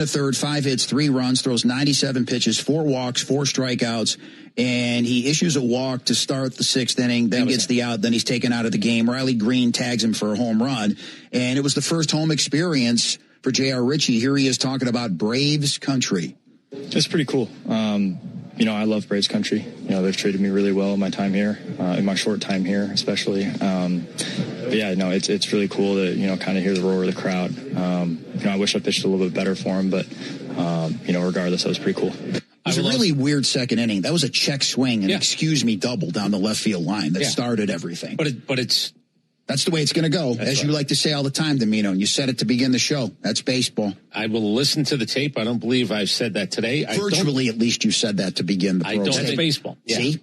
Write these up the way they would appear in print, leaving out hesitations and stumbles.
The third, 5 hits, 3 runs, throws 97 pitches, 4 walks, 4 strikeouts, and he issues a walk to start the 6th inning, then gets the out, then he's taken out of the game. Riley Green tags him for a home run, and it was the first home experience for J.R. Ritchie. Here he is talking about Braves country. It's pretty cool. I love Braves country. They've treated me really well in my time here, in my short time here, especially. It's really cool to, kind of hear the roar of the crowd. I wish I pitched a little bit better for him, but, regardless, that was pretty cool. It was a really weird second inning. That was a check swing and excuse me double down the left field line that started everything. That's the way it's going to go, as you like to say all the time, Domino. And you said it to begin the show. That's baseball. I will listen to the tape. I don't believe I've said that today. Virtually, at least you said that to begin the program. That's baseball. Yeah. See?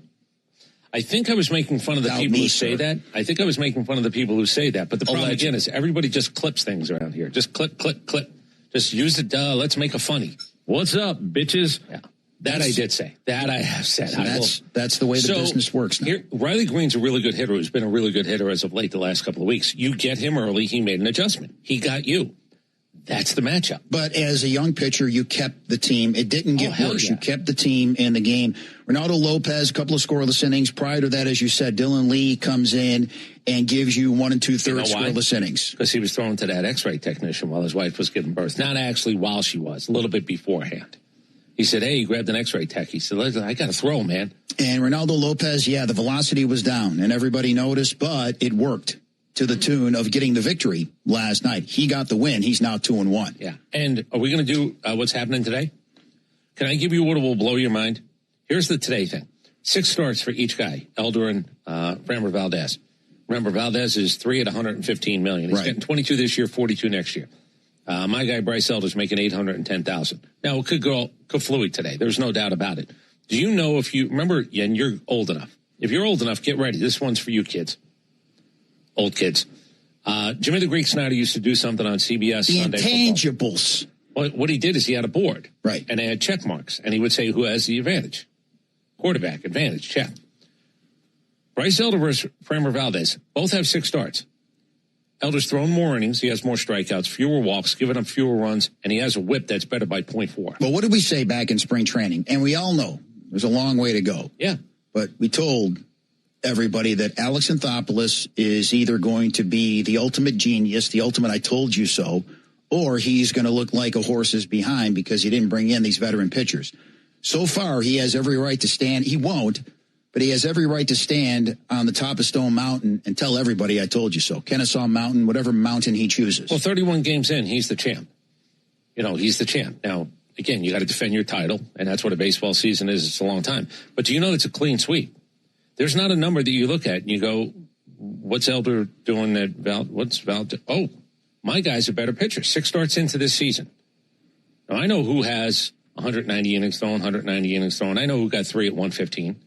I think I was making fun of the people who say that. I think I was making fun of the people who say that. But the problem, again, is everybody just clips things around here. Just clip. Just use it. Let's make a funny. What's up, bitches? Yeah. That I did say. That I have said. So that's the way the business works now. Riley Green's a really good hitter who's been a really good hitter as of late the last couple of weeks. You get him early, he made an adjustment. He got you. That's the matchup. But as a young pitcher, you kept the team. It didn't get worse. Yeah. You kept the team in the game. Ronaldo Lopez, a couple of scoreless innings. Prior to that, as you said, Dylan Lee comes in and gives you 1 2/3 scoreless innings. Because he was thrown to that X-ray technician while his wife was giving birth. Not actually while she was, a little bit beforehand. He said, hey, he grabbed an X-ray tech. He said, I got to throw, man. And Ronaldo Lopez, the velocity was down, and everybody noticed, but it worked to the tune of getting the victory last night. He got the win. He's now 2-1. Yeah. And are we going to do what's happening today? Can I give you what will blow your mind? Here's the today thing. 6 starts for each guy, Elder and Framber Valdez. Remember, Valdez is 3 at $115 million. He's getting 22 this year, 42 next year. My guy, Bryce Elder's making $810,000. Now, it could go fluid today. There's no doubt about it. Do you know if you remember, and you're old enough. If you're old enough, get ready. This one's for you kids. Old kids. Jimmy the Greek Snyder used to do something on CBS the Sunday intangibles. Well, what he did is he had a board. Right. And they had check marks. And he would say, who has the advantage? Quarterback, advantage, check. Bryce Elder versus Framber Valdez. Both have 6 starts. Elder's thrown more innings. He has more strikeouts, fewer walks, giving up fewer runs, and he has a whip that's better by 0.4. Well, what did we say back in spring training? And we all know there's a long way to go. Yeah. But we told everybody that Alex Anthopoulos is either going to be the ultimate genius, the ultimate I told you so, or he's going to look like a horse's behind because he didn't bring in these veteran pitchers. So far, he has every right to stand. He won't. But he has every right to stand on the top of Stone Mountain and tell everybody I told you so. Kennesaw Mountain, whatever mountain he chooses. Well, 31 games in, he's the champ. He's the champ. Now, again, you got to defend your title, and that's what a baseball season is. It's a long time. But do you know it's a clean sweep? There's not a number that you look at and you go, what's Elder doing what's Val? Oh, my guy's a better pitcher. 6 starts into this season. Now, I know who has 190 innings thrown, 190 innings thrown. I know who got 3 at 115.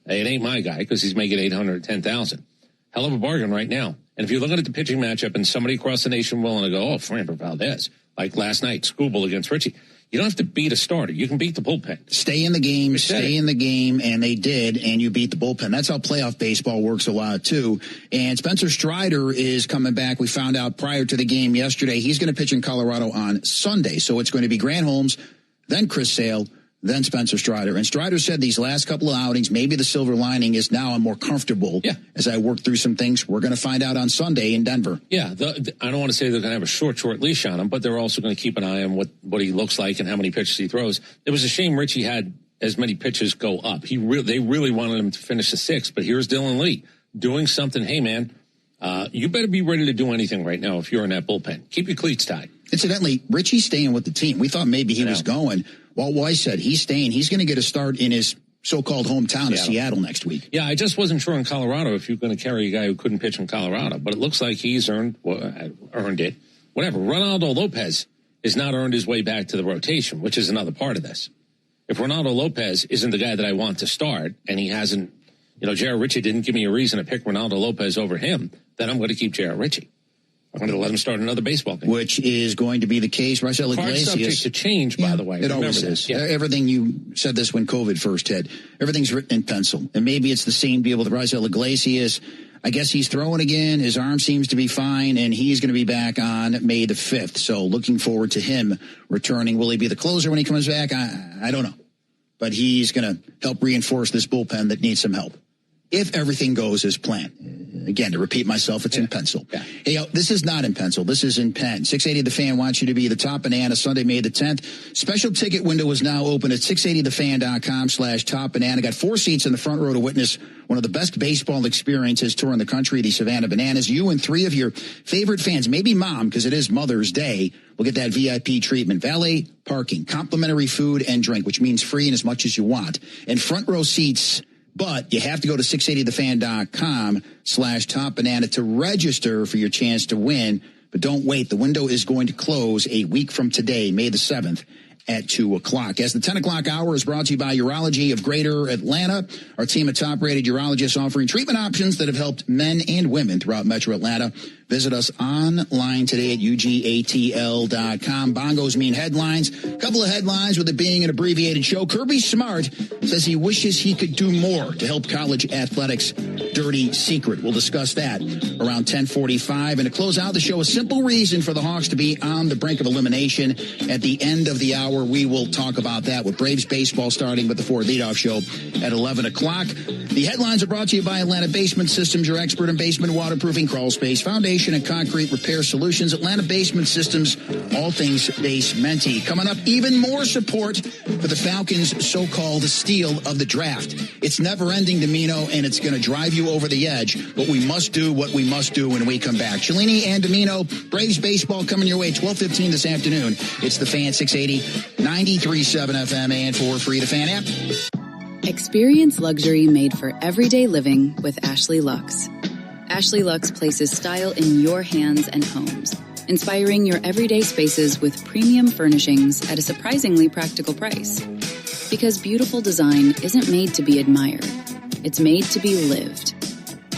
It ain't my guy because he's making $810,000. Hell of a bargain right now. And if you're looking at the pitching matchup and somebody across the nation willing to go, Framber Valdez, like last night, Skubal against Ritchie, you don't have to beat a starter. You can beat the bullpen. Stay in the game, and they did, and you beat the bullpen. That's how playoff baseball works a lot, too. And Spencer Strider is coming back. We found out prior to the game yesterday he's going to pitch in Colorado on Sunday. So it's going to be Grant Holmes, then Chris Sale, then Spencer Strider. And Strider said these last couple of outings, maybe the silver lining is now I'm more comfortable as I work through some things. We're going to find out on Sunday in Denver. Yeah, I don't want to say they're going to have a short leash on him, but they're also going to keep an eye on what he looks like and how many pitches he throws. It was a shame Ritchie had as many pitches go up. They really wanted him to finish the 6th, but here's Dylan Lee doing something. Hey, man, you better be ready to do anything right now if you're in that bullpen. Keep your cleats tied. Incidentally, Ritchie's staying with the team. We thought maybe he was going. Walt Weiss said he's staying. He's going to get a start in his so-called hometown of Seattle next week. Yeah, I just wasn't sure in Colorado if you're going to carry a guy who couldn't pitch in Colorado, but it looks like he's earned it. Whatever. Ronaldo Lopez has not earned his way back to the rotation, which is another part of this. If Ronaldo Lopez isn't the guy that I want to start, and he hasn't, J.R. Ritchie didn't give me a reason to pick Ronaldo Lopez over him, then I'm going to keep J.R. Ritchie. I'm going to let him start another baseball game. Which is going to be the case. Raisel Iglesias. Subject to change, by the way. It always is. Yeah. Everything you said this when COVID first hit. Everything's written in pencil. And maybe it's the same deal with Raisel Iglesias. I guess he's throwing again. His arm seems to be fine, and he's going to be back on May the 5th. So looking forward to him returning. Will he be the closer when he comes back? I don't know. But he's going to help reinforce this bullpen that needs some help, if everything goes as planned. Again, to repeat myself, it's in pencil. Yeah. Hey, this is not in pencil. This is in pen. 680 The Fan wants you to be the Top Banana Sunday, May the 10th. Special ticket window is now open at 680thefan.com/Top Banana. Got 4 seats in the front row to witness one of the best baseball experiences touring the country, the Savannah Bananas. You and 3 of your favorite fans, maybe mom, because it is Mother's Day, will get that VIP treatment. Valet parking, complimentary food and drink, which means free and as much as you want. And front row seats. But you have to go to 680thefan.com/Top Banana to register for your chance to win. But don't wait. The window is going to close a week from today, May the 7th. At 2 o'clock. As the 10 o'clock hour is brought to you by Urology of Greater Atlanta, our team of top-rated urologists offering treatment options that have helped men and women throughout Metro Atlanta. Visit us online today at ugatl.com. Bongos mean headlines. A couple of headlines with it being an abbreviated show. Kirby Smart says he wishes he could do more to help college athletics' dirty secret. We'll discuss that around 10:45. And to close out the show, a simple reason for the Hawks to be on the brink of elimination at the end of the hour. We will talk about that with Braves baseball starting with the Ford Leadoff Show at 11 o'clock. The headlines are brought to you by Atlanta Basement Systems, your expert in basement waterproofing, crawl space, foundation, and concrete repair solutions. Atlanta Basement Systems, all things basementy. Coming up, even more support for the Falcons' so-called steal of the draft. It's never-ending, Domino, and it's going to drive you over the edge. But we must do what we must do when we come back. Cellini and Domino, Braves baseball coming your way 12:15 this afternoon. It's the Fan, 680, 93.7 FM, and for free, the Fan app. Experience luxury made for everyday living with Ashley Luxe. Ashley Luxe places style in your hands and homes, inspiring your everyday spaces with premium furnishings at a surprisingly practical price. Because beautiful design isn't made to be admired, it's made to be lived.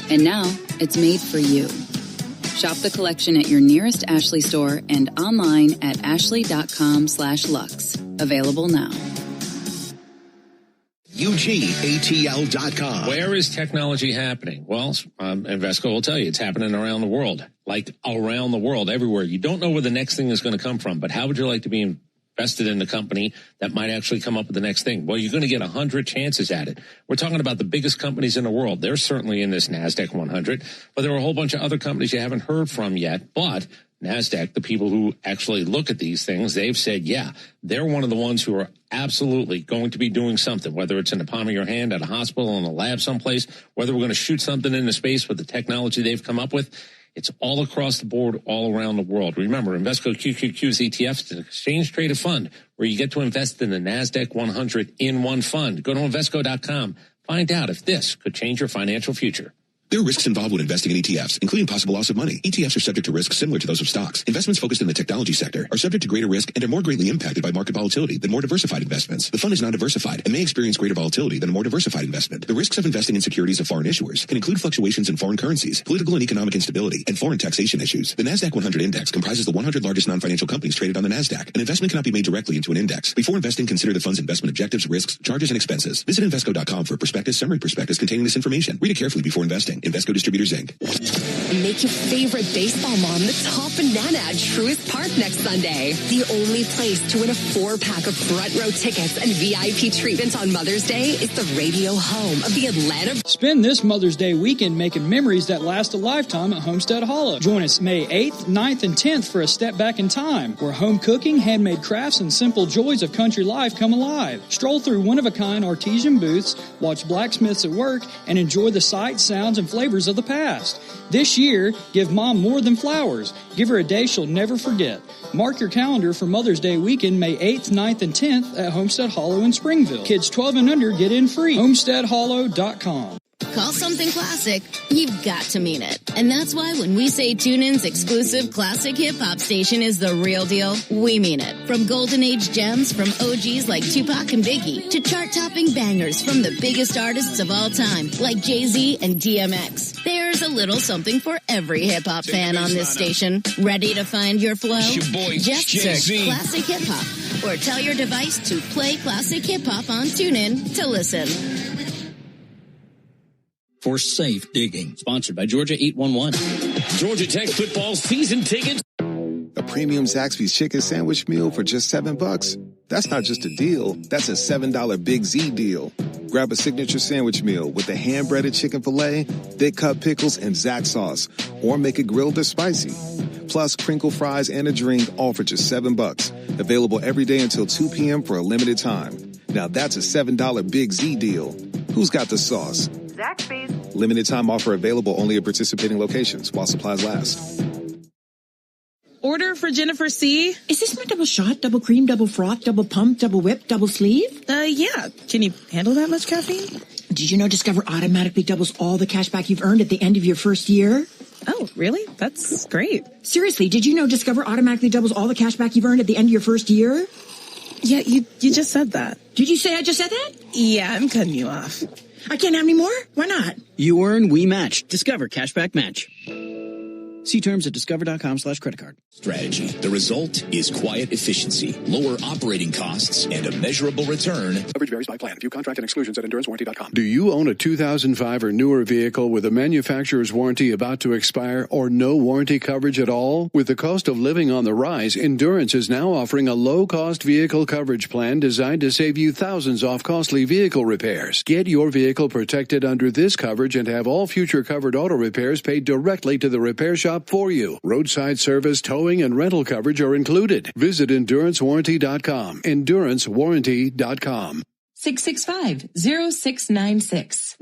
And now, it's made for you. Shop the collection at your nearest Ashley store and online at ashley.com/luxe. Available now. UGATL.com. Where is technology happening? Well, Invesco will tell you it's happening around the world, like around the world, everywhere. You don't know where the next thing is going to come from, but how would you like to be invested in the company that might actually come up with the next thing? Well, you're going to get 100 chances at it. We're talking about the biggest companies in the world. They're certainly in this NASDAQ 100, but there are a whole bunch of other companies you haven't heard from yet, but NASDAQ, the people who actually look at these things, they've said, yeah, they're one of the ones who are absolutely going to be doing something, whether it's in the palm of your hand at a hospital, in a lab someplace, whether we're going to shoot something into space with the technology they've come up with. It's all across the board, all around the world. Remember, Invesco QQQ's ETFs is an exchange-traded fund where you get to invest in the NASDAQ 100 in one fund. Go to Invesco.com. Find out if this could change your financial future. There are risks involved when investing in ETFs, including possible loss of money. ETFs are subject to risks similar to those of stocks. Investments focused in the technology sector are subject to greater risk and are more greatly impacted by market volatility than more diversified investments. The fund is not diversified and may experience greater volatility than a more diversified investment. The risks of investing in securities of foreign issuers can include fluctuations in foreign currencies, political and economic instability, and foreign taxation issues. The NASDAQ 100 index comprises the 100 largest non-financial companies traded on the NASDAQ. An investment cannot be made directly into an index. Before investing, consider the fund's investment objectives, risks, charges, and expenses. Visit Invesco.com for a prospectus, summary prospectus containing this information. Read it carefully before investing. Invesco Distributors, Inc. Make your favorite baseball mom the top banana at Truist Park next Sunday. The only place to win a 4-pack of front row tickets and VIP treatment on Mother's Day is the radio home of the Atlanta. Spend this Mother's Day weekend making memories that last a lifetime at Homestead Hollow. Join us May 8th, 9th, and 10th for a step back in time, where home cooking, handmade crafts, and simple joys of country life come alive. Stroll through one-of-a-kind artesian booths, watch blacksmiths at work, and enjoy the sights, sounds, and flavors of the past. This year, give Mom more than flowers. Give her a day she'll never forget. Mark your calendar for Mother's Day weekend, May 8th, 9th, and 10th at Homestead Hollow in Springville. Kids 12 and under get in free. HomesteadHollow.com. Call something classic, you've got to mean it. And that's why when we say TuneIn's exclusive classic hip-hop station is the real deal, we mean it. From golden age gems from OGs like Tupac and Biggie to chart-topping bangers from the biggest artists of all time like Jay-Z and DMX. There's a little something for every hip-hop fan on this station. Ready to find your flow? Just search Classic Hip-Hop or tell your device to play Classic Hip-Hop on TuneIn to listen. for safe digging. Sponsored by Georgia 811. Georgia Tech football season tickets. A premium Zaxby's chicken sandwich meal for just $7. That's not just a deal. That's a $7 Big Z deal. Grab a signature sandwich meal with a hand-breaded chicken filet, thick cut pickles, and Zax sauce. Or make it grilled or spicy. Plus crinkle fries and a drink, all for just $7. Available every day until 2 p.m. for a limited time. Now that's a $7 Big Z deal. Who's got the sauce? Zaxby's. Limited time offer available only at participating locations while supplies last. Order for Jennifer C. Is this my double shot, double cream, double froth, double pump, double whip, double sleeve? Yeah. Can you handle that much caffeine? Did you know Discover automatically doubles all the cash back you've earned at the end of your first year? Oh, really? That's great. Seriously, did you know Discover automatically doubles all the cash back you've earned at the end of your first year? Yeah, you just said that. Did you say I just said that? Yeah, I'm cutting you off. I can't have any more? Why not? You earn, we match. Discover Cashback Match. See terms at discover.com/creditcard. Strategy. The result is quiet efficiency, lower operating costs, and a measurable return. Coverage varies by plan. View contract and exclusions at endurancewarranty.com. Do you own a 2005 or newer vehicle with a manufacturer's warranty about to expire or no warranty coverage at all? With the cost of living on the rise, Endurance is now offering a low-cost vehicle coverage plan designed to save you thousands off costly vehicle repairs. Get your vehicle protected under this coverage and have all future covered auto repairs paid directly to the repair shop for you. Roadside service, towing, and rental coverage are included. Visit EnduranceWarranty.com. EnduranceWarranty.com. 665-0696.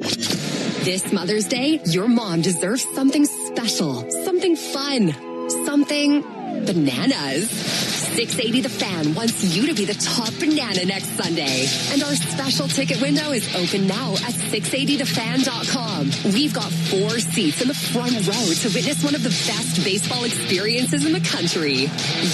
This Mother's Day, your mom deserves something special, something fun, something bananas. 680 The Fan wants you to be the top banana next Sunday. And our special ticket window is open now at 680thefan.com. We've got 4 seats in the front row to witness one of the best baseball experiences in the country.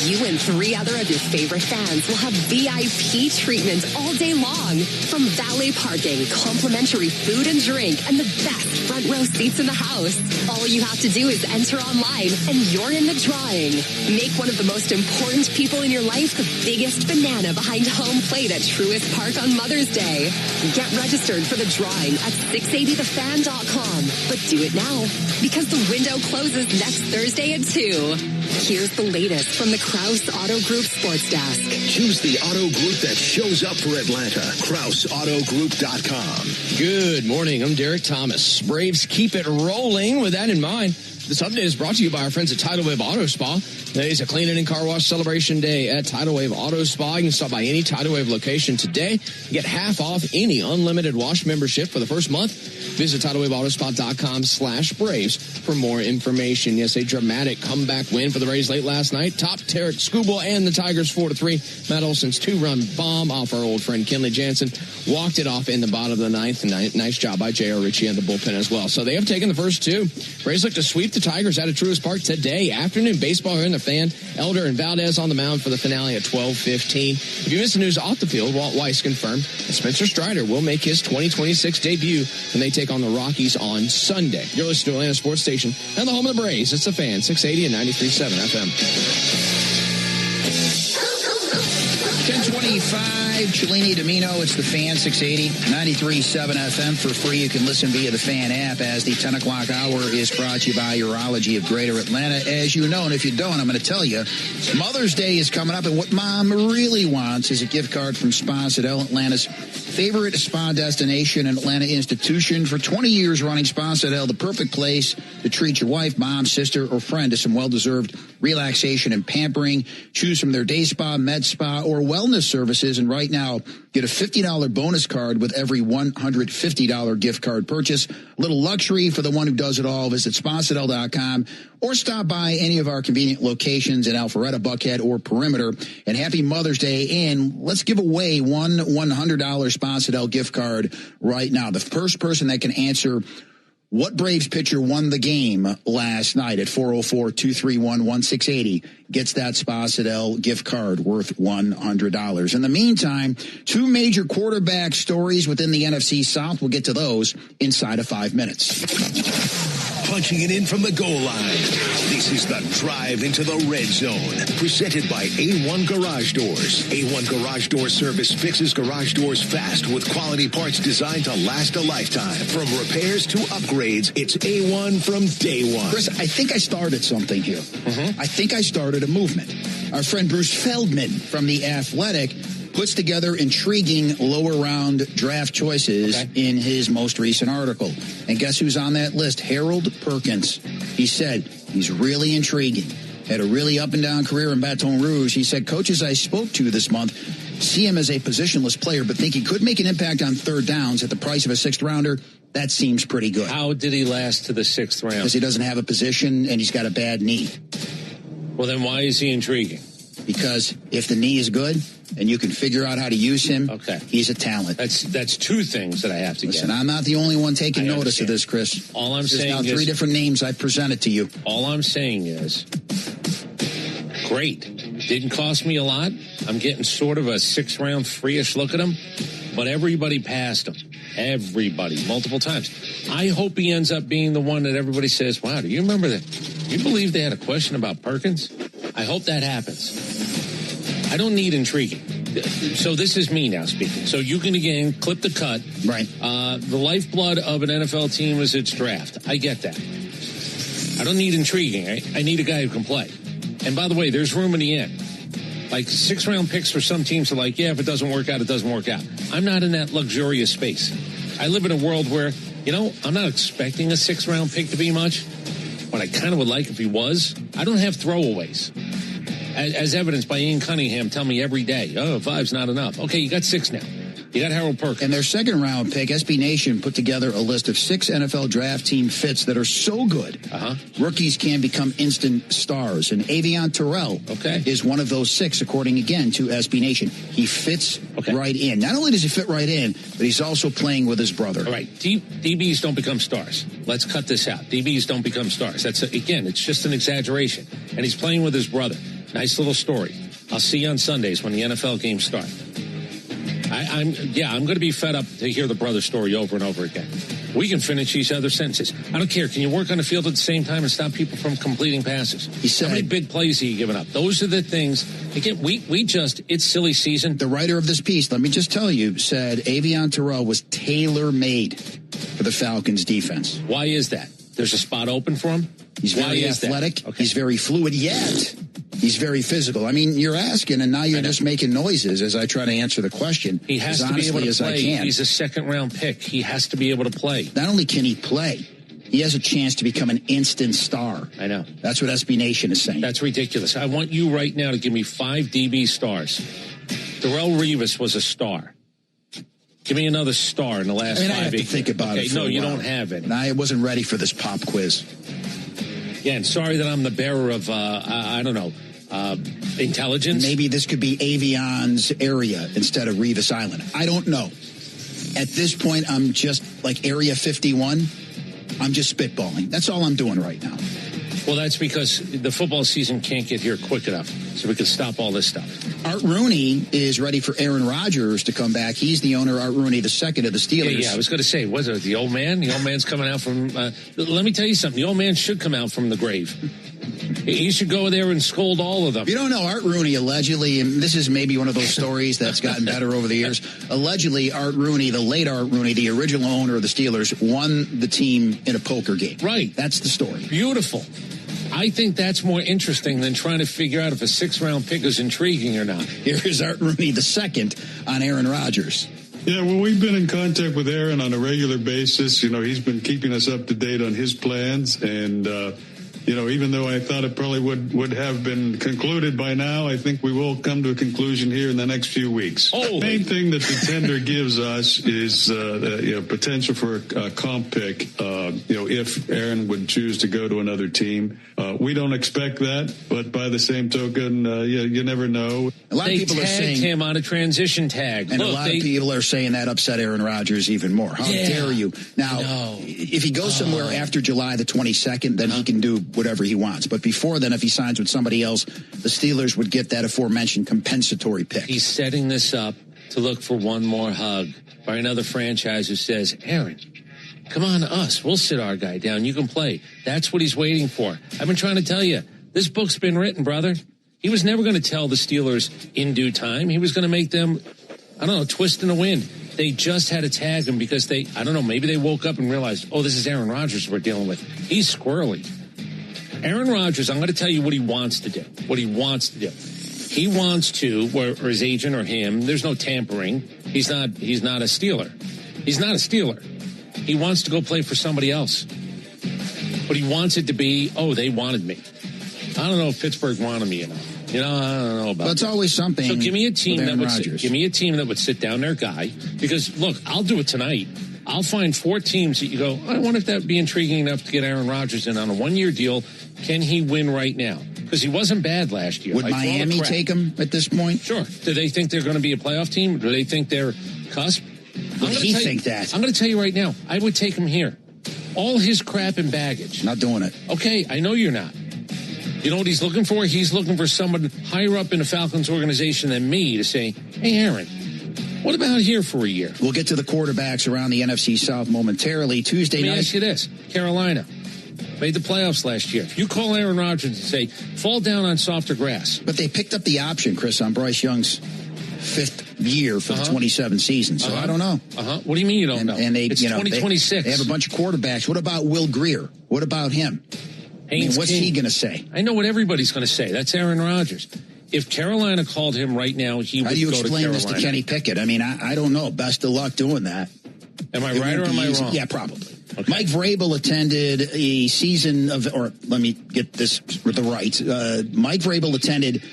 You and 3 other of your favorite fans will have VIP treatment all day long. From valet parking, complimentary food and drink, and the best front row seats in the house. All you have to do is enter online and you're in the drawing. Make one of the most important people in your life the biggest banana behind home plate at Truist Park on Mother's Day. Get registered for the drawing at 680thefan.com. But do it now, because the window closes next Thursday at 2. Here's the latest from the Krause Auto Group Sports Desk. Choose the auto group that shows up for Atlanta. KrauseAutoGroup.com. Good morning. I'm Derek Thomas. Braves keep it rolling. With that in mind, this update is brought to you by our friends at Tidal Wave Auto Spa. Today's a clean and car wash celebration day at Tidal Wave Auto Spa. You can stop by any Tidal Wave location today. Get half off any unlimited wash membership for the first month. Visit TidalWaveAutoSpa.com/Braves for more information. Yes, a dramatic comeback win for the Rays late last night. Top Tarek Skubal and the Tigers 4-3. Matt Olson's 2-run bomb off our old friend Kenley Jansen walked it off in the bottom of the ninth. Nice job by J.R. Ritchie and the bullpen as well. So they have taken the first 2. Rays look to sweep the Tigers out of Truist Park today. Afternoon baseball here in the Fan. Elder and Valdez on the mound for the finale at 12:15. If you missed the news off the field, Walt Weiss confirmed that Spencer Strider will make his 2026 debut when they take on the Rockies on Sunday. You're listening to Atlanta Sports Station and the home of the Braves. It's the Fan, 680 and 93.7 FM. 1025, Cellini Domino. It's the Fan, 680, 93.7 FM. For free, you can listen via the Fan app as the 10 o'clock hour is brought to you by Urology of Greater Atlanta. As you know, and if you don't, I'm going to tell you, Mother's Day is coming up, and what Mom really wants is a gift card from Spa Citadel, Atlanta's favorite spa destination and Atlanta institution. For 20 years running, Spa Citadel, the perfect place to treat your wife, mom, sister, or friend to some well-deserved relaxation and pampering. Choose from their day spa, med spa, or wellness services. And right now, get a $50 bonus card with every $150 gift card purchase. A little luxury for the one who does it all. Visit SpaCitadel.com or stop by any of our convenient locations in Alpharetta, Buckhead, or Perimeter. And happy Mother's Day. And let's give away one $100 Spa Citadel gift card right now. The first person that can answer what Braves pitcher won the game last night at 404-231-1680 gets that Spa Citadel gift card worth $100. In the meantime, 2 major quarterback stories within the NFC South. We'll get to those inside of 5 minutes. punching it in from the goal line. This is the drive into the red zone, presented by A1 Garage Doors. A1 Garage Door Service fixes garage doors fast with quality parts designed to last a lifetime. From repairs to upgrades, it's A1 from day one. Chris, I think I started something here. Mm-hmm. I think I started a movement. Our friend Bruce Feldman from The Athletic puts together intriguing lower round draft choices in his most recent article. And guess who's on that list? Harold Perkins. He said he's really intriguing. Had a really up and down career in Baton Rouge. He said coaches I spoke to this month see him as a positionless player, but think he could make an impact on third downs at the price of a sixth rounder. That seems pretty good. How did he last to the sixth round? Because he doesn't have a position and he's got a bad knee. Well, then why is he intriguing? Because if the knee is good and you can figure out how to use him, he's a talent. That's two things that I have to Listen, get. I'm not the only one taking notice of this, Chris. All I'm There's saying now is 3 different names I presented to you. All I'm saying is, great. Didn't cost me a lot. I'm getting sort of a 6th round free-ish look at him, but everybody passed him. Everybody, multiple times. I hope he ends up being the one that everybody says, wow, do you remember that? You believe they had a question about Perkins? I hope that happens. I don't need intriguing. So this is me now speaking. So you can, again, clip the cut. Right. The lifeblood of an NFL team is its draft. I get that. I don't need intriguing. I need a guy who can play. And by the way, there's room in the end. Like 6th round picks for some teams are like, yeah, if it doesn't work out, it doesn't work out. I'm not in that luxurious space. I live in a world where, I'm not expecting a 6th round pick to be much, but I kind of would like if he was. I don't have throwaways. As evidenced by Ian Cunningham telling me every day, 5's not enough. Okay, you got 6 now. You got Harold Perkins. And their 2nd round pick, SB Nation, put together a list of 6 NFL draft team fits that are so good. Rookies can become instant stars. And Avion Terrell is one of those 6, according again to SB Nation. He fits right in. Not only does he fit right in, but he's also playing with his brother. All right, DBs don't become stars. Let's cut this out. DBs don't become stars. That's again, it's just an exaggeration. And he's playing with his brother. Nice little story. I'll see you on Sundays when the NFL games start. I'm going to be fed up to hear the brother story over and over again. We can finish each other's sentences. I don't care. Can you work on the field at the same time and stop people from completing passes? He said, how many big plays are you giving up? Those are the things. Again, it's silly season. The writer of this piece, let me just tell you, said Avion Terrell was tailor-made for the Falcons defense. Why is that? There's a spot open for him? He's very athletic. He's very fluid, yet he's very physical. I mean, you're asking, and now you're just making noises as I try to answer the question. He has to be able to play. He's a 2nd round pick. He has to be able to play. Not only can he play, he has a chance to become an instant star. I know. That's what SB Nation is saying. That's ridiculous. I want you right now to give me 5 DB stars. Darrelle Revis was a star. Give me another star in the last 5 I have to think about it. No, you don't have any. I wasn't ready for this pop quiz. Again, sorry that I'm the bearer of, intelligence. Maybe this could be Avion's area instead of Revis Island. I don't know. At this point, I'm just like Area 51. I'm just spitballing. That's all I'm doing right now. Well, that's because the football season can't get here quick enough, so we can stop all this stuff. Art Rooney is ready for Aaron Rodgers to come back. He's the owner, Art Rooney, the second of the Steelers. Yeah, I was going to say, was it the old man? The old man's coming out from, let me tell you something. The old man should come out from the grave. He should go there and scold all of them. You don't know, Art Rooney allegedly, and this is maybe one of those stories that's gotten better over the years. Allegedly, Art Rooney, the late Art Rooney, the original owner of the Steelers, won the team in a poker game. Right. That's the story. Beautiful. I think that's more interesting than trying to figure out if a 6th round pick is intriguing or not. Here is Art Rooney the second on Aaron Rodgers. Yeah, well, we've been in contact with Aaron on a regular basis. He's been keeping us up to date on his plans. And, even though I thought it probably would have been concluded by now, I think we will come to a conclusion here in the next few weeks. The main thing that the tender gives us is potential for a comp pick, if Aaron would choose to go to another team. We don't expect that, but by the same token, you never know. A lot of people are saying him on a transition tag. And a lot of people are saying that upset Aaron Rodgers even more. How dare you? Now, if he goes somewhere after July the 22nd, then he can do whatever he wants. But before then, if he signs with somebody else, the Steelers would get that aforementioned compensatory pick. He's setting this up to look for one more hug by another franchise who says, Aaron, Come on to us. We'll sit our guy down. You can play. That's what he's waiting for. I've been trying to tell you. This book's been written, brother. He was never going to tell the Steelers in due time. He was going to make them, I don't know, twist in the wind. They just had to tag him because I don't know, maybe they woke up and realized, oh, this is Aaron Rodgers we're dealing with. He's squirrely. Aaron Rodgers, I'm going to tell you what he wants to do. What he wants to do. He wants to, or his agent or him, there's no tampering. He's not a Steeler. He's not a Steeler. He wants to go play for somebody else. But he wants it to be, oh, they wanted me. I don't know if Pittsburgh wanted me enough. I don't know about But it's that. Always something. So give me a team that would sit down their guy. Because, look, I'll do it tonight. I'll find 4 teams that you go, I wonder if that would be intriguing enough to get Aaron Rodgers in on a 1-year deal. Can he win right now? Because he wasn't bad last year. Would Miami take him at this point? Sure. Do they think they're going to be a playoff team? Do they think they're cusp? Would he think that? I'm going to tell you right now, I would take him here. All his crap and baggage. Not doing it. Okay, I know you're not. You know what he's looking for? He's looking for someone higher up in the Falcons organization than me to say, hey, Aaron, what about here for a year? We'll get to the quarterbacks around the NFC South momentarily. Tuesday night. Let me ask you this. Carolina made the playoffs last year. If you call Aaron Rodgers and say, fall down on softer grass. But they picked up the option, Chris, on Bryce Young's 5th year for the 27 season. So I don't know. What do you mean you don't know? And it's 2026. They have a bunch of quarterbacks. What about Will Greer? What about him? What's he going to say? I know what everybody's going to say. That's Aaron Rodgers. If Carolina called him right now, he would go to Carolina. How do you explain this to Kenny Pickett? I mean, I don't know. Best of luck doing that. Am I right or am I wrong? Yeah, probably. Okay. Mike Vrabel attended a season of, or let me get this with the right. Mike Vrabel attended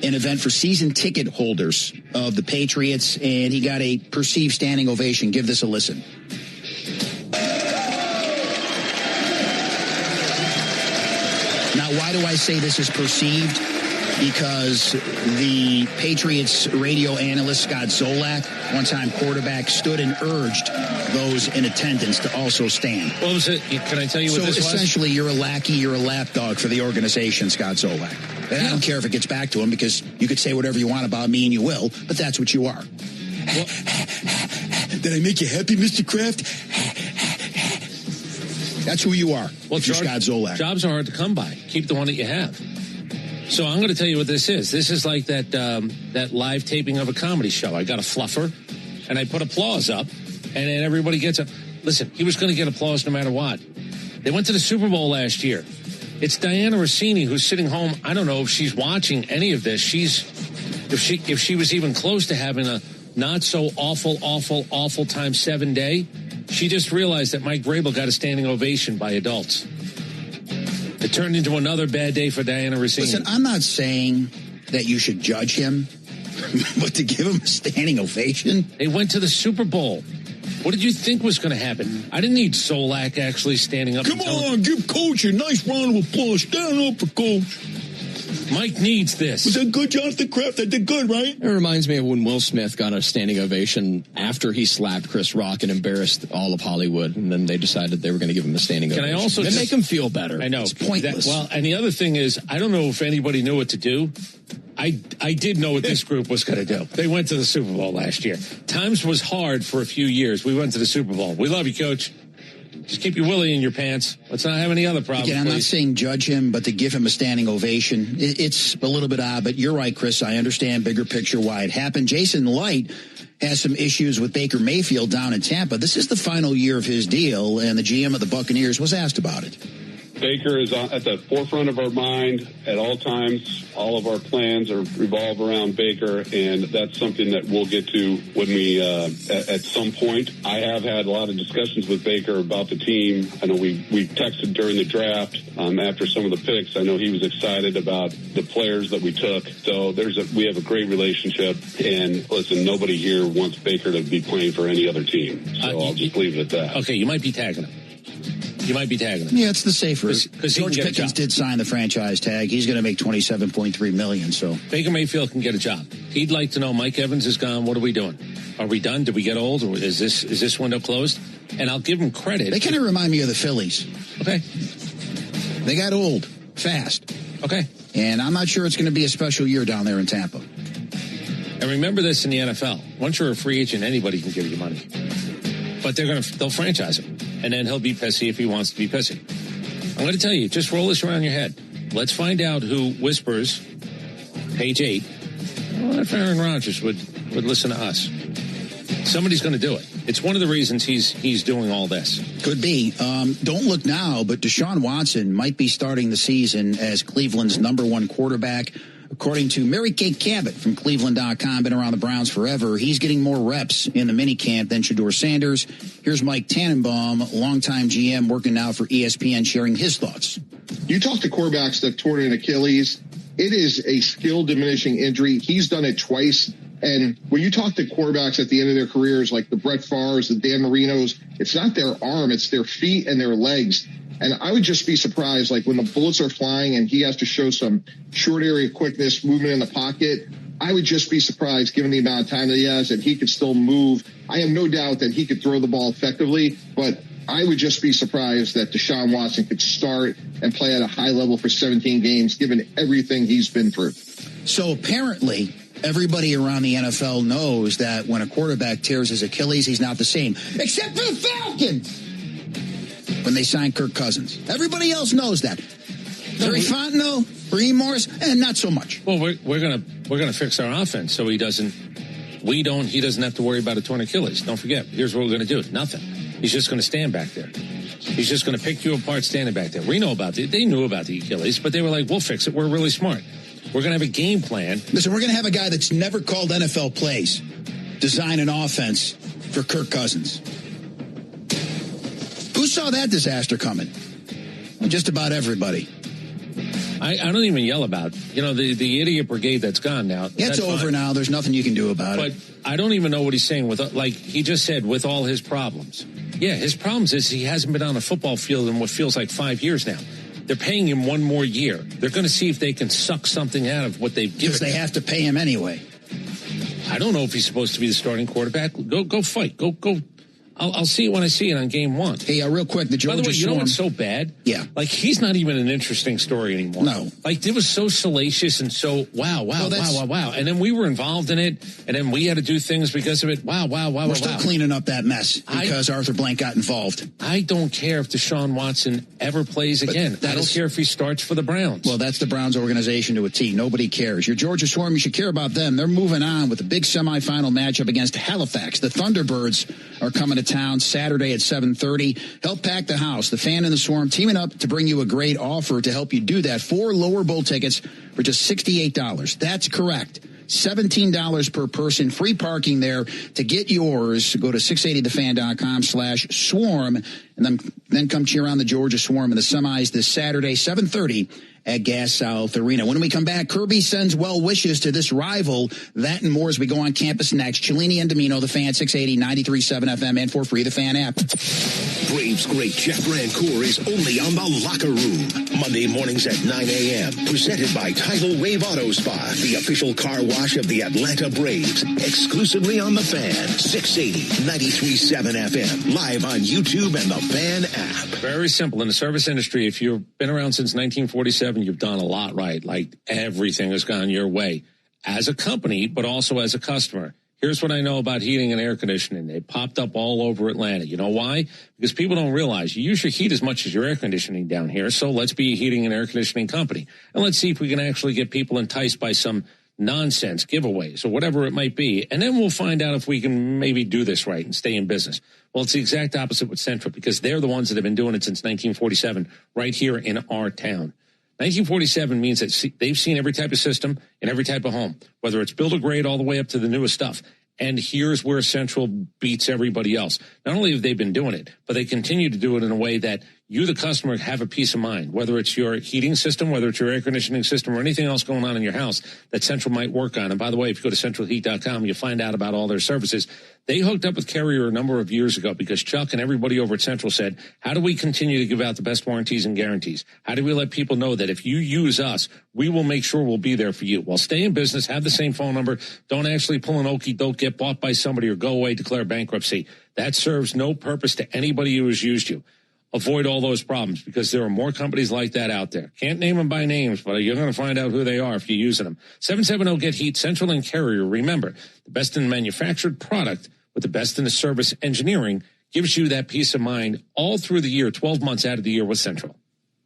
an event for season ticket holders of the Patriots, and he got a perceived standing ovation. Give this a listen. Now, why do I say this is perceived? Because the Patriots radio analyst, Scott Zolak, one-time quarterback, stood and urged those in attendance to also stand. What was it? Can I tell you what this was? So essentially, you're a lackey, you're a lapdog for the organization, Scott Zolak. And I don't care if it gets back to him, because you could say whatever you want about me, and you will, but that's what you are. Well, did I make you happy, Mr. Kraft? That's who you are. Well, you're Scott Zolak. Jobs are hard to come by. Keep the one that you have. So I'm going to tell you what this is. This is like that live taping of a comedy show. I got a fluffer, and I put applause up, and then everybody gets up. Listen, he was going to get applause no matter what. They went to the Super Bowl last year. It's Diana Rossini who's sitting home. I don't know if she's watching any of this. If she was even close to having a not so awful times 7 day, she just realized that Mike Vrabel got a standing ovation by adults. It turned into another bad day for Diana Rossini. Listen, I'm not saying that you should judge him, but to give him a standing ovation? They went to the Super Bowl. What did you think was going to happen? I didn't need Solak actually standing up. Come on, give Coach a nice round of applause. Stand up for Coach. Mike needs this. Was that good, Jonathan Kraft? I did good, right? It reminds me of when Will Smith got a standing ovation after he slapped Chris Rock and embarrassed all of Hollywood, and then they decided they were going to give him a standing ovation. Can I also make him feel better? I know. It's pointless. And the other thing is, I don't know if anybody knew what to do. I did know what this group was going to do. They went to the Super Bowl last year. Times was hard for a few years. We went to the Super Bowl. We love you, Coach. Just keep your willy in your pants. Let's not have any other problems. Again, I'm not saying judge him, but to give him a standing ovation, it's a little bit odd. But you're right, Chris. I understand bigger picture why it happened. Jason Light has some issues with Baker Mayfield down in Tampa. This is the final year of his deal, and the GM of the Buccaneers was asked about it. Baker is at the forefront of our mind at all times. All of our plans revolve around Baker, and that's something that we'll get to when we, at some point. I have had a lot of discussions with Baker about the team. I know we texted during the draft after some of the picks. I know he was excited about the players that we took. So we have a great relationship, and listen, nobody here wants Baker to be playing for any other team. So I'll just leave it at that. Okay, you might be tagging him. Yeah, it's the safer. Because George Pickens did sign the franchise tag. He's going to make $27.3 million. So Baker Mayfield can get a job. He'd like to know Mike Evans is gone. What are we doing? Are we done? Did we get old? Or is this window closed? And I'll give him credit. They kind of remind me of the Phillies. Okay. They got old fast. Okay. And I'm not sure it's going to be a special year down there in Tampa. And remember this in the NFL. Once you're a free agent, anybody can give you money. But they'll franchise him. And then he'll be pissy if he wants to be pissy. I'm going to tell you, just roll this around your head. Let's find out who whispers, page 8, well, if Aaron Rodgers would listen to us. Somebody's going to do it. It's one of the reasons he's doing all this. Could be. Don't look now, but Deshaun Watson might be starting the season as Cleveland's #1 quarterback. According to Mary Kate Cabot from Cleveland.com, been around the Browns forever, he's getting more reps in the minicamp than Shedeur Sanders. Here's Mike Tannenbaum, longtime GM, working now for ESPN, sharing his thoughts. You talk to quarterbacks that torn an Achilles, it is a skill-diminishing injury. He's done it twice. And when you talk to quarterbacks at the end of their careers, like the Brett Favres, the Dan Marinos, it's not their arm, it's their feet and their legs. And I would just be surprised, like when the bullets are flying and he has to show some short area quickness, movement in the pocket, I would just be surprised, given the amount of time that he has, that he could still move. I have no doubt that he could throw the ball effectively, but I would just be surprised that Deshaun Watson could start and play at a high level for 17 games, given everything he's been through. So apparently everybody around the NFL knows that when a quarterback tears his Achilles, he's not the same, except for the Falcons. When they signed Kirk Cousins, everybody else knows that. Terry Fontenot, Raheem Morris, and not so much. Well, we're gonna fix our offense so he doesn't have to worry about a torn Achilles. Don't forget, here's what we're gonna do: nothing. He's just gonna stand back there. He's just gonna pick you apart standing back there. We know about it. They knew about the Achilles, but they were like, "We'll fix it. We're really smart. We're gonna have a game plan." Listen, we're gonna have a guy that's never called NFL plays design an offense for Kirk Cousins. Who saw that disaster coming? Just about everybody. I don't even yell about, the idiot brigade that's gone now. Yeah, it's over now. There's nothing you can do about it. But I don't even know what he's saying he just said, with all his problems. Yeah, his problems is he hasn't been on a football field in what feels like 5 years now. They're paying him one more year. They're going to see if they can suck something out of what they've given him. Because they have to pay him anyway. I don't know if he's supposed to be the starting quarterback. Go fight. Go. I'll see it when I see it on game 1. Hey, real quick, the Georgia By the way, you know Swarm. what's so bad? Yeah. Like, he's not even an interesting story anymore. No. Like, it was so salacious and so, wow. And then we were involved in it, and then we had to do things because of it. Wow. We're still cleaning up that mess because Arthur Blank got involved. I don't care if Deshaun Watson ever plays again. I don't care if he starts for the Browns. Well, that's the Browns organization to a T. Nobody cares. Your Georgia Swarm, you should care about them. They're moving on with the big semifinal matchup against Halifax. The Thunderbirds are coming to town Saturday at 7:30. Help pack the house. The Fan and the Swarm teaming up to bring you a great offer to help you do that. 4 lower bowl tickets for just $68. That's correct. $17 per person. Free parking there. To get yours, go to 680thefan.com/swarm and then come cheer on the Georgia Swarm in the semis this Saturday, 7:30 at Gas South Arena. When we come back, Kirby sends well wishes to this rival. That and more as we go on campus next. Cellini and Domino, the Fan, 680, 93.7 FM, and for free, the Fan app. Braves great Jeff Rancour is only on The Locker Room. Monday mornings at 9 a.m. Presented by Tidal Wave Auto Spa, the official car wash of the Atlanta Braves. Exclusively on the Fan, 680, 93.7 FM. Live on YouTube and the Fan app. Very simple. In the service industry, if you've been around since 1947, you've done a lot right. Like, everything has gone your way as a company, but also as a customer. Here's what I know about heating and air conditioning. They popped up all over Atlanta. You know why? Because people don't realize you use your heat as much as your air conditioning down here. So let's be a heating and air conditioning company. And let's see if we can actually get people enticed by some nonsense giveaways or whatever it might be. And then we'll find out if we can maybe do this right and stay in business. Well, it's the exact opposite with Central, because they're the ones that have been doing it since 1947 right here in our town. 1947 means that they've seen every type of system in every type of home, whether it's builder grade all the way up to the newest stuff. And here's where Central beats everybody else. Not only have they been doing it, but they continue to do it in a way that you, the customer, have a peace of mind, whether it's your heating system, whether it's your air conditioning system, or anything else going on in your house that Central might work on. And by the way, if you go to centralheat.com, you'll find out about all their services. They hooked up with Carrier a number of years ago because Chuck and everybody over at Central said, how do we continue to give out the best warranties and guarantees? How do we let people know that if you use us, we will make sure we'll be there for you? Well, stay in business, have the same phone number. Don't actually pull an okie doke, get bought by somebody, or go away, declare bankruptcy. That serves no purpose to anybody who has used you. Avoid all those problems, because there are more companies like that out there. Can't name them by names, but you're going to find out who they are if you're using them. 770-GET-HEAT, Central and Carrier. Remember, the best in manufactured product with the best in the service engineering gives you that peace of mind all through the year, 12 months out of the year with Central.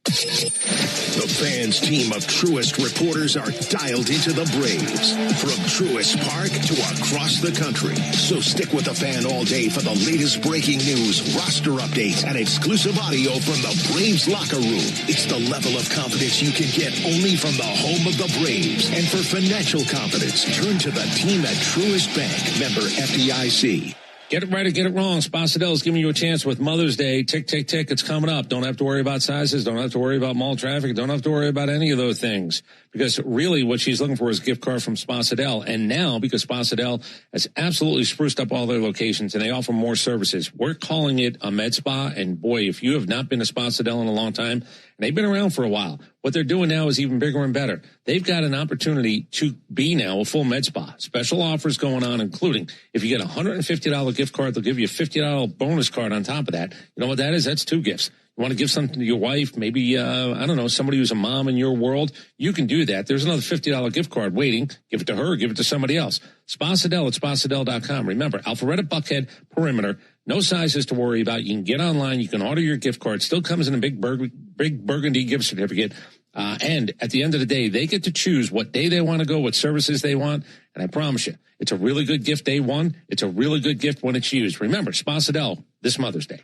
The Fan's team of Truist reporters are dialed into the Braves from Truist Park to across the country. So stick with the Fan all day for the latest breaking news, roster updates, and exclusive audio from the Braves locker room. It's the level of confidence you can get only from the home of the Braves. And for financial confidence, turn to the team at Truist Bank, member FDIC. Get it right or get it wrong. Sposadel is giving you a chance with Mother's Day. Tick, tick, tick. It's coming up. Don't have to worry about sizes. Don't have to worry about mall traffic. Don't have to worry about any of those things. Because really what she's looking for is a gift card from Sposadel. And now, because Sposadel has absolutely spruced up all their locations and they offer more services, we're calling it a med spa. And boy, if you have not been to Sposadel in a long time, and they've been around for a while, what they're doing now is even bigger and better. They've got an opportunity to be now a full med spa. Special offers going on, including if you get a $150 gift card, they'll give you a $50 bonus card on top of that. You know what that is? That's 2 gifts. You want to give something to your wife, maybe, I don't know, somebody who's a mom in your world, you can do that. There's another $50 gift card waiting. Give it to her, give it to somebody else. Sposadel at Sposadel.com. Remember, Alpharetta, Buckhead, Perimeter, no sizes to worry about. You can get online. You can order your gift card. Still comes in a big burgundy gift certificate. And at the end of the day, they get to choose what day they want to go, what services they want. And I promise you, it's a really good gift day one. It's a really good gift when it's used. Remember, Sposadel this Mother's Day.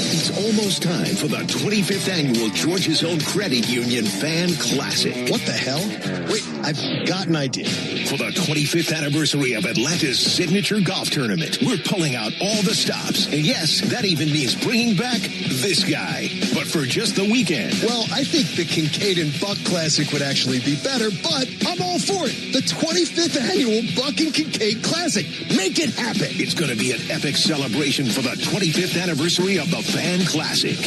It's almost time for the 25th annual Georgia's Own Credit Union Fan Classic. What the hell? Wait, I've got an idea. For the 25th anniversary of Atlanta's signature golf tournament, we're pulling out all the stops. And yes, that even means bringing back this guy. But for just the weekend. Well, I think the Kincaid and Buck Classic would actually be better, but I'm all for it. The 25th annual Buck and Kincaid Classic. Make it happen. It's going to be an epic celebration for the 25th anniversary of the Fan Classic.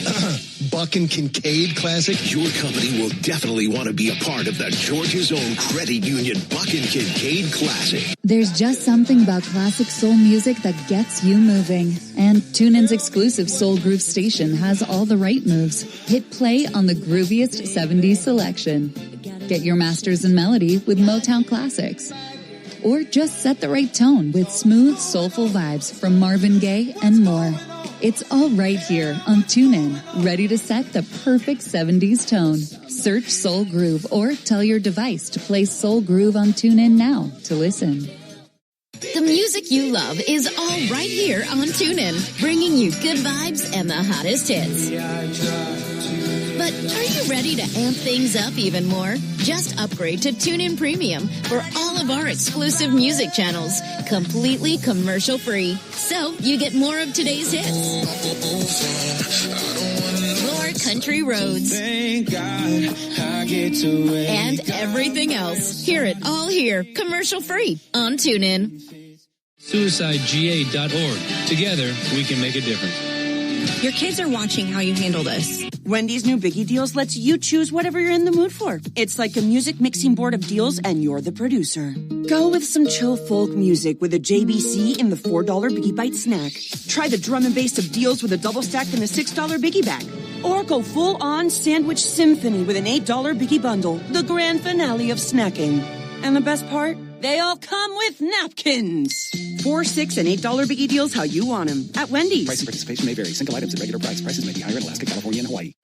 Buck and Kincaid Classic? Your company will definitely want to be a part of the Georgia's Own Credit Union Buck and Kincaid Classic. There's just something about classic soul music that gets you moving. And TuneIn's exclusive Soul Groove station has all the right moves. Hit play on the grooviest 70s selection. Get your masters in melody with Motown classics. Or just set the right tone with smooth, soulful vibes from Marvin Gaye and more. It's all right here on TuneIn, ready to set the perfect 70s tone. Search Soul Groove or tell your device to play Soul Groove on TuneIn now to listen. The music you love is all right here on TuneIn, bringing you good vibes and the hottest hits. But are you ready to amp things up even more? Just upgrade to TuneIn Premium for all of our exclusive music channels, completely commercial-free. So you get more of today's hits. More country roads. Thank God I get to and everything else. Hear it all here, commercial-free on TuneIn. SuicideGA.org. Together, we can make a difference. Your kids are watching how you handle this. Wendy's new Biggie Deals lets you choose whatever you're in the mood for. It's like a music mixing board of deals, and you're the producer. Go with some chill folk music with a JBC in the $4 Biggie Bite snack. Try the drum and bass of deals with a double stack in the $6 Biggie Bag. Or go full-on sandwich symphony with an $8 Biggie Bundle, the grand finale of snacking. And the best part? They all come with napkins. $4, $6, and $8 Biggie Deals how you want them at Wendy's. Price and participation may vary. Single items at regular price. Prices may be higher in Alaska, California, and Hawaii.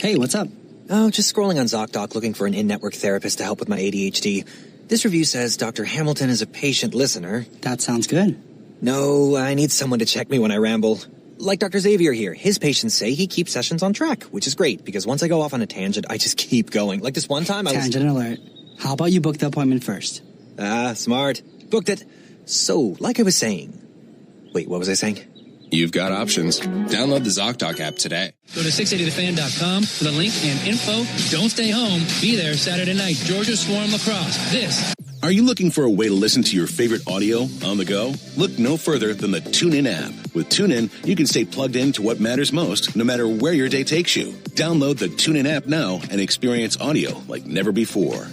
Hey, what's up? Oh, just scrolling on ZocDoc looking for an in-network therapist to help with my ADHD. This review says Dr. Hamilton is a patient listener. That sounds good. No, I need someone to check me when I ramble. Like Dr. Xavier here. His patients say he keeps sessions on track, which is great because once I go off on a tangent, I just keep going. Like this one time I was... Tangent alert. How about you book the appointment first? Ah, smart. Booked it. So, like I was saying... Wait, what was I saying? You've got options. Download the ZocDoc app today. Go to 680thefan.com for the link and info. Don't stay home. Be there Saturday night. Georgia Swarm Lacrosse. This. Are you looking for a way to listen to your favorite audio on the go? Look no further than the TuneIn app. With TuneIn, you can stay plugged in to what matters most, no matter where your day takes you. Download the TuneIn app now and experience audio like never before.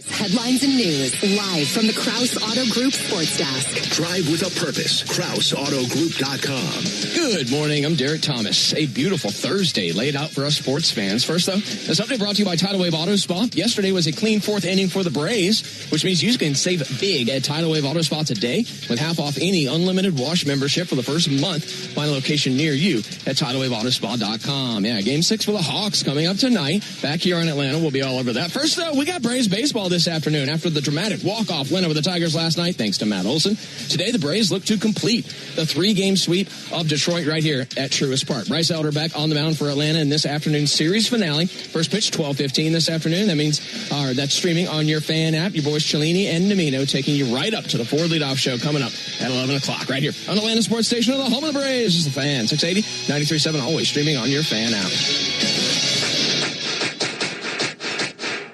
Headlines and news live from the Krause Auto Group Sports Desk. Drive with a purpose. KrauseAutoGroup.com. Good morning. I'm Derek Thomas. A beautiful Thursday laid out for us sports fans. First, though, this update brought to you by Tidal Wave Auto Spa. Yesterday was a clean fourth inning for the Braves, which means you can save big at Tidal Wave Auto Spa today with half off any unlimited wash membership for the first month. Find a location near you at TidalWaveAutoSpa.com. Yeah, Game 6 for the Hawks coming up tonight. Back here in Atlanta, we'll be all over that. First, though, we got Braves baseball this afternoon after the dramatic walk-off win over the Tigers last night, thanks to Matt Olson. Today, the Braves look to complete the 3-game sweep of Detroit right here at Truist Park. Bryce Elder back on the mound for Atlanta in this afternoon's series finale. First pitch, 12:15 this afternoon. That means that's streaming on your fan app. Your boys Cellini and Domino taking you right up to the Ford Leadoff Show coming up at 11 o'clock right here on Atlanta Sports Station of the home of the Braves. This is the Fan, 680, 93.7, always streaming on your fan app.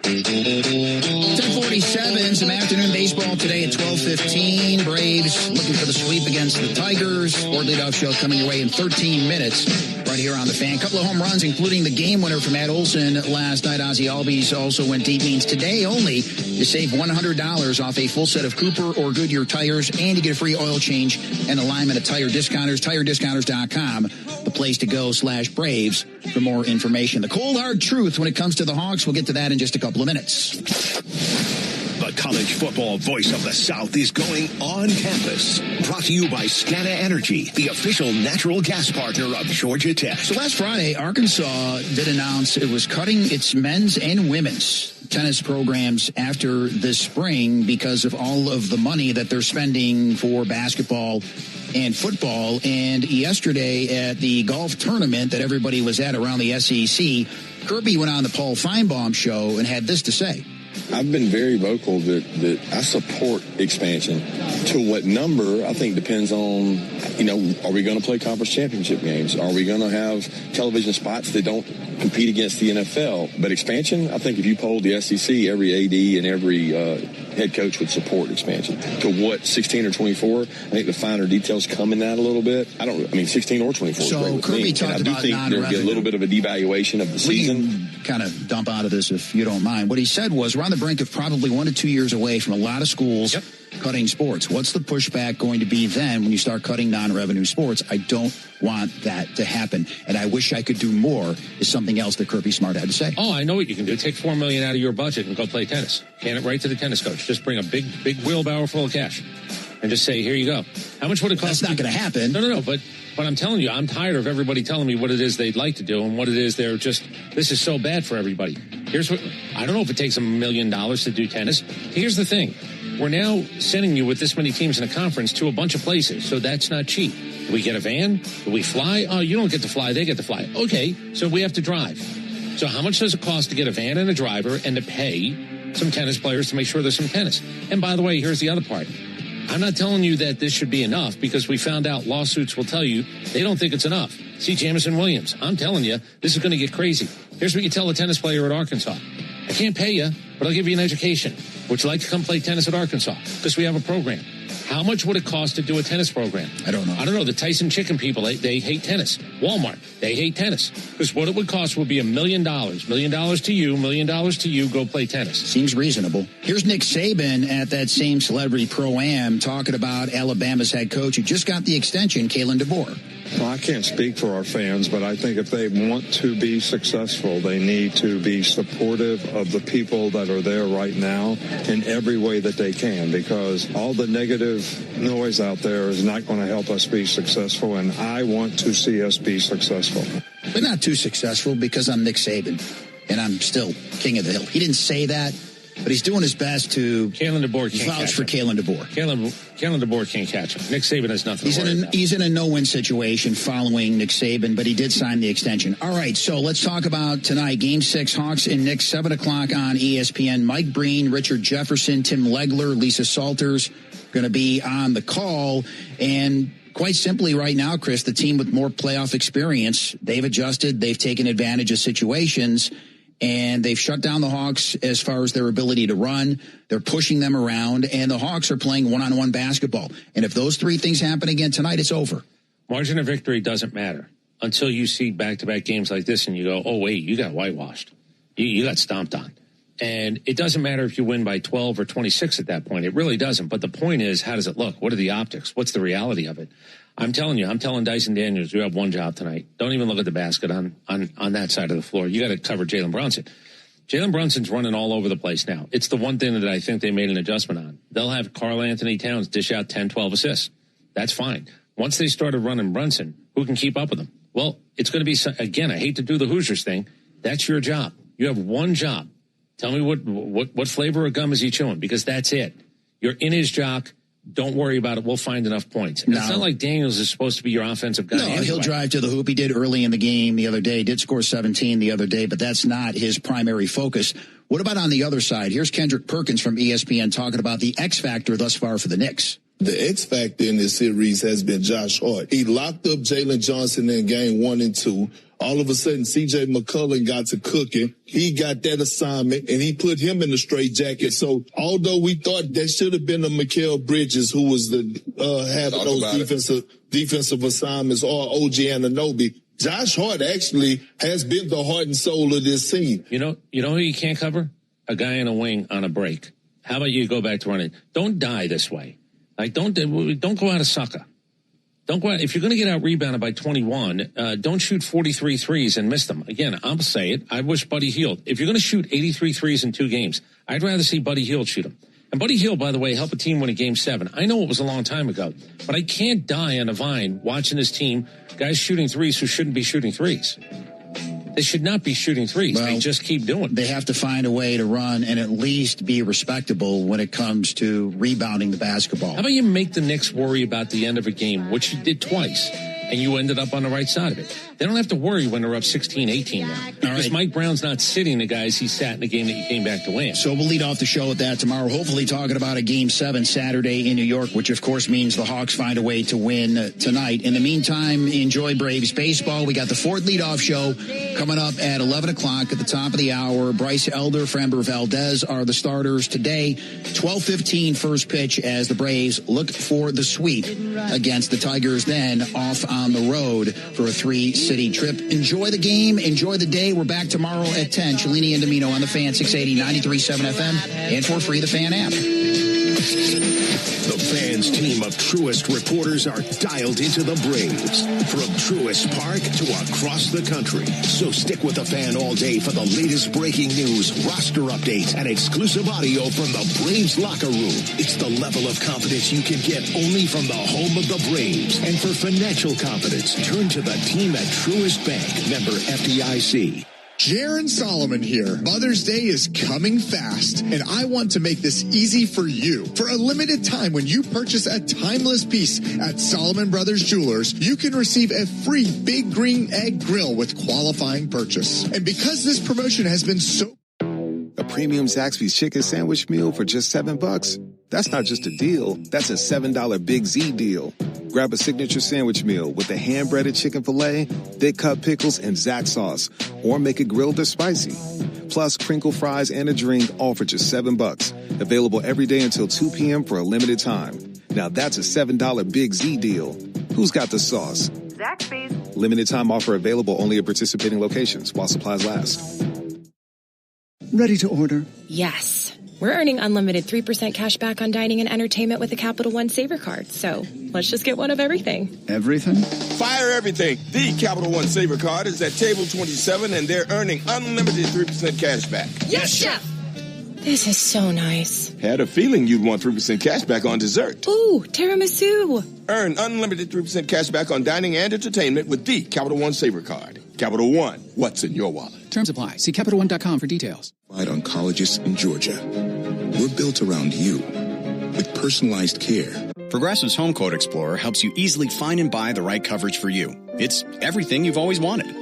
10:47, some afternoon baseball today at 12:15. Braves looking for the sweep against the Tigers. Ford Leadoff Show coming your way in 13 minutes right here on the Fan. A couple of home runs, including the game winner for Matt Olson last night. Ozzie Albies also went deep. Means today only you save $100 off a full set of Cooper or Goodyear tires, and you get a free oil change and alignment at Tire Discounters. TireDiscounters.com, the place to go /Braves for more information. The cold hard truth when it comes to the Hawks. We'll get to that in just a couple of minutes. The college football voice of the South is going on campus. Brought to you by Scana Energy, the official natural gas partner of Georgia Tech. So last Friday, Arkansas did announce it was cutting its men's and women's tennis programs after this spring because of all of the money that they're spending for basketball and football. And yesterday at the golf tournament that everybody was at around the SEC, Kirby went on the Paul Feinbaum show and had this to say. I've been very vocal that I support expansion. To what number, I think depends on, are we going to play conference championship games? Are we going to have television spots that don't compete against the NFL? But expansion, I think if you polled the SEC, every AD and every head coach would support expansion. To what, 16 or 24? I think the finer details come in that a little bit. 16 or 24 is great with Kirby me. talked And I do about think there'll be a little bit of a devaluation of the season. We can kind of dump out of this if you don't mind. What he said was we're on the brink of probably 1 to 2 years away from a lot of schools cutting sports. What's the pushback going to be then when you start cutting non-revenue sports? I don't want that to happen. And I wish I could do more is something else that Kirby Smart had to say. Oh, I know what you can do. Take $4 million out of your budget and go play tennis. Hand it right to the tennis coach. Just bring a big wheelbarrow full of cash and just say, here you go. How much would it cost? That's not going to happen. No. But I'm telling you, I'm tired of everybody telling me what it is they'd like to do and what it is they're just, this is so bad for everybody. Here's what, I don't know if it takes $1 million to do tennis. Here's the thing. We're now sending you with this many teams in a conference to a bunch of places, so that's not cheap. Do we get a van? Do we fly? Oh, you don't get to fly, they get to fly. Okay, so we have to drive. So how much does it cost to get a van and a driver and to pay some tennis players to make sure there's some tennis? And by the way, here's the other part. I'm not telling you that this should be enough because we found out lawsuits will tell you they don't think it's enough. See Jamison Williams. I'm telling you, this is going to get crazy. Here's what you tell a tennis player at Arkansas. I can't pay you, but I'll give you an education. Would you like to come play tennis at Arkansas? Because we have a program. How much would it cost to do a tennis program? I don't know. The Tyson Chicken people, they hate tennis. Walmart, they hate tennis. Because what it would cost would be $1 million. $1 million to you, $1 million to you, go play tennis. Seems reasonable. Here's Nick Saban at that same Celebrity Pro-Am talking about Alabama's head coach who just got the extension, Kalen DeBoer. Well, I can't speak for our fans, but I think if they want to be successful, they need to be supportive of the people that are there right now in every way that they can, because all the negative noise out there is not going to help us be successful, and I want to see us be successful. But not too successful because I'm Nick Saban, and I'm still king of the hill. He didn't say that, but he's doing his best to Kalen DeBoer can't vouch for Kalen DeBoer. Kalen DeBoer can't catch him. Nick Saban has nothing to worry about. He's in a no-win situation following Nick Saban, but he did sign the extension. All right, so let's talk about tonight. Game 6, Hawks and Knicks, 7 o'clock on ESPN. Mike Breen, Richard Jefferson, Tim Legler, Lisa Salters going to be on the call. And quite simply right now, Chris, the team with more playoff experience, they've adjusted, they've taken advantage of situations, and they've shut down the Hawks as far as their ability to run. They're pushing them around, and the Hawks are playing one-on-one basketball. And if those three things happen again tonight, it's over. Margin of victory doesn't matter until you see back-to-back games like this and you go, oh, wait, you got whitewashed. You got stomped on. And it doesn't matter if you win by 12 or 26 at that point. It really doesn't. But the point is, how does it look? What are the optics? What's the reality of it? I'm telling Dyson Daniels, you have one job tonight. Don't even look at the basket on that side of the floor. You got to cover Jalen Brunson. Jalen Brunson's running all over the place now. It's the one thing that I think they made an adjustment on. They'll have Karl Anthony Towns dish out 10, 12 assists. That's fine. Once they started running Brunson, who can keep up with them? Well, it's going to be, again, I hate to do the Hoosiers thing. That's your job. You have one job. Tell me what flavor of gum is he chewing? Because that's it. You're in his jock. Don't worry about it. We'll find enough points. And it's not like Daniels is supposed to be your offensive guy. No, anyway. He'll drive to the hoop. He did early in the game the other day. Did score 17 the other day, but that's not his primary focus. What about on the other side? Here's Kendrick Perkins from ESPN talking about the X factor thus far for the Knicks. The X factor in this series has been Josh Hart. He locked up Jalen Johnson in game 1 and 2. All of a sudden, C.J. McCollum got to cooking. He got that assignment, and he put him in the straitjacket. So, although we thought that should have been a Mikal Bridges who was had those defensive assignments, or OG Anunoby, Josh Hart actually has been the heart and soul of this team. You know who you can't cover? A guy in a wing on a break. How about you go back to running? Don't die this way. Like, don't go out of sucker. Don't go out. If you're going to get out rebounded by 21, don't shoot 43 threes and miss them. Again, I'll say it. I wish Buddy Hield. If you're going to shoot 83 threes in 2 games, I'd rather see Buddy Hield shoot them. And Buddy Hield, by the way, helped a team win a game 7. I know it was a long time ago, but I can't die on a vine watching this team, guys shooting threes who shouldn't be shooting threes. They should not be shooting threes. Well, they just keep doing it. They have to find a way to run and at least be respectable when it comes to rebounding the basketball. How about you make the Knicks worry about the end of a game, which you did twice, and you ended up on the right side of it. They don't have to worry when they're up 16-18 now. Because Mike Brown's not sitting the guys he sat in the game that you came back to win. So we'll lead off the show with that tomorrow, hopefully talking about a Game 7 Saturday in New York, which of course means the Hawks find a way to win tonight. In the meantime, enjoy Braves baseball. We got the Ford leadoff show coming up at 11 o'clock at the top of the hour. Bryce Elder, Framber Valdez are the starters today. 12:15 first pitch as the Braves look for the sweep against the Tigers, then off on the road for a 3-city trip. Enjoy the game. Enjoy the day. We're back tomorrow at 10. Cellini and Domino on the Fan, 680, 93.7 FM, and for free, the Fan app. The Fan's team of Truist reporters are dialed into the Braves from Truist Park to across the country. So stick with the Fan all day for the latest breaking news, roster updates, and exclusive audio from the Braves locker room. It's the level of confidence you can get only from the home of the Braves. And for financial confidence, turn to the team at Truist Bank, member FDIC. Jaron Solomon here. Mother's Day is coming fast, and I want to make this easy for you. For a limited time, when you purchase a timeless piece at Solomon Brothers Jewelers, you can receive a free Big Green Egg Grill with qualifying purchase. And because this promotion has been so... A premium Zaxby's chicken sandwich meal for just $7? That's not just a deal. That's a $7 Big Z deal. Grab a signature sandwich meal with a hand-breaded chicken filet, thick cut pickles, and Zax sauce. Or make it grilled or spicy. Plus crinkle fries and a drink, all for just $7. Available every day until 2 p.m. for a limited time. Now that's a $7 Big Z deal. Who's got the sauce? Zaxby's. Limited time offer available only at participating locations while supplies last. Ready to order? Yes. We're earning unlimited 3% cash back on dining and entertainment with the Capital One Saver Card. So let's just get one of everything. Everything? Fire everything. The Capital One Saver Card is at table 27, and they're earning unlimited 3% cash back. Yes, Chef! This is so nice. Had a feeling you'd want 3% cash back on dessert. Ooh, tiramisu. Earn unlimited 3% cash back on dining and entertainment with the Capital One Saver Card. Capital One, what's in your wallet? Terms apply. See CapitalOne.com for details. Oncologists in Georgia. We're built around you with personalized care. Progressive's Home Quote Explorer helps you easily find and buy the right coverage for you. It's everything you've always wanted.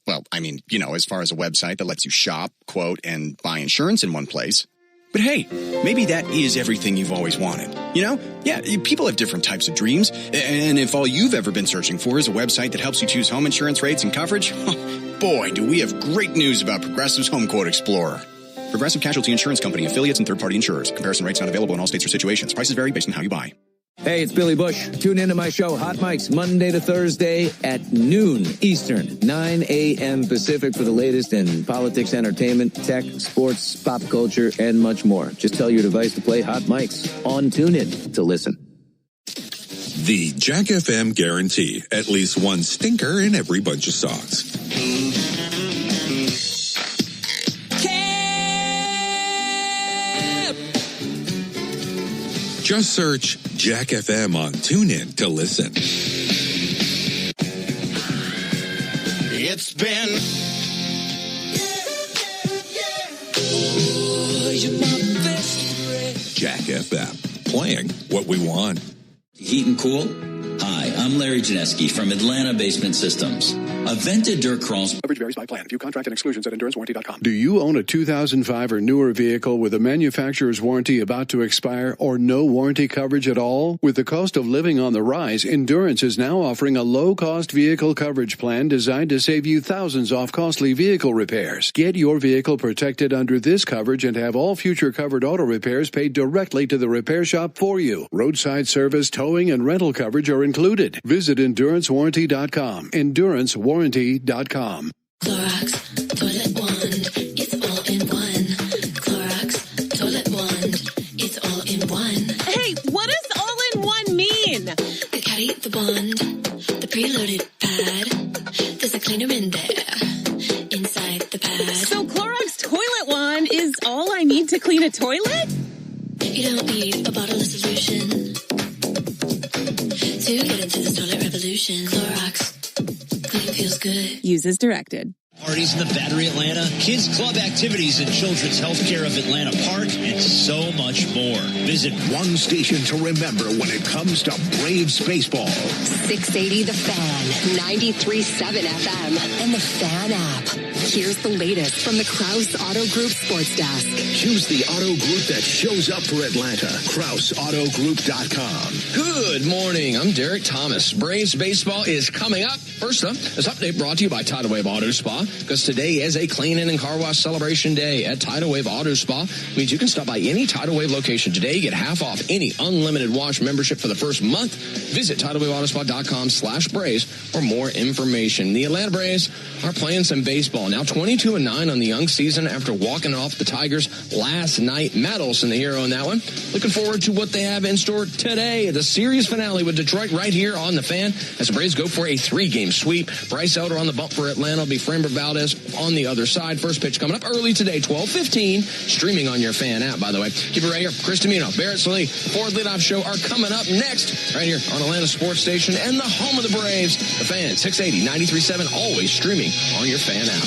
Well, I mean, as far as a website that lets you shop, quote, and buy insurance in one place. But hey, maybe that is everything you've always wanted. Yeah, people have different types of dreams. And if all you've ever been searching for is a website that helps you choose home insurance rates and coverage, boy, do we have great news about Progressive's Home Quote Explorer. Progressive Casualty Insurance Company, affiliates, and third-party insurers. Comparison rates not available in all states or situations. Prices vary based on how you buy. Hey, it's Billy Bush. Tune into my show, Hot Mics, Monday to Thursday at noon Eastern, 9 a.m. Pacific for the latest in politics, entertainment, tech, sports, pop culture, and much more. Just tell your device to play Hot Mics on TuneIn to listen. The Jack FM guarantee. At least one stinker in every bunch of songs. Just search Jack FM on TuneIn to listen. It's been Jack FM, playing what we want. Heat and cool? Hi, I'm Larry Janeski from Atlanta Basement Systems. A vented dirt crawl. Coverage varies by plan. View contract and exclusions at EnduranceWarranty.com. Do you own a 2005 or newer vehicle with a manufacturer's warranty about to expire or no warranty coverage at all? With the cost of living on the rise, Endurance is now offering a low-cost vehicle coverage plan designed to save you thousands off costly vehicle repairs. Get your vehicle protected under this coverage and have all future covered auto repairs paid directly to the repair shop for you. Roadside service, towing, and rental coverage are included. Visit EnduranceWarranty.com. EnduranceWarranty.com. Clorox Toilet Wand, it's all in one. Clorox Toilet Wand, it's all in one. Hey, what does all in one mean? The caddy, the wand, the preloaded pad. There's a cleaner in there, inside the pad. So Clorox Toilet Wand is all I need to clean a toilet? You don't need a bottle of solution to get into the toilet revolution. Clorox. Clean feels good. Use as directed. Parties in the Battery Atlanta, kids club activities in Children's Healthcare of Atlanta Park, and so much more. Visit one station to remember when it comes to Braves baseball. 680 The Fan, 93.7 FM, and the Fan app. Here's the latest from the Krause Auto Group Sports Desk. Choose the auto group that shows up for Atlanta. KrauseAutoGroup.com. Good morning. I'm Derek Thomas. Braves baseball is coming up. First up, this update brought to you by Tidal Wave Auto Spa, because today is a cleaning and car wash celebration day at Tidal Wave Auto Spa. Means you can stop by any Tidal Wave location today, get half off any unlimited wash membership for the first month. Visit TidalWaveAutoSpa.com/Braves for more information. The Atlanta Braves are playing some baseball now, 22-9 on the young season after walking off the Tigers last night. Matt Olson, the hero in that one. Looking forward to what they have in store today. The series finale with Detroit right here on the Fan as the Braves go for a 3-game sweep. Bryce Elder on the bump for Atlanta. Will be Framber Valdez on the other side. First pitch coming up early today, 12:15. Streaming on your Fan app, by the way. Keep it right here. Chris Domino, Barrett Salee, Ford Leadoff Show are coming up next right here on Atlanta Sports Station and the home of the Braves. The Fan, 680, 93.7, always streaming on your Fan app.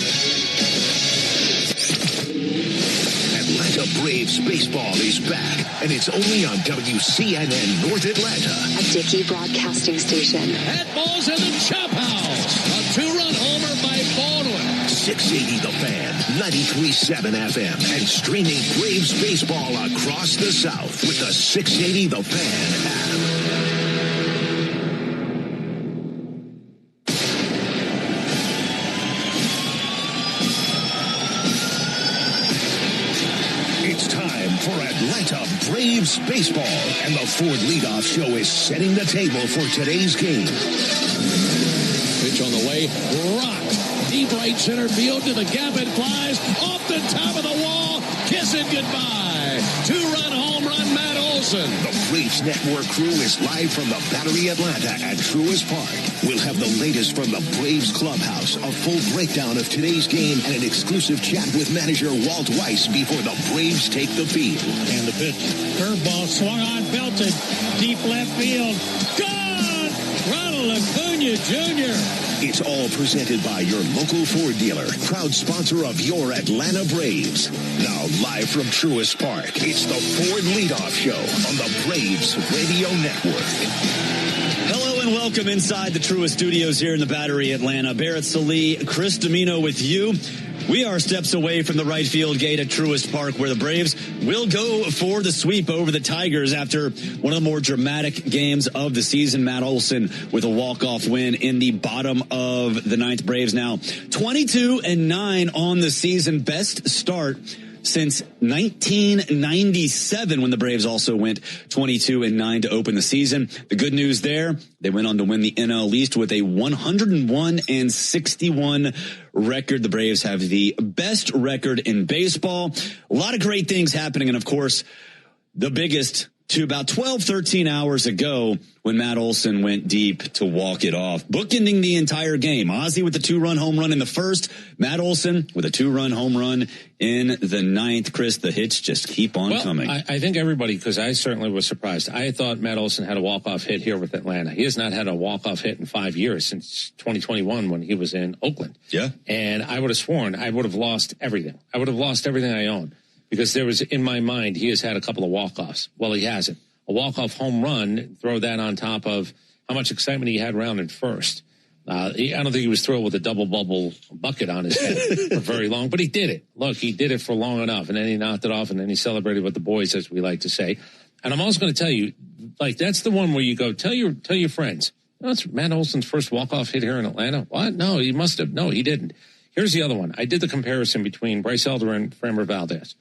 Atlanta Braves baseball is back, and it's only on WCNN North Atlanta. A Dickey broadcasting station. That ball's in the chop house. A 2-run homer by Baldwin. 680 The Fan, 93.7 FM, and streaming Braves baseball across the South with the 680 The Fan app. It's time for Atlanta Braves baseball, and the Ford Leadoff Show is setting the table for today's game. Pitch on the way, rocked deep right center field to the gap, and flies off the top of the wall. Kiss it goodbye. 2-run home run, Matt Olson. The Braves Network crew is live from the Battery Atlanta at Truist Park. We'll have the latest from the Braves clubhouse, a full breakdown of today's game, and an exclusive chat with manager Walt Weiss before the Braves take the field. And the pitch. Curveball swung on, belted. Deep left field. Gone! Ronald Acuna Jr. It's all presented by your local Ford dealer, proud sponsor of your Atlanta Braves. Now live from Truist Park, it's the Ford Leadoff Show on the Braves Radio Network. Hello and welcome inside the Truist Studios here in the Battery Atlanta. Barrett Salee, Chris Domino with you. We are steps away from the right field gate at Truist Park, where the Braves will go for the sweep over the Tigers after one of the more dramatic games of the season. Matt Olson with a walk-off win in the bottom of the ninth. Braves now 22-9 on the season. Best start since 1997, when the Braves also went 22-9 to open the season. The good news there, they went on to win the NL East with a 101-61 record. The Braves have the best record in baseball. A lot of great things happening. And of course, the biggest to about 12, 13 hours ago when Matt Olson went deep to walk it off, bookending the entire game. Ozzie with the 2-run home run in the first, Matt Olson with a 2-run home run in the ninth. Chris, the hits just keep on coming. I think everybody, because I certainly was surprised. I thought Matt Olson had a walk-off hit here with Atlanta. He has not had a walk-off hit in 5 years, since 2021 when he was in Oakland. Yeah. And I would have sworn I would have lost everything. I would have lost everything I own. Because there was, in my mind, he has had a couple of walk-offs. Well, he hasn't. A walk-off home run, throw that on top of how much excitement he had around in first. I don't think he was thrilled with a double bubble bucket on his head for very long, but he did it. Look, he did it for long enough, and then he knocked it off, and then he celebrated with the boys, as we like to say. And I'm also going to tell you, like, that's the one where you go, tell your friends, that's Matt Olson's first walk-off hit here in Atlanta. What? No, he must have. No, he didn't. Here's the other one. I did the comparison between Bryce Elder and Framber Valdez.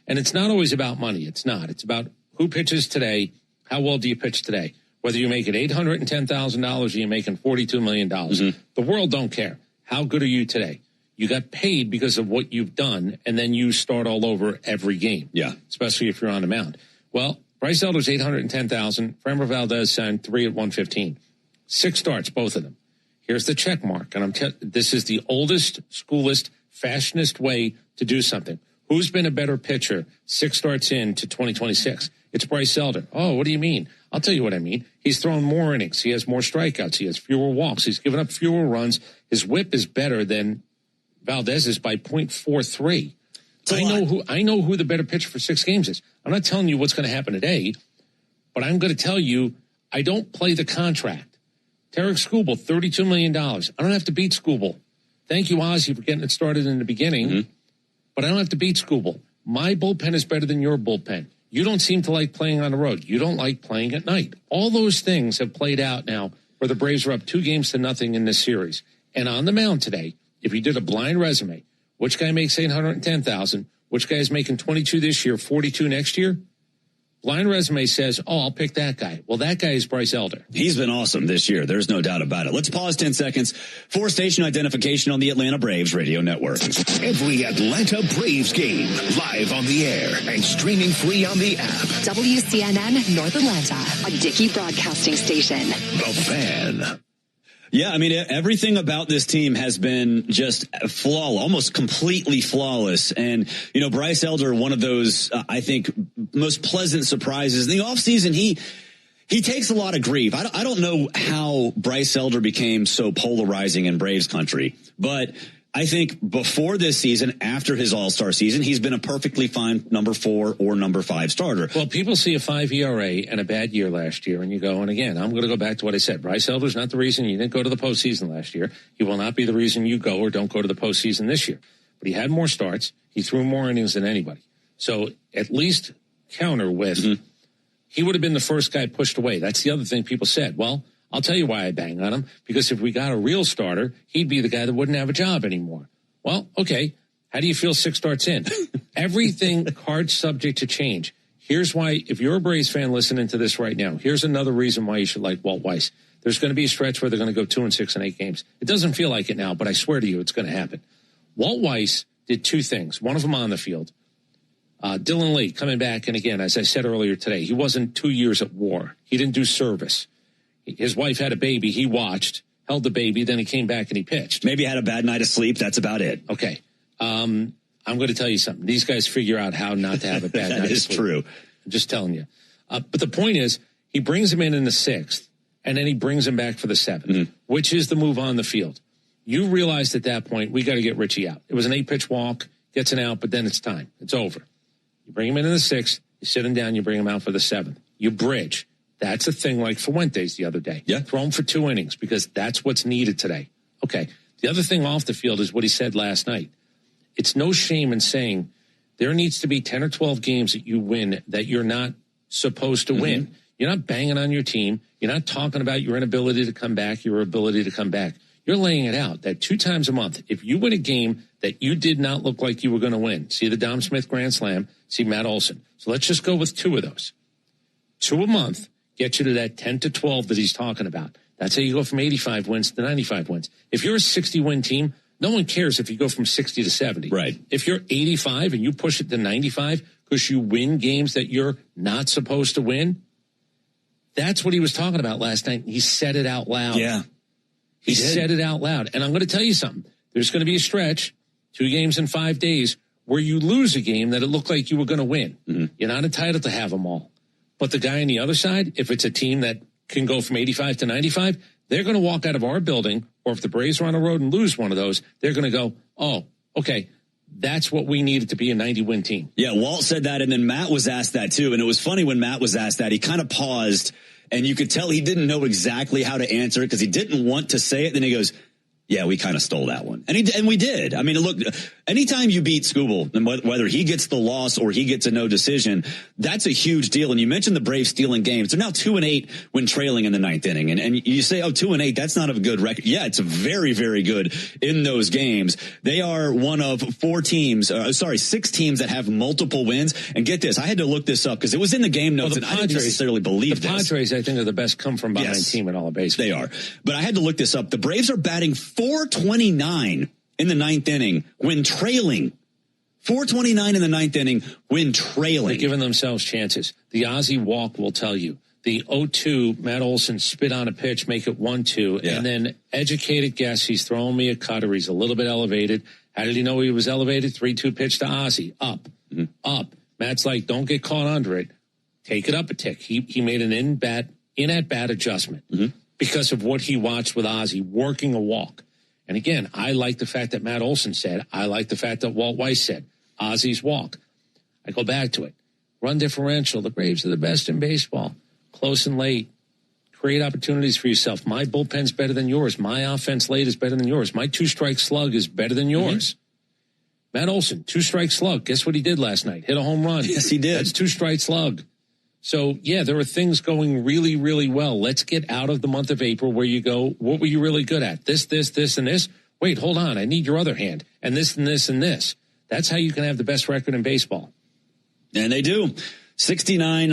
And it's not always about money. It's not. It's about who pitches today. How well do you pitch today? Whether you make it $810,000 or you're making $42 million. Mm-hmm. The world don't care. How good are you today? You got paid because of what you've done, and then you start all over every game. Yeah. Especially if you're on the mound. Well, Bryce Elder's $810,000. Framber Valdez signed 3 at $115. 6 starts, both of them. Here's the check mark. And this is the oldest, schoolest, fashionest way to do something. Who's been a better pitcher 6 starts into 2026? It's Bryce Elder. Oh, what do you mean? I'll tell you what I mean. He's thrown more innings. He has more strikeouts. He has fewer walks. He's given up fewer runs. His whip is better than Valdez's by .43. I know who the better pitcher for 6 games is. I'm not telling you what's going to happen today, but I'm going to tell you I don't play the contract. Tarek Skubal, $32 million. I don't have to beat Skubal. Thank you, Ozzie, for getting it started in the beginning. Mm-hmm. But I don't have to beat Skubal. My bullpen is better than your bullpen. You don't seem to like playing on the road. You don't like playing at night. All those things have played out now where the Braves are up 2-0 in this series. And on the mound today, if you did a blind resume, which guy makes $810,000, which guy is making 22 this year, 42 next year? Blind resume says, I'll pick that guy. Well, that guy is Bryce Elder. He's been awesome this year. There's no doubt about it. Let's pause 10 seconds for station identification on the Atlanta Braves radio network. Every Atlanta Braves game, live on the air and streaming free on the app. WCNN North Atlanta, a Dickey broadcasting station. The Fan. Yeah, I mean, everything about this team has been just flawless, almost completely flawless. And, Bryce Elder, one of those, I think, most pleasant surprises. In the offseason, he takes a lot of grief. I don't know how Bryce Elder became so polarizing in Braves country, but I think before this season, after his All-Star season, he's been a perfectly fine number 4 or number 5 starter. Well, people see a 5 ERA and a bad year last year, and you go, and again, I'm going to go back to what I said. Bryce Elder's not the reason you didn't go to the postseason last year. He will not be the reason you go or don't go to the postseason this year. But he had more starts. He threw more innings than anybody. So at least counter with, he would have been the first guy pushed away. That's the other thing people said. Well, I'll tell you why I bang on him, because if we got a real starter, he'd be the guy that wouldn't have a job anymore. Well, okay. How do you feel 6 starts in? Everything cards subject to change. Here's why, if you're a Braves fan listening to this right now, here's another reason why you should like Walt Weiss. There's going to be a stretch where they're going to go 2-6 in 8 games. It doesn't feel like it now, but I swear to you, it's going to happen. Walt Weiss did 2 things. One of them on the field. Dylan Lee coming back, and again, as I said earlier today, he wasn't 2 years at war. He didn't do service. His wife had a baby. He watched, held the baby, then he came back and he pitched. Maybe had a bad night of sleep. That's about it. Okay. I'm going to tell you something. These guys figure out how not to have a bad night of sleep. That is true. I'm just telling you. But the point is, he brings him in the 6th, and then he brings him back for the 7th, which is the move on the field. You realized at that point, we got to get Richie out. It was an 8-pitch walk, gets an out, but then it's time. It's over. You bring him in the 6th, you sit him down, you bring him out for the 7th. You bridge. That's a thing like Fuentes the other day. Yeah. Throw him for 2 innings because that's what's needed today. Okay. The other thing off the field is what he said last night. It's no shame in saying there needs to be 10 or 12 games that you win that you're not supposed to win. You're not banging on your team. You're not talking about your inability to come back, your ability to come back. You're laying it out that 2 times a month, if you win a game that you did not look like you were going to win, see the Dom Smith Grand Slam, see Matt Olson. So let's just go with 2 of those. 2 a month get you to that 10 to 12 that he's talking about. That's how you go from 85 wins to 95 wins. If you're a 60-win team, no one cares if you go from 60 to 70. Right. If you're 85 and you push it to 95 because you win games that you're not supposed to win, that's what he was talking about last night. He said it out loud. Yeah. He said it out loud. And I'm going to tell you something. There's going to be a stretch, 2 games in 5 days, where you lose a game that it looked like you were going to win. Mm-hmm. You're not entitled to have them all. But the guy on the other side, if it's a team that can go from 85 to 95, they're going to walk out of our building, or if the Braves are on the road and lose one of those, they're going to go, oh, okay, that's what we needed to be a 90-win team. Yeah, Walt said that, and then Matt was asked that too. And it was funny when Matt was asked that, he kind of paused, and you could tell he didn't know exactly how to answer it because he didn't want to say it. Then he goes, yeah, we kind of stole that one. And we did. I mean, look, anytime you beat Skubal, and whether he gets the loss or he gets a no decision, that's a huge deal. And you mentioned the Braves stealing games. They're now 2-8 when trailing in the 9th inning. And you say, oh, 2-8, that's not a good record. Yeah, it's very, very good in those games. They are one of 6 teams that have multiple wins. And get this, I had to look this up because it was in the game notes, and I didn't necessarily believe this. The Padres, I think, are the best come-from-behind team in all of baseball. They are. But I had to look this up. The Braves are batting .429 in the 9th inning when trailing. .429 in the 9th inning when trailing. They're giving themselves chances. The Ozzie walk will tell you. The 0-2, Matt Olson spit on a pitch, make it 1-2, and then educated guess, he's throwing me a cutter. He's a little bit elevated. How did he know he was elevated? 3-2 pitch to Ozzie. Up. Matt's like, don't get caught under it. Take it up a tick. He made an in-at-bat adjustment because of what he watched with Ozzie working a walk. And again, I like the fact that Matt Olson said, I like the fact that Walt Weiss said, Ozzie's walk. I go back to it. Run differential. The Braves are the best in baseball. Close and late. Create opportunities for yourself. My bullpen's better than yours. My offense late is better than yours. My 2-strike slug is better than yours. Matt Olson, 2-strike slug. Guess what he did last night? Hit a home run. Yes, he did. That's 2-strike slug. So, yeah, there are things going really, really well. Let's get out of the month of April where you go, what were you really good at? This, and this. Wait, hold on. I need your other hand. And this, and this, and this. That's how you can have the best record in baseball. And they do. 69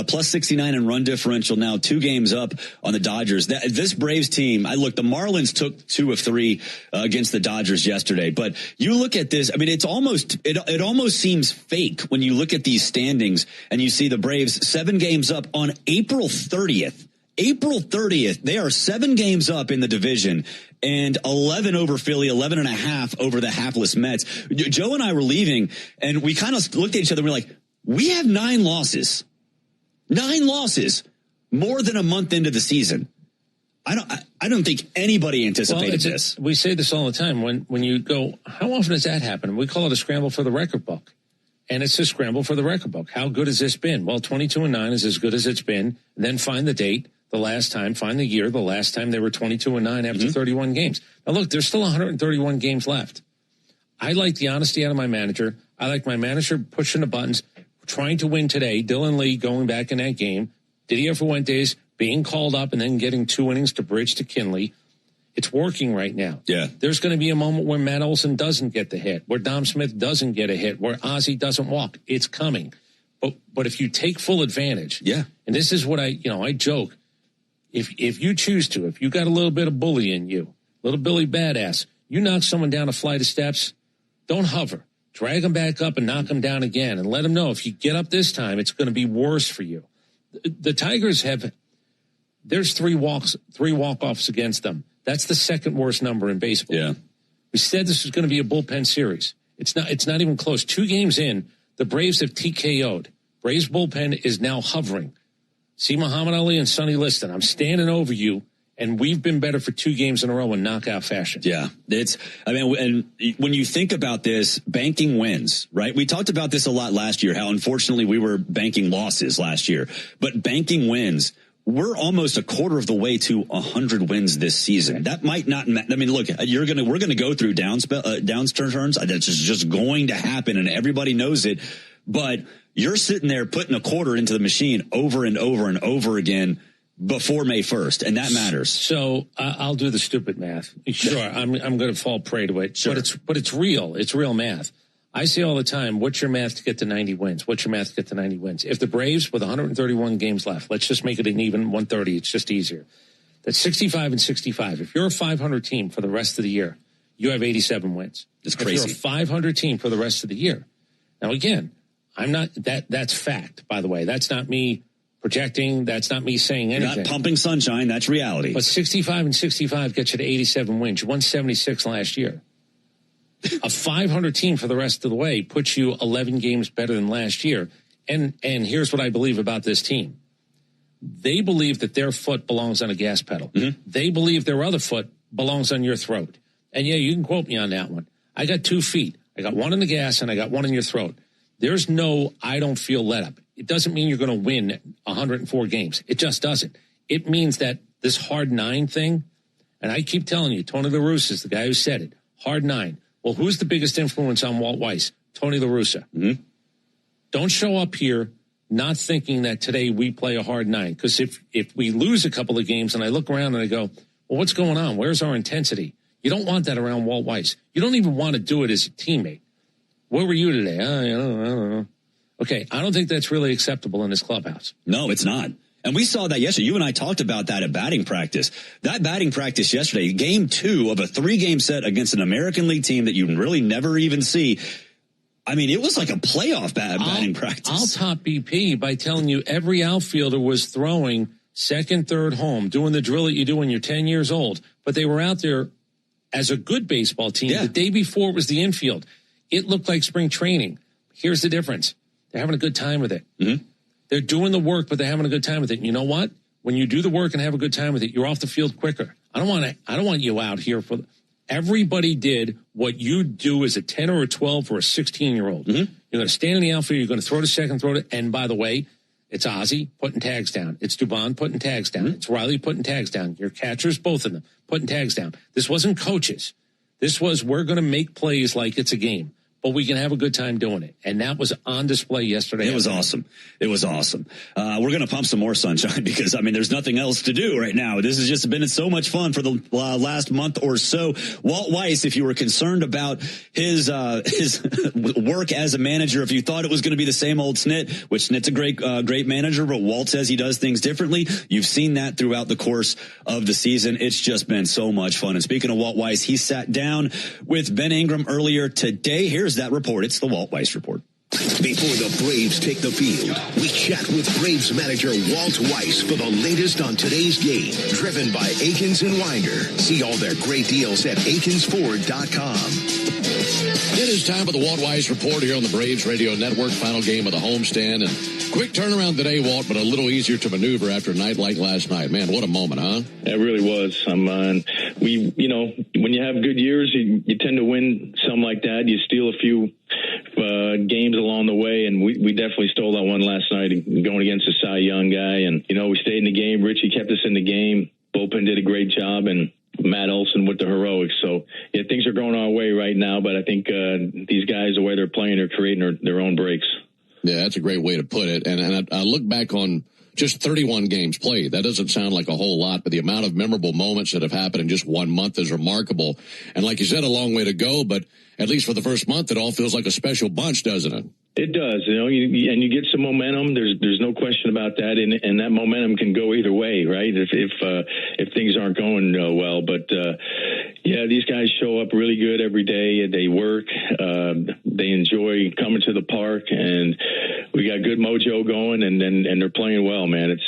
plus 69 in run differential now, 2 games up on the Dodgers. This Braves team, the Marlins took 2 of 3 against the Dodgers yesterday. But you look at this, I mean, it almost seems fake when you look at these standings and you see the Braves 7 games up on April 30th. April 30th, they are 7 games up in the division and 11 over Philly, 11.5 over the hapless Mets. Joe and I were leaving and we kind of looked at each other and we're like, we have 9 losses. 9 losses. More than a month into the season. I don't think anybody anticipated this. We say this all the time. When you go, how often does that happen? We call it a scramble for the record book. And it's a scramble for the record book. How good has this been? Well, 22-9 is as good as it's been. And then find the date, the last time, find the year, the last time they were 22-9 after 31 games. Now look, there's still 131 games left. I like the honesty out of my manager. I like my manager pushing the buttons. Trying to win today, Dylan Lee going back in that game, Didier Fuentes being called up and then getting 2 innings to bridge to Kinley. It's working right now. Yeah. There's going to be a moment where Matt Olson doesn't get the hit, where Dom Smith doesn't get a hit, where Ozzie doesn't walk. It's coming. But if you take full advantage, and this is what I joke, if you choose to, if you got a little bit of bully in you, little Billy Badass, you knock someone down a flight of steps, don't hover. Drag them back up and knock them down again and let them know if you get up this time, it's going to be worse for you. The Tigers there's 3 walk-offs against them. That's the 2nd worst number in baseball. Yeah. We said this was going to be a bullpen series. It's not even close. 2 games in, the Braves have TKO'd. Braves bullpen is now hovering. See Muhammad Ali and Sonny Liston. I'm standing over you. And we've been better for 2 games in a row in knockout fashion. Yeah. And when you think about this, banking wins, right? We talked about this a lot last year, how unfortunately we were banking losses last year, but banking wins. We're almost a quarter of the way to 100 wins this season. That might not, look, we're going to go through turns. That's just going to happen and everybody knows it, but you're sitting there putting a quarter into the machine over and over and over again. before May 1st, and that matters. So I'll do the stupid math. Sure, I'm going to fall prey to it. Sure. But it's real. It's real math. I say all the time, what's your math to get to 90 wins? What's your math to get to 90 wins? If the Braves, with 131 games left, let's just make it an even 130. It's just easier. That's 65 and 65. If you're a 500 team for the rest of the year, you have 87 wins. That's crazy. If you're a 500 team for the rest of the year. Now, again, I'm not that's fact, by the way. That's not me projecting. That's not me saying anything. Not pumping sunshine. That's reality. But 65 and 65 gets you to 87 wins. You won 76 last year. A 500 team for the rest of the way puts you 11 games better than last year. And here's what I believe about this team. They believe that their foot belongs on a gas pedal. Mm-hmm. They believe their other foot belongs on your throat. And yeah, you can quote me on that one. I got 2 feet. I got one in the gas and I got one in your throat. There's no, I don't feel let up. It doesn't mean you're going to win 104 games. It just doesn't. It means that this hard 9 thing, and I keep telling you, Tony La Russa is the guy who said it, hard 9. Well, who's the biggest influence on Walt Weiss? Tony La Russa. Mm-hmm. Don't show up here not thinking that today we play a hard 9. Because if we lose a couple of games and I look around and I go, well, what's going on? Where's our intensity? You don't want that around Walt Weiss. You don't even want to do it as a teammate. Where were you today? I don't know. Okay, I don't think that's really acceptable in this clubhouse. No, it's not. And we saw that yesterday. You and I talked about that at batting practice. That batting practice yesterday, game 2 of a 3-game set against an American League team that you really never even see. I mean, it was like a playoff batting practice. I'll top BP by telling you every outfielder was throwing second, third home, doing the drill that you do when you're 10 years old. But they were out there as a good baseball team. Yeah. The day before was the infield. It looked like spring training. Here's the difference. They're having a good time with it. Mm-hmm. They're doing the work, but they're having a good time with it. And you know what? When you do the work and have a good time with it, you're off the field quicker. I don't want you out here for everybody did what you do as a 10 or a 12 or a 16-year-old. Mm-hmm. You're going to stand in the outfield. You're going to throw to second, throw to, and by the way, it's Ozzie putting tags down. It's Dubon putting tags down. Mm-hmm. It's Riley putting tags down. Your catchers, both of them, putting tags down. This wasn't coaches. This was, we're going to make plays like it's a game, but we can have a good time doing it. And that was on display yesterday. It was awesome. It was awesome. We're going to pump some more sunshine because, I mean, there's nothing else to do right now. This has just been so much fun for the last month or so. Walt Weiss, if you were concerned about his work as a manager, if you thought it was going to be the same old Snit, which Snit's a great manager, but Walt says he does things differently. You've seen that throughout the course of the season. It's just been so much fun. And speaking of Walt Weiss, he sat down with Ben Ingram earlier today. Here's that report. It's the Walt Weiss Report. Before the Braves take the field, we chat with Braves manager Walt Weiss for the latest on today's game. Driven by Akins and Winder. See all their great deals at AkinsFord.com. It is time for the Walt Weiss Report here on the Braves Radio Network. Final game of the homestand. And quick turnaround today, Walt, but a little easier to maneuver after a night like last night. Man, what a moment, huh? It really was. When you have good years, you tend to win some like that. You steal a few games along the way, and we definitely stole that one last night going against a Cy Young guy. And, we stayed in the game. Richie kept us in the game. Bullpen did a great job, and Matt Olson with the heroics. So, yeah, things are going our way right now, but I think these guys, the way they're playing, are creating their own breaks. Yeah, that's a great way to put it. And I look back on just 31 games played. That doesn't sound like a whole lot, but the amount of memorable moments that have happened in just 1 month is remarkable. And like you said, a long way to go, but at least for the first month, it all feels like a special bunch, doesn't it? It does, and you get some momentum. There's no question about that, and that momentum can go either way, right? If things aren't going well, but yeah, these guys show up really good every day. They work, they enjoy coming to the park, and we got good mojo going, and they're playing well, man. It's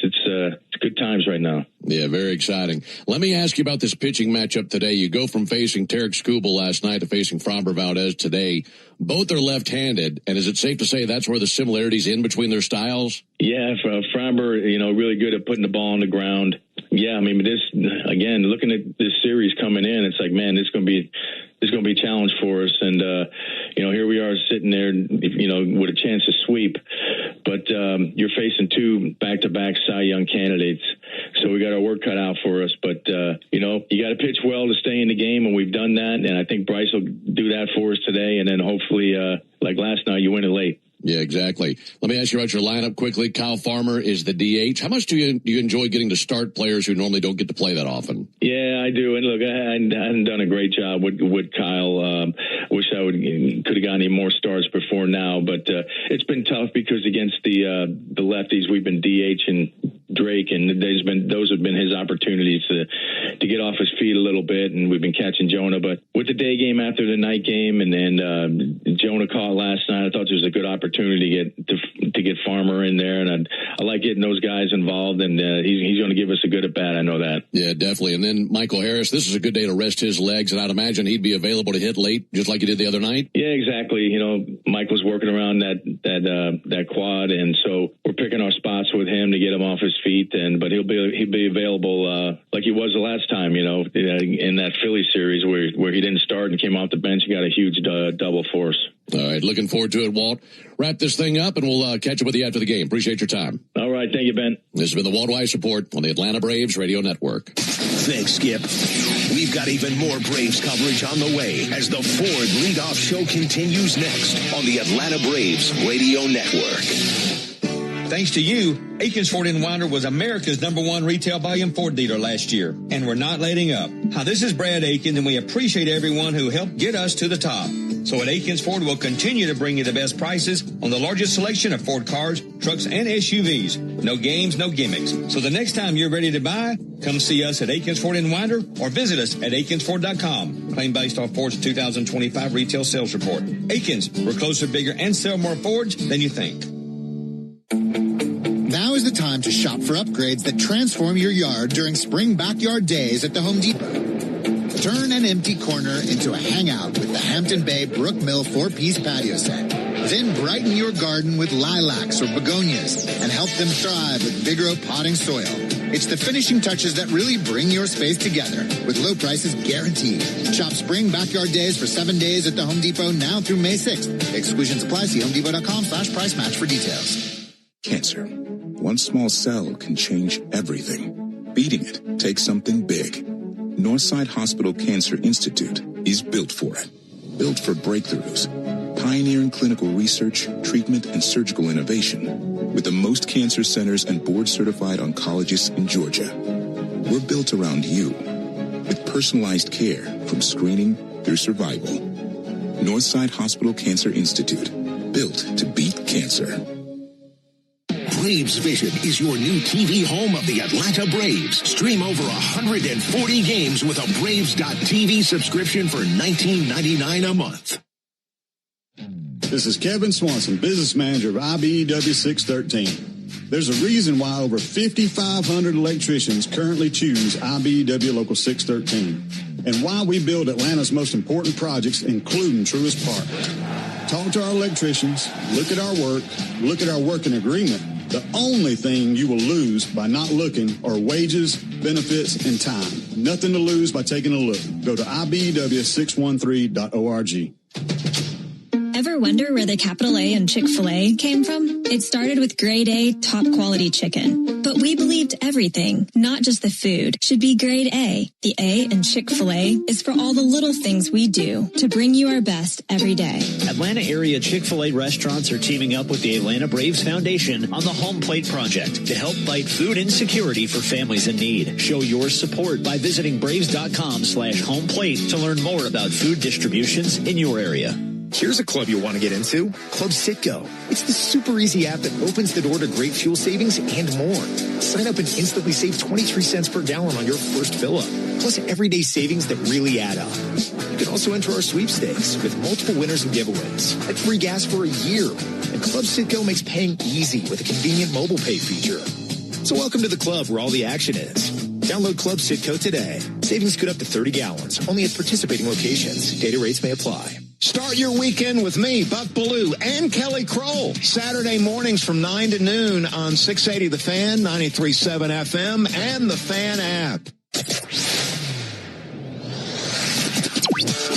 good times right now. Yeah, very exciting. Let me ask you about this pitching matchup today. You go from facing Tarik Skubal last night to facing Framber Valdez today. Both are left-handed, and is it safe to say that's where the similarities in between their styles? Yeah, Framber, really good at putting the ball on the ground. Yeah, I mean, this again, looking at this series coming in, it's like, man, this is going to be a challenge for us. And here we are sitting there, with a chance to sweep. But you're facing 2 back-to-back Cy Young candidates, so we got our work cut out for us. But you got to pitch well to stay in the game, and we've done that. And I think Bryce will do that for us today. And then hopefully, like last night, you win it late. Yeah, exactly. Let me ask you about your lineup quickly. Kyle Farmer is the DH. How much do you enjoy getting to start players who normally don't get to play that often? Yeah, I do. And look, I hadn't done a great job with Kyle. Wish I could have gotten any more starts before now, but it's been tough because against the lefties, we've been DHing Drake, and those have been his opportunities to get off his feet a little bit, and we've been catching Jonah. But with the day game after the night game, and then Jonah caught last night, I thought there was a good opportunity to get Farmer in there, and I like getting those guys involved, and he's going to give us a good at bat. I know that. Yeah, definitely. And then Michael Harris, this is a good day to rest his legs, and I'd imagine he'd be available to hit late, just like he did the other night. Yeah, exactly. You know, Mike was working around that quad, and so we're picking our spots with him to get him off his feet, but he'll be available like he was the last time. You know, in that Philly series where he didn't start and came off the bench, he got a huge double force. All right, looking forward to it, Walt. Wrap this thing up, and we'll catch up with you after the game. Appreciate your time. All right, thank you, Ben. This has been the Walt Weiss Report on the Atlanta Braves Radio Network. Thanks, Skip. We've got even more Braves coverage on the way as the Ford Leadoff Show continues next on the Atlanta Braves Radio Network. Thanks to you, Aikens Ford in Winder was America's #1 retail volume Ford dealer last year, and we're not letting up. Hi, this is Brad Aikens, and we appreciate everyone who helped get us to the top. So at Aikens Ford, we'll continue to bring you the best prices on the largest selection of Ford cars, trucks, and SUVs. No games, no gimmicks. So the next time you're ready to buy, come see us at Aikens Ford in Winder or visit us at AikensFord.com. Claim based off Ford's 2025 retail sales report. Aikens, we're closer, bigger, and sell more Fords than you think. Now is the time to shop for upgrades that transform your yard during spring backyard days at the Home Depot. Turn an empty corner into a hangout with the Hampton Bay Brook Mill 4-piece patio set. Then brighten your garden with lilacs or begonias and help them thrive with Vigoro potting soil. It's the finishing touches that really bring your space together with low prices guaranteed. Shop spring backyard days for 7 days at the Home Depot now through May 6th. Exclusions apply. See HomeDepot.com/price match for details. Cancer. One small cell can change everything. Beating it takes something big. Northside Hospital Cancer Institute is built for it. Built for breakthroughs. Pioneering clinical research, treatment, and surgical innovation. With the most cancer centers and board-certified oncologists in Georgia. We're built around you. With personalized care from screening through survival. Northside Hospital Cancer Institute. Built to beat cancer. Braves Vision is your new TV home of the Atlanta Braves. Stream over 140 games with a Braves.TV subscription for $19.99 a month. This is Kevin Swanson, business manager of IBEW 613. There's a reason why over 5,500 electricians currently choose IBEW Local 613, and why we build Atlanta's most important projects, including Truist Park. Talk to our electricians, look at our work, look at our working agreement. The only thing you will lose by not looking are wages, benefits, and time. Nothing to lose by taking a look. Go to IBEW613.org. Ever wonder where the capital A in Chick-fil-A came from? It started with grade A, top quality chicken. But we believed everything, not just the food, should be grade A. The A in Chick-fil-A is for all the little things we do to bring you our best every day. Atlanta area Chick-fil-A restaurants are teaming up with the Atlanta Braves Foundation on the Home Plate Project to help fight food insecurity for families in need. Show your support by visiting Braves.com/homeplate to learn more about food distributions in your area. Here's a club you'll want to get into, Club Citgo. It's the super easy app that opens the door to great fuel savings and more. Sign up and instantly save 23 cents per gallon on your first fill-up, plus everyday savings that really add up. You can also enter our sweepstakes with multiple winners and giveaways, like free gas for a year. And Club Citgo makes paying easy with a convenient mobile pay feature. So welcome to the club where all the action is. Download Club Citgo today. Savings good up to 30 gallons, only at participating locations. Data rates may apply. Start your weekend with me, Buck Bellew, and Kelly Kroll. Saturday mornings from 9 to noon on 680 The Fan, 93.7 FM, and the Fan app.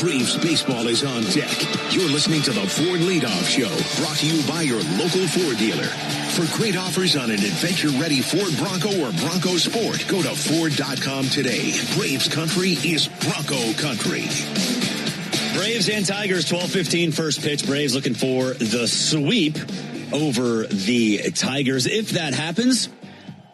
Braves baseball is on deck. You're listening to the Ford Leadoff Show, brought to you by your local Ford dealer. For great offers on an adventure-ready Ford Bronco or Bronco Sport, go to Ford.com today. Braves country is Bronco country. Braves and Tigers, 12:15 first pitch. Braves looking for the sweep over the Tigers. If that happens,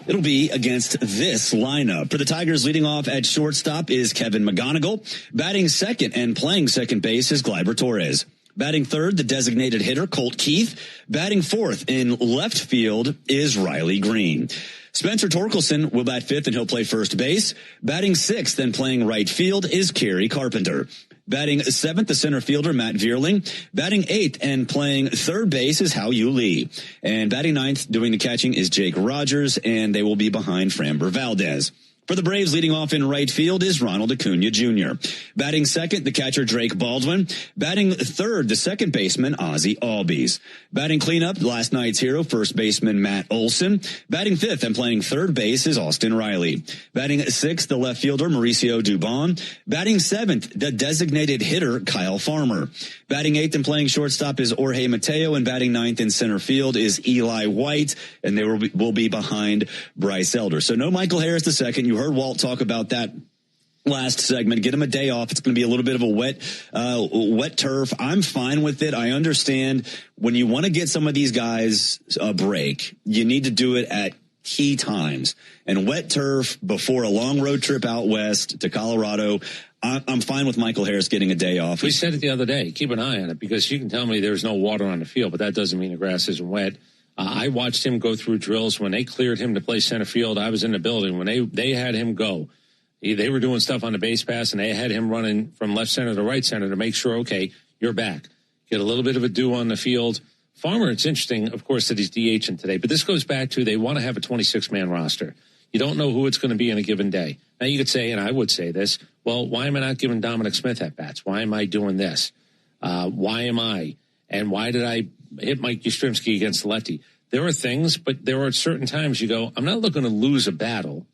it'll be against this lineup. For the Tigers, leading off at shortstop is Kevin McGonigal. Batting second and playing second base is Gleyber Torres. Batting third, the designated hitter, Colt Keith. Batting fourth in left field is Riley Green. Spencer Torkelson will bat fifth and he'll play first base. Batting sixth and playing right field is Kerry Carpenter. Batting seventh, the center fielder, Matt Vierling. Batting eighth and playing third base is Hao Yu Lee. And batting ninth, doing the catching, is Jake Rogers, and they will be behind Framber Valdez. For the Braves, leading off in right field is Ronald Acuna Jr. Batting second, the catcher Drake Baldwin. Batting third, the second baseman Ozzie Albies. Batting cleanup, last night's hero, first baseman Matt Olson. Batting fifth and playing third base is Austin Riley. Batting sixth, the left fielder Mauricio Dubon. Batting seventh, the designated hitter Kyle Farmer. Batting eighth and playing shortstop is Jorge Mateo, and batting ninth in center field is Eli White, and they will be behind Bryce Elder. So no Michael Harris II. You heard Walt talk about that last segment. Get him a day off. It's going to be a little bit of a wet turf. I'm fine with it. I understand when you want to get some of these guys a break, you need to do it at key times. And wet turf before a long road trip out west to Colorado, I'm fine with Michael Harris getting a day off. We said it the other day. Keep an eye on it, because you can tell me there's no water on the field, but that doesn't mean the grass isn't wet. I watched him go through drills. When they cleared him to play center field, I was in the building. When they had him go, they were doing stuff on the base pass, and they had him running from left center to right center to make sure, okay, you're back. Get a little bit of a dew on the field. Farmer, it's interesting, of course, that he's DHing today, but this goes back to they want to have a 26-man roster. You don't know who it's going to be in a given day. Now, you could say, and I would say this, well, why am I not giving Dominic Smith at-bats? Why am I doing this? Why am I? And why did I hit Mike Yastrzemski against the lefty? There are things, but there are certain times you go, I'm not looking to lose a battle.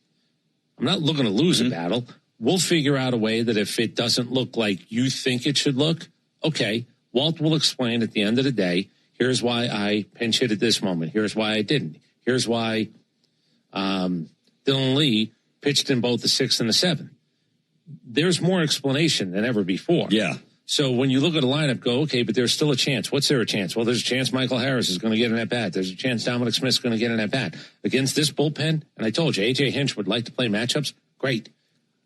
We'll figure out a way that if it doesn't look like you think it should look, okay, Walt will explain at the end of the day, here's why I pinch hit at this moment. Here's why I didn't. Here's why Dylan Lee pitched in both the 6th and the 7th. There's more explanation than ever before. Yeah. So when you look at a lineup, go, okay, but there's still a chance. What's there a chance? Well, there's a chance Michael Harris is going to get an at-bat. There's a chance Dominic Smith's going to get an at-bat. Against this bullpen, and I told you, A.J. Hinch would like to play matchups. Great.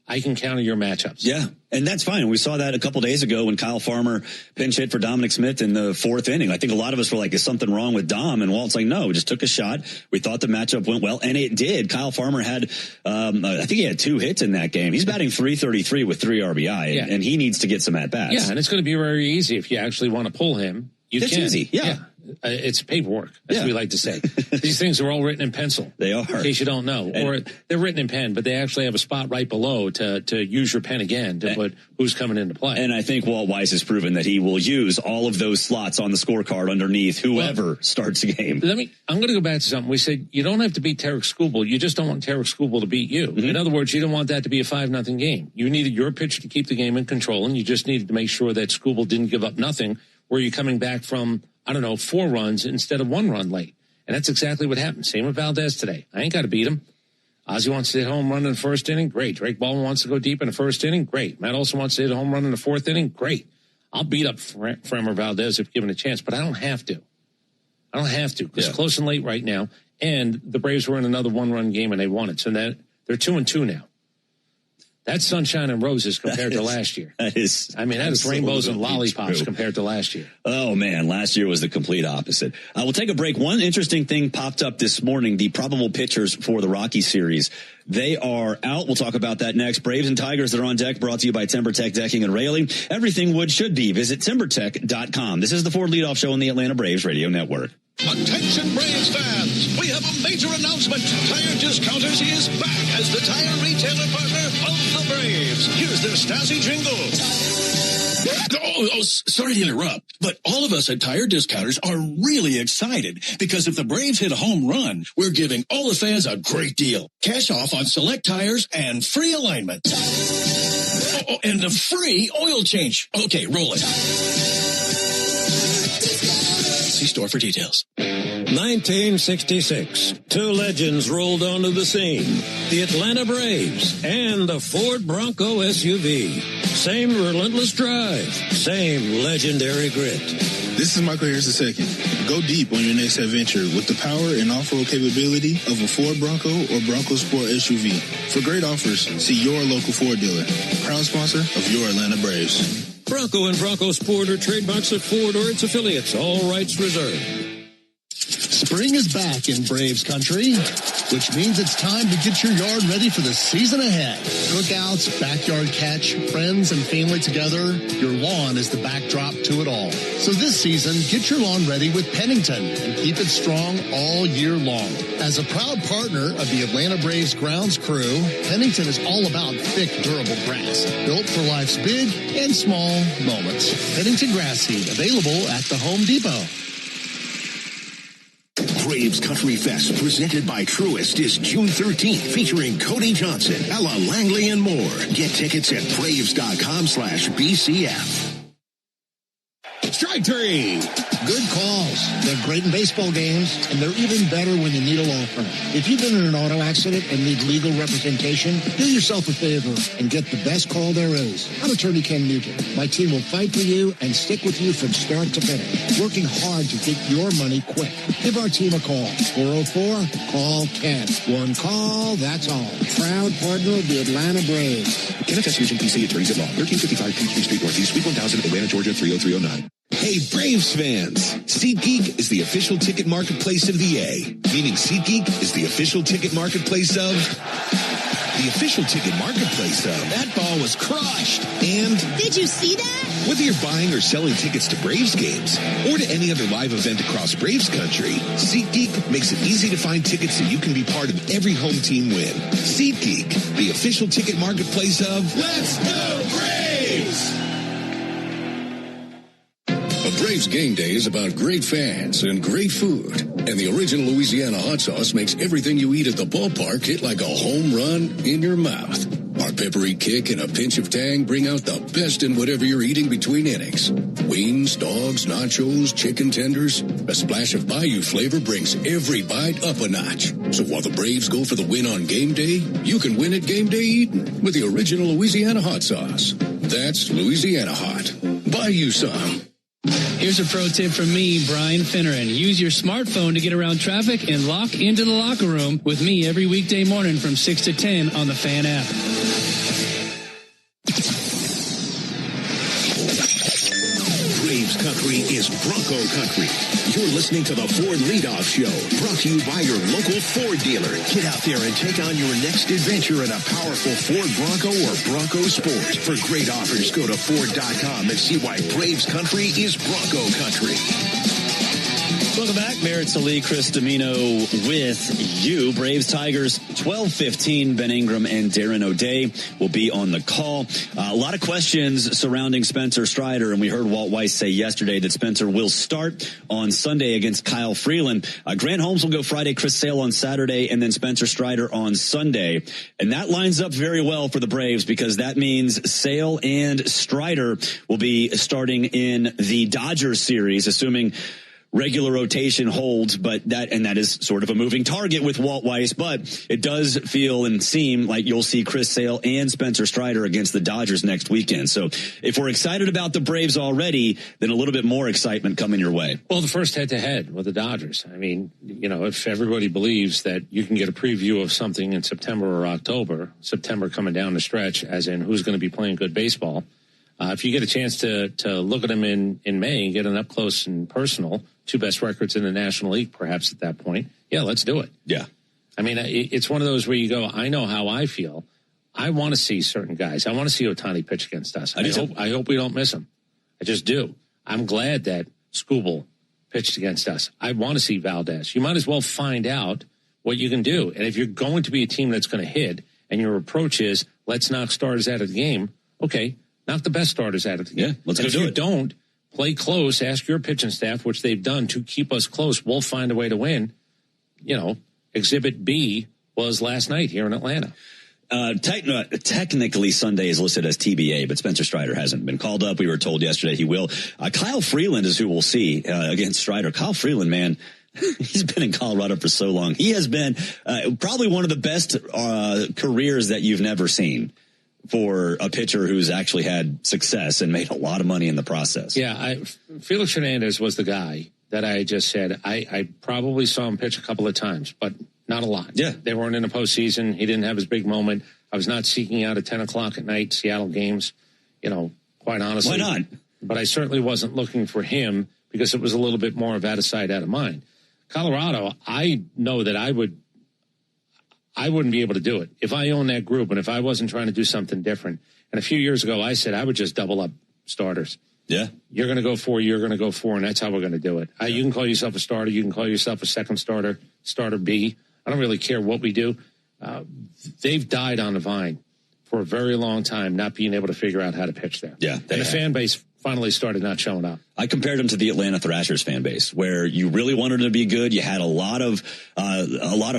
I can counter your matchups. Yeah, and that's fine. We saw that a couple days ago when Kyle Farmer pinch hit for Dominic Smith in the 4th inning. I think a lot of us were like, is something wrong with Dom? And Walt's like, no, we just took a shot. We thought the matchup went well, and it did. Kyle Farmer had, I think he had 2 hits in that game. He's batting .333 with 3 RBI, and he needs to get some at-bats. Yeah, and it's going to be very easy if you actually want to pull him. It's easy, yeah. It's paperwork, as we like to say. These things are all written in pencil. They are. In case you don't know. Or they're written in pen, but they actually have a spot right below to use your pen again to put who's coming into play. And I think Walt Weiss has proven that he will use all of those slots on the scorecard underneath whoever starts a game. I'm going to go back to something. We said you don't have to beat Tarek Skubal. You just don't want Tarek Skubal to beat you. Mm-hmm. In other words, you don't want that to be a 5-0 game. You needed your pitcher to keep the game in control, and you just needed to make sure that Skubal didn't give up nothing where you're coming back from, 4 runs instead of 1 run late. And that's exactly what happened. Same with Valdez today. I ain't got to beat him. Ozzie wants to hit a home run in the 1st inning. Great. Drake Baldwin wants to go deep in the 1st inning. Great. Matt Olson wants to hit a home run in the 4th inning. Great. I'll beat up Framber Valdez if given a chance, but I don't have to. Because it's close and late right now. And the Braves were in another 1-run game and they won it. So that they're 2-2 now. That's sunshine and roses compared to last year. That is rainbows and lollipops compared to last year. Oh, man. Last year was the complete opposite. We'll take a break. One interesting thing popped up this morning, the probable pitchers for the Rocky series. They are out. We'll talk about that next. Braves and Tigers that are on deck, brought to you by TimberTech Decking and Railing. Everything wood should be. Visit TimberTech.com. This is the Ford Leadoff Show on the Atlanta Braves Radio Network. Attention Braves fans, we have a major announcement. Tire Discounters is back as the tire retailer partner of the Braves. Here's their Stasi jingle. Sorry to interrupt, but all of us at Tire Discounters are really excited because if the Braves hit a home run, we're giving all the fans a great deal. Cash off on select tires and free alignment. And a free oil change. Okay, roll it. See store for details. 1966, two legends rolled onto the scene. The Atlanta Braves and the Ford Bronco SUV. Same relentless drive, same legendary grit. This is Michael Harris II. Go deep on your next adventure with the power and off-road capability of a Ford Bronco or Bronco Sport SUV. For great offers, see your local Ford dealer. Proud sponsor of your Atlanta Braves. Bronco and Bronco Sport are trademarks of Ford or its affiliates. All rights reserved. Spring is back in Braves country, which means it's time to get your yard ready for the season ahead. Cookouts, backyard catch, friends and family together, your lawn is the backdrop to it all. So this season, get your lawn ready with Pennington and keep it strong all year long. As a proud partner of the Atlanta Braves grounds crew, Pennington is all about thick, durable grass, built for life's big and small moments. Pennington grass seed, available at the Home Depot. Braves Country Fest, presented by Truist, is June 13th, featuring Cody Johnson, Ella Langley, and more. Get tickets at Braves.com/BCF. Strike three. Good calls. They're great in baseball games, and they're even better when you need a law firm. If you've been in an auto accident and need legal representation, do yourself a favor and get the best call there is. I'm attorney Ken Nugent. My team will fight for you and stick with you from start to finish, working hard to get your money quick. Give our team a call. 404-CALL-KEN. One call, that's all. Proud partner of the Atlanta Braves. Kenneth S. Nugent, PC, attorneys at law. 1355 Peachtree Street Northeast, Suite 1000, Atlanta, Georgia, 30309. Hey, Braves fans! SeatGeek is the official ticket marketplace of the A. Meaning SeatGeek is the official ticket marketplace of... The official ticket marketplace of... That ball was crushed. And... Did you see that? Whether you're buying or selling tickets to Braves games or to any other live event across Braves country, SeatGeek makes it easy to find tickets so you can be part of every home team win. SeatGeek, the official ticket marketplace of... Let's go Braves! A Braves game day is about great fans and great food. And the original Louisiana hot sauce makes everything you eat at the ballpark hit like a home run in your mouth. Our peppery kick and a pinch of tang bring out the best in whatever you're eating between innings. Wings, dogs, nachos, chicken tenders. A splash of Bayou flavor brings every bite up a notch. So while the Braves go for the win on game day, you can win at game day eating with the original Louisiana hot sauce. That's Louisiana hot. Buy you some. Here's a pro tip from me, Brian Finneran. Use your smartphone to get around traffic and lock into the locker room with me every weekday morning from 6 to 10 on the Fan app. Braves country is Bronco country. You're listening to the Ford Leadoff Show, brought to you by your local Ford dealer. Get out there and take on your next adventure in a powerful Ford Bronco or Bronco Sport. For great offers, go to Ford.com and see why Braves country is Bronco country. Welcome back. Merritt Salee, Chris Domino with you. Braves Tigers 12:15. Ben Ingram and Darren O'Day will be on the call. A lot of questions surrounding Spencer Strider, and we heard Walt Weiss say yesterday that Spencer will start on Sunday against Kyle Freeland. Grant Holmes will go Friday, Chris Sale on Saturday, and then Spencer Strider on Sunday. And that lines up very well for the Braves because that means Sale and Strider will be starting in the Dodgers series, assuming regular rotation holds, but that is sort of a moving target with Walt Weiss, but it does feel and seem like you'll see Chris Sale and Spencer Strider against the Dodgers next weekend. So if we're excited about the Braves already, then a little bit more excitement coming your way. Well, the first head-to-head with the Dodgers. I mean, you know, if everybody believes that you can get a preview of something in September or October, September coming down the stretch, as in who's going to be playing good baseball, if you get a chance to look at them in May and get an up-close and personal, two best records in the National League, perhaps at that point. Yeah, let's do it. Yeah. I mean, it's one of those where you go, I know how I feel. I want to see certain guys. I want to see Ohtani pitch against us. I hope we don't miss him. I just do. I'm glad that Skubal pitched against us. I want to see Valdez. You might as well find out what you can do. And if you're going to be a team that's going to hit and your approach is, let's knock starters out of the game, okay, knock the best starters out of the game. Yeah, let's go do it. If you don't, play close, ask your pitching staff, which they've done to keep us close. We'll find a way to win. You know, Exhibit B was last night here in Atlanta. Technically, Sunday is listed as TBA, but Spencer Strider hasn't been called up. We were told yesterday he will. Kyle Freeland is who we'll see against Strider. Kyle Freeland, man, He's been in Colorado for so long. He has been probably one of the best careers that you've never seen for a pitcher who's actually had success and made a lot of money in the process. Yeah, Felix Hernandez was the guy that I just said. I probably saw him pitch a couple of times, but not a lot. Yeah. They weren't in the postseason. He didn't have his big moment. I was not seeking out at 10 o'clock at night Seattle games, quite honestly. Why not? But I certainly wasn't looking for him because it was a little bit more of out of sight, out of mind. Colorado, I know that I wouldn't be able to do it if I owned that group and if I wasn't trying to do something different. And a few years ago, I said I would just double up starters. Yeah. You're going to go 4, you're going to go 4, and that's how we're going to do it. You can call yourself a starter. You can call yourself a second starter, starter B. I don't really care what we do. They've died on the vine for a very long time, not being able to figure out how to pitch there. Yeah. And the fan base finally started not showing up. I compared him to the Atlanta Thrashers fan base, where you really wanted him to be good. You had a lot of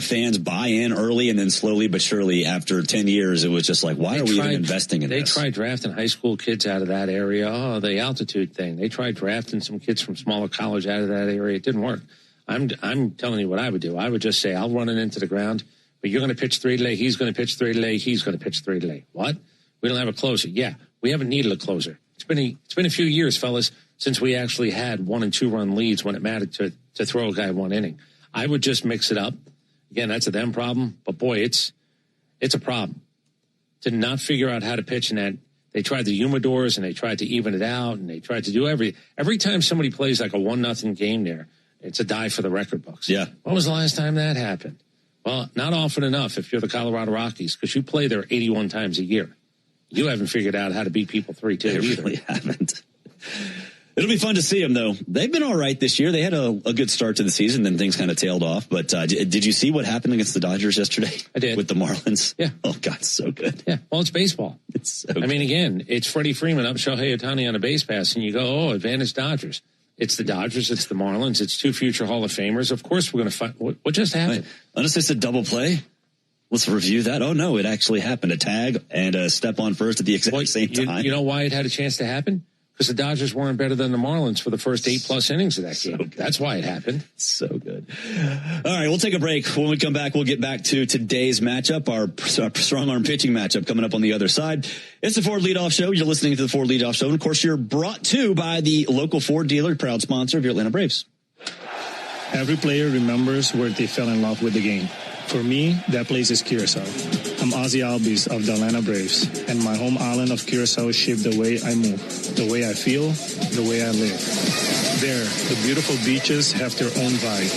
fans buy in early, and then slowly but surely, after 10 years, it was just like, why are we even investing in this? They tried drafting high school kids out of that area. Oh, the altitude thing. They tried drafting some kids from smaller college out of that area. It didn't work. I'm telling you what I would do. I would just say, I'll run it into the ground, but you're going to pitch 3 today. He's going to pitch 3 today. He's going to pitch 3 today. What? We don't have a closer. Yeah, we haven't needed a closer. It's been a few years, fellas, since we actually had 1 and 2 run leads when it mattered to throw a guy 1 inning. I would just mix it up. Again, that's a them problem, but boy, it's a problem to not figure out how to pitch in that. They tried the humidors and they tried to even it out and they tried to do every time somebody plays like a 1-0 game there, it's a die for the record books. Yeah. When was the last time that happened? Well, not often enough if you're the Colorado Rockies, because you play there 81 times a year. You haven't figured out how to beat people 3-2 either. They really haven't. It'll be fun to see them, though. They've been all right this year. They had a good start to the season, then things kind of tailed off. But did you see what happened against the Dodgers yesterday? I did. With the Marlins? Yeah. Oh, God, so good. Yeah. Well, it's baseball. It's so good. I mean, again, it's Freddie Freeman up Shohei Ohtani on a base pass, and you go, advantage Dodgers. It's the Dodgers. It's the Marlins. It's 2 future Hall of Famers. Of course we're going to fight. What just happened? Right. Unassisted double play? Let's review that. Oh, no, it actually happened. A tag and a step on first at the exact same time. You know why it had a chance to happen? Because the Dodgers weren't better than the Marlins for the first 8+ innings of that game. Good. That's why it happened. So good. All right, we'll take a break. When we come back, we'll get back to today's matchup, our strong arm pitching matchup coming up on the other side. It's the Ford Leadoff Show. You're listening to the Ford Leadoff Show. And, of course, you're brought to by the local Ford dealer, proud sponsor of your Atlanta Braves. Every player remembers where they fell in love with the game. For me, that place is Curacao. I'm Ozzy Albies of the Atlanta Braves, and my home island of Curacao shaped the way I move, the way I feel, the way I live. There, the beautiful beaches have their own vibe.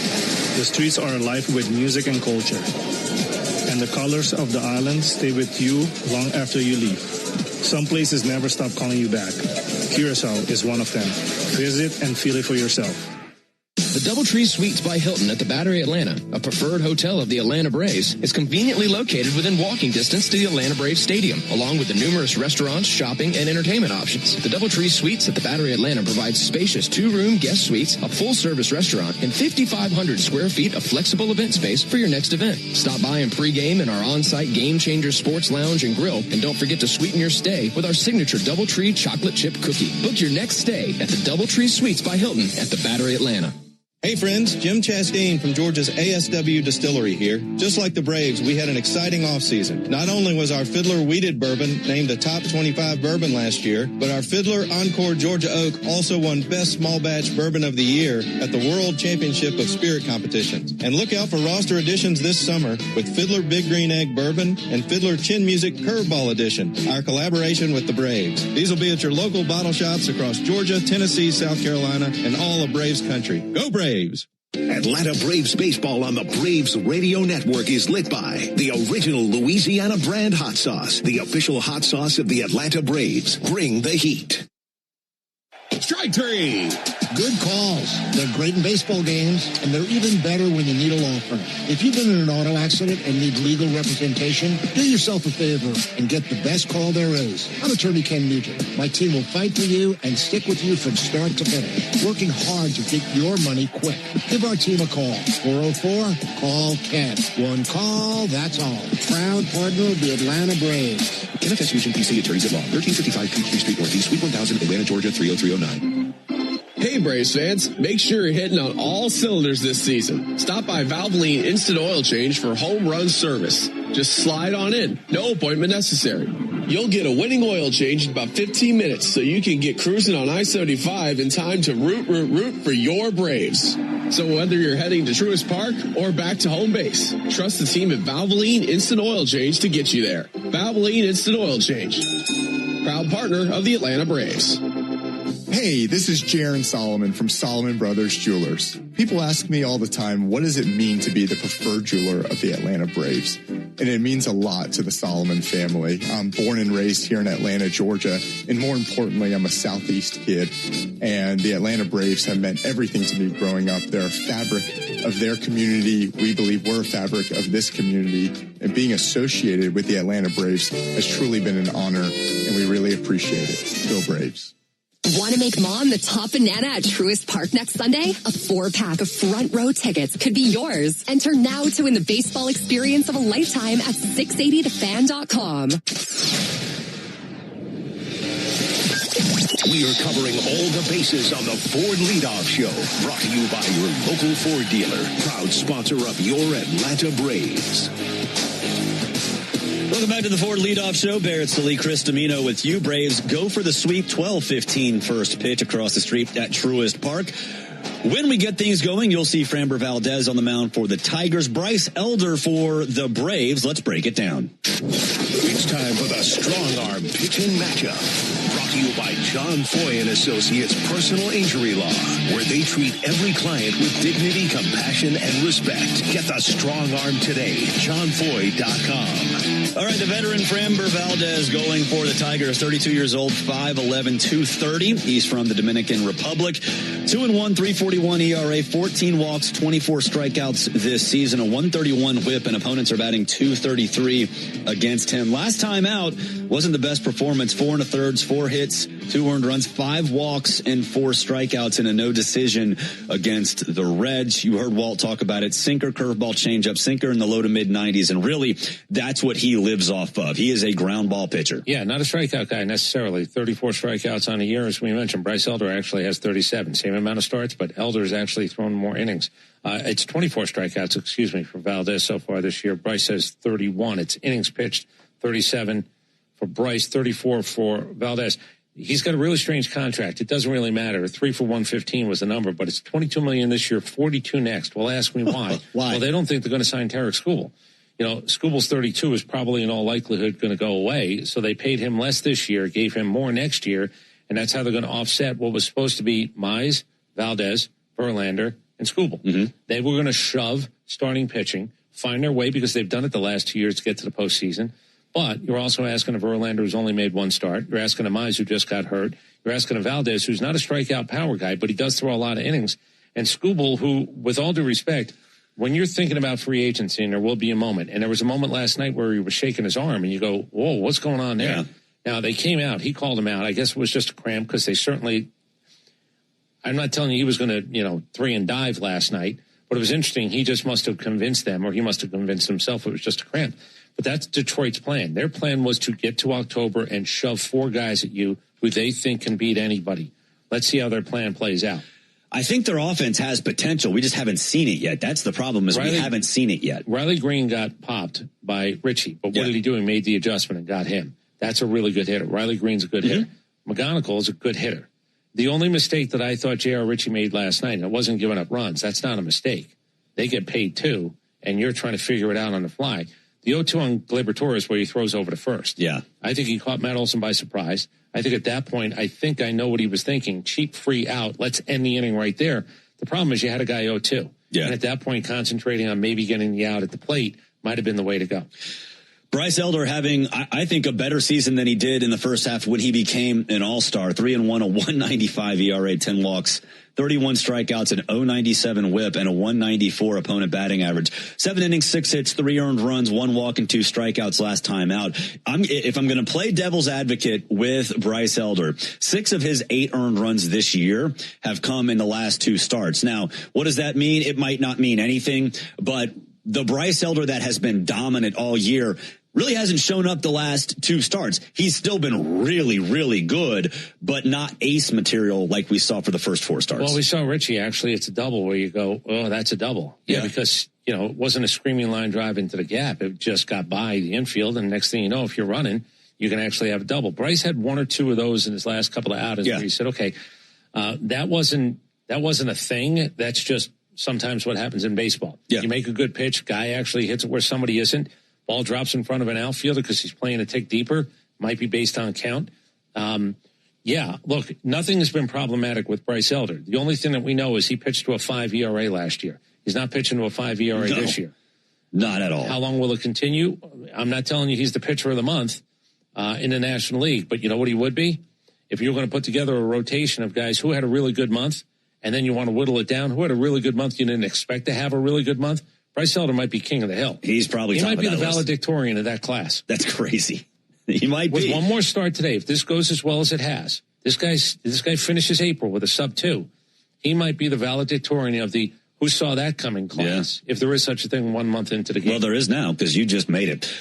The streets are alive with music and culture. And the colors of the island stay with you long after you leave. Some places never stop calling you back. Curacao is one of them. Visit and feel it for yourself. The DoubleTree Suites by Hilton at the Battery Atlanta, a preferred hotel of the Atlanta Braves, is conveniently located within walking distance to the Atlanta Braves Stadium, along with the numerous restaurants, shopping, and entertainment options. The DoubleTree Suites at the Battery Atlanta provides spacious 2-room guest suites, a full-service restaurant, and 5,500 square feet of flexible event space for your next event. Stop by and pregame in our on-site Game Changer Sports Lounge and Grill, and don't forget to sweeten your stay with our signature DoubleTree chocolate chip cookie. Book your next stay at the DoubleTree Suites by Hilton at the Battery Atlanta. Hey friends, Jim Chastain from Georgia's ASW Distillery here. Just like the Braves, we had an exciting offseason. Not only was our Fiddler Wheated Bourbon named a top 25 bourbon last year, but our Fiddler Encore Georgia Oak also won Best Small Batch Bourbon of the Year at the World Championship of Spirit Competitions. And look out for roster additions this summer with Fiddler Big Green Egg Bourbon and Fiddler Chin Music Curveball Edition, our collaboration with the Braves. These will be at your local bottle shops across Georgia, Tennessee, South Carolina, and all of Braves country. Go Braves! Atlanta Braves baseball on the Braves Radio Network is lit by the original Louisiana brand hot sauce, the official hot sauce of the Atlanta Braves. Bring the heat. Strike three. Good calls. They're great in baseball games, and they're even better when you need a law firm. If you've been in an auto accident and need legal representation, do yourself a favor and get the best call there is. I'm attorney Ken Nugent. My team will fight for you and stick with you from start to finish, working hard to get your money quick. Give our team a call. 404-CALL-KEN. One call, that's all. Proud partner of the Atlanta Braves. Kenneth S. Nugent, PC, Attorneys at Law, 1355 Peachtree Street Northeast, Suite 1000, Atlanta, Georgia, 30309. Hey, Braves fans, make sure you're hitting on all cylinders this season. Stop by Valvoline Instant Oil Change for home run service. Just slide on in. No appointment necessary. You'll get a winning oil change in about 15 minutes so you can get cruising on I-75 in time to root for your Braves. So whether you're heading to Truist Park or back to home base, trust the team at Valvoline Instant Oil Change to get you there. Valvoline Instant Oil Change, proud partner of the Atlanta Braves. Hey, this is Jaron Solomon from Solomon Brothers Jewelers. People ask me all the time, what does it mean to be the preferred jeweler of the Atlanta Braves? And it means a lot to the Solomon family. I'm born and raised here in Atlanta, Georgia, and more importantly, I'm a Southeast kid. And the Atlanta Braves have meant everything to me growing up. They're a fabric of their community. We believe we're a fabric of this community. And being associated with the Atlanta Braves has truly been an honor, and we really appreciate it. Go Braves. Want to make mom the top banana at Truist Park next Sunday? A 4-pack of front row tickets could be yours. Enter now to win the baseball experience of a lifetime at 680thefan.com. We are covering all the bases on the Ford Leadoff Show. Brought to you by your local Ford dealer. Proud sponsor of your Atlanta Braves. Welcome back to the Ford Leadoff Show. Barrett Sallee, Chris Domino with you. Braves go for the sweep. 12-15 first pitch across the street at Truist Park. When we get things going, you'll see Framber Valdez on the mound for the Tigers. Bryce Elder for the Braves. Let's break it down. It's time for the Strong Arm Pitching Matchup. Brought to you by John Foy & Associates Personal Injury Law, where they treat every client with dignity, compassion, and respect. Get the Strong Arm today. JohnFoy.com. All right, the veteran Framber Valdez going for the Tigers. 32 years old, 5'11", 230. He's from the Dominican Republic. 2-1, 3.41 ERA, 14 walks, 24 strikeouts this season, a 131 whip, and opponents are batting 233 against him. Last time out wasn't the best performance. 4 1/3, 4 hits, 2 earned runs, 5 walks, and 4 strikeouts in a no decision against the Reds. You heard Walt talk about it. Sinker, curveball, changeup, sinker in the low to mid 90s, and really that's what he lives off of. He is a ground ball pitcher. Yeah, not a strikeout guy necessarily. 34 strikeouts on a year, as we mentioned. Bryce Elder actually has 37. Same amount of starts, but Elder's actually thrown more innings. It's 24 strikeouts, for Valdez so far this year. Bryce has 31. It's innings pitched, 37 for Bryce, 34 for Valdez. He's got a really strange contract. It doesn't really matter. 3 for 115 was the number, but it's $22 million this year, 42 next. Well, ask me why. Why? Well, they don't think they're going to sign Tarik Skubal. You know, Skubal's 32 is probably in all likelihood going to go away. So they paid him less this year, gave him more next year, and that's how they're going to offset what was supposed to be Mize, Valdez, Verlander, and Skubal. Mm-hmm. They were going to shove starting pitching, find their way because they've done it the last 2 years to get to the postseason. But you're also asking a Verlander who's only made one start. You're asking a Mize who just got hurt. You're asking a Valdez who's not a strikeout power guy, but he does throw a lot of innings. And Skubal, who, with all due respect, when you're thinking about free agency, and there will be a moment, and there was a moment last night where he was shaking his arm, and you go, whoa, what's going on there? Yeah. Now, they came out. He called him out. I guess it was just a cramp because they certainly – I'm not telling you he was going to, 3 and dive last night, but it was interesting. He just must have convinced them, or he must have convinced himself it was just a cramp. But that's Detroit's plan. Their plan was to get to October and shove 4 guys at you who they think can beat anybody. Let's see how their plan plays out. I think their offense has potential. We just haven't seen it yet. That's the problem, is we haven't seen it yet. Riley Green got popped by Richie, but what did he do? He made the adjustment and got him. That's a really good hitter. Riley Green's a good hitter. McGonigal is a good hitter. The only mistake that I thought J.R. Richie made last night, and it wasn't giving up runs, that's not a mistake. They get paid too, and you're trying to figure it out on the fly. The 0-2 on Gleyber Torres where he throws over to first. Yeah. I think he caught Matt Olson by surprise. I think at that point, I know what he was thinking. Cheap, free out. Let's end the inning right there. The problem is you had a guy 0-2. Yeah. And at that point, concentrating on maybe getting the out at the plate might have been the way to go. Bryce Elder having, I think, a better season than he did in the first half when he became an all-star. 3-1, a 195 ERA, 10 walks, 31 strikeouts, an 0.97 whip, and a 194 opponent batting average. 7 innings, 6 hits, 3 earned runs, 1 walk, and 2 strikeouts last time out. If I'm going to play devil's advocate with Bryce Elder, 6 of his 8 earned runs this year have come in the last 2 starts. Now, what does that mean? It might not mean anything, but the Bryce Elder that has been dominant all year really hasn't shown up the last 2 starts. He's still been really, really good, but not ace material like we saw for the first 4 starts. Well, we saw Richie, actually, it's a double where you go, oh, that's a double. Yeah, because, it wasn't a screaming line drive into the gap. It just got by the infield, and next thing you know, if you're running, you can actually have a double. Bryce had 1 or 2 of those in his last couple of outings where he said, okay, that wasn't a thing. That's just sometimes what happens in baseball. Yeah. You make a good pitch, guy actually hits it where somebody isn't. Ball drops in front of an outfielder because he's playing a tick deeper. Might be based on count. Look, nothing has been problematic with Bryce Elder. The only thing that we know is he pitched to a 5 ERA last year. He's not pitching to a 5 ERA this year. Not at all. How long will it continue? I'm not telling you he's the pitcher of the month in the National League, but you know what he would be? If you're going to put together a rotation of guys who had a really good month, and then you want to whittle it down, who had a really good month you didn't expect to have a really good month, Bryce Elder might be king of the hill. He might be the valedictorian of that class. That's crazy. He might be. With one more start today, if this goes as well as it has, this guy finishes April with a sub-2. He might be the valedictorian of the who saw that coming class, if there is such a thing 1 month into the game. Well, there is now because you just made it.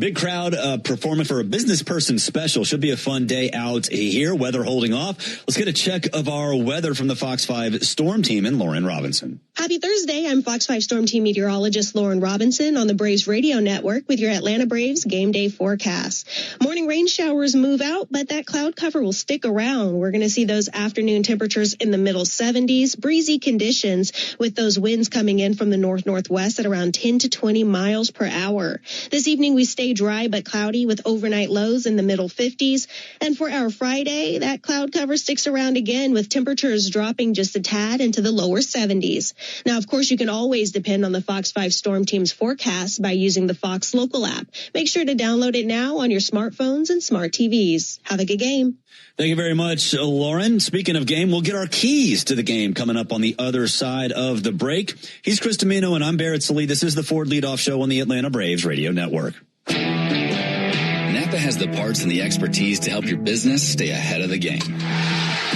Big crowd performing for a business person special. Should be a fun day out here. Weather holding off. Let's get a check of our weather from the Fox 5 Storm Team and Lauren Robinson. Happy Thursday. I'm Fox 5 Storm Team meteorologist Lauren Robinson on the Braves Radio Network with your Atlanta Braves game day forecast. Morning rain showers move out, but that cloud cover will stick around. We're going to see those afternoon temperatures in the middle 70s, breezy conditions with those winds coming in from the north-northwest at around 10 to 20 miles per hour. This evening we stay dry but cloudy with overnight lows in the middle 50s. And for our Friday, that cloud cover sticks around again with temperatures dropping just a tad into the lower 70s. Now, of course, you can always depend on the Fox 5 Storm Team's forecast by using the Fox Local app. Make sure to download it now on your smartphones and smart TVs. Have a good game. Thank you very much, Lauren. Speaking of game, we'll get our keys to the game coming up on the other side of the break. He's Chris Domino, and I'm Barrett Salee. This is the Ford Leadoff Show on the Atlanta Braves Radio Network. Napa has the parts and the expertise to help your business stay ahead of the game.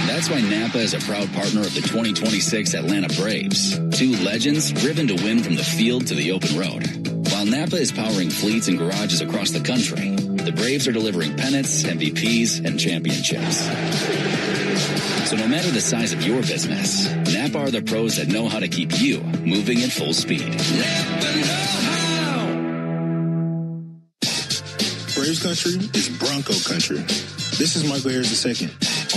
That's why Napa is a proud partner of the 2026 Atlanta Braves. 2 legends driven to win from the field to the open road. While Napa is powering fleets and garages across the country, the Braves are delivering pennants, MVPs, and championships. So no matter the size of your business, Napa are the pros that know how to keep you moving at full speed. Braves country is Bronco country. This is Michael Harris II.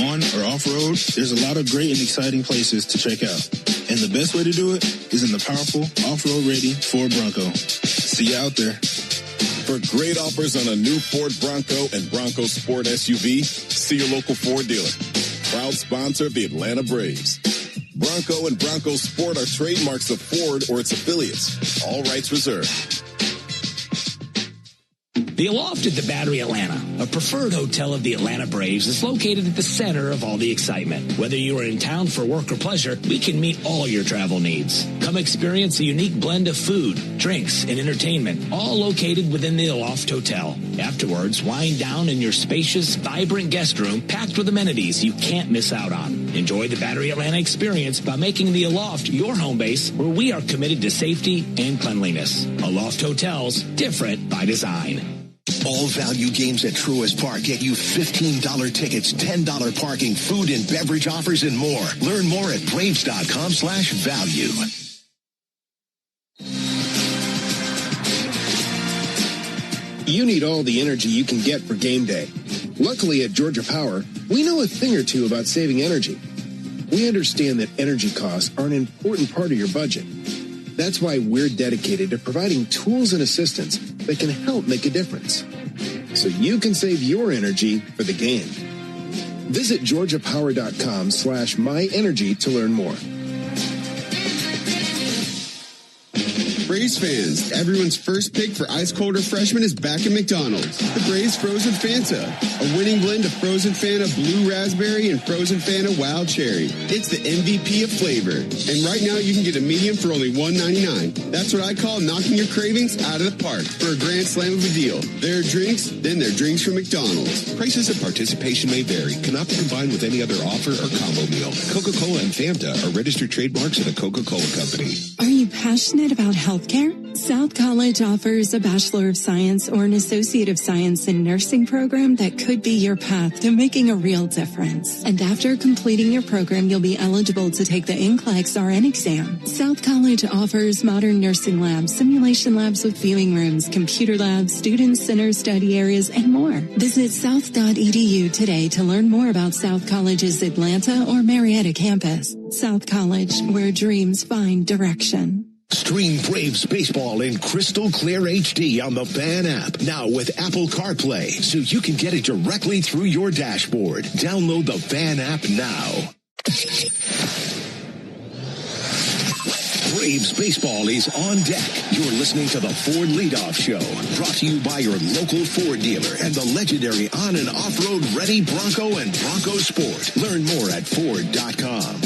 On or off-road, there's a lot of great and exciting places to check out. And the best way to do it is in the powerful, off-road ready Ford Bronco. See you out there. For great offers on a new Ford Bronco and Bronco Sport SUV, see your local Ford dealer. Proud sponsor of the Atlanta Braves. Bronco and Bronco Sport are trademarks of Ford or its affiliates. All rights reserved. The Aloft at the Battery Atlanta, a preferred hotel of the Atlanta Braves, is located at the center of all the excitement. Whether you are in town for work or pleasure, we can meet all your travel needs. Come experience a unique blend of food, drinks, and entertainment, all located within the Aloft Hotel. Afterwards, wind down in your spacious, vibrant guest room packed with amenities you can't miss out on. Enjoy the Battery Atlanta experience by making the Aloft your home base, where we are committed to safety and cleanliness. Aloft Hotels, different by design. All value games at Truist Park get you $15 tickets, $10 parking, food and beverage offers, and more. Learn more at Braves.com/value. You need all the energy you can get for game day. Luckily at Georgia Power, we know a thing or two about saving energy. We understand that energy costs are an important part of your budget. That's why we're dedicated to providing tools and assistance that can help make a difference, so you can save your energy for the game. Visit georgiapower.com/myenergy to learn more. Braves fans, everyone's first pick for ice-cold refreshment is back at McDonald's. The Braves Frozen Fanta, a winning blend of Frozen Fanta Blue Raspberry and Frozen Fanta Wild Cherry. It's the MVP of flavor. And right now you can get a medium for only $1.99. That's what I call knocking your cravings out of the park for a grand slam of a deal. There are drinks, then there are drinks from McDonald's. Prices and participation may vary. Cannot be combined with any other offer or combo meal. Coca-Cola and Fanta are registered trademarks of the Coca-Cola Company. Are you passionate about healthcare? South College offers a Bachelor of Science or an Associate of Science in Nursing program that could be your path to making a real difference. And after completing your program, you'll be eligible to take the NCLEX RN exam. South College offers modern nursing labs, simulation labs with viewing rooms, computer labs, student center study areas, and more. Visit south.edu today to learn more about South College's Atlanta or Marietta campus. South College, where dreams find direction. Stream Braves baseball in crystal clear HD on the Fan app. Now with Apple CarPlay, so you can get it directly through your dashboard. Download the Fan app now. Braves baseball is on deck. You're listening to the Ford Leadoff Show, brought to you by your local Ford dealer and the legendary on- and off-road ready Bronco and Bronco Sport. Learn more at Ford.com.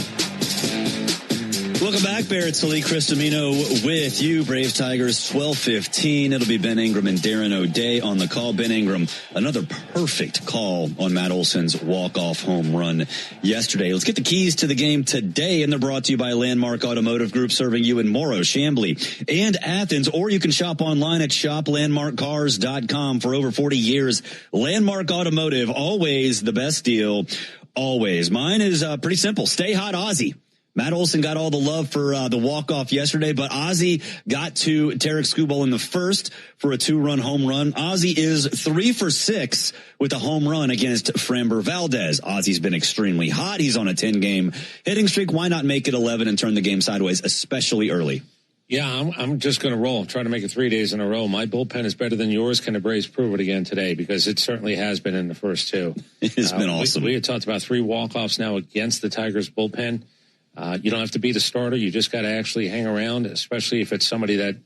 Welcome back. Barrett Sallee, Chris Domino with you. Braves Tigers 12:15. It'll be Ben Ingram and Darren O'Day on the call. Ben Ingram, another perfect call on Matt Olson's walk-off home run yesterday. Let's get the keys to the game today, and they're brought to you by Landmark Automotive Group, serving you in Morrow, Chamblee, and Athens. Or you can shop online at shoplandmarkcars.com. For over 40 years, Landmark Automotive, always the best deal, always. Mine is pretty simple. Stay hot, Ozzie. Matt Olson got all the love for the walk-off yesterday, but Ozzie got to Tarek Skubal in the first for a 2-run home run. Ozzie is 3 for 6 with a home run against Framber Valdez. Ozzie's been extremely hot. He's on a 10-game hitting streak. Why not make it 11 and turn the game sideways, especially early? Yeah, I'm just going to roll. Try to make it 3 days in a row. My bullpen is better than yours. Can the Braves prove it again today? Because it certainly has been in the first two. It's been awesome. We had talked about 3 walk-offs now against the Tigers bullpen. You don't have to be the starter. You just got to actually hang around, especially if it's somebody that,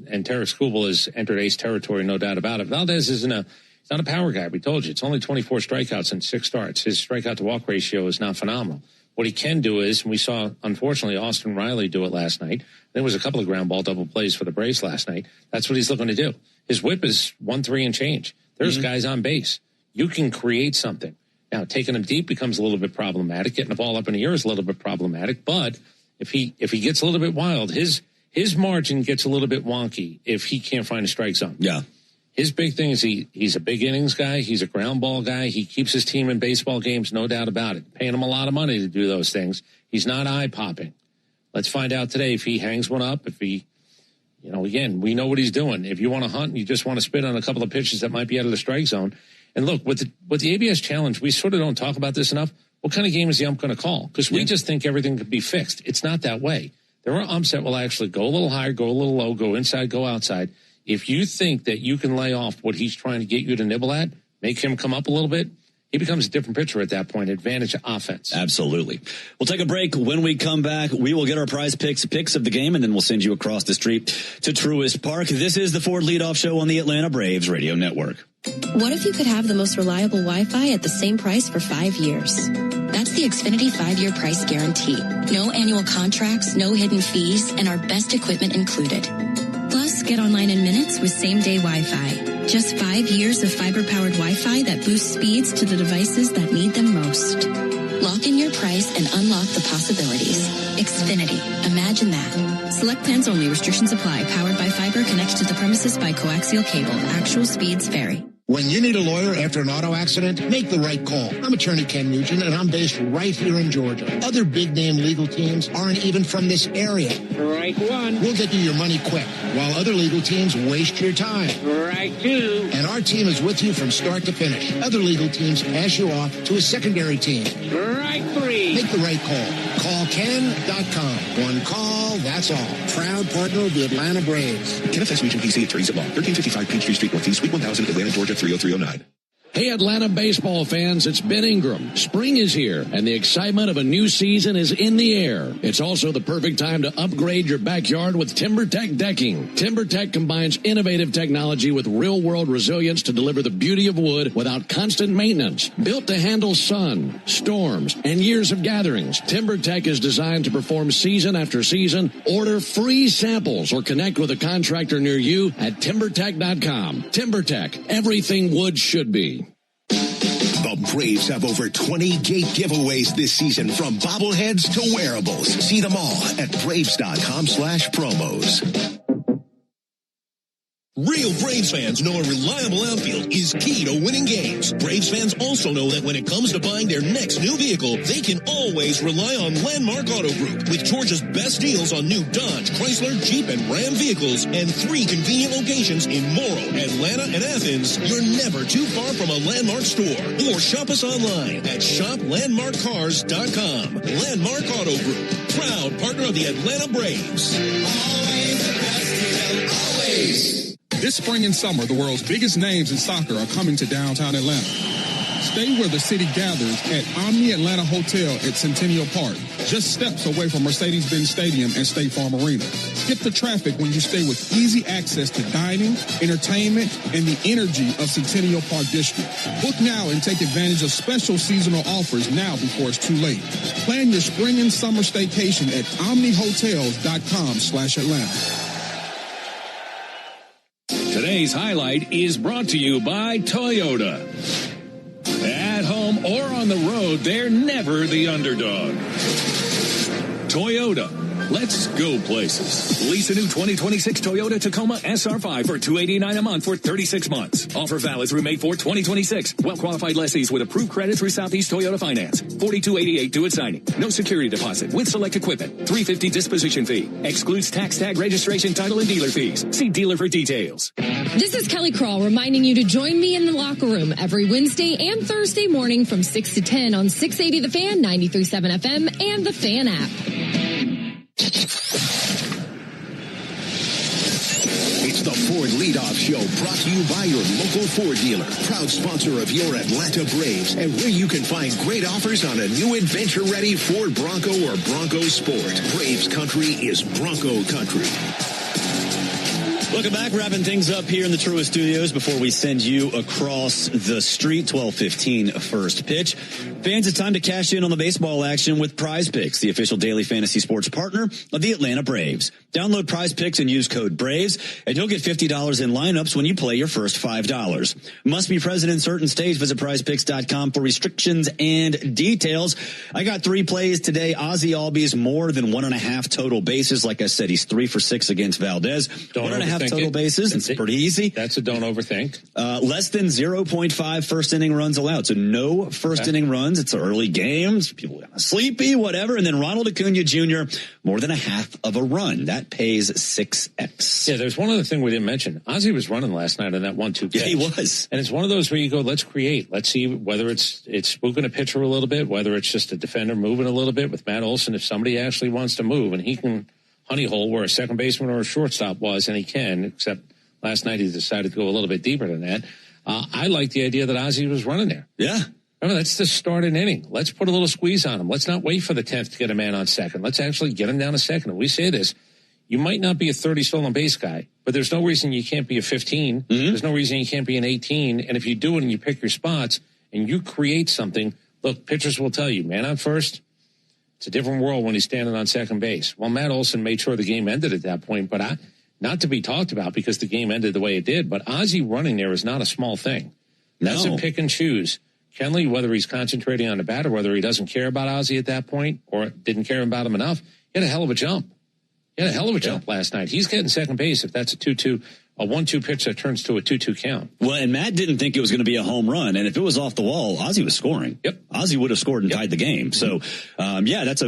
and Tarek Skubal has entered ace territory, no doubt about it. Valdez he's not a power guy. We told you it's only 24 strikeouts and 6 starts. His strikeout to walk ratio is not phenomenal. What he can do is, and we saw, unfortunately, Austin Riley do it last night. There was a couple of ground ball double plays for the Braves last night. That's what he's looking to do. His whip is 1-3 and change. There's guys on base. You can create something. Now, taking him deep becomes a little bit problematic. Getting the ball up in the air is a little bit problematic. But if he gets a little bit wild, his margin gets a little bit wonky if he can't find a strike zone. Yeah. His big thing is he's a big innings guy. He's a ground ball guy. He keeps his team in baseball games, no doubt about it. Paying him a lot of money to do those things. He's not eye-popping. Let's find out today if he hangs one up, if he, again, we know what he's doing. If you want to hunt and you just want to spit on a couple of pitches that might be out of the strike zone. And look, with the ABS challenge, we sort of don't talk about this enough. What kind of game is the ump going to call? Because we just think everything could be fixed. It's not that way. There are umps that will actually go a little higher, go a little low, go inside, go outside. If you think that you can lay off what he's trying to get you to nibble at, make him come up a little bit, he becomes a different pitcher at that point. Advantage offense. Absolutely. We'll take a break. When we come back, we will get our prize picks of the game, and then we'll send you across the street to Truist Park. This is the Ford Leadoff Show on the Atlanta Braves Radio Network. What if you could have the most reliable Wi-Fi at the same price for 5 years? That's the Xfinity 5-year price guarantee. No annual contracts, no hidden fees, and our best equipment included. Plus, get online in minutes with same-day Wi-Fi. Just 5 years of fiber-powered Wi-Fi that boosts speeds to the devices that need them most. Lock in your price and unlock the possibilities. Xfinity. Imagine that. Select plans only. Restrictions apply. Powered by fiber. Connected to the premises by coaxial cable. Actual speeds vary. When you need a lawyer after an auto accident, make the right call. I'm attorney Ken Nugent, and I'm based right here in Georgia. Other big-name legal teams aren't even from this area. Right one. We'll get you your money quick, while other legal teams waste your time. Right two. And our team is with you from start to finish. Other legal teams pass you off to a secondary team. Right three. Make the right call. Call Ken.com. One call, that's all. Proud partner of the Atlanta Braves. Kenneth S. Nugent, PC, attorneys at law. 1355 Peachtree Street Northeast, Suite 1000, Atlanta, Georgia, 30309. Hey, Atlanta baseball fans, it's Ben Ingram. Spring is here, and the excitement of a new season is in the air. It's also the perfect time to upgrade your backyard with TimberTech decking. TimberTech combines innovative technology with real-world resilience to deliver the beauty of wood without constant maintenance. Built to handle sun, storms, and years of gatherings, TimberTech is designed to perform season after season. Order free samples or connect with a contractor near you at TimberTech.com. TimberTech, everything wood should be. The Braves have over 20 gate giveaways this season, from bobbleheads to wearables. See them all at Braves.com/promos. Real Braves fans know a reliable outfield is key to winning games. Braves fans also know that when it comes to buying their next new vehicle, they can always rely on Landmark Auto Group. With Georgia's best deals on new Dodge, Chrysler, Jeep, and Ram vehicles, and 3 convenient locations in Morrow, Atlanta, and Athens, you're never too far from a Landmark store. Or shop us online at shoplandmarkcars.com. Landmark Auto Group, proud partner of the Atlanta Braves. Always the best deal, always. This spring and summer, the world's biggest names in soccer are coming to downtown Atlanta. Stay where the city gathers at Omni Atlanta Hotel at Centennial Park, just steps away from Mercedes-Benz Stadium and State Farm Arena. Skip the traffic when you stay with easy access to dining, entertainment, and the energy of Centennial Park District. Book now and take advantage of special seasonal offers now before it's too late. Plan your spring and summer staycation at omnihotels.com/Atlanta. Today's highlight is brought to you by Toyota. At home or on the road, they're never the underdog. Toyota. Let's go places. Lease a new 2026 Toyota Tacoma SR5 for $289 a month for 36 months. Offer valid through May 4, 2026. Well-qualified lessees with approved credit through Southeast Toyota Finance. $42.88 due at signing. No security deposit with select equipment. $350 disposition fee. Excludes tax tag registration, title, and dealer fees. See dealer for details. This is Kelly Kroll reminding you to join me in the locker room every Wednesday and Thursday morning from 6 to 10 on 680 The Fan, 93.7 FM, and the Fan app. It's the Ford Leadoff Show, brought to you by your local Ford dealer, proud sponsor of your Atlanta Braves, and where you can find great offers on a new adventure-ready Ford Bronco or Bronco Sport. Braves country is Bronco country. Welcome back. Wrapping things up here in the Truist Studios before we send you across the street. 12:15 first pitch. Fans, it's time to cash in on the baseball action with Prize Picks, the official daily fantasy sports partner of the Atlanta Braves. Download Prize Picks and use code BRAVES, and you'll get $50 in lineups when you play your first $5. Must be present in certain states. Visit prizepicks.com for restrictions and details. I got 3 plays today. Ozzy Albies more than 1.5 total bases. Like I said, he's 3 for 6 against Valdez. 1.5 total bases. It's pretty easy. That's a don't overthink. Less than 0.5 first inning runs allowed. So no first inning runs. It's early games. People are sleepy, whatever. And then Ronald Acuna Jr., more than 1/2 of a run. That pays 6X. Yeah, there's one other thing we didn't mention. Ozzy was running last night on that 1-2 pitch. Yeah, he was. And it's one of those where you go, let's create. Let's see whether it's moving a pitcher a little bit, whether it's just a defender moving a little bit with Matt Olson. If somebody actually wants to move and he can honey hole where a second baseman or a shortstop was, and he can, except last night he decided to go a little bit deeper than that. I like the idea that Ozzy was running there. Yeah. Remember, that's the start an inning. Let's put a little squeeze on him. Let's not wait for the 10th to get a man on second. Let's actually get him down to second. And we say this, you might not be a 30 stolen base guy, but there's no reason you can't be a 15. Mm-hmm. There's no reason you can't be an 18. And if you do it and you pick your spots and you create something, look, pitchers will tell you, man on first, it's a different world when he's standing on second base. Well, Matt Olson made sure the game ended at that point, but not to be talked about because the game ended the way it did. But Ozzy running there is not a small thing. That's a pick and choose. Kenley, whether he's concentrating on the bat or whether he doesn't care about Ozzy at that point or didn't care about him enough, he had a hell of a jump. He had a hell of a jump last night. He's getting second base if that's a 1-2 pitch that turns to a 2-2 count. Well, and Matt didn't think it was going to be a home run. And if it was off the wall, Ozzy was scoring. Yep. Ozzy would have scored and tied the game. So, that's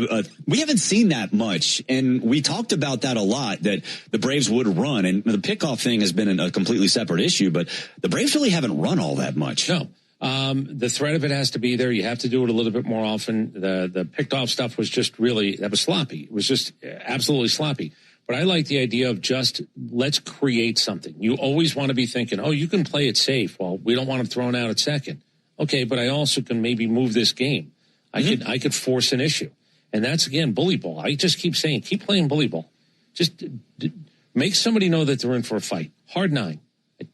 we haven't seen that much. And we talked about that a lot, that the Braves would run. And the pickoff thing has been a completely separate issue, but the Braves really haven't run all that much. No. The threat of it has to be there. You have to do it a little bit more often. The picked off stuff was just that was sloppy. It was just absolutely sloppy. But I like the idea of just let's create something. You always want to be thinking, oh, you can play it safe. Well, we don't want him thrown out at second. Okay, but I also can maybe move this game. I could force an issue. And that's, again, bully ball. I just keep saying, keep playing bully ball. Just make somebody know that they're in for a fight. Hard 9.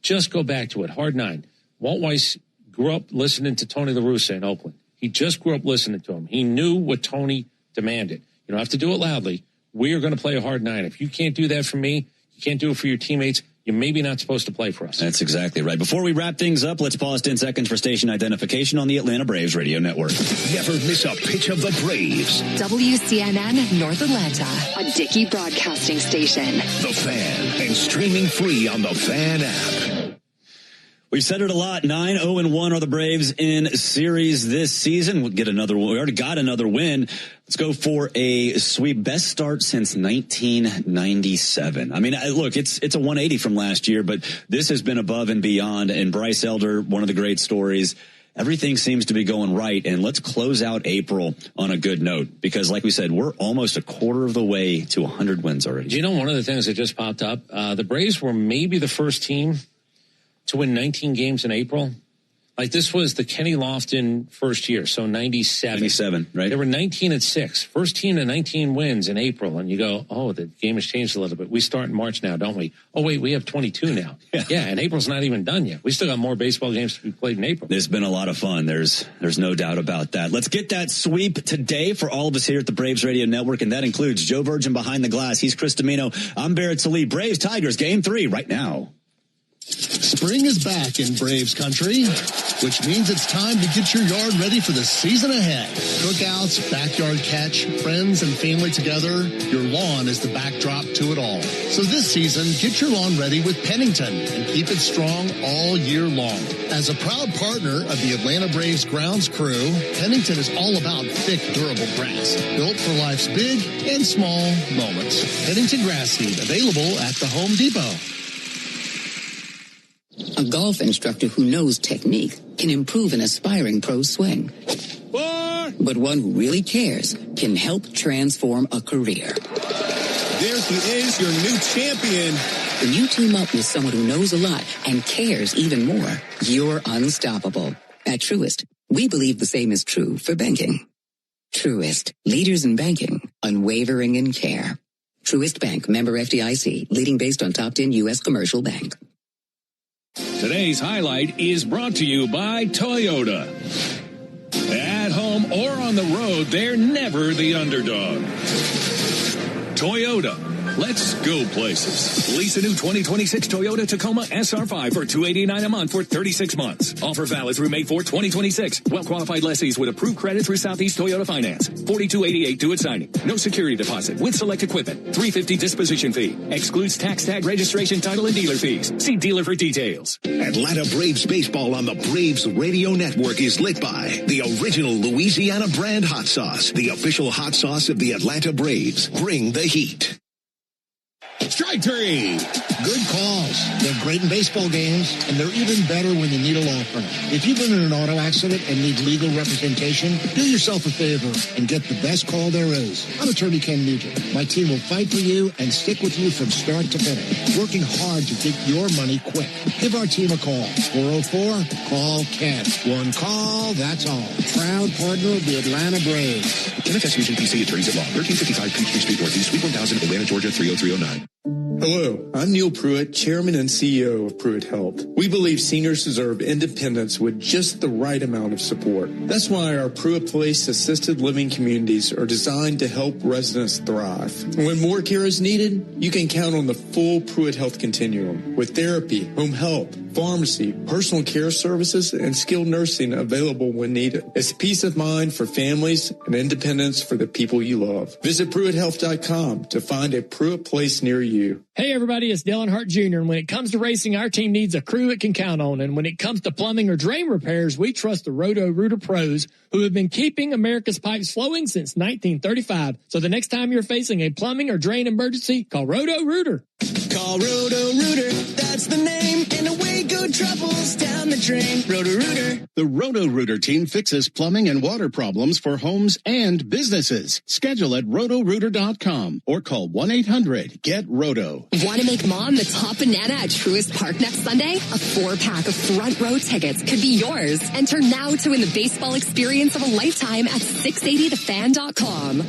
Just go back to it. Hard 9. Walt Weiss grew up listening to Tony La Russa in Oakland. He just grew up listening to him. He knew what Tony demanded. You don't have to do it loudly. We are going to play a hard 9. If you can't do that for me, you can't do it for your teammates, you you're maybe not supposed to play for us. That's exactly right. Before we wrap things up, let's pause 10 seconds for station identification on the Atlanta Braves Radio Network. Never miss a pitch of the Braves. WCNN North Atlanta, a Dickey broadcasting station. The Fan, and streaming free on the Fan app. We've said it a lot. 9-0-1 are the Braves in series this season. We already got another win. Let's go for a sweep. Best start since 1997. I mean, look, it's a 180 from last year, but this has been above and beyond. And Bryce Elder, one of the great stories. Everything seems to be going right. And let's close out April on a good note, because like we said, we're almost a quarter of the way to 100 wins already. Do you know one of the things that just popped up? The Braves were maybe the first team to win 19 games in April. Like, this was the Kenny Lofton first year, so 97. 97, right? They were 19-6. First team to 19 wins in April. And you go, oh, the game has changed a little bit. We start in March now, don't we? Oh, wait, we have 22 now. Yeah, and April's not even done yet. We still got more baseball games to be played in April. There's been a lot of fun. There's no doubt about that. Let's get that sweep today for all of us here at the Braves Radio Network, and that includes Joe Virgin behind the glass. He's Chris Domino. I'm Barrett Sallee. Braves Tigers, Game 3 right now. Spring is back in Braves country, which means it's time to get your yard ready for the season ahead. Cookouts, backyard catch, friends and family together, your lawn is the backdrop to it all. So this season, get your lawn ready with Pennington and keep it strong all year long. As a proud partner of the Atlanta Braves grounds crew, Pennington is all about thick, durable grass, built for life's big and small moments. Pennington grass seed, available at the Home Depot. A golf instructor who knows technique can improve an aspiring pro's swing. But one who really cares can help transform a career. There he is, your new champion. When you team up with someone who knows a lot and cares even more, you're unstoppable. At Truist, we believe the same is true for banking. Truist, leaders in banking, unwavering in care. Truist Bank, member FDIC, leading based on top 10 U.S. commercial bank. Today's highlight is brought to you by Toyota. At home or on the road, they're never the underdog. Toyota. Let's go places. Lease a new 2026 Toyota Tacoma SR5 for $289 a month for 36 months. Offer valid through May 4, 2026. Well-qualified lessees with approved credit through Southeast Toyota Finance. $42.88 due at signing. No security deposit with select equipment. $350 disposition fee. Excludes tax tag registration, title, and dealer fees. See dealer for details. Atlanta Braves baseball on the Braves Radio Network is lit by the original Louisiana brand hot sauce, the official hot sauce of the Atlanta Braves. Bring the heat. Strike three. Good calls. They're great in baseball games, and they're even better when you need a law firm. If you've been in an auto accident and need legal representation, do yourself a favor and get the best call there is. I'm attorney Ken Nugent. My team will fight for you and stick with you from start to finish, working hard to get your money quick. Give our team a call. 404-CALL-KEN. One call, that's all. Proud partner of the Atlanta Braves. Kenneth S. Nugent, PC, attorneys at law, 1355 Peachtree Street Northeast, Suite 1000, Atlanta, Georgia, 30309. Hello, I'm Neil Pruitt, Chairman and CEO of Pruitt Health. We believe seniors deserve independence with just the right amount of support. That's why our Pruitt Place assisted living communities are designed to help residents thrive. When more care is needed, you can count on the full Pruitt Health continuum with therapy, home health, pharmacy, personal care services, and skilled nursing available when needed. It's peace of mind for families and independence for the people you love. Visit PruittHealth.com to find a Pruitt Place near you. Hey everybody, it's Dylan Hart Jr. And when it comes to racing, our team needs a crew it can count on. And when it comes to plumbing or drain repairs, we trust the Roto-Rooter pros who have been keeping America's pipes flowing since 1935. So the next time you're facing a plumbing or drain emergency, call Roto-Rooter. Call Roto-Rooter, that's the name, and away go troubles down the drain. Roto-Rooter. The Roto-Rooter team fixes plumbing and water problems for homes and businesses. Schedule at rotorooter.com or call 1-800-GET-ROTO. Want to make mom the top banana at Truist Park next Sunday? A 4-pack of front row tickets could be yours. Enter now to win the baseball experience of a lifetime at 680thefan.com.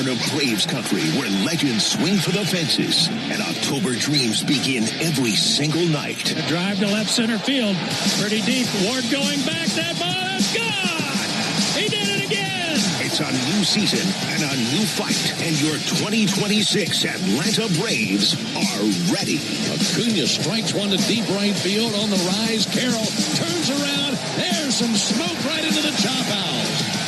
Of Braves country, where legends swing for the fences and October dreams begin every single night. A drive to left center field, pretty deep. Ward going back. That ball is gone. He did it again. It's a new season and a new fight, and your 2026 Atlanta Braves are ready. Acuna strikes one to deep right field on the rise. Carroll turns around. There's some smoke right into the chop house.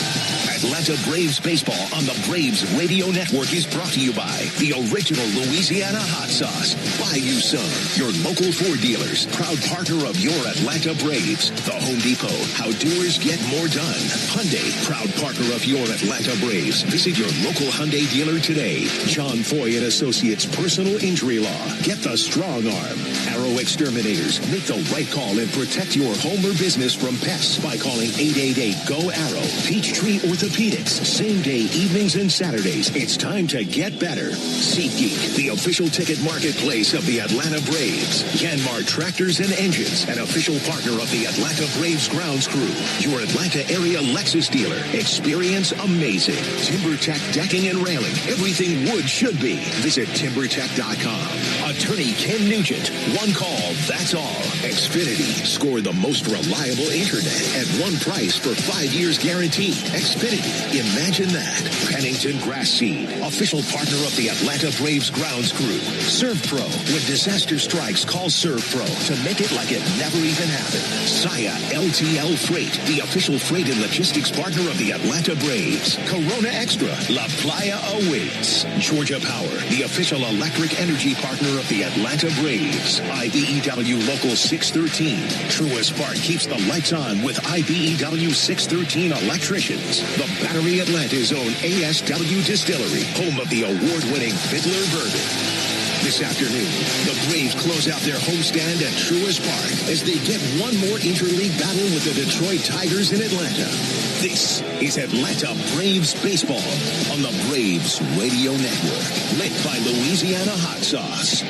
Atlanta Braves baseball on the Braves Radio Network is brought to you by the original Louisiana hot sauce. Bayou Sun, your local Ford dealers, proud partner of your Atlanta Braves. The Home Depot, how doers get more done. Hyundai, proud partner of your Atlanta Braves. Visit your local Hyundai dealer today. John Foy and Associates Personal Injury Law. Get the strong arm. Arrow Exterminators, make the right call and protect your home or business from pests by calling 888-GO-ARROW. Peachtree Orthopedics, same day evenings and Saturdays. It's time to get better. SeatGeek, the official ticket marketplace of the Atlanta Braves. Yanmar Tractors and Engines, an official partner of the Atlanta Braves grounds crew. Your Atlanta area Lexus dealer. Experience amazing. TimberTech Decking and Railing. Everything wood should be. Visit TimberTech.com. Attorney Ken Nugent. One call, that's all. Xfinity. Score the most reliable internet at one price for 5 years guaranteed. Xfinity. Imagine that. Pennington Grass Seed, official partner of the Atlanta Braves grounds crew. ServPro. When disaster strikes, call ServPro to make it like it never even happened. Saya LTL Freight, the official freight and logistics partner of the Atlanta Braves. Corona Extra. La Playa awaits. Georgia Power, the official electric energy partner of the Atlanta Braves. IBEW Local 613. Truist Park keeps the lights on with IBEW 613 electricians. The Battery Atlanta's own ASW Distillery, home of the award-winning Fiddler Bourbon. This afternoon, the Braves close out their homestand at Truist Park as they get one more interleague battle with the Detroit Tigers in Atlanta. This is Atlanta Braves baseball on the Braves Radio Network, lit by Louisiana Hot Sauce.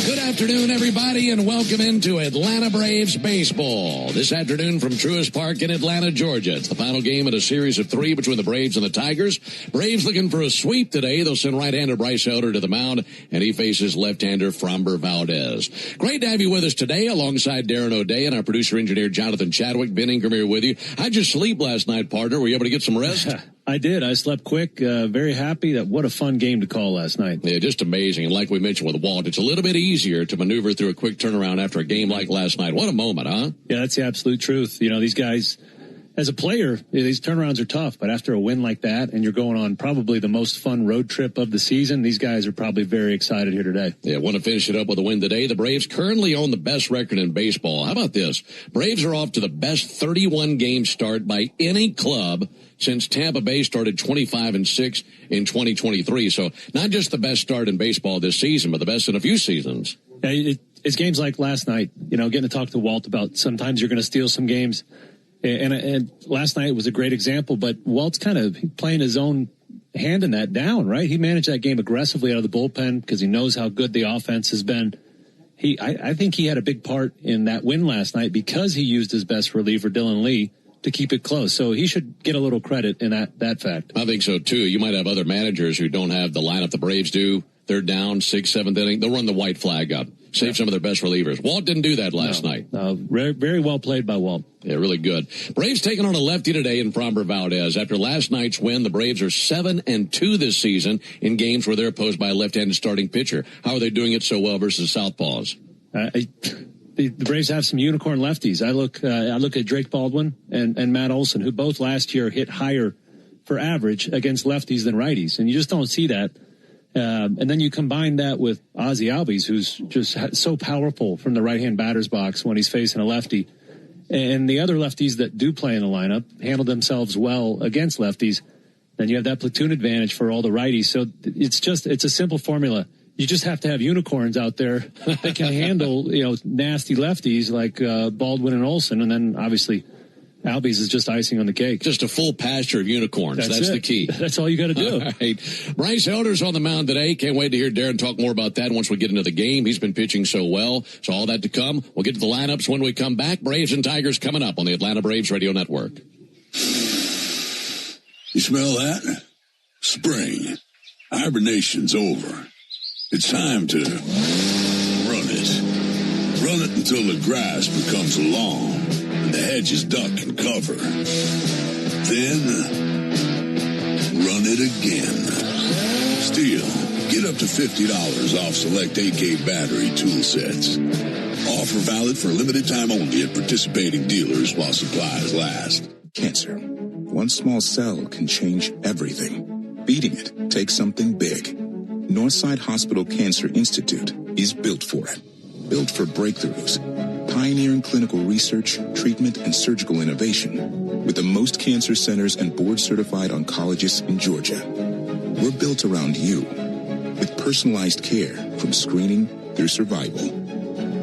Good afternoon, everybody, and welcome into Atlanta Braves baseball. This afternoon from Truist Park in Atlanta, Georgia. It's the final game in a series of 3 between the Braves and the Tigers. Braves looking for a sweep today. They'll send right-hander Bryce Elder to the mound, and he faces left-hander Framber Valdez. Great to have you with us today alongside Darren O'Day and our producer-engineer Jonathan Chadwick. Ben Ingram here with you. How'd you sleep last night, partner? Were you able to get some rest? I did. I slept quick. Very happy. What a fun game to call last night. Yeah, just amazing. And like we mentioned with Walt, it's a little bit easier to maneuver through a quick turnaround after a game like last night. What a moment, huh? Yeah, that's the absolute truth. You know, these guys, as a player, these turnarounds are tough. But after a win like that, and you're going on probably the most fun road trip of the season, these guys are probably very excited here today. Yeah, want to finish it up with a win today. The Braves currently own the best record in baseball. How about this? Braves are off to the best 31-game start by any club since Tampa Bay started 25-6 in 2023. So not just the best start in baseball this season, but the best in a few seasons. Yeah, it's games like last night, you know, getting to talk to Walt about sometimes you're going to steal some games. And last night was a great example, but Walt's kind of playing his own hand in that down, right? He managed that game aggressively out of the bullpen because he knows how good the offense has been. I think he had a big part in that win last night because he used his best reliever, Dylan Lee, to keep it close. So he should get a little credit in that fact. I think so, too. You might have other managers who don't have the lineup the Braves do. They're down 6th, 7th inning. They'll run the white flag up. Save some of their best relievers. Walt didn't do that last night. Very, very well played by Walt. Yeah, really good. Braves taking on a lefty today in Framber Valdez. After last night's win, the Braves are 7-2 this season in games where they're opposed by a left-handed starting pitcher. How are they doing it so well versus southpaws? The Braves have some unicorn lefties. I look at Drake Baldwin and Matt Olson, who both last year hit higher for average against lefties than righties, and you just don't see that. And then you combine that with Ozzie Albies, who's just so powerful from the right-hand batter's box when he's facing a lefty. And the other lefties that do play in the lineup handle themselves well against lefties. Then you have that platoon advantage for all the righties. So it's a simple formula. You just have to have unicorns out there that can handle, nasty lefties like Baldwin and Olson. And then obviously Albies is just icing on the cake. Just a full pasture of unicorns. That's the key. That's all you got to do. All right. Bryce Elder's on the mound today. Can't wait to hear Darren talk more about that once we get into the game. He's been pitching so well. So all that to come. We'll get to the lineups when we come back. Braves and Tigers coming up on the Atlanta Braves Radio Network. You smell that? Spring. Hibernation's over. It's time to run it. Run it until the grass becomes long and the hedges duck and cover. Then, run it again. Still, get up to $50 off select AK battery tool sets. Offer valid for a limited time only at participating dealers while supplies last. Cancer. One small cell can change everything. Beating it takes something big. Northside Hospital Cancer Institute is built for it. Built for breakthroughs. Pioneering clinical research, treatment, and surgical innovation. With the most cancer centers and board-certified oncologists in Georgia. We're built around you. With personalized care from screening through survival.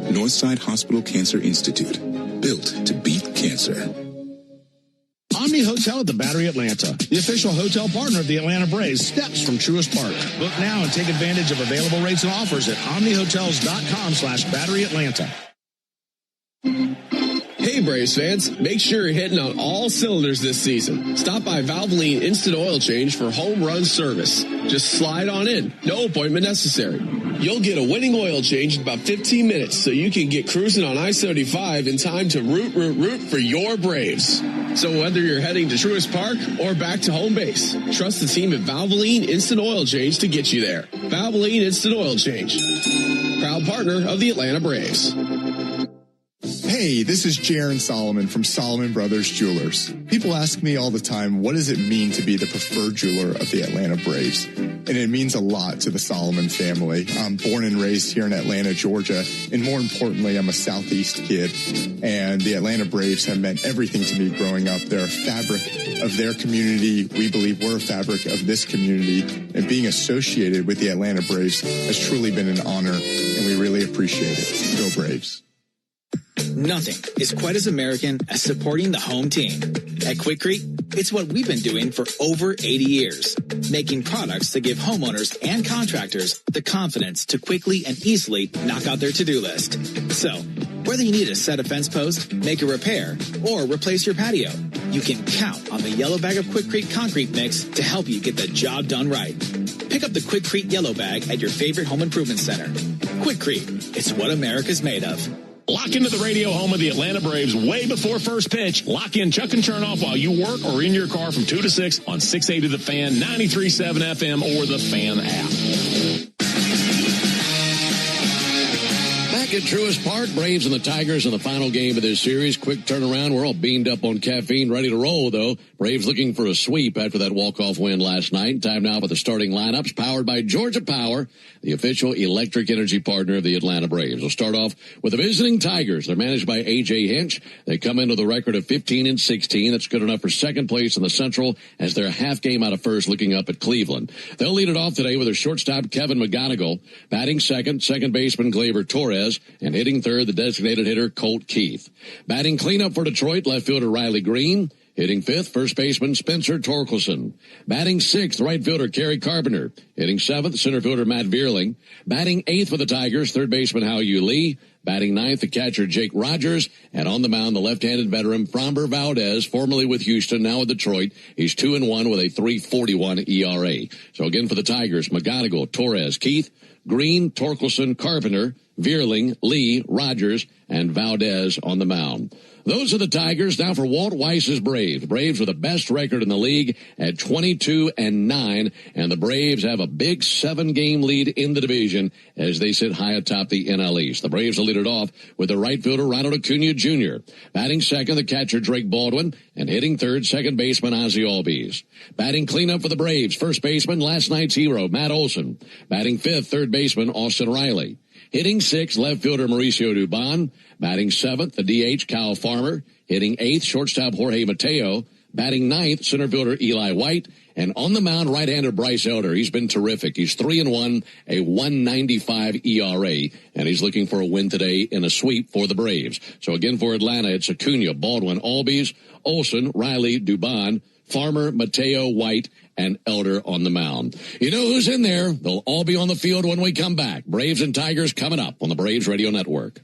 Northside Hospital Cancer Institute. Built to beat cancer. Omni Hotel at the Battery Atlanta, the official hotel partner of the Atlanta Braves, steps from Truist Park. Book now and take advantage of available rates and offers at omnihotels.com/Battery Atlanta. Hey Braves fans, make sure you're hitting on all cylinders this season. Stop by Valvoline Instant Oil Change for home run service. Just slide on in, no appointment necessary. You'll get a winning oil change in about 15 minutes so you can get cruising on I-75 in time to root for your Braves. So whether you're heading to Truist Park or back to home base, trust the team at Valvoline Instant Oil Change to get you there. Valvoline Instant Oil Change, proud partner of the Atlanta Braves. Hey, this is Jaron Solomon from Solomon Brothers Jewelers. People ask me all the time, what does it mean to be the preferred jeweler of the Atlanta Braves? And it means a lot to the Solomon family. I'm born and raised here in Atlanta, Georgia, and more importantly, I'm a Southeast kid. And the Atlanta Braves have meant everything to me growing up. They're a fabric of their community. We believe we're a fabric of this community. And being associated with the Atlanta Braves has truly been an honor, and we really appreciate it. Go Braves. Nothing is quite as American as supporting the home team. At Quikrete, it's what we've been doing for over 80 years, making products that give homeowners and contractors the confidence to quickly and easily knock out their to-do list. So, whether you need to set a fence post, make a repair, or replace your patio, you can count on the yellow bag of Quikrete concrete mix to help you get the job done right. Pick up the Quikrete yellow bag at your favorite home improvement center. Quikrete, it's what America's made of. Lock into the radio home of the Atlanta Braves way before first pitch. Lock in Chuck and Chernoff while you work or in your car from 2 to 6 on 680 The Fan, 93.7 FM, or the Fan app. Back at Truist Park, Braves and the Tigers in the final game of this series. Quick turnaround. We're all beamed up on caffeine, ready to roll, though. Braves looking for a sweep after that walk-off win last night. Time now for the starting lineups, powered by Georgia Power, the official electric energy partner of the Atlanta Braves. We'll start off with the visiting Tigers. They're managed by A.J. Hinch. They come in with a record of 15-16. That's good enough for second place in the Central as they're a half game out of first, looking up at Cleveland. They'll lead it off today with their shortstop, Kevin McGonigal. Batting second baseman, Gleyber Torres. And hitting third, the designated hitter, Colt Keith. Batting cleanup for Detroit, left fielder Riley Green. Hitting fifth, first baseman Spencer Torkelson. Batting sixth, right fielder Kerry Carpenter. Hitting seventh, center fielder Matt Vierling. Batting eighth for the Tigers, third baseman Hao-Yu Lee. Batting ninth, the catcher Jake Rogers. And on the mound, the left-handed veteran Framber Valdez, formerly with Houston, now with Detroit. He's 2-1 with a 3.41 ERA. So again for the Tigers, McGonigal, Torres, Keith, Green, Torkelson, Carpenter, Vierling, Lee, Rogers, and Valdez on the mound. Those are the Tigers. Now for Walt Weiss's Braves. Braves with the best record in the league at 22-9, and the Braves have a big 7-game lead in the division as they sit high atop the NL East. The Braves will lead it off with the right fielder Ronald Acuna Jr. Batting second, the catcher Drake Baldwin, and hitting third, second baseman Ozzie Albies. Batting cleanup for the Braves, first baseman, last night's hero Matt Olson. Batting fifth, third baseman Austin Riley. Hitting sixth, left fielder Mauricio Dubon. Batting seventh, the DH Kyle Farmer. Hitting eighth, shortstop Jorge Mateo. Batting ninth, center fielder Eli White. And on the mound, right-hander Bryce Elder. He's been terrific. He's 3-1, a 1.95 ERA. And he's looking for a win today in a sweep for the Braves. So again for Atlanta, it's Acuna, Baldwin, Albies, Olson, Riley, Dubon, Farmer, Mateo, White, and Elder on the mound. You know who's in there? They'll all be on the field when we come back. Braves and Tigers coming up on the Braves Radio Network.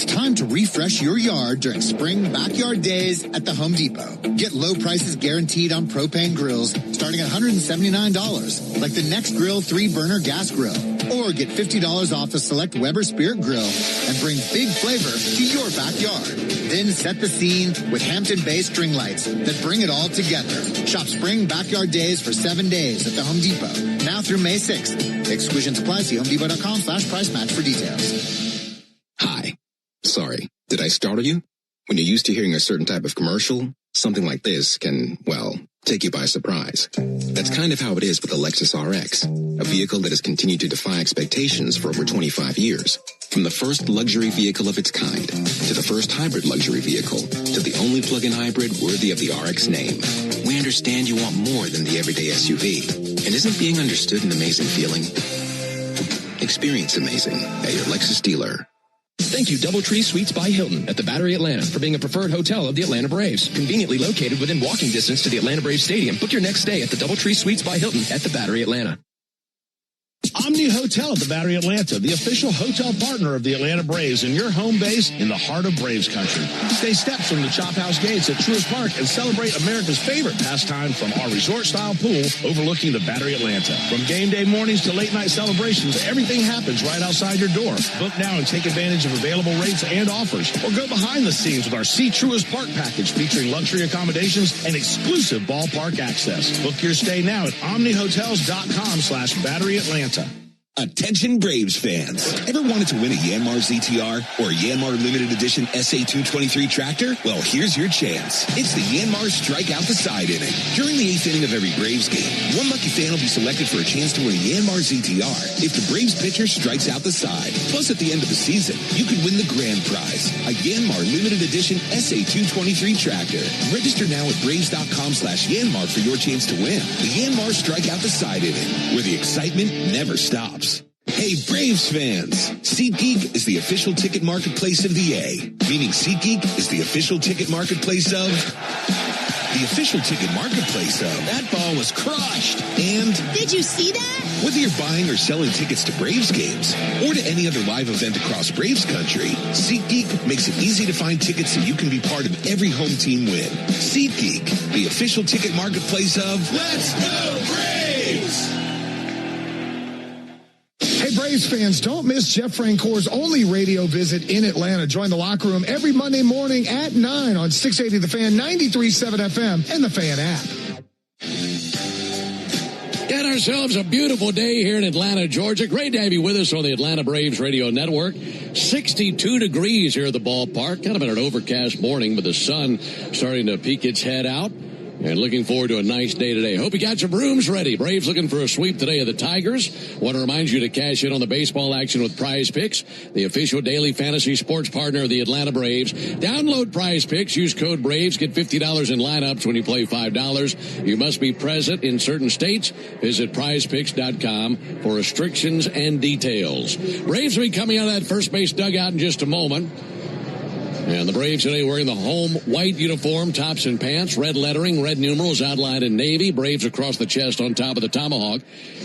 It's time to refresh your yard during spring backyard days at the Home Depot. Get low prices guaranteed on propane grills starting at $179, like the Next Grill 3-burner gas grill. Or get $50 off a select Weber Spirit grill and bring big flavor to your backyard. Then set the scene with Hampton-based string lights that bring it all together. Shop spring backyard days for 7 days at the Home Depot. Now through May 6th. Exclusions apply. See HomeDepot.com/price match for details. Hi. Sorry. Did I startle you? When you're used to hearing a certain type of commercial, something like this can, well, take you by surprise. That's kind of how it is with the Lexus RX, a vehicle that has continued to defy expectations for over 25 years. From the first luxury vehicle of its kind, to the first hybrid luxury vehicle, to the only plug-in hybrid worthy of the RX name. We understand you want more than the everyday SUV. And isn't being understood an amazing feeling? Experience amazing at your Lexus dealer. Thank you, DoubleTree Suites by Hilton at the Battery Atlanta, for being a preferred hotel of the Atlanta Braves. Conveniently located within walking distance to the Atlanta Braves Stadium. Book your next stay at the DoubleTree Suites by Hilton at the Battery Atlanta. Omni Hotel at the Battery Atlanta, the official hotel partner of the Atlanta Braves and your home base in the heart of Braves country. Stay steps from the Chop House gates at Truist Park and celebrate America's favorite pastime from our resort-style pool overlooking the Battery Atlanta. From game day mornings to late-night celebrations, everything happens right outside your door. Book now and take advantage of available rates and offers. Or go behind the scenes with our See Truist Park package featuring luxury accommodations and exclusive ballpark access. Book your stay now at omnihotels.com/Battery Atlanta. Attention Braves fans. Ever wanted to win a Yanmar ZTR or a Yanmar Limited Edition SA223 tractor? Well, here's your chance. It's the Yanmar Strike Out the Side inning. During the 8th inning of every Braves game, one lucky fan will be selected for a chance to win a Yanmar ZTR if the Braves pitcher strikes out the side. Plus, at the end of the season, you could win the grand prize, a Yanmar Limited Edition SA223 tractor. Register now at Braves.com/Yanmar for your chance to win the Yanmar Strike Out the Side inning, where the excitement never stops. Hey, Braves fans! SeatGeek is the official ticket marketplace of the A, meaning SeatGeek is the official ticket marketplace of... The official ticket marketplace of... That ball was crushed! And... Did you see that? Whether you're buying or selling tickets to Braves games or to any other live event across Braves country, SeatGeek makes it easy to find tickets so you can be part of every home team win. SeatGeek, the official ticket marketplace of... Let's go Braves! Hey, Braves fans, don't miss Jeff Francoeur's only radio visit in Atlanta. Join the locker room every Monday morning at 9 on 680 The Fan, 93.7 FM, and the Fan app. Get ourselves a beautiful day here in Atlanta, Georgia. Great to have you with us on the Atlanta Braves Radio Network. 62 degrees here at the ballpark. Kind of been an overcast morning, but the sun starting to peek its head out. And looking forward to a nice day today. Hope you got your brooms ready. Braves looking for a sweep today of the Tigers. Want to remind you to cash in on the baseball action with Prize Picks, the official daily fantasy sports partner of the Atlanta Braves. Download Prize Picks. Use code BRAVES. Get $50 in lineups when you play $5. You must be present in certain states. Visit prizepicks.com for restrictions and details. Braves will be coming out of that first base dugout in just a moment. And the Braves today wearing the home white uniform, tops and pants, red lettering, red numerals outlined in navy, Braves across the chest on top of the tomahawk.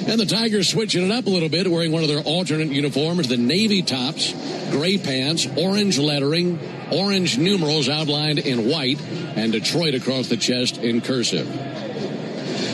And the Tigers switching it up a little bit, wearing one of their alternate uniforms, the navy tops, gray pants, orange lettering, orange numerals outlined in white, and Detroit across the chest in cursive.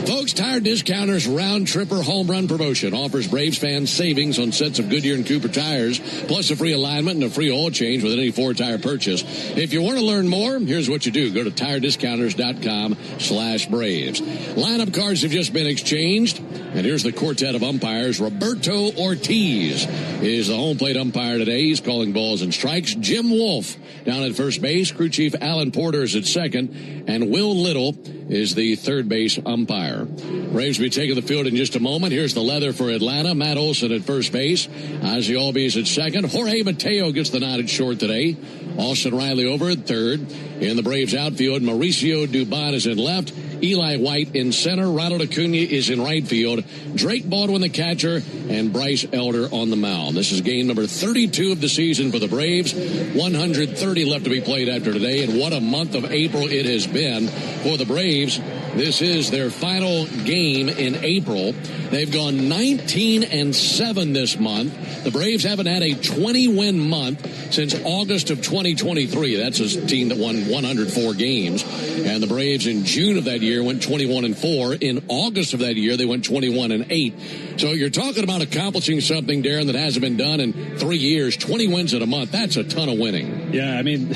Folks, Tire Discounters Round Tripper Home Run Promotion offers Braves fans savings on sets of Goodyear and Cooper tires, plus a free alignment and a free oil change with any 4-tire purchase. If you want to learn more, here's what you do. Go to tirediscounters.com/Braves. Lineup cards have just been exchanged, and here's the quartet of umpires. Roberto Ortiz is the home plate umpire today. He's calling balls and strikes. Jim Wolf down at first base. Crew Chief Alan Porter is at second, and Will Little is the third base umpire. Braves will be taking the field in just a moment. Here's the leather for Atlanta. Matt Olson at first base. Ozzie Albies at second. Jorge Mateo gets the nod at short today. Austin Riley over at third. In the Braves outfield, Mauricio Dubon is in left. Eli White in center. Ronald Acuna is in right field. Drake Baldwin, the catcher, and Bryce Elder on the mound. This is game number 32 of the season for the Braves. 130 left to be played after today, and what a month of April it has been for the Braves. This is their final game in April. They've gone 19-7 this month. The Braves haven't had a 20-win month since August of 2023. That's a team that won 104 games. And the Braves in June of that year went 21-4. In August of that year, they went 21-8. So you're talking about accomplishing something, Darren, that hasn't been done in 3 years. 20 wins in a month. That's a ton of winning. Yeah, I mean,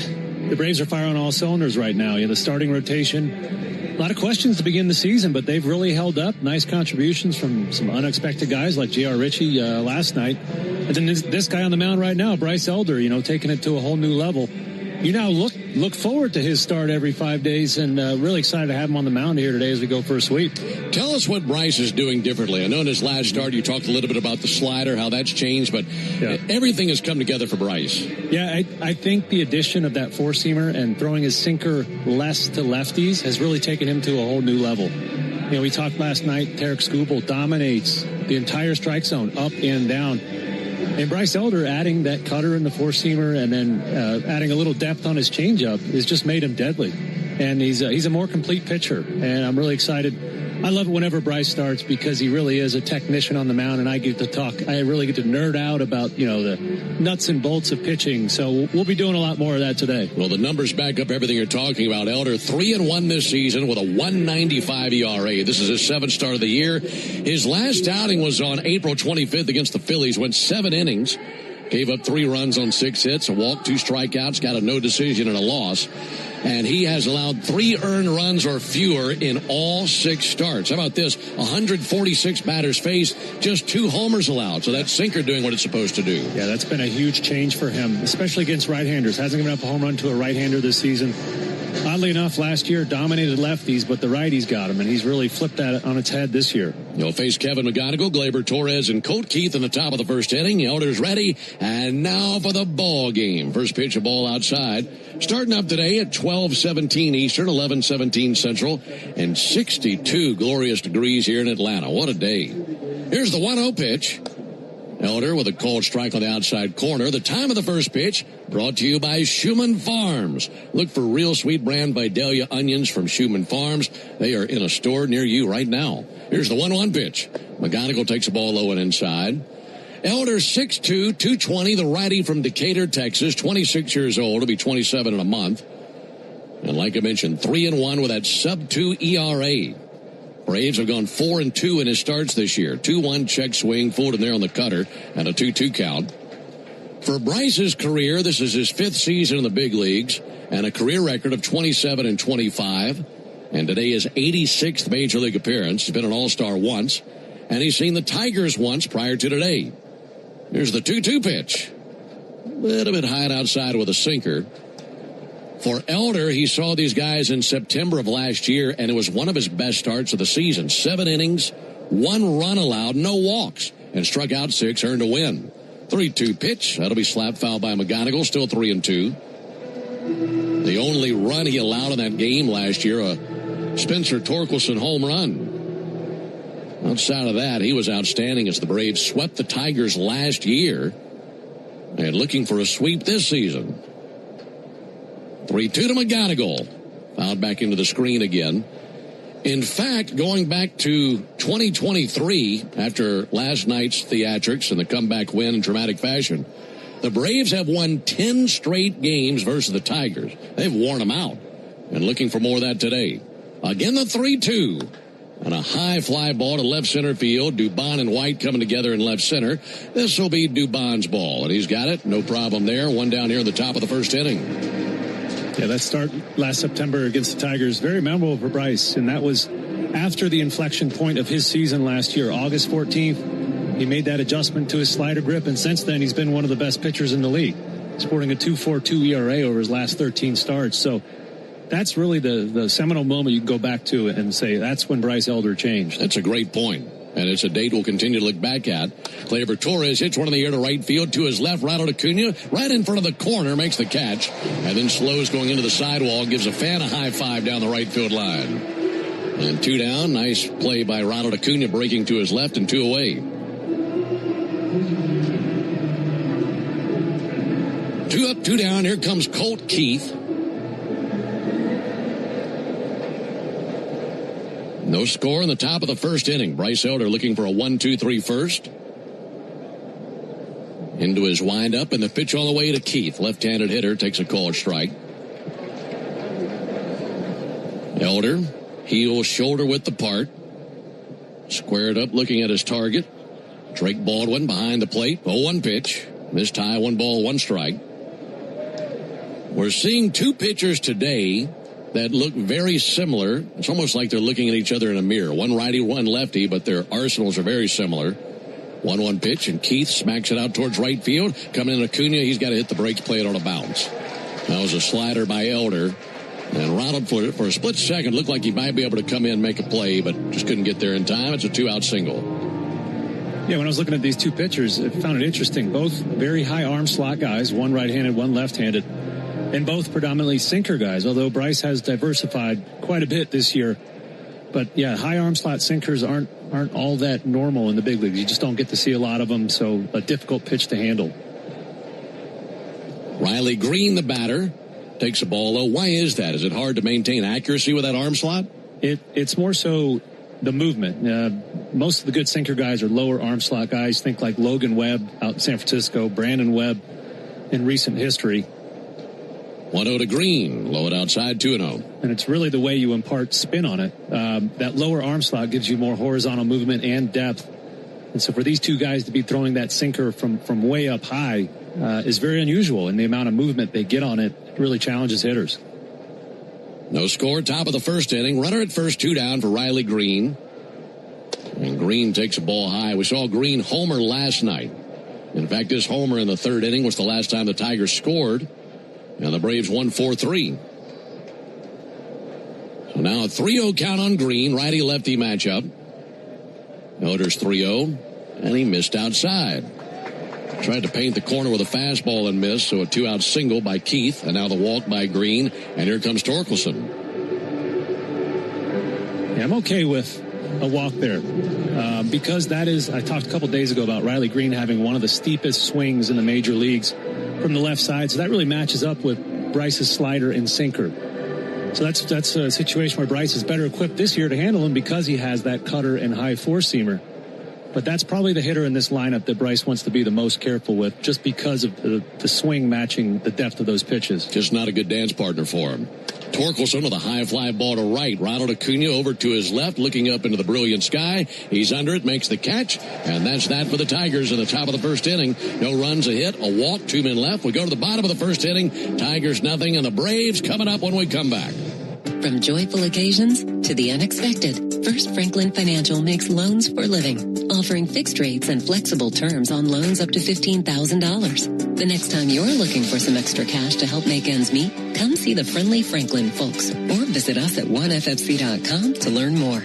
the Braves are firing on all cylinders right now. The starting rotation. A lot of questions to begin the season, but they've really held up. Nice contributions from some unexpected guys like J.R. Ritchie last night. And then this guy on the mound right now, Bryce Elder, taking it to a whole new level. You now look forward to his start every 5 days, and really excited to have him on the mound here today as we go for a sweep. Tell us what Bryce is doing differently. I know in his last start you talked a little bit about the slider, how that's changed, but everything has come together for Bryce. Yeah, I think the addition of that four-seamer and throwing his sinker less to lefties has really taken him to a whole new level. We talked last night, Tarek Skubal dominates the entire strike zone, up and down. And Bryce Elder adding that cutter in the four-seamer and then adding a little depth on his changeup has just made him deadly. And he's a more complete pitcher. And I'm really excited. I love it whenever Bryce starts because he really is a technician on the mound, and I get to talk. I really get to nerd out about, the nuts and bolts of pitching. So we'll be doing a lot more of that today. Well, the numbers back up everything you're talking about. Elder 3-1 this season with a 1.95 ERA. This is his 7th start of the year. His last outing was on April 25th against the Phillies. Went 7 innings. Gave up 3 runs on 6 hits, a walk, 2 strikeouts, got a no decision and a loss. And he has allowed 3 earned runs or fewer in all 6 starts. How about this? 146 batters faced, just 2 homers allowed. So that's sinker doing what it's supposed to do. Yeah, that's been a huge change for him, especially against right-handers. Hasn't given up a home run to a right-hander this season. Oddly enough, last year dominated lefties, but the righties got him, and he's really flipped that on its head this year. He'll face Kevin McGonigal, Gleyber Torres, and Colt Keith in the top of the first inning. Elder's ready, and now for the ball game. First pitch, a ball outside. Starting up today at 12:17 Eastern, 11:17 Central, and 62 glorious degrees here in Atlanta. What a day. Here's the 1-0 pitch. Elder with a called strike on the outside corner. The time of the first pitch brought to you by Schumann Farms. Look for real sweet brand Vidalia onions from Schumann Farms. They are in a store near you right now. Here's the 1-1 pitch. McGonigal takes the ball low and inside. Elder 6'2", 220, the righty from Decatur, Texas, 26 years old. He'll be 27 in a month. And like I mentioned, 3-1 with that sub-2 ERA. Braves have gone 4-2 in his starts this year. 2-1 check swing, fooled him there on the cutter, and a 2-2 count. For Bryce's career, this is his 5th season in the big leagues, and a career record of 27-25. And today his 86th major league appearance. He's been an all-star once, and he's seen the Tigers once prior to today. Here's the 2-2 pitch. A little bit high and outside with a sinker. For Elder, he saw these guys in September of last year, and it was one of his best starts of the season. 7 innings, 1 run allowed, no walks, and struck out 6, earned a win. 3-2 pitch. That'll be slapped foul by McGonigal, still 3-2. The only run he allowed in that game last year, a Spencer Torkelson home run. Outside of that, he was outstanding as the Braves swept the Tigers last year and looking for a sweep this season. 3-2 to McGonigal. Fouled back into the screen again. In fact, going back to 2023, after last night's theatrics and the comeback win in dramatic fashion, the Braves have won 10 straight games versus the Tigers. They've worn them out. And looking for more of that today. Again, the 3-2. And a high fly ball to left center field. Dubon and White coming together in left center. This will be Dubon's ball. And he's got it. No problem there. 1 down here in the top of the first inning. Yeah, that start last September against the Tigers, very memorable for Bryce. And that was after the inflection point of his season last year. August 14th, he made that adjustment to his slider grip. And since then, he's been one of the best pitchers in the league, sporting a 2.42 ERA over his last 13 starts. So that's really the seminal moment you can go back to and say that's when Bryce Elder changed. That's a great point. And it's a date we'll continue to look back at. Gleyber Torres hits one in the air to right field to his left. Ronald Acuna right in front of the corner makes the catch. And then slows going into the sidewall. Gives a fan a high five down the right field line. And 2 down. Nice play by Ronald Acuna breaking to his left and 2 away. 2 up, 2 down. Here comes Colt Keith. No score in the top of the first inning. Bryce Elder looking for a 1-2-3 first. Into his windup, and the pitch all the way to Keith. Left-handed hitter takes a called strike. Elder, heel shoulder width apart. Squared up looking at his target. Drake Baldwin behind the plate. 0-1 pitch. Missed high, 1 ball, 1 strike. We're seeing two pitchers today that look very similar. It's almost like they're looking at each other in a mirror. One righty, one lefty, but their arsenals are very similar. 1-1 pitch, and Keith smacks it out towards right field. Coming in Acuna, he's got to hit the brakes, play it on a bounce. That was a slider by Elder. And Ronald, for a split second, looked like he might be able to come in and make a play, but just couldn't get there in time. It's a 2-out single. Yeah, when I was looking at these two pitchers, I found it interesting. Both very high arm slot guys, one right-handed, one left-handed, and both predominantly sinker guys, although Bryce has diversified quite a bit this year. But, yeah, high arm slot sinkers aren't all that normal in the big leagues. You just don't get to see a lot of them, so a difficult pitch to handle. Riley Green, the batter, takes a ball low. Why is that? Is it hard to maintain accuracy with that arm slot? It's more so the movement. Most of the good sinker guys are lower arm slot guys. Think like Logan Webb out in San Francisco, Brandon Webb in recent history. 1-0 to Green. Low it outside, 2-0. And it's really the way you impart spin on it. That lower arm slot gives you more horizontal movement and depth. And so for these two guys to be throwing that sinker from way up high is very unusual. And the amount of movement they get on it really challenges hitters. No score, top of the first inning. Runner at first, 2 down for Riley Green. And Green takes a ball high. We saw Green homer last night. In fact, this homer in the third inning was the last time the Tigers scored. And the Braves won 4-3. So now a 3-0 count on Green. Righty-lefty matchup. Elder's 3-0. And he missed outside. Tried to paint the corner with a fastball and missed. So a 2-out single by Keith. And now the walk by Green. And here comes Torkelson. Yeah, I'm okay with a walk there. Because that is, I talked a couple days ago about Riley Green having one of the steepest swings in the major leagues from the left side. So that really matches up with Bryce's slider and sinker. So that's a situation where Bryce is better equipped this year to handle him because he has that cutter and high four-seamer. But that's probably the hitter in this lineup that Bryce wants to be the most careful with, just because of the swing matching the depth of those pitches. Just not a good dance partner for him. Torkelson with a high fly ball to right. Ronald Acuna over to his left, looking up into the brilliant sky. He's under it, makes the catch, and that's that for the Tigers in the top of the first inning. No runs, a hit, a walk, 2 men left. We go to the bottom of the first inning. Tigers nothing, and the Braves coming up when we come back. From joyful occasions to the unexpected, First Franklin Financial makes loans for living, offering fixed rates and flexible terms on loans up to $15,000. The next time you're looking for some extra cash to help make ends meet, come see the friendly Franklin folks or visit us at oneffc.com to learn more.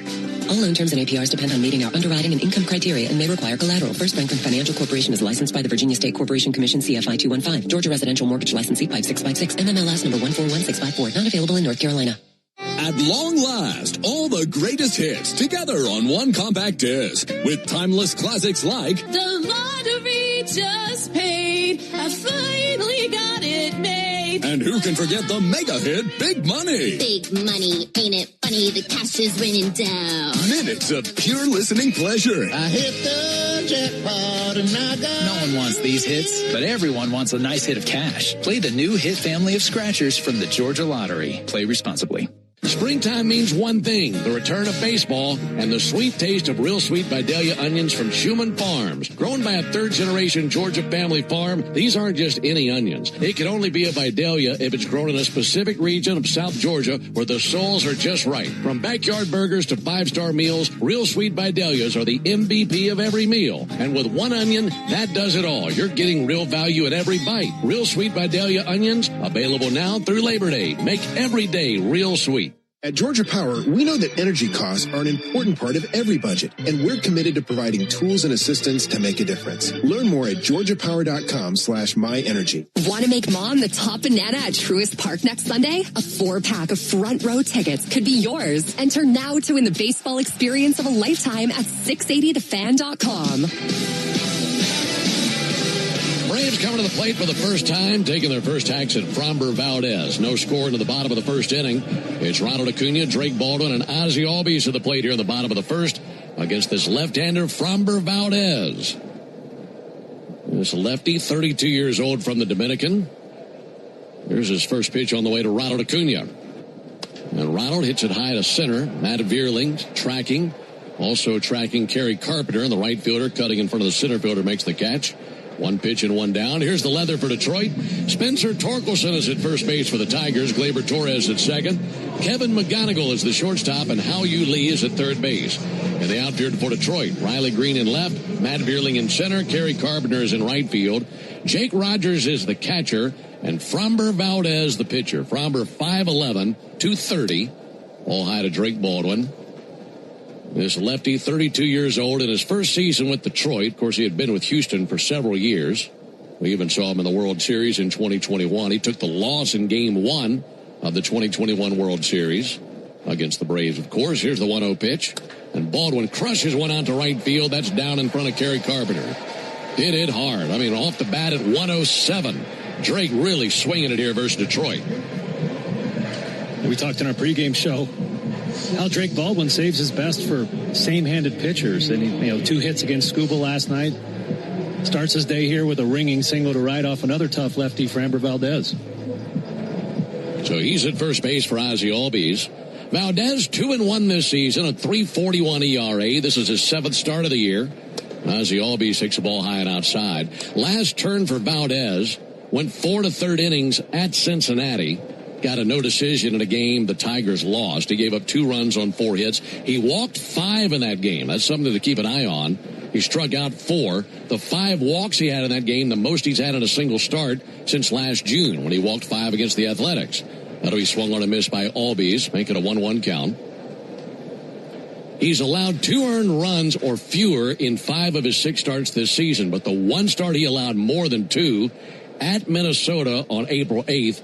All loan terms and APRs depend on meeting our underwriting and income criteria and may require collateral. First Franklin Financial Corporation is licensed by the Virginia State Corporation Commission, CFI 215. Georgia Residential Mortgage Licensee 5656. MMLS number 141654. Not available in North Carolina. At long last, all the greatest hits together on one compact disc with timeless classics like The Lottery Just Paid. I finally got it made. And who can forget the mega hit Big Money? Big money, ain't it funny? The cash is raining down. Minutes of pure listening pleasure. I hit the jackpot and I got... No one wants these hits, but everyone wants a nice hit of cash. Play the new hit family of scratchers from the Georgia Lottery. Play responsibly. Springtime means one thing, the return of baseball and the sweet taste of Real Sweet Vidalia onions from Schumann Farms. Grown by a third-generation Georgia family farm, these aren't just any onions. It can only be a Vidalia if it's grown in a specific region of South Georgia where the soils are just right. From backyard burgers to five-star meals, Real Sweet Vidalias are the MVP of every meal. And with one onion, that does it all. You're getting real value at every bite. Real Sweet Vidalia onions, available now through Labor Day. Make every day real sweet. At Georgia Power, we know that energy costs are an important part of every budget, and we're committed to providing tools and assistance to make a difference. Learn more at georgiapower.com/myenergy. Want to make Mom the top banana at Truist Park next Sunday? A 4-pack of front row tickets could be yours. Enter now to win the baseball experience of a lifetime at 680thefan.com. Braves coming to the plate for the first time, taking their first hacks at Framber Valdez. No score into the bottom of the first inning. It's Ronald Acuna, Drake Baldwin, and Ozzie Albies to the plate here in the bottom of the first against this left-hander, Framber Valdez. This lefty, 32 years old from the Dominican. Here's his first pitch on the way to Ronald Acuna. And Ronald hits it high to center. Matt Vierling tracking. Also tracking Kerry Carpenter, and the right fielder cutting in front of the center fielder makes the catch. One pitch and one down. Here's the leather for Detroit. Spencer Torkelson is at first base for the Tigers. Gleyber Torres at second. Kevin McGonigal is the shortstop, and Hao-Yu Lee is at third base. In the outfield for Detroit, Riley Green in left, Matt Vierling in center, Kerry Carpenter is in right field. Jake Rogers is the catcher, and Framber Valdez the pitcher. Framber 5'11", 230. All high to Drake Baldwin. This lefty, 32 years old, in his first season with Detroit. Of course, he had been with Houston for several years. We even saw him in the World Series in 2021. He took the loss in Game 1 of the 2021 World Series against the Braves, of course. Here's the 1-0 pitch. And Baldwin crushes one out to right field. That's down in front of Kerry Carpenter. Hit it hard. I mean, off the bat at 107. Drake really swinging it here versus Detroit. We talked in our pregame show how Drake Baldwin saves his best for same-handed pitchers. And, he, 2 hits against Scuba last night. Starts his day here with a ringing single to right off another tough lefty, Framber Valdez. So he's at first base for Ozzie Albies. Valdez, 2-1 this season, a 3.41 ERA. This is his 7th start of the year. Ozzie Albies takes the ball high and outside. Last turn for Valdez, went 4 to third innings at Cincinnati. Got a no decision in a game the Tigers lost. He gave up 2 runs on 4 hits. He walked 5 in that game. That's something to keep an eye on. He struck out 4. The 5 walks he had in that game, the most he's had in a single start since last June when he walked 5 against the Athletics. That'll be swung on a miss by Albies, make it a 1-1 count. He's allowed 2 earned runs or fewer in 5 of his 6 starts this season, but the one start he allowed more than 2 at Minnesota on April 8th.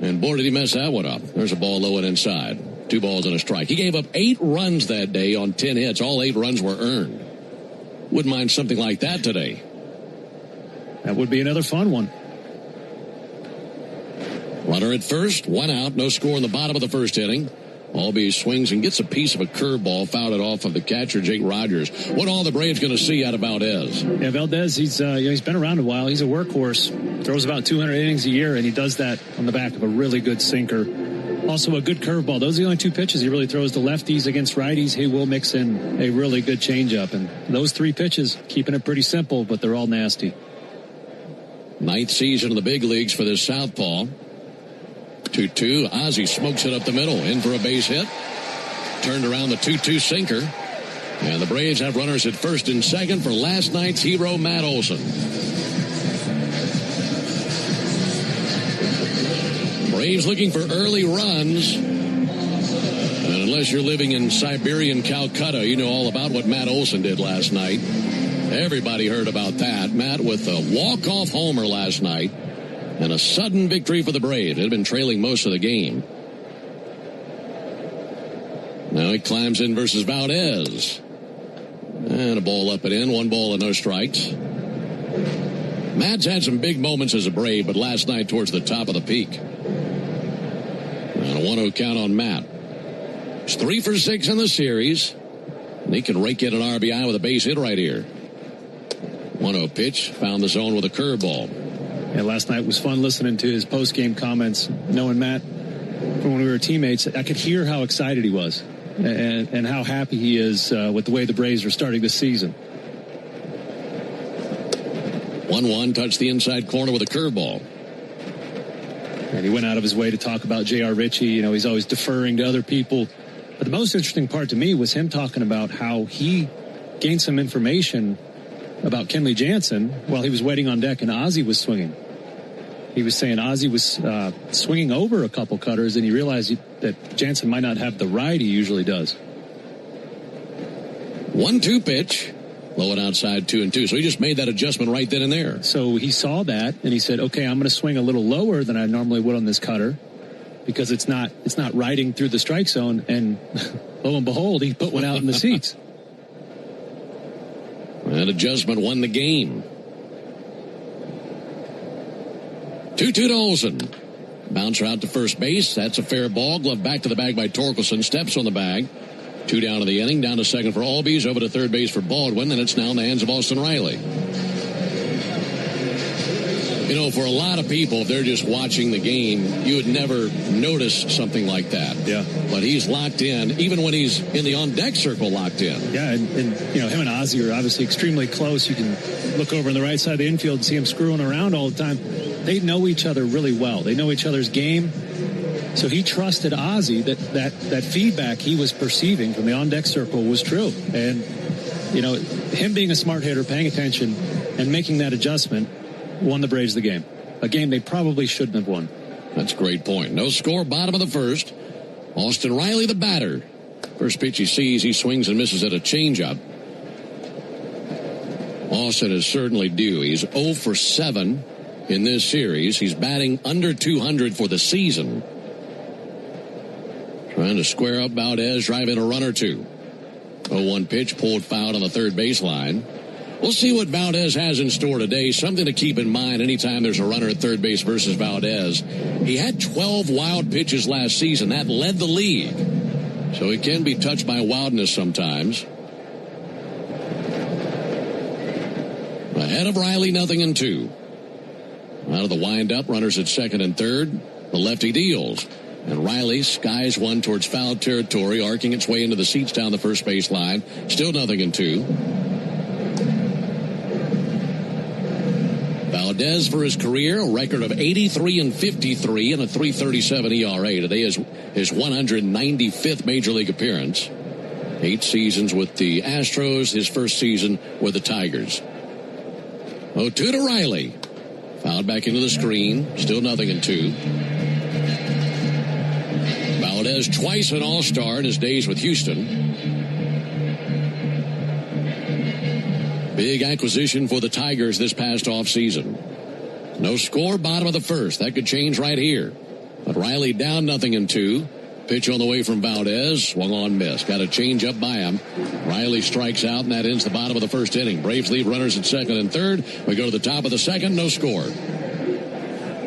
And boy, did he mess that one up. There's a ball low and inside. 2 balls and a strike. He gave up 8 runs that day on 10 hits. All 8 runs were earned. Wouldn't mind something like that today. That would be another fun one. Runner at first, 1 out, no score in the bottom of the first inning. Albies swings and gets a piece of a curveball, fouled it off of the catcher, Jake Rogers. What all the Braves going to see out of Valdez? Yeah, Valdez, he's been around a while. He's a workhorse. Throws about 200 innings a year, and he does that on the back of a really good sinker. Also a good curveball. Those are the only 2 pitches he really throws to lefties. Against righties, he will mix in a really good changeup. And those 3 pitches, keeping it pretty simple, but they're all nasty. 9th season in the big leagues for this southpaw. 2-2. Ozzie smokes it up the middle. In for a base hit. Turned around the 2-2 sinker. And the Braves have runners at first and second for last night's hero, Matt Olson. Braves looking for early runs. And unless you're living in Siberian Calcutta, you know all about what Matt Olson did last night. Everybody heard about that. Matt with a walk-off homer last night. And a sudden victory for the Braves. They had been trailing most of the game. Now he climbs in versus Valdez. And a ball up and in. 1 ball and no strikes. Matt's had some big moments as a Brave, but last night towards the top of the peak. And a 1-0 count on Matt. He's 3 for 6 in the series. And he can rake in an RBI with a base hit right here. 1-0 pitch. Found the zone with a curveball. Yeah, last night was fun listening to his post-game comments. Knowing Matt from when we were teammates, I could hear how excited he was and how happy he is with the way the Braves are starting this season. 1-1, touched the inside corner with a curveball. And he went out of his way to talk about J.R. Ritchie. He's always deferring to other people. But the most interesting part to me was him talking about how he gained some information about Kenley Jansen while he was waiting on deck and Ozzie was swinging. He was saying Ozzie was swinging over a couple cutters, and he realized that Jansen might not have the ride he usually does. 1-2 pitch. Low and outside 2-2. So he just made that adjustment right then and there. So he saw that, and he said, okay, I'm going to swing a little lower than I normally would on this cutter because it's not riding through the strike zone. And lo and behold, he put one out in the seats. That adjustment won the game. 2-2 to Olsen. Bouncer out to first base. That's a fair ball. Glove back to the bag by Torkelson. Steps on the bag. 2 down to the inning. Down to second for Albies. Over to third base for Baldwin. And it's now in the hands of Austin Riley. You know, for a lot of people, if they're just watching the game, you would never notice something like that. Yeah. But he's locked in, even when he's in the on-deck circle, locked in. Yeah, and you know, him and Ozzy are obviously extremely close. You can look over on the right side of the infield and see him screwing around all the time. They know each other really well. They know each other's game. So he trusted Ozzy that feedback he was perceiving from the on-deck circle was true. And, you know, him being a smart hitter, paying attention, and making that adjustment won the Braves the game. A game they probably shouldn't have won. That's a great point. No score, bottom of the first. Austin Riley, the batter. First pitch he sees, he swings and misses at a changeup. Austin is certainly due. He's 0 for 7 in this series. He's batting under 200 for the season. Trying to square up Valdez, drive in a run or two. 0-1 pitch, pulled foul on the third baseline. We'll see what Valdez has in store today. Something to keep in mind anytime there's a runner at third base versus Valdez. He had 12 wild pitches last season. That led the league. So he can be touched by wildness sometimes. Ahead of Riley, 0-2. Out of the windup, runners at second and third. The lefty deals. And Riley skies one towards foul territory, arcing its way into the seats down the first base line. Still 0-2. Valdez for his career, a record of 83 and 53 and a 3.37 ERA. Today is his 195th Major League appearance. 8 seasons with the Astros, his first season with the Tigers. 0-2 to Riley. Fouled back into the screen. Still 0-2. Valdez twice an All-Star in his days with Houston. Big acquisition for the Tigers this past offseason. No score, bottom of the first. That could change right here. But Riley down 0-2. Pitch on the way from Valdez. Swung on, miss. Got a change up by him. Riley strikes out, and that ends the bottom of the first inning. Braves leave runners at second and third. We go to the top of the second. No score.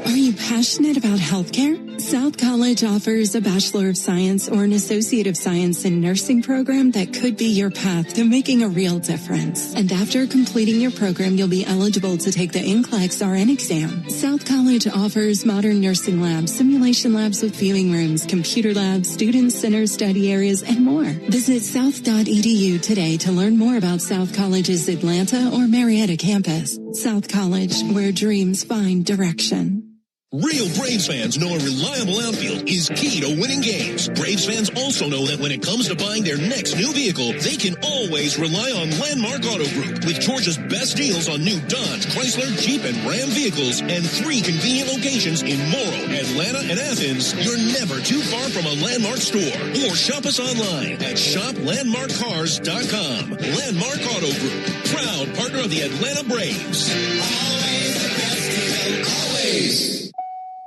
Are you passionate about healthcare? South College offers a Bachelor of Science or an Associate of Science in Nursing program that could be your path to making a real difference. And after completing your program, you'll be eligible to take the NCLEX RN exam. South College offers modern nursing labs, simulation labs with viewing rooms, computer labs, student center study areas, and more. Visit south.edu today to learn more about South College's Atlanta or Marietta campus. South College, where dreams find direction. Real Braves fans know a reliable outfield is key to winning games. Braves fans also know that when it comes to buying their next new vehicle, they can always rely on Landmark Auto Group. With Georgia's best deals on new Dodge, Chrysler, Jeep, and Ram vehicles, and 3 convenient locations in Morrow, Atlanta, and Athens, you're never too far from a Landmark store. Or shop us online at shoplandmarkcars.com. Landmark Auto Group, proud partner of the Atlanta Braves. Always the best deal, always.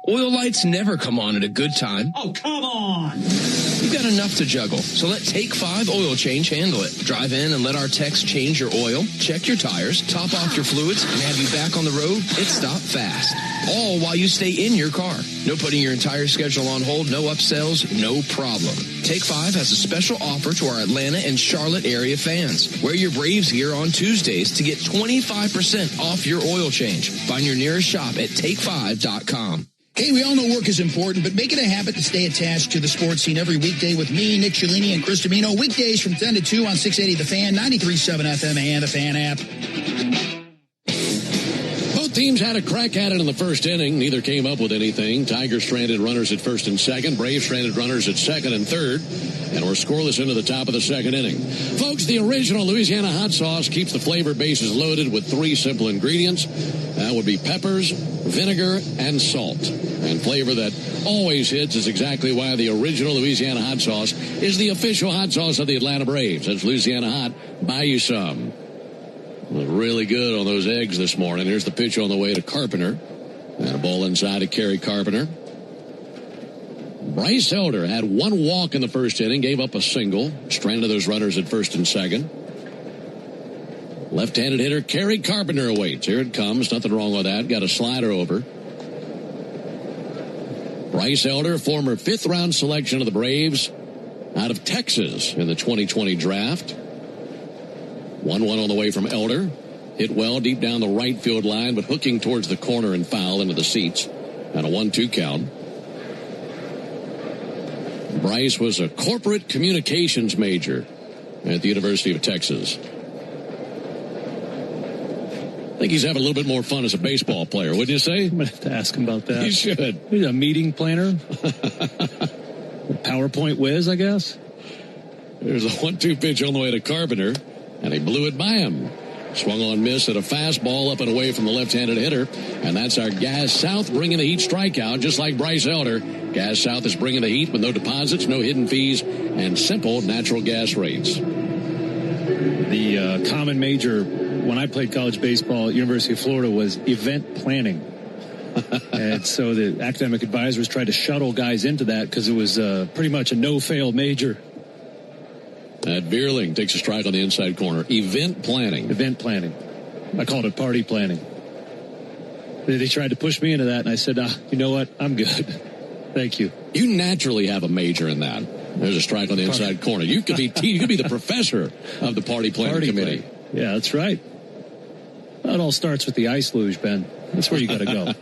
Oil lights never come on at a good time. Oh, come on. You've got enough to juggle, so let Take 5 Oil Change handle it. Drive in and let our techs change your oil, check your tires, top off your fluids, and have you back on the road. It's stop fast. All while you stay in your car. No putting your entire schedule on hold, no upsells, no problem. Take 5 has a special offer to our Atlanta and Charlotte area fans. Wear your Braves gear on Tuesdays to get 25% off your oil change. Find your nearest shop at take5.com. Hey, we all know work is important, but make it a habit to stay attached to the sports scene every weekday with me, Nick Cialini, and Chris Domino. Weekdays from 10 to 2 on 680 The Fan, 93.7 FM, and the Fan app. Both teams had a crack at it in the first inning. Neither came up with anything. Tigers stranded runners at first and second. Braves stranded runners at second and third. And we're scoreless into the top of the second inning. Folks, the original Louisiana hot sauce keeps the flavor bases loaded with 3 simple ingredients. That would be peppers, vinegar, and salt. And flavor that always hits is exactly why the original Louisiana hot sauce is the official hot sauce of the Atlanta Braves. That's Louisiana Hot. Buy you some. Was really good on those eggs this morning. Here's the pitch on the way to Carpenter. And a ball inside to Kerry Carpenter. Bryce Elder had 1 walk in the first inning, gave up a single, stranded those runners at first and second. Left-handed hitter Kerry Carpenter awaits. Here it comes. Nothing wrong with that. Got a slider over. Bryce Elder, former 5th-round selection of the Braves, out of Texas in the 2020 draft. 1-1 on the way from Elder. Hit well deep down the right field line, but hooking towards the corner and foul into the seats. And a 1-2 count. Bryce was a corporate communications major at the University of Texas. I think he's having a little bit more fun as a baseball player, wouldn't you say? I'm going to have to ask him about that. You should. He's a meeting planner. PowerPoint whiz, I guess. There's a 1-2 pitch on the way to Carpenter, and he blew it by him. Swung on miss at a fastball up and away from the left-handed hitter. And that's our Gas South bringing the Heat strikeout, just like Bryce Elder. Gas South is bringing the Heat with no deposits, no hidden fees, and simple natural gas rates. The common major when I played college baseball at University of Florida was event planning. And so the academic advisors tried to shuttle guys into that because it was pretty much a no-fail major. Veerling takes a strike on the inside corner. Event planning. Event planning. I called it party planning. They tried to push me into that, and I said, you know what? I'm good. Thank you. You naturally have a major in that. There's a strike on the inside corner. You could be the professor of the party planning committee. Yeah, that's right. Well, it all starts with the ice luge, Ben. That's where you got to go.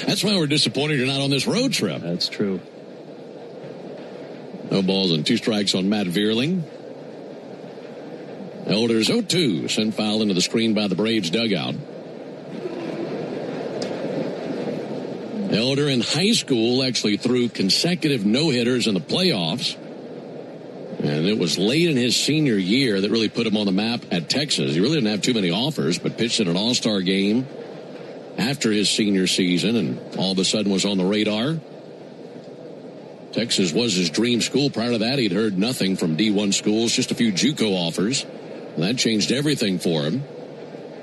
That's why we're disappointed you're not on this road trip. That's true. No balls and 2 strikes on Matt Veerling. Elder's 0-2. Sent foul into the screen by the Braves dugout. Elder in high school actually threw consecutive no-hitters in the playoffs. And it was late in his senior year that really put him on the map at Texas. He really didn't have too many offers, but pitched in an all-star game after his senior season and all of a sudden was on the radar. Texas was his dream school. Prior to that, he'd heard nothing from D1 schools, just a few JUCO offers. And that changed everything for him.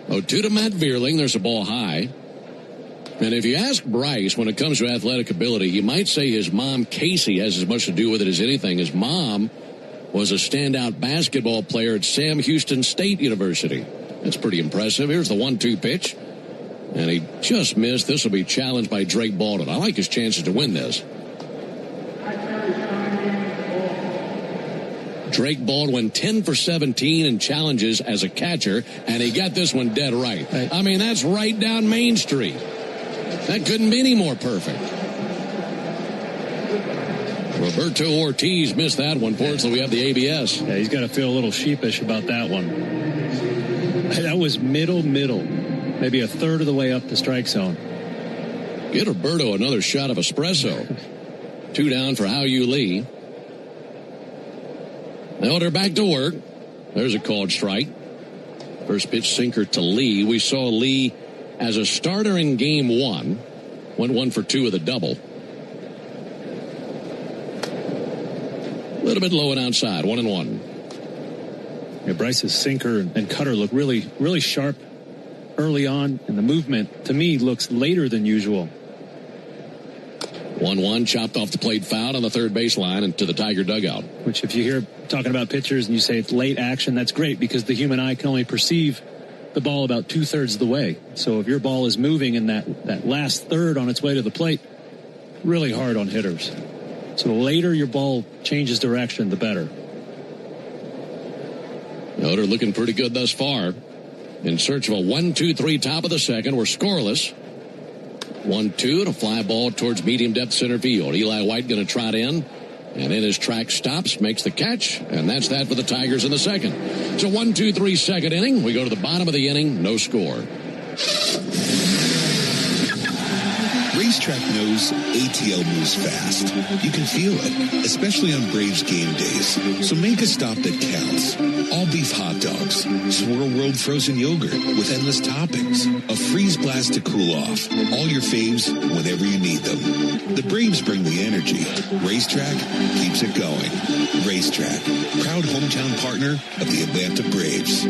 0-2 to Matt Veerling. There's a ball high. And if you ask Bryce, when it comes to athletic ability, he might say his mom, Casey, has as much to do with it as anything. His mom was a standout basketball player at Sam Houston State University. That's pretty impressive. Here's the 1-2 pitch. And he just missed. This will be challenged by Drake Baldwin. I like his chances to win this. Drake Baldwin 10 for 17 in challenges as a catcher, and he got this one dead right. I mean, that's right down Main Street. That couldn't be any more perfect. Roberto Ortiz missed that one. Fortunately, we have the ABS. Yeah, he's got to feel a little sheepish about that one. That was middle, maybe a third of the way up the strike zone. Get Roberto another shot of espresso. 2 down for Hao-Yu Lee. Elder back to work. There's a called strike. First pitch sinker to Lee. We saw Lee as a starter in game 1. Went 1 for 2 with a double. A little bit low and outside. 1-1. Yeah, Bryce's sinker and cutter look really, really sharp early on, and the movement, to me, looks later than usual. 1-1, chopped off the plate, foul on the third baseline and to the Tiger dugout. Which, if you hear talking about pitchers and you say it's late action, that's great because the human eye can only perceive the ball about 2/3 of the way. So if your ball is moving in that last third on its way to the plate, really hard on hitters. So the later your ball changes direction, the better. Elder looking pretty good thus far. In search of a 1-2-3 top of the second. We're scoreless. 1-2 and a fly ball towards medium depth center field. Eli White going to trot in. And in his track stops, makes the catch. And that's that for the Tigers in the second. It's a 1-2-3 second inning. We go to the bottom of the inning. No score. Racetrack knows ATL moves fast. You can feel it, especially on Braves game days. So make a stop that counts. All beef hot dogs, Swirl World frozen yogurt with endless toppings, a freeze blast to cool off. All your faves whenever you need them. The Braves bring the energy. Racetrack keeps it going. Racetrack, proud hometown partner of the Atlanta Braves.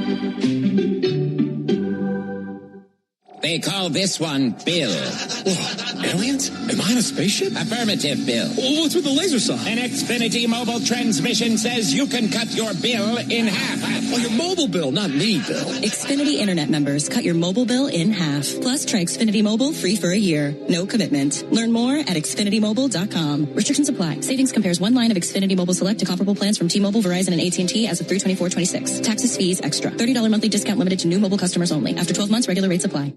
They call this one Bill. Whoa, aliens? Am I in a spaceship? Affirmative, Bill. Well, what's with the laser saw? An Xfinity mobile transmission says you can cut your bill in half. Oh, your mobile bill, not me, Bill. Xfinity Internet members cut your mobile bill in half. Plus, try Xfinity Mobile free for a year. No commitment. Learn more at XfinityMobile.com. Restrictions apply. Savings compares one line of Xfinity Mobile Select to comparable plans from T-Mobile, Verizon, and AT&T as of 3/24/26. Taxes, fees, extra. $30 monthly discount limited to new mobile customers only. After 12 months, regular rates apply.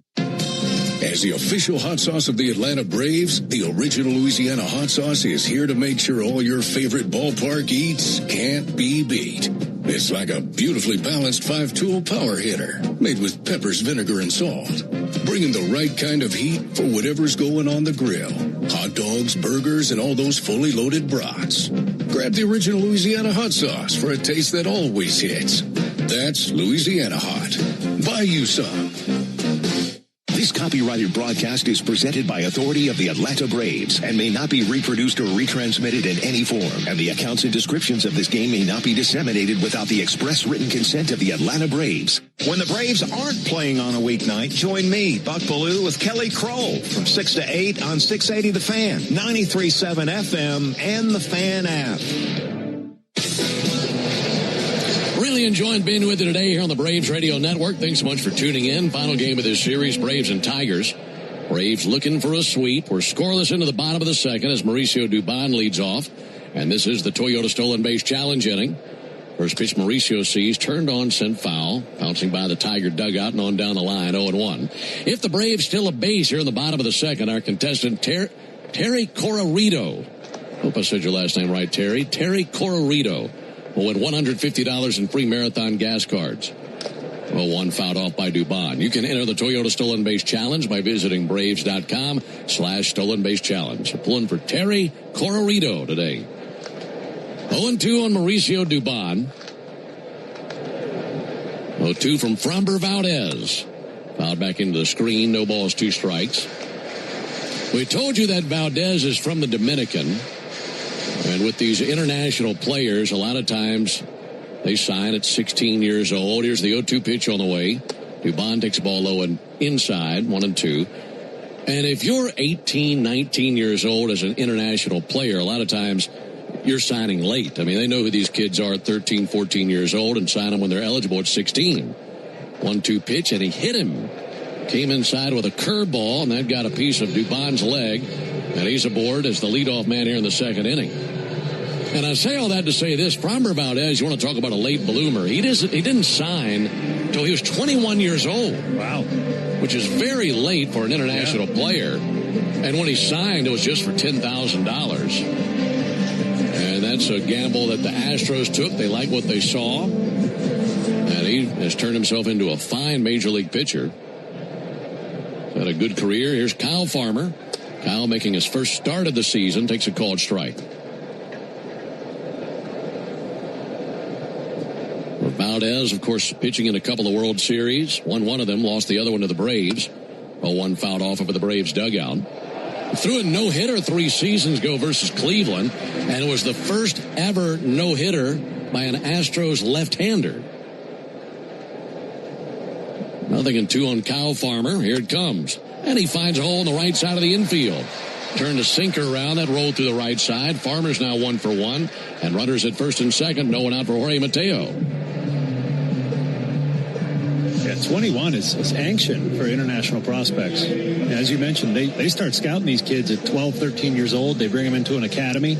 As the official hot sauce of the Atlanta Braves, the original Louisiana hot sauce is here to make sure all your favorite ballpark eats can't be beat. It's like a beautifully balanced 5-tool power hitter made with peppers, vinegar, and salt, bringing the right kind of heat for whatever's going on the grill. Hot dogs, burgers, and all those fully loaded brats. Grab the original Louisiana hot sauce for a taste that always hits. That's Louisiana Hot. Buy you some. This copyrighted broadcast is presented by authority of the Atlanta Braves and may not be reproduced or retransmitted in any form. And the accounts and descriptions of this game may not be disseminated without the express written consent of the Atlanta Braves. When the Braves aren't playing on a weeknight, join me, Buck Bellew, with Kelly Kroll from 6 to 8 on 680 The Fan, 93.7 FM, and the Fan app. Really enjoying being with you today here on the Braves Radio Network. Thanks so much for tuning in. Final game of this series, Braves and Tigers. Braves looking for a sweep. We're scoreless into the bottom of the second as Mauricio Dubon leads off. And this is the Toyota Stolen Base Challenge inning. First pitch Mauricio sees, turned on, sent foul. Bouncing by the Tiger dugout and on down the line, 0-1. If the Braves steal a base here in the bottom of the second, our contestant, Terry Corarito. Hope I said your last name right, Terry. Terry Corarito will win $150 in free marathon gas cards. Well, one fouled off by Dubon. You can enter the Toyota Stolen Base Challenge by visiting Braves.com/Stolen Base Challenge. We're pulling for Terry Corarito today. 0-2 on Mauricio Dubon. 0-2 from Framber Valdez. Fouled back into the screen. No balls, 2 strikes. We told you that Valdez is from the Dominican. And with these international players, a lot of times they sign at 16 years old. Here's the 0-2 pitch on the way. Dubon takes the ball low and inside, 1-2. And if you're 18, 19 years old as an international player, a lot of times you're signing late. I mean, they know who these kids are at 13, 14 years old and sign them when they're eligible at 16. 1-2 pitch, and he hit him. Came inside with a curveball, and that got a piece of Dubon's leg. And he's aboard as the leadoff man here in the second inning. And I say all that to say this, Framber Valdez, you want to talk about a late bloomer. He didn't sign until he was 21 years old. Wow. Which is very late for an international player. And when he signed, it was just for $10,000. And that's a gamble that the Astros took. They like what they saw. And he has turned himself into a fine major league pitcher. Had a good career. Here's Kyle Farmer. Kyle making his first start of the season, takes a called strike. Valdez, of course, pitching in a couple of World Series. Won one of them, lost the other one to the Braves. 0-1 fouled off over the Braves dugout. Threw a no-hitter 3 seasons ago versus Cleveland, and it was the first ever no-hitter by an Astros left-hander. 0-2 on Kyle Farmer. Here it comes. And he finds a hole in the right side of the infield. Turned a sinker around. That rolled through the right side. Farmer's now 1 for 1. And runners at first and second. No one out for Jorge Mateo. Yeah, 21 is ancient for international prospects. As you mentioned, they start scouting these kids at 12, 13 years old. They bring them into an academy,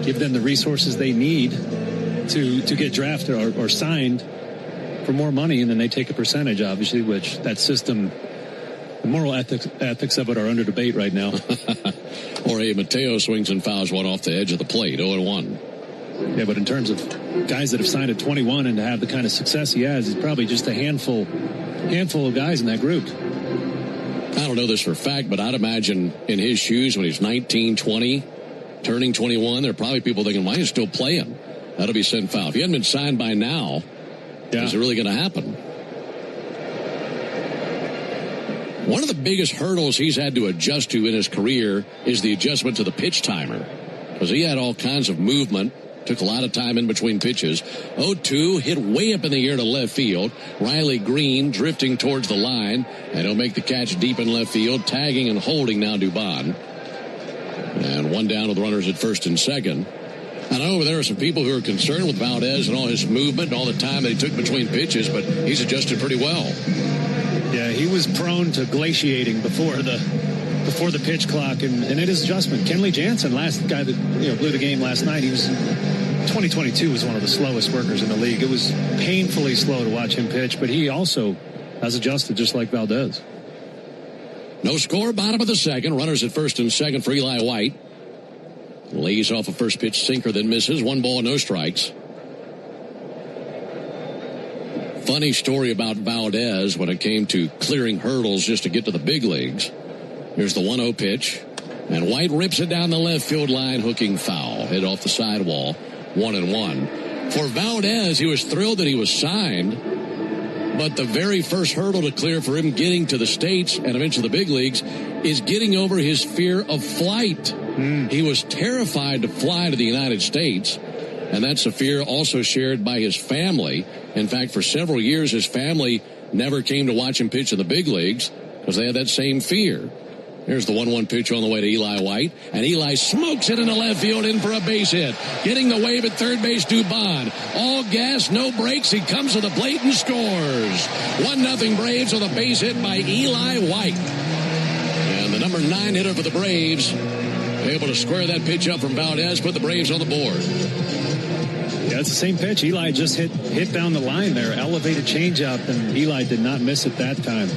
give them the resources they need to get drafted or signed for more money, and then they take a percentage, obviously, which that system, the moral ethics of it are under debate right now. Jorge Mateo swings and fouls one off the edge of the plate, 0-1. Yeah, but in terms of guys that have signed at 21 and to have the kind of success he has, he's probably just a handful of guys in that group. I don't know this for a fact, but I'd imagine in his shoes when he's 19, 20, turning 21, there are probably people thinking, why are you still playing? That'll be sent foul. If he hadn't been signed by now, is it really going to happen? One of the biggest hurdles he's had to adjust to in his career is the adjustment to the pitch timer, because he had all kinds of movement Took a lot of time in between pitches. 0-2, hit way up in the air to left field. Riley Green drifting towards the line, and he'll make the catch deep in left field. Tagging and holding now Dubon. And one down with runners at first and second. I know there are some people who are concerned with Valdez and all his movement and all the time that he took between pitches, but he's adjusted pretty well. Yeah, he was prone to glaciating before the pitch clock, and it is adjustment. Kenley Jansen, last guy that blew the game last night, 2022 was one of the slowest workers in the league. It was painfully slow to watch him pitch, but he also has adjusted just like Valdez. No score, bottom of the second. Runners at first and second for Eli White. Lays off a first pitch sinker, then misses. 1 ball, no strikes. Funny story about Valdez when it came to clearing hurdles just to get to the big leagues. Here's the 1-0 pitch. And White rips it down the left field line, hooking foul. Hit off the sidewall. 1-1. For Valdez, he was thrilled that he was signed. But the very first hurdle to clear for him getting to the States and eventually the big leagues is getting over his fear of flight. He was terrified to fly to the United States, and that's a fear also shared by his family. In fact, for several years, his family never came to watch him pitch in the big leagues because they had that same fear. Here's the 1-1 pitch on the way to Eli White, and Eli smokes it into left field in for a base hit. Getting the wave at third base, Dubon. All gas, no brakes. He comes to the plate and scores. 1-0 Braves with a base hit by Eli White. And the number 9 hitter for the Braves able to square that pitch up from Valdez, put the Braves on the board. Yeah, it's the same pitch. Eli just hit down the line there. Elevated changeup, and Eli did not miss it that time.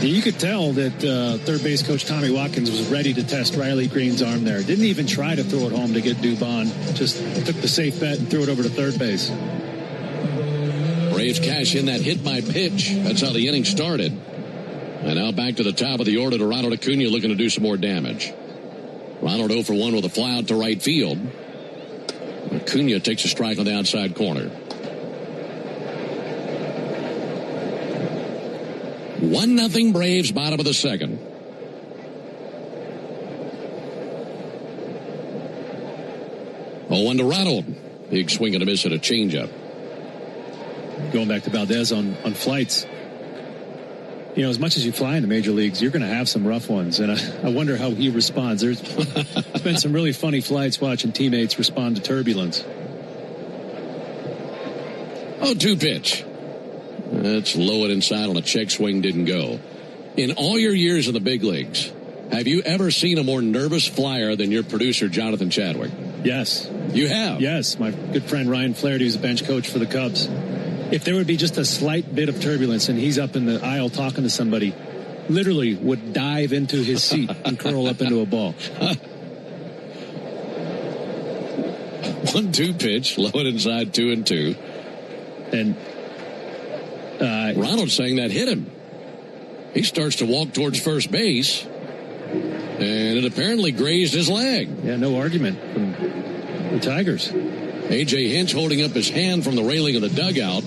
You could tell that third base coach Tommy Watkins was ready to test Riley Green's arm there. Didn't even try to throw it home to get Dubon. Just took the safe bet and threw it over to third base. Braves cash in that hit by pitch. That's how the inning started. And now back to the top of the order to Ronald Acuna, looking to do some more damage. Ronald 0 for 1 with a fly out to right field. Acuna takes a strike on the outside corner. 1-0 Braves, bottom of the second. Oh, 1 to Ronald. Big swing and a miss at a changeup. Going back to Valdez on flights. As much as you fly in the major leagues, you're going to have some rough ones. And I wonder how he responds. There's been some really funny flights watching teammates respond to turbulence. 0-2 pitch. That's low and inside on a check swing, didn't go. In all your years in the big leagues, have you ever seen a more nervous flyer than your producer, Jonathan Chadwick? Yes. You have? Yes. My good friend Ryan Flaherty, who's a bench coach for the Cubs. If there would be just a slight bit of turbulence and he's up in the aisle talking to somebody, literally would dive into his seat and curl up into a ball. 1-2 pitch, low and inside, 2-2. And Ronald saying that hit him. He starts to walk towards first base, and it apparently grazed his leg. Yeah, no argument from the Tigers. A.J. Hinch holding up his hand from the railing of the dugout.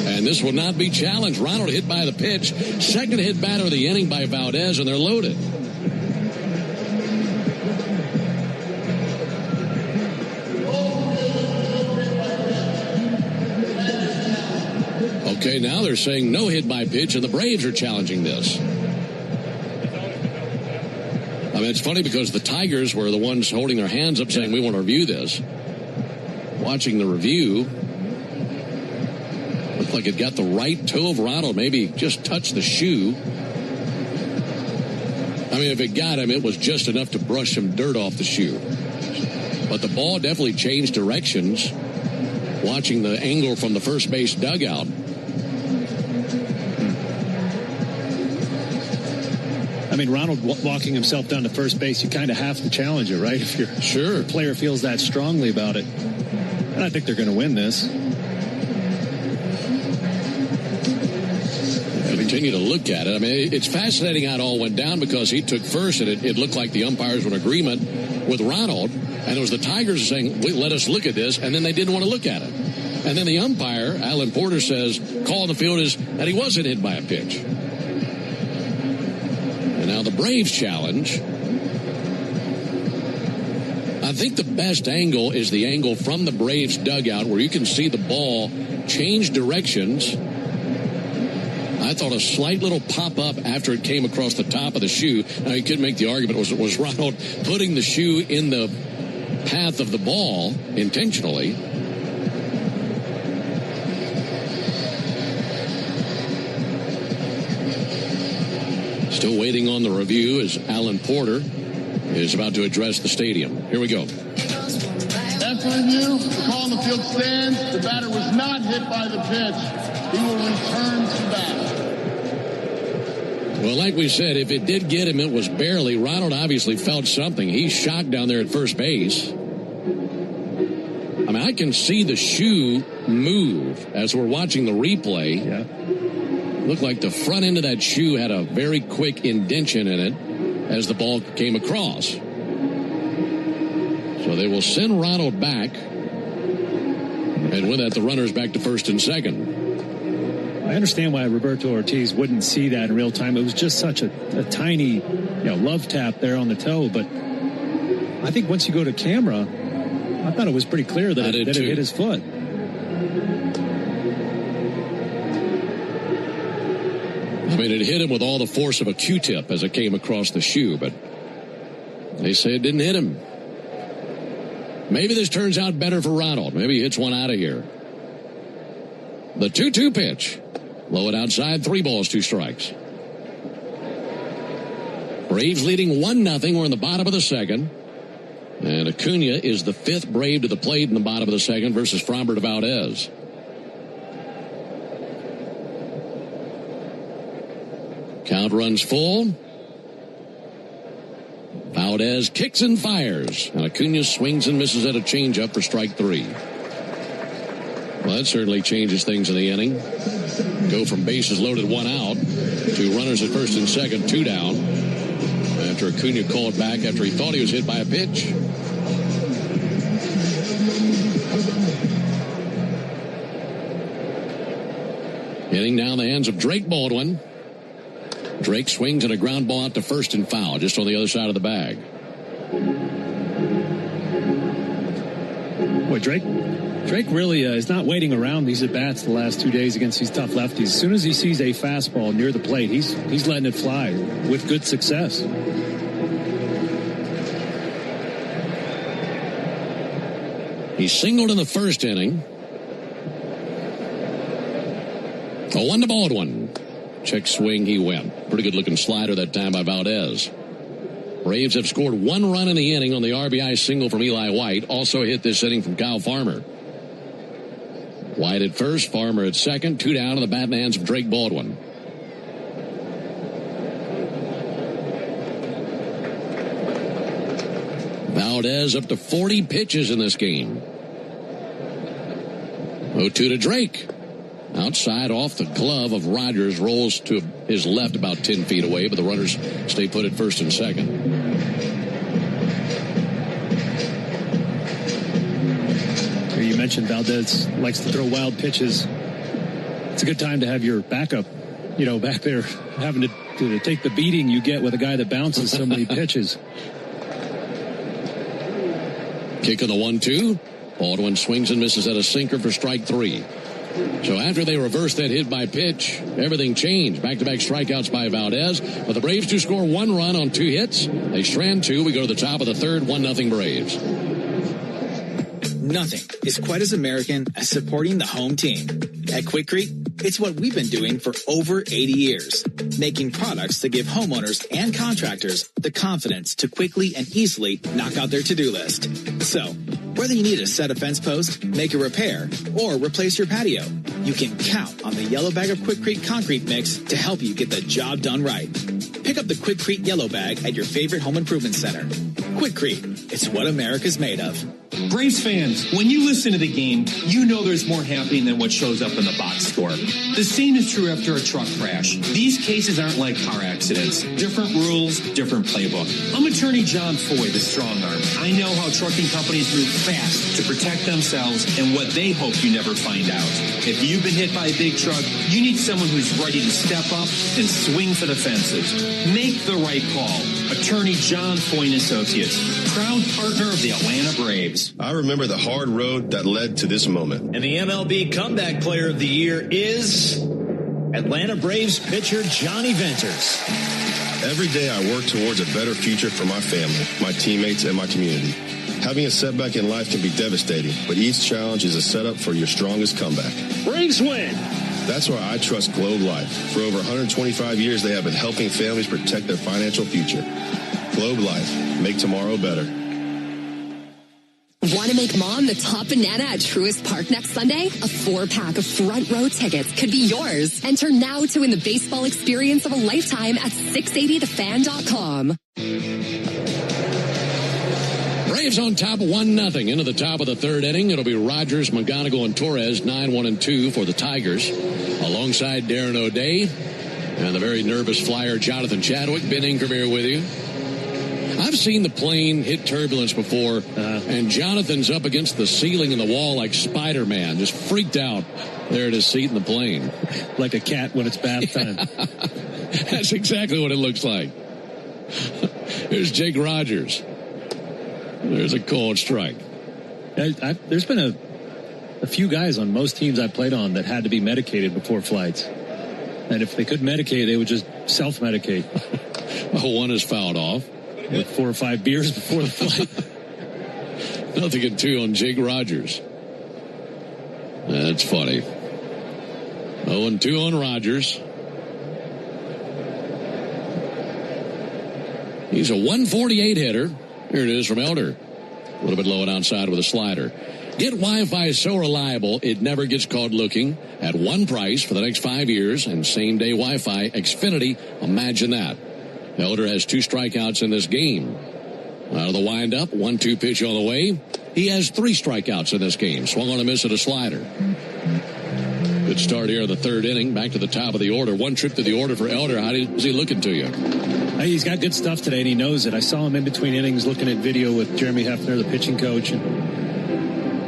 And this will not be challenged. Ronald hit by the pitch. Second hit batter of the inning by Valdez, and they're loaded. Okay, now they're saying no hit by pitch, and the Braves are challenging this. I mean, it's funny because the Tigers were the ones holding their hands up saying, we want to review this. Watching the review, looked like it got the right toe of Ronald, maybe just touched the shoe. I mean, if it got him, it was just enough to brush some dirt off the shoe. But the ball definitely changed directions. Watching the angle from the first base dugout. I mean, Ronald walking himself down to first base, you kind of have to challenge it, right? If your player feels that strongly about it. And I think they're going to win this. Continue to look at it. I mean, it's fascinating how it all went down because he took first, and it looked like the umpires were in agreement with Ronald. And it was the Tigers saying, wait, let us look at this, and then they didn't want to look at it. And then the umpire, Alan Porter, says, call on the field is that he wasn't hit by a pitch. And now the Braves challenge. I think the best angle is the angle from the Braves dugout where you can see the ball change directions. I thought a slight little pop-up after it came across the top of the shoe. Now, you could make the argument was Ronald putting the shoe in the path of the ball intentionally. Still waiting on the review as Alan Porter is about to address the stadium. Here we go. After review, the call on the field stands. The batter was not hit by the pitch. He will return to bat. Well, like we said, if it did get him, it was barely. Ronald obviously felt something. He's shocked down there at first base. I mean, I can see the shoe move as we're watching the replay. Yeah. Looked like the front end of that shoe had a very quick indention in it as the ball came across. So they will send Ronald back. And with that, the runner's back to first and second. I understand why Roberto Ortiz wouldn't see that in real time. It was just such a tiny, love tap there on the toe. But I think once you go to camera, I thought it was pretty clear that it hit his foot. I mean, it hit him with all the force of a Q-tip as it came across the shoe, but they say it didn't hit him. Maybe this turns out better for Ronald. Maybe he hits one out of here. The 2-2 pitch. Low it outside, 3 balls, 2 strikes. Braves leading 1-0. We're in the bottom of the second. And Acuna is the 5th Brave to the plate in the bottom of the second versus Framber Valdez. Count runs full. Valdez kicks and fires. And Acuna swings and misses at a changeup for strike 3. Well, that certainly changes things in the inning. Go from bases loaded, 1 out, to runners at first and second, 2 down. After Acuna called back after he thought he was hit by a pitch. Hitting now in the hands of Drake Baldwin. Drake swings and a ground ball out to first and foul, just on the other side of the bag. Boy, Drake really is not waiting around these at-bats the last 2 days against these tough lefties. As soon as he sees a fastball near the plate, he's letting it fly with good success. He singled in the first inning. A 1 to Baldwin. Check swing, he went. Pretty good looking slider that time by Valdez. Braves have scored 1 run in the inning on the RBI single from Eli White. Also hit this inning from Kyle Farmer. White at first, Farmer at second. 2 down in the bat and hands of Drake Baldwin. Valdez up to 40 pitches in this game. 0-2 to Drake. Outside off the glove of Rogers, rolls to his left about 10 feet away, but the runners stay put at first and second. You mentioned Valdez likes to throw wild pitches. It's a good time to have your backup, back there having to take the beating you get with a guy that bounces so many pitches. Kick on the 1-2. Baldwin swings and misses at a sinker for strike 3. So after they reversed that hit by pitch, everything changed. Back-to-back strikeouts by Valdez. But the Braves do score 1 run on 2 hits. They strand 2. We go to the top of the third, 1-0 Braves. Nothing is quite as American as supporting the home team. At Quikrete, it's what we've been doing for over 80 years, making products that give homeowners and contractors the confidence to quickly and easily knock out their to-do list. So, whether you need to set a fence post, make a repair, or replace your patio, you can count on the yellow bag of Quikrete concrete mix to help you get the job done right. Pick up the Quikrete yellow bag at your favorite home improvement center. Quikrete, it's what America's made of. Braves fans, when you listen to the game, you know there's more happening than what shows up in the box score. The same is true after a truck crash. These cases aren't like car accidents. Different rules, different playbook. I'm attorney John Foy, the strong arm. I know how trucking companies move fast to protect themselves and what they hope you never find out. If you've been hit by a big truck, you need someone who's ready to step up and swing for the fences. Make the right call. Attorney John Foy & Associates. Associates, proud partner of the Atlanta Braves. I remember the hard road that led to this moment. And the MLB Comeback Player of the Year is Atlanta Braves pitcher Johnny Venters. Every day I work towards a better future for my family, my teammates, and my community. Having a setback in life can be devastating, but each challenge is a setup for your strongest comeback. Braves win. That's why I trust Globe Life. For over 125 years, they have been helping families protect their financial future. Globe Life. Make tomorrow better. Want to make Mom the top banana at Truist Park next Sunday? A 4-pack of front row tickets could be yours. Enter now to win the baseball experience of a lifetime at 680thefan.com. Braves on top 1-0 into the top of the third inning. It'll be Rogers, McGonigal, and Torres, 9-1-2 for the Tigers. Alongside Darren O'Day and the very nervous flyer Jonathan Chadwick. Ben Ingermeyer with you. I've seen the plane hit turbulence before, and Jonathan's up against the ceiling and the wall like Spider-Man, just freaked out there at his seat in the plane. Like a cat when it's bath time. That's exactly what it looks like. Here's Jake Rogers. There's a cold strike. There's been a few guys on most teams I played on that had to be medicated before flights. And if they could medicate, they would just self-medicate. One is fouled off. With 4 or 5 beers before the flight. Nothing in 2 on Jake Rogers. That's funny. 0-2 on Rogers. He's a 148 hitter. Here it is from Elder. A little bit low and outside with a slider. Get Wi-Fi so reliable it never gets caught looking at one price for the next 5 years and same-day Wi-Fi Xfinity. Imagine that. Elder has 2 strikeouts in this game. Out of the windup, 1-2 pitch on the way. He has 3 strikeouts in this game. Swung on a miss at a slider. Good start here in the third inning. Back to the top of the order. 1 trip to the order for Elder. How is he looking to you? He's got good stuff today, and he knows it. I saw him in between innings looking at video with Jeremy Hefner, the pitching coach, and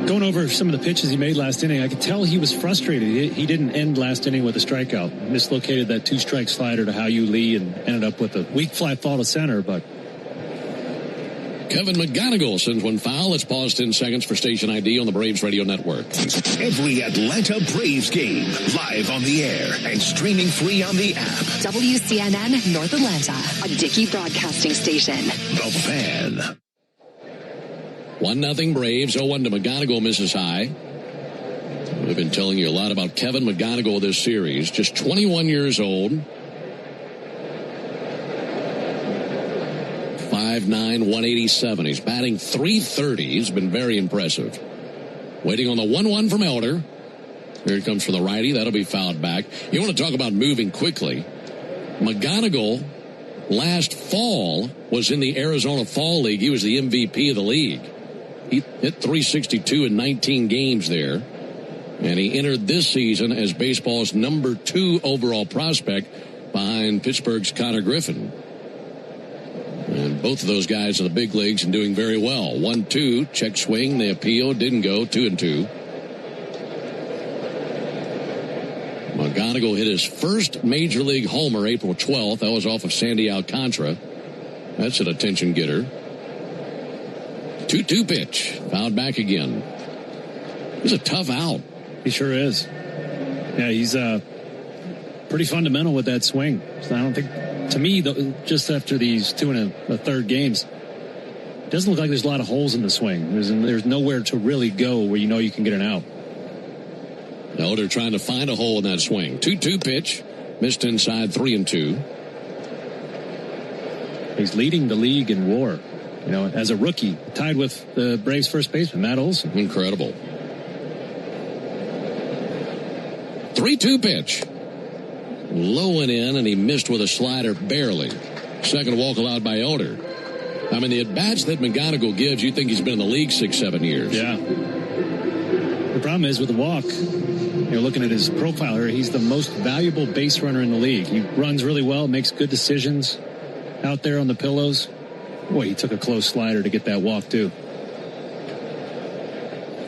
going over some of the pitches he made last inning. I could tell he was frustrated. He didn't end last inning with a strikeout. Mislocated that 2-strike slider to Hao-Yu Lee and ended up with a weak fly ball to center, but Kevin McGonigal sends one foul. Let's pause 10 seconds for station ID on the Braves Radio Network. Every Atlanta Braves game, live on the air and streaming free on the app. WCNN North Atlanta, a Dickey broadcasting station. The Fan. 1-0 Braves. 0-1 to McGonigal, misses high. We've been telling you a lot about Kevin McGonigal this series. Just 21 years old. 5'9", 187. He's batting .330. He's been very impressive. Waiting on the 1-1 from Elder. Here it comes from the righty. That'll be fouled back. You want to talk about moving quickly. McGonigal last fall was in the Arizona Fall League. He was the MVP of the league. He hit .362 in 19 games there. And he entered this season as baseball's number 2 overall prospect behind Pittsburgh's Connor Griffin. And both of those guys in the big leagues and doing very well. 1-2, check swing, they appeal, didn't go, 2-2. McGonigal hit his first major league homer April 12th. That was off of Sandy Alcantara. That's an attention getter. 2-2 pitch, fouled back again. He's a tough out. He sure is. Yeah, he's pretty fundamental with that swing. So I don't think, to me, just after these 2 1/3 games, it doesn't look like there's a lot of holes in the swing. There's nowhere to really go where you know you can get an out. Elder trying to find a hole in that swing. 2-2 pitch, missed inside, 3-2. He's leading the league in WAR. You know, as a rookie, tied with the Braves first baseman, Matt Olson. Incredible. 3-2 pitch. Low and in, and he missed with a slider barely. Second walk allowed by Elder. I mean, the at-bats that McGonigal gives, you think he's been in the league 6-7 years. Yeah. The problem is with the walk, you're looking at his profile here, he's the most valuable base runner in the league. He runs really well, makes good decisions out there on the pillows. Boy, he took a close slider to get that walk, too.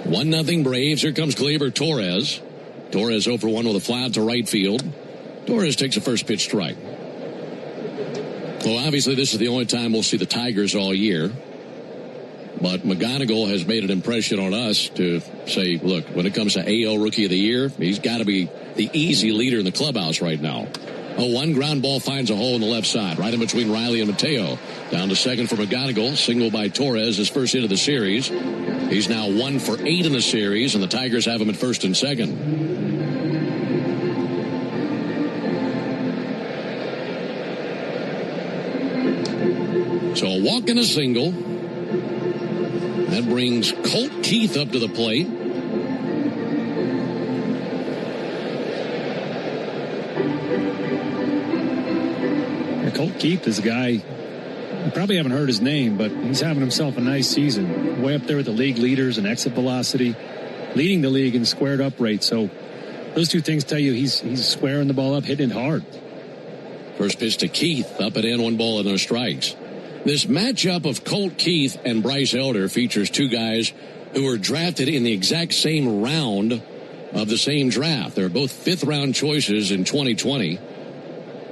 1-0 Braves. Here comes Gleyber Torres. Torres 0 for 1 with a fly out to right field. Torres takes a first pitch strike. Well, obviously, this is the only time we'll see the Tigers all year. But McGonigal has made an impression on us to say, look, when it comes to AL Rookie of the Year, he's got to be the easy leader in the clubhouse right now. One ground ball finds a hole in the left side, right in between Riley and Mateo. Down to second for McGonigal. Single by Torres, his first hit of the series. He's now 1 for 8 in the series, and the Tigers have him at first and second. So a walk and a single. That brings Colt Keith up to the plate. Colt Keith is a guy, you probably haven't heard his name, but he's having himself a nice season. Way up there with the league leaders in exit velocity, leading the league in squared up rate. So those two things tell you he's squaring the ball up, hitting it hard. First pitch to Keith, up and in, 1 ball and no strikes. This matchup of Colt Keith and Bryce Elder features two guys who were drafted in the exact same round of the same draft. They're both 5th round choices in 2020.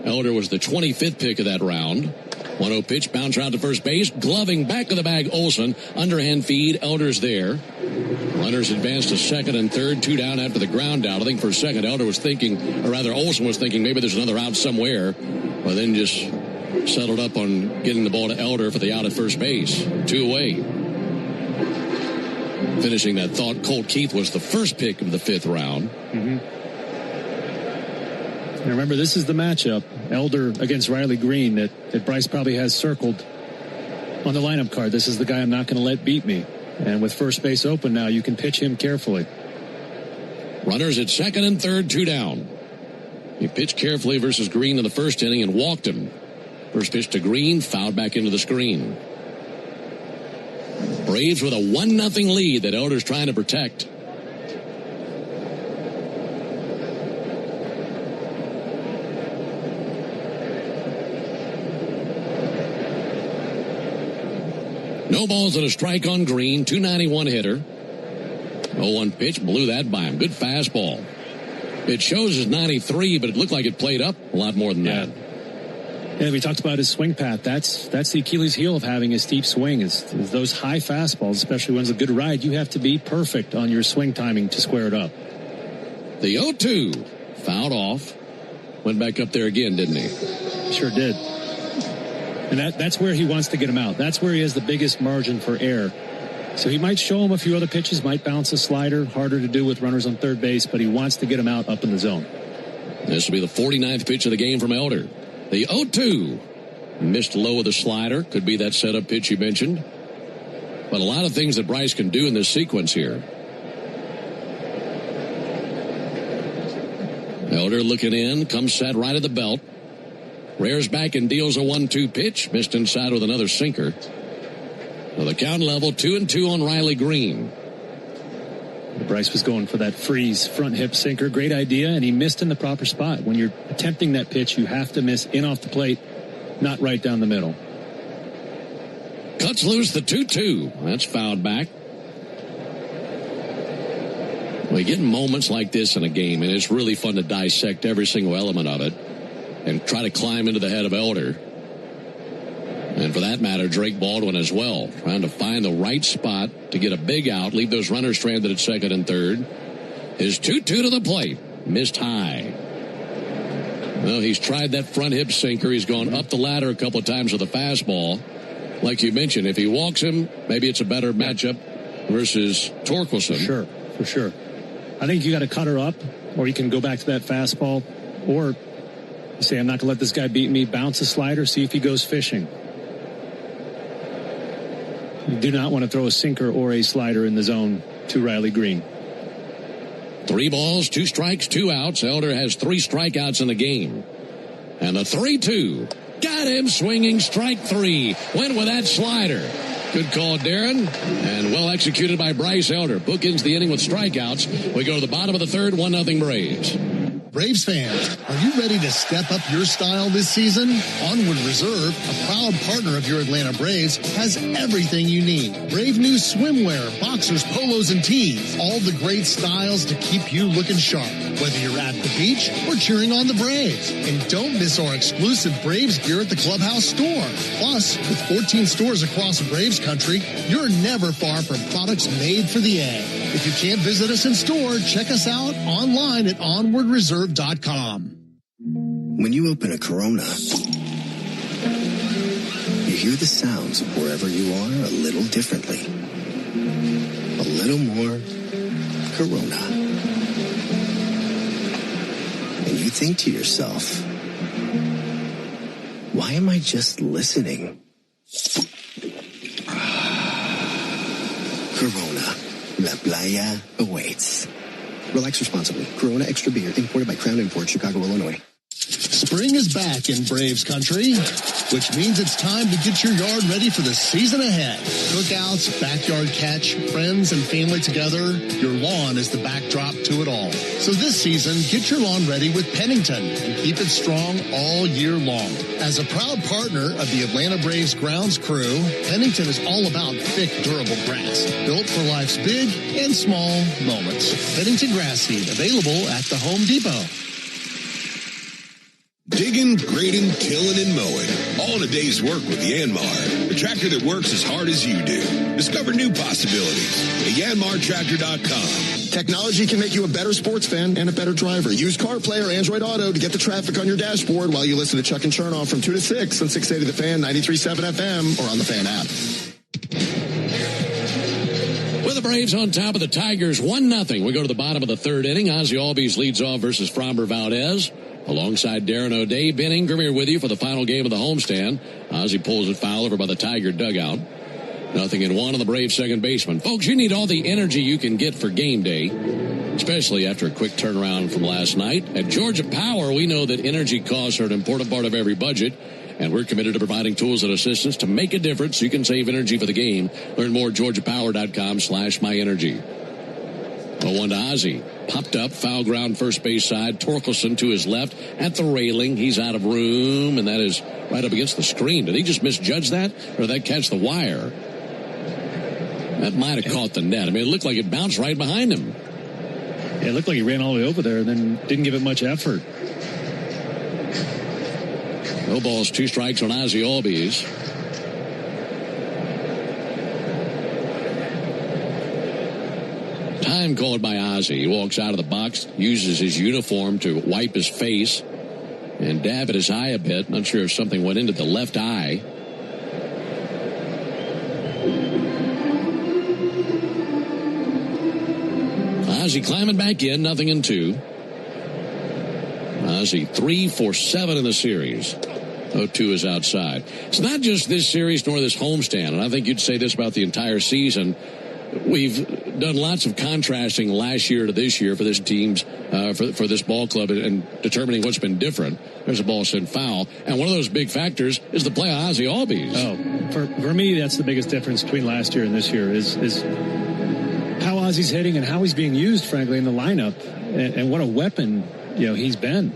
Elder was the 25th pick of that round. 1-0 pitch, bounce around to first base, gloving back of the bag Olson, underhand feed, Elder's there. Runners advance to second and third, 2 down after the ground out. I think for a second Elder was thinking, or rather Olson was thinking maybe there's another out somewhere, but then just settled up on getting the ball to Elder for the out at first base. 2 away. Finishing that thought, Colt Keith was the first pick of the 5th round. And remember, this is the matchup, Elder against Riley Green, that Bryce probably has circled on the lineup card. This is the guy I'm not going to let beat me. And with first base open now, you can pitch him carefully. Runners at second and third, 2 down. He pitched carefully versus Green in the first inning and walked him. First pitch to Green, fouled back into the screen. Braves with a 1-0 lead that Elder's trying to protect. No balls and a strike on Green, 291 hitter. 0-1 pitch, blew that by him. Good fastball. It shows as 93, but it looked like it played up a lot more than that. Yeah, we talked about his swing path. That's the Achilles heel of having a steep swing is those high fastballs, especially when it's a good ride. You have to be perfect on your swing timing to square it up. The 0-2 fouled off. Went back up there again, didn't he? Sure did. And that's where he wants to get him out. That's where he has the biggest margin for error. So he might show him a few other pitches, might bounce a slider, harder to do with runners on third base, but he wants to get him out up in the zone. This will be the 49th pitch of the game from Elder. The 0-2 missed low of the slider. Could be that setup pitch you mentioned. But a lot of things that Bryce can do in this sequence here. Elder looking in, comes set right at the belt. Rears back and deals a 1-2 pitch. Missed inside with another sinker. So the count level 2-2 on Riley Green. Bryce was going for that freeze front hip sinker. Great idea, and he missed in the proper spot. When you're attempting that pitch, you have to miss in off the plate, not right down the middle. Cuts loose the 2-2. That's fouled back. We get moments like this in a game, and it's really fun to dissect every single element of it and try to climb into the head of Elder. And for that matter, Drake Baldwin as well, trying to find the right spot to get a big out, leave those runners stranded at second and third. His 2-2 to the plate, missed high. Well, he's tried that front hip sinker. He's gone up the ladder a couple of times with a fastball. Like you mentioned, if he walks him, maybe it's a better matchup versus Torkelson. Sure, for sure. I think you got to cut her up, or you can go back to that fastball, or say, I'm not going to let this guy beat me, bounce a slider, see if he goes fishing. You do not want to throw a sinker or a slider in the zone to Riley Green. 3 balls, 2 strikes, 2 outs. Elder has 3 strikeouts in the game. And the 3-2. Got him swinging, strike 3. Went with that slider. Good call, Darren. And well executed by Bryce Elder. Bookends the inning with strikeouts. We go to the bottom of the third, 1-0 Braves. Braves fans, are you ready to step up your style this season? Onward Reserve, a proud partner of your Atlanta Braves, has everything you need. Brave new swimwear, boxers, polos, and tees. All the great styles to keep you looking sharp, whether you're at the beach or cheering on the Braves. And don't miss our exclusive Braves gear at the Clubhouse store. Plus, with 14 stores across Braves country, you're never far from products made for the A. If you can't visit us in store, check us out online at onwardreserve.com. When you open a Corona, you hear the sounds of wherever you are a little differently. A little more Corona. And you think to yourself, why am I just listening? Corona. La Playa awaits. Relax responsibly. Corona Extra Beer, imported by Crown Imports, Chicago, Illinois. Spring is back in Braves country, which means it's time to get your yard ready for the season ahead. Cookouts, backyard catch, friends and family together, your lawn is the backdrop to it all. So this season, get your lawn ready with Pennington and keep it strong all year long. As a proud partner of the Atlanta Braves grounds crew, Pennington is all about thick, durable grass, built for life's big and small moments. Pennington grass seed, available at the Home Depot. Digging, grading, tilling, and mowing. All in a day's work with Yanmar, the tractor that works as hard as you do. Discover new possibilities at yanmartractor.com. Technology can make you a better sports fan and a better driver. Use CarPlay or Android Auto to get the traffic on your dashboard while you listen to Chuck and Chernoff from 2 to 6 on 680 The Fan, 93.7 FM, or on the Fan app. With the Braves on top of the Tigers, 1-0. We go to the bottom of the third inning. Ozzie Albies leads off versus Framber Valdez. Alongside Darren O'Day, Ben Ingram here with you for the final game of the homestand. Ozzie pulls it foul over by the Tiger dugout. 0-1 on the Braves second baseman. Folks, you need all the energy you can get for game day, especially after a quick turnaround from last night. At Georgia Power, we know that energy costs are an important part of every budget, and we're committed to providing tools and assistance to make a difference so you can save energy for the game. Learn more at georgiapower.com/myenergy. 0-1 to Ozzie. Popped up, foul ground first base side. Torkelson to his left at the railing. He's out of room, and that is right up against the screen. Did he just misjudge that, or did that catch the wire? That might have caught the net. I mean, it looked like it bounced right behind him. Yeah, it looked like he ran all the way over there and then didn't give it much effort. No balls, 2 strikes on Ozzie Albies. Time called by Ozzie. He walks out of the box, uses his uniform to wipe his face and dab at his eye a bit. Not sure if something went into the left eye. Ozzie climbing back in, 0-2. Ozzie 3 for 7 in the series. 0-2 is outside. It's not just this series nor this homestand, and I think you'd say this about the entire season. We've done lots of contrasting last year to this year for this team's for this ball club and determining what's been different. There's a ball sent foul, and one of those big factors is the play of Ozzie Albies. Oh, for me, that's the biggest difference between last year and this year is how Ozzie's hitting and how he's being used, frankly, in the lineup, and what a weapon he's been.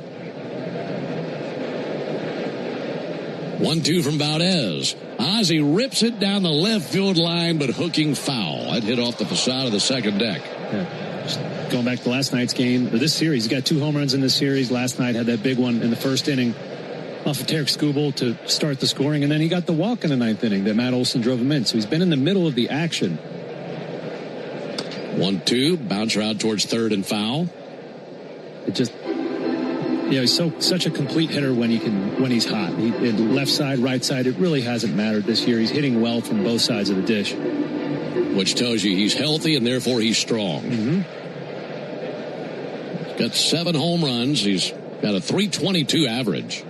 1-2 from Valdez. Ozzie rips it down the left field line, but hooking foul. That hit off the facade of the second deck. Yeah. Just going back to last night's game, or this series, he got 2 home runs in this series. Last night had that big one in the first inning off of Tarek Skubal to start the scoring, and then he got the walk in the 9th inning that Matt Olson drove him in. So he's been in the middle of the action. 1-2, bouncer out towards third and foul. It just... he's such a complete hitter when he's hot. Left side, right side, it really hasn't mattered this year. He's hitting well from both sides of the dish. Which tells you he's healthy and therefore he's strong. Mm-hmm. He's got 7 home runs. He's got a .322 average.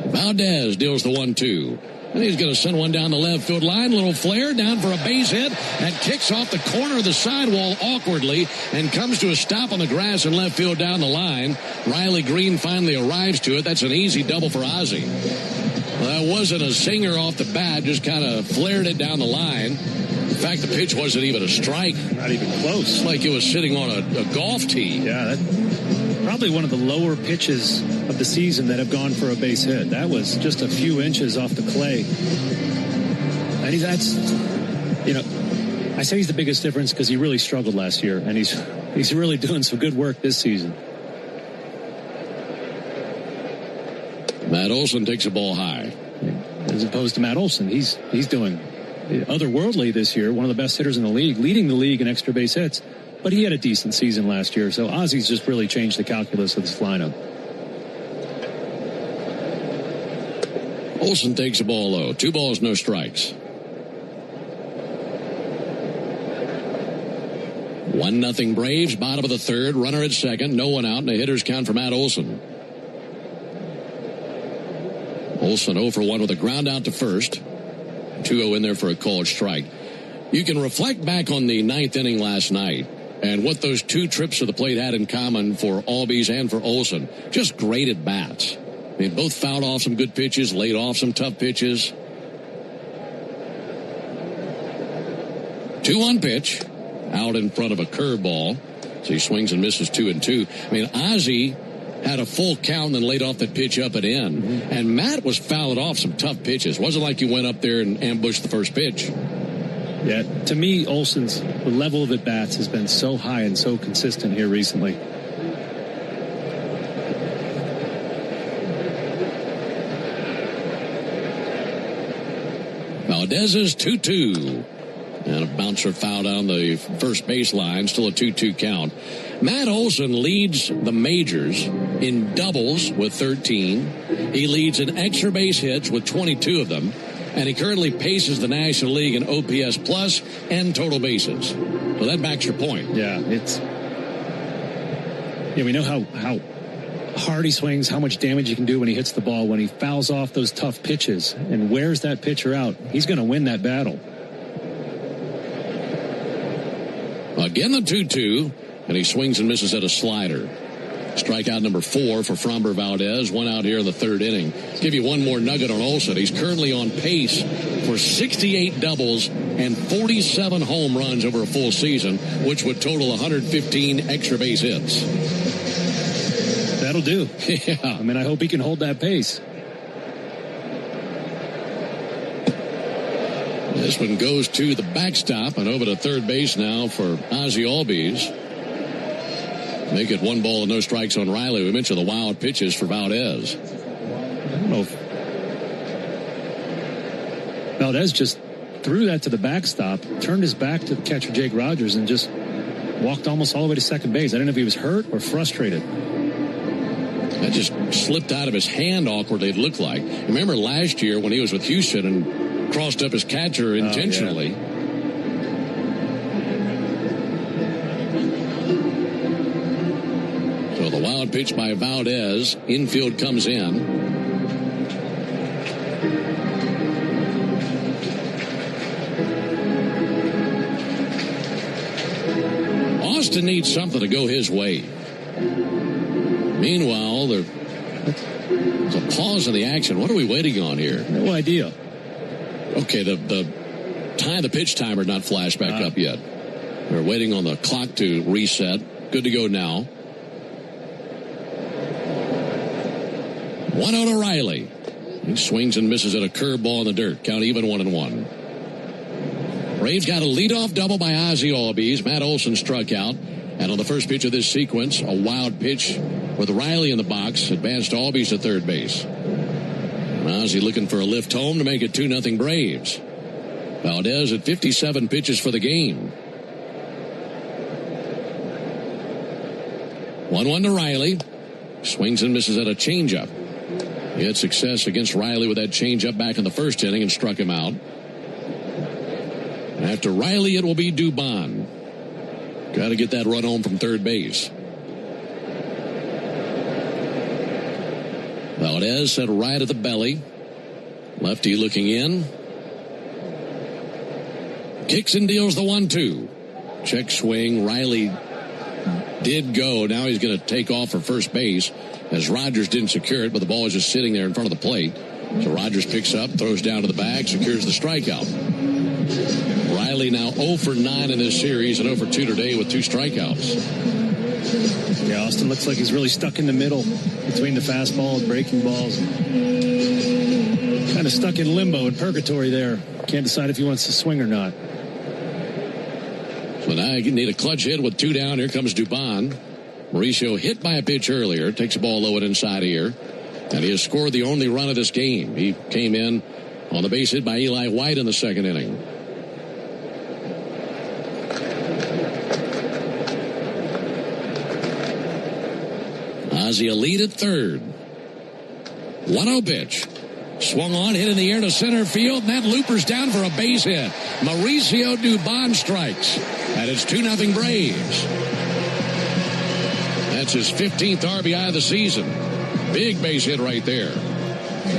Valdez deals the 1-2. And he's going to send one down the left field line. Little flare down for a base hit. That kicks off the corner of the sidewall awkwardly and comes to a stop on the grass in left field down the line. Riley Green finally arrives to it. That's an easy double for Ozzie. Well, that wasn't a singer off the bat. Just kind of flared it down the line. fact, the pitch wasn't even a strike. Not even close. Like it was sitting on a golf tee. Yeah, that's probably one of the lower pitches of the season that have gone for a base hit. That was just a few inches off the clay. And I say he's the biggest difference because he really struggled last year, and he's really doing some good work this season. Matt Olson takes a ball high. As opposed to Matt Olson, he's doing otherworldly this year, one of the best hitters in the league, leading the league in extra base hits, but he had a decent season last year, so Ozzy's just really changed the calculus of this lineup. Olson takes a ball low. 2 balls, no strikes. 1-0 Braves, bottom of the third, runner at second, no one out, and a hitter's count for Matt Olson. Olson 0 for 1 with a ground out to first. 2-0 in there for a called strike. You can reflect back on the 9th inning last night and what those 2 trips to the plate had in common for Albies and for Olson. Just great at bats. I mean, both fouled off some good pitches, laid off some tough pitches. 2-1 pitch. Out in front of a curveball. So he swings and misses 2-2. I mean, Ozzy had a full count and then laid off that pitch up and in. Mm-hmm. And Matt was fouling off some tough pitches. Wasn't like he went up there and ambushed the first pitch. Yeah, to me, Olson's level of at-bats has been so high and so consistent here recently. Valdez's 2-2. And a bouncer foul down the first baseline. Still a 2-2 count. Matt Olson leads the majors in doubles with 13. He leads in extra base hits with 22 of them. And he currently paces the National League in OPS plus and total bases. So that backs your point. Yeah, we know how hard he swings, how much damage he can do when he hits the ball, when he fouls off those tough pitches and wears that pitcher out. He's going to win that battle. Again, the 2-2, and he swings and misses at a slider. Strikeout number 4 for Framber Valdez. 1 out here in the 3rd inning. Give you one more nugget on Olson. He's currently on pace for 68 doubles and 47 home runs over a full season, which would total 115 extra base hits. That'll do. Yeah. I mean, I hope he can hold that pace. This one goes to the backstop and over to third base now for Ozzy Albies. Make it 1 ball and no strikes on Riley. We mentioned the wild pitches for Valdez. I don't know if Valdez just threw that to the backstop, turned his back to the catcher Jake Rogers, and just walked almost all the way to second base. I don't know if he was hurt or frustrated. That just slipped out of his hand awkwardly, it looked like. Remember last year when he was with Houston and crossed up his catcher intentionally. Yeah. So the wild pitch by Valdez. Infield comes in. Austin needs something to go his way. Meanwhile, there's a pause in the action. What are we waiting on here? No idea. Okay, the pitch timer not flashed back up yet. We're waiting on the clock to reset. Good to go now. 1-0 to Riley. He swings and misses at a curveball in the dirt. Count even 1-1. Braves got a leadoff double by Ozzy Albies. Matt Olson struck out. And on the first pitch of this sequence, a wild pitch with Riley in the box. Advanced Albies to third base. Ozzy looking for a lift home to make it 2-0 Braves. Valdez at 57 pitches for the game. 1-1 to Riley. Swings and misses at a changeup. He had success against Riley with that changeup back in the first inning and struck him out. After Riley, it will be Dubon. Got to get that run home from third base. Valdez set right at the belly. Lefty looking in. Kicks and deals the 1-2. Check swing. Riley did go. Now he's going to take off for first base as Rogers didn't secure it, but the ball is just sitting there in front of the plate. So Rogers picks up, throws down to the bag, secures the strikeout. Riley Riley now 0 for 9 in this series and 0 for 2 today with 2 strikeouts. Yeah, Austin looks like he's really stuck in the middle between the fastball and breaking balls. Kind of stuck in limbo and purgatory there. Can't decide if he wants to swing or not. So now you need a clutch hit with 2 down. Here comes Dubon. Mauricio hit by a pitch earlier. Takes the ball low and inside here. And he has scored the only run of this game. He came in on the base hit by Eli White in the second inning. Ozzie a lead at third. 1-0 pitch. Swung on, hit in the air to center field, and that looper's down for a base hit. Mauricio Dubon strikes. And it's 2-0 Braves. That's his 15th RBI of the season. Big base hit right there.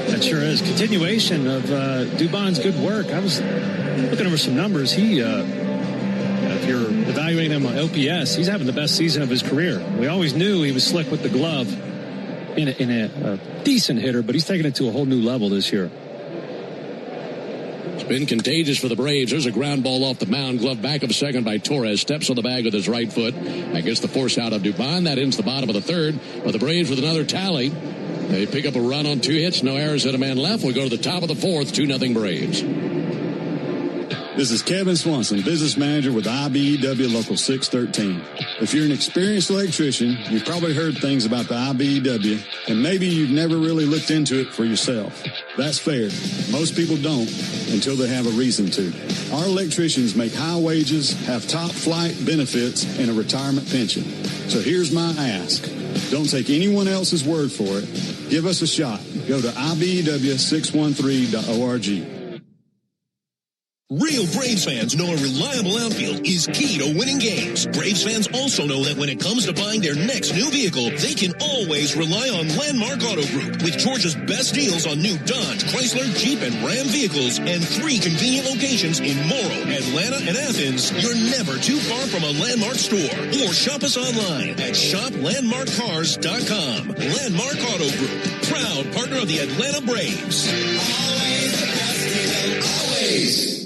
That sure is. Continuation of Dubon's good work. I was looking over some numbers. He, if you're evaluating him on OPS, he's having the best season of his career. We always knew he was slick with the glove in a decent hitter, but he's taking it to a whole new level this year. It's been contagious for the Braves. There's a ground ball off the mound. Glove back of second by Torres. Steps on the bag with his right foot. That gets the force out of Dubon. That ends the bottom of the third. But the Braves with another tally. They pick up a run on 2 hits. No errors and a man left. We go to the top of the fourth. 2-0 Braves. This is Kevin Swanson, business manager with IBEW Local 613. If you're an experienced electrician, you've probably heard things about the IBEW, and maybe you've never really looked into it for yourself. That's fair. Most people don't until they have a reason to. Our electricians make high wages, have top flight benefits, and a retirement pension. So here's my ask. Don't take anyone else's word for it. Give us a shot. Go to IBEW613.org. Real Braves fans know a reliable outfield is key to winning games. Braves fans also know that when it comes to buying their next new vehicle, they can always rely on Landmark Auto Group. With Georgia's best deals on new Dodge, Chrysler, Jeep, and Ram vehicles, and 3 convenient locations in Morrow, Atlanta, and Athens, you're never too far from a Landmark store. Or shop us online at shoplandmarkcars.com. Landmark Auto Group, proud partner of the Atlanta Braves. Always the best deal, always.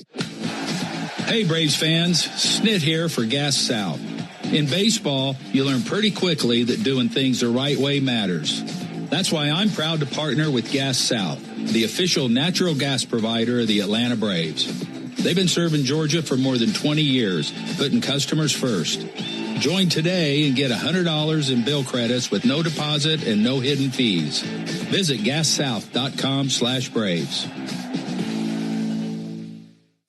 Hey Braves fans, Snit here for Gas South. In baseball, you learn pretty quickly that doing things the right way matters. That's why I'm proud to partner with Gas South, the official natural gas provider of the Atlanta Braves. They've been serving Georgia for more than 20 years, putting customers first. Join today and get $100 in bill credits with no deposit and no hidden fees. Visit gassouth.com/Braves.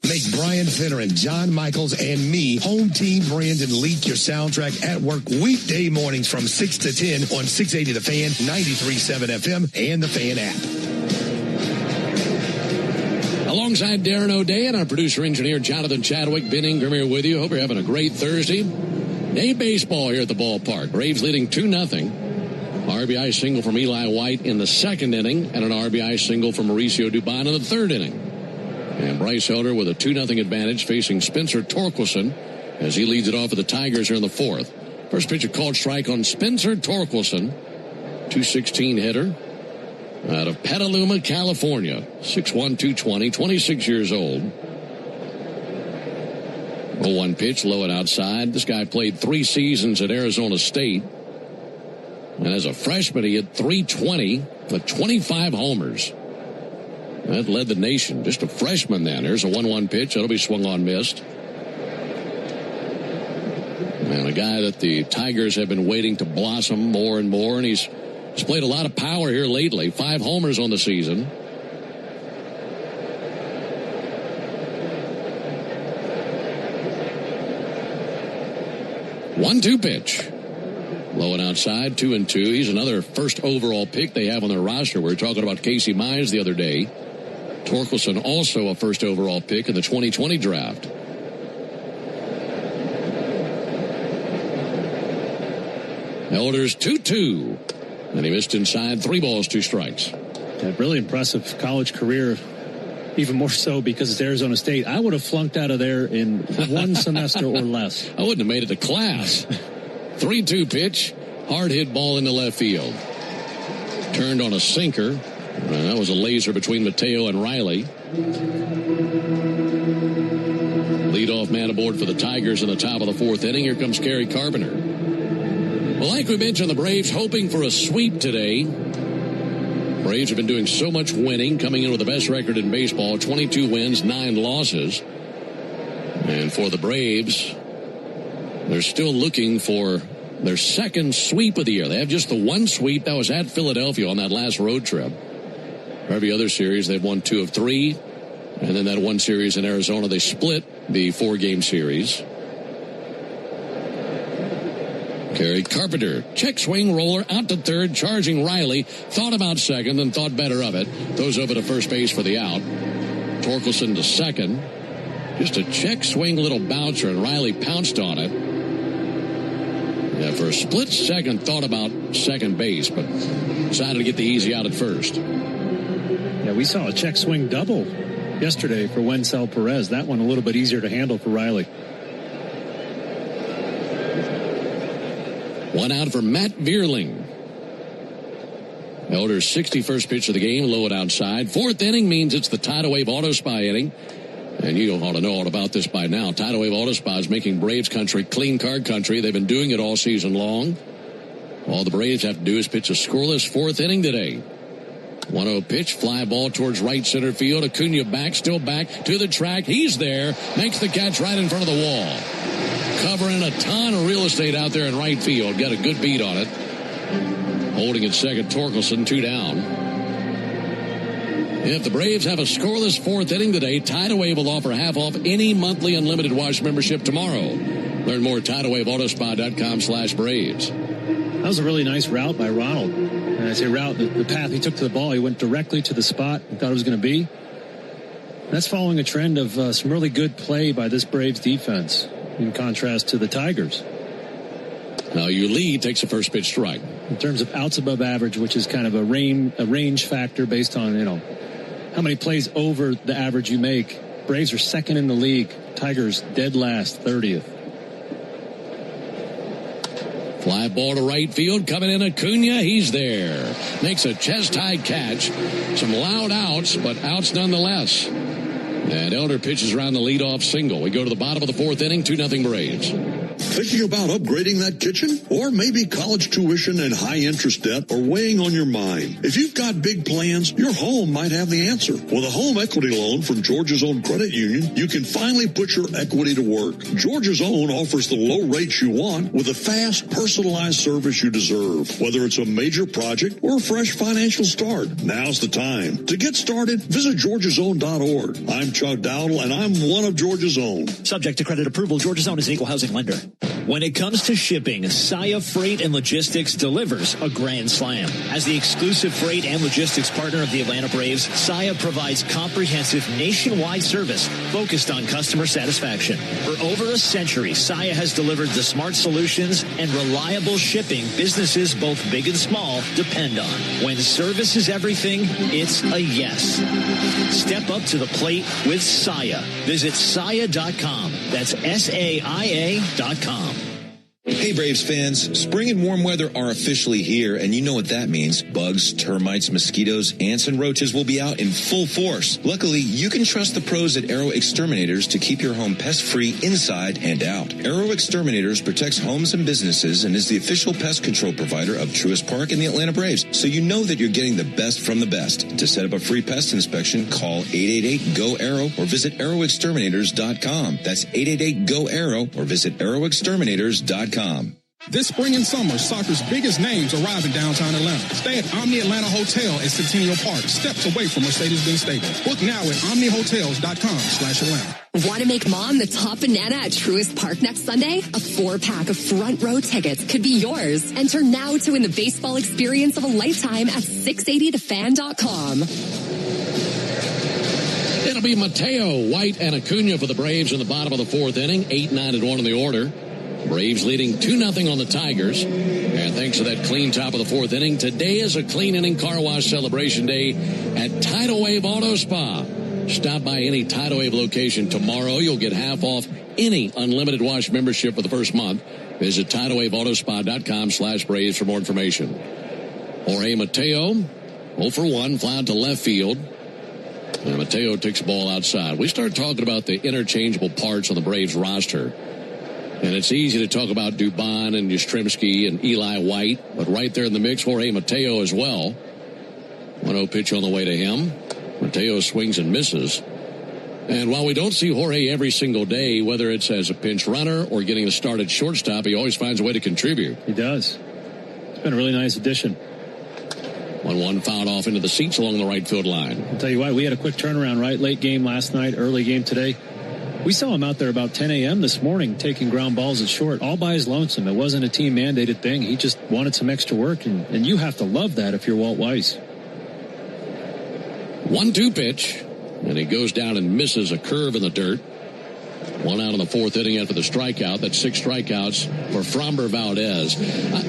Make Brian Finneran, John Michaels, and me Home Team Brandon leak your soundtrack at work weekday mornings from 6 to 10 on 680 The Fan, 93.7 FM, and the Fan app. Alongside Darren O'Day and our producer-engineer Jonathan Chadwick, Ben Ingram here with you. Hope you're having a great Thursday. Day baseball here at the ballpark. Braves leading 2-0. RBI single from Eli White in the second inning and an RBI single from Mauricio Dubon in the third inning. And Bryce Elder with a 2-0 advantage facing Spencer Torkelson as he leads it off for the Tigers here in the fourth. First pitch, a called strike on Spencer Torkelson, 216 hitter out of Petaluma, California, 6'1", 220, 26 years old. 0-1 pitch, low and outside. This guy played 3 seasons at Arizona State. And as a freshman, he hit .320 with 25 homers. That led the nation. Just a freshman then. Here's a 1-1 pitch. That'll be swung on, missed. And a guy that the Tigers have been waiting to blossom more and more. And he's played a lot of power here lately. 5 homers on the season. One-two pitch. Low and outside, 2-2. He's another first overall pick they have on their roster. We were talking about Casey Mize the other day. Torkelson also a first overall pick in the 2020 draft. Elder's 2-2. And he missed inside. 3 balls, 2 strikes. A really impressive college career. Even more so because it's Arizona State. I would have flunked out of there in 1 semester or less. I wouldn't have made it to class. 3-2 pitch. Hard hit ball into left field. Turned on a sinker. That was a laser between Mateo and Riley. leadoff man aboard for the Tigers in the top of the fourth inning. Here comes Gary Carpenter. Well, like we mentioned, the Braves hoping for a sweep today. Braves have been doing so much winning, coming in with the best record in baseball, 22 wins, 9 losses. And for the Braves, they're still looking for their second sweep of the year. They have just the one sweep that was at Philadelphia on that last road trip. For every other series, they've won 2 of 3. And then that one series in Arizona, they split the 4-game series. Gary Carpenter, check swing roller out to third, charging Riley. Thought about second, then thought better of it. Throws over to first base for the out. Torkelson to second. Just a check swing little bouncer, and Riley pounced on it. Yeah, for a split second, thought about second base, but decided to get the easy out at first. Yeah, we saw a check swing double yesterday for Wencel Perez. That one a little bit easier to handle for Riley. One out for Matt Vierling. Elder's 61st pitch of the game, low and outside. Fourth inning means it's the Tidal Wave Auto Spa inning. And you ought to know all about this by now. Tidal Wave Auto Spa is making Braves country clean card country. They've been doing it all season long. All the Braves have to do is pitch a scoreless fourth inning today. 1-0 pitch, fly ball towards right center field. Acuna back, still back to the track. He's there, makes the catch right in front of the wall. Covering a ton of real estate out there in right field. Got a good beat on it. Holding at second, Torkelson, 2 down. If the Braves have a scoreless fourth inning today, Tidal Wave will offer half off any monthly unlimited wash membership tomorrow. Learn more at TidalWaveAutoSpa.com/Braves. That was a really nice route by Ronald. And I say route, the path he took to the ball, he went directly to the spot he thought it was going to be. That's following a trend of some really good play by this Braves defense, in contrast to the Tigers. Now Yuli takes a first pitch strike. In terms of outs above average, which is kind of a range factor based on, how many plays over the average you make. Braves are second in the league. Tigers dead last, 30th. Fly ball to right field, coming in Acuna, he's there. Makes a chest-high catch. Some loud outs, but outs nonetheless. And Elder pitches around the leadoff single. We go to the bottom of the fourth inning, 2-0 Braves. Thinking about upgrading that kitchen? Or maybe college tuition and high interest debt are weighing on your mind. If you've got big plans, your home might have the answer. With a home equity loan from Georgia's Own Credit Union, you can finally put your equity to work. Georgia's Own offers the low rates you want with a fast, personalized service you deserve. Whether it's a major project or a fresh financial start, now's the time. To get started, visit georgiasown.org. I'm Chuck Dowdle, and I'm one of Georgia's Own. Subject to credit approval, Georgia's Own is an equal housing lender. When it comes to shipping, Saia Freight and Logistics delivers a grand slam. As the exclusive freight and logistics partner of the Atlanta Braves, Saia provides comprehensive nationwide service focused on customer satisfaction. For over a century, Saia has delivered the smart solutions and reliable shipping businesses both big and small depend on. When service is everything, it's a yes. Step up to the plate with Saia. Visit Saia.com. That's SAIA.com. Hey Braves fans, spring and warm weather are officially here, and you know what that means. Bugs, termites, mosquitoes, ants, and roaches will be out in full force. Luckily, you can trust the pros at Arrow Exterminators to keep your home pest-free inside and out. Arrow Exterminators protects homes and businesses and is the official pest control provider of Truist Park and the Atlanta Braves, so you know that you're getting the best from the best. To set up a free pest inspection, call 888-GO-ARROW or visit arrowexterminators.com. That's 888-GO-ARROW or visit arrowexterminators.com. This spring and summer, soccer's biggest names arrive in downtown Atlanta. Stay at Omni Atlanta Hotel at Centennial Park, steps away from Mercedes-Benz Stadium. Book now at omnihotels.com/Atlanta. Want to make mom the top banana at Truist Park next Sunday? A 4-pack of front row tickets could be yours. Enter now to win the baseball experience of a lifetime at 680thefan.com. It'll be Mateo, White, and Acuna for the Braves in the bottom of the fourth inning. 8-9-1 in the order. Braves leading 2-0 on the Tigers. And thanks to that clean top of the fourth inning, today is a clean inning car wash celebration day at Tidal Wave Auto Spa. Stop by any Tidal Wave location tomorrow. You'll get half off any unlimited wash membership for the first month. Visit TidalWaveAutoSpa.com/Braves for more information. Jorge Mateo, 0 for 1, fly out to left field. And Mateo takes the ball outside. We start talking about the interchangeable parts on the Braves roster. And it's easy to talk about Dubon and Yastrzemski and Eli White. But right there in the mix, Jorge Mateo as well. 1-0 pitch on the way to him. Mateo swings and misses. And while we don't see Jorge every single day, whether it's as a pinch runner or getting the start at shortstop, he always finds a way to contribute. He does. It's been a really nice addition. 1-1 fouled off into the seats along the right field line. I'll tell you what, we had a quick turnaround, right? Late game last night, early game today. We saw him out there about 10 a.m. this morning taking ground balls at short, all by his lonesome. It wasn't a team-mandated thing. He just wanted some extra work, and you have to love that if you're Walt Weiss. 1-2 pitch, and he goes down and misses a curve in the dirt. 1 out in the 4th inning after the strikeout. That's 6 strikeouts for Framber Valdez.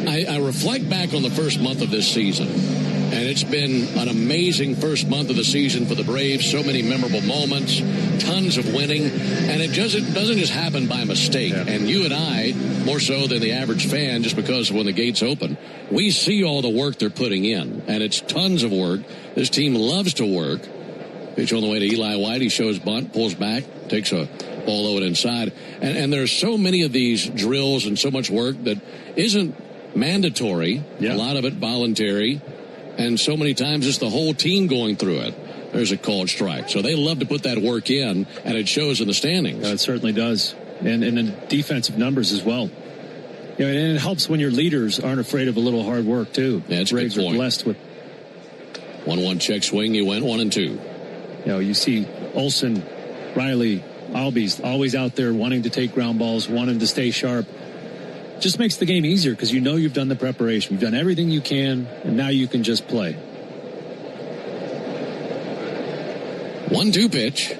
I reflect back on the first month of this season, and it's been an amazing first month of the season for the Braves. So many memorable moments, tons of winning, and it doesn't just happen by mistake. Yeah. And you and I, more so than the average fan, just because when the gates open, we see all the work they're putting in, and it's tons of work. This team loves to work. Pitch on the way to Eli White. He shows bunt, pulls back, takes a ball low and inside. And there's so many of these drills and so much work that isn't mandatory. Yeah. A lot of it voluntary. And so many times it's the whole team going through it. There's a called strike. So they love to put that work in, and it shows in the standings. It certainly does. And in defensive numbers as well. You know, and it helps when your leaders aren't afraid of a little hard work, too. Yeah, that's a good point. Are blessed with 1-1 check swing. He went 1-2. You know, you see Olson, Riley, Albies always out there wanting to take ground balls, wanting to stay sharp. Just makes the game easier because you know you've done the preparation. You've done everything you can, and now you can just play. 1-2 pitch.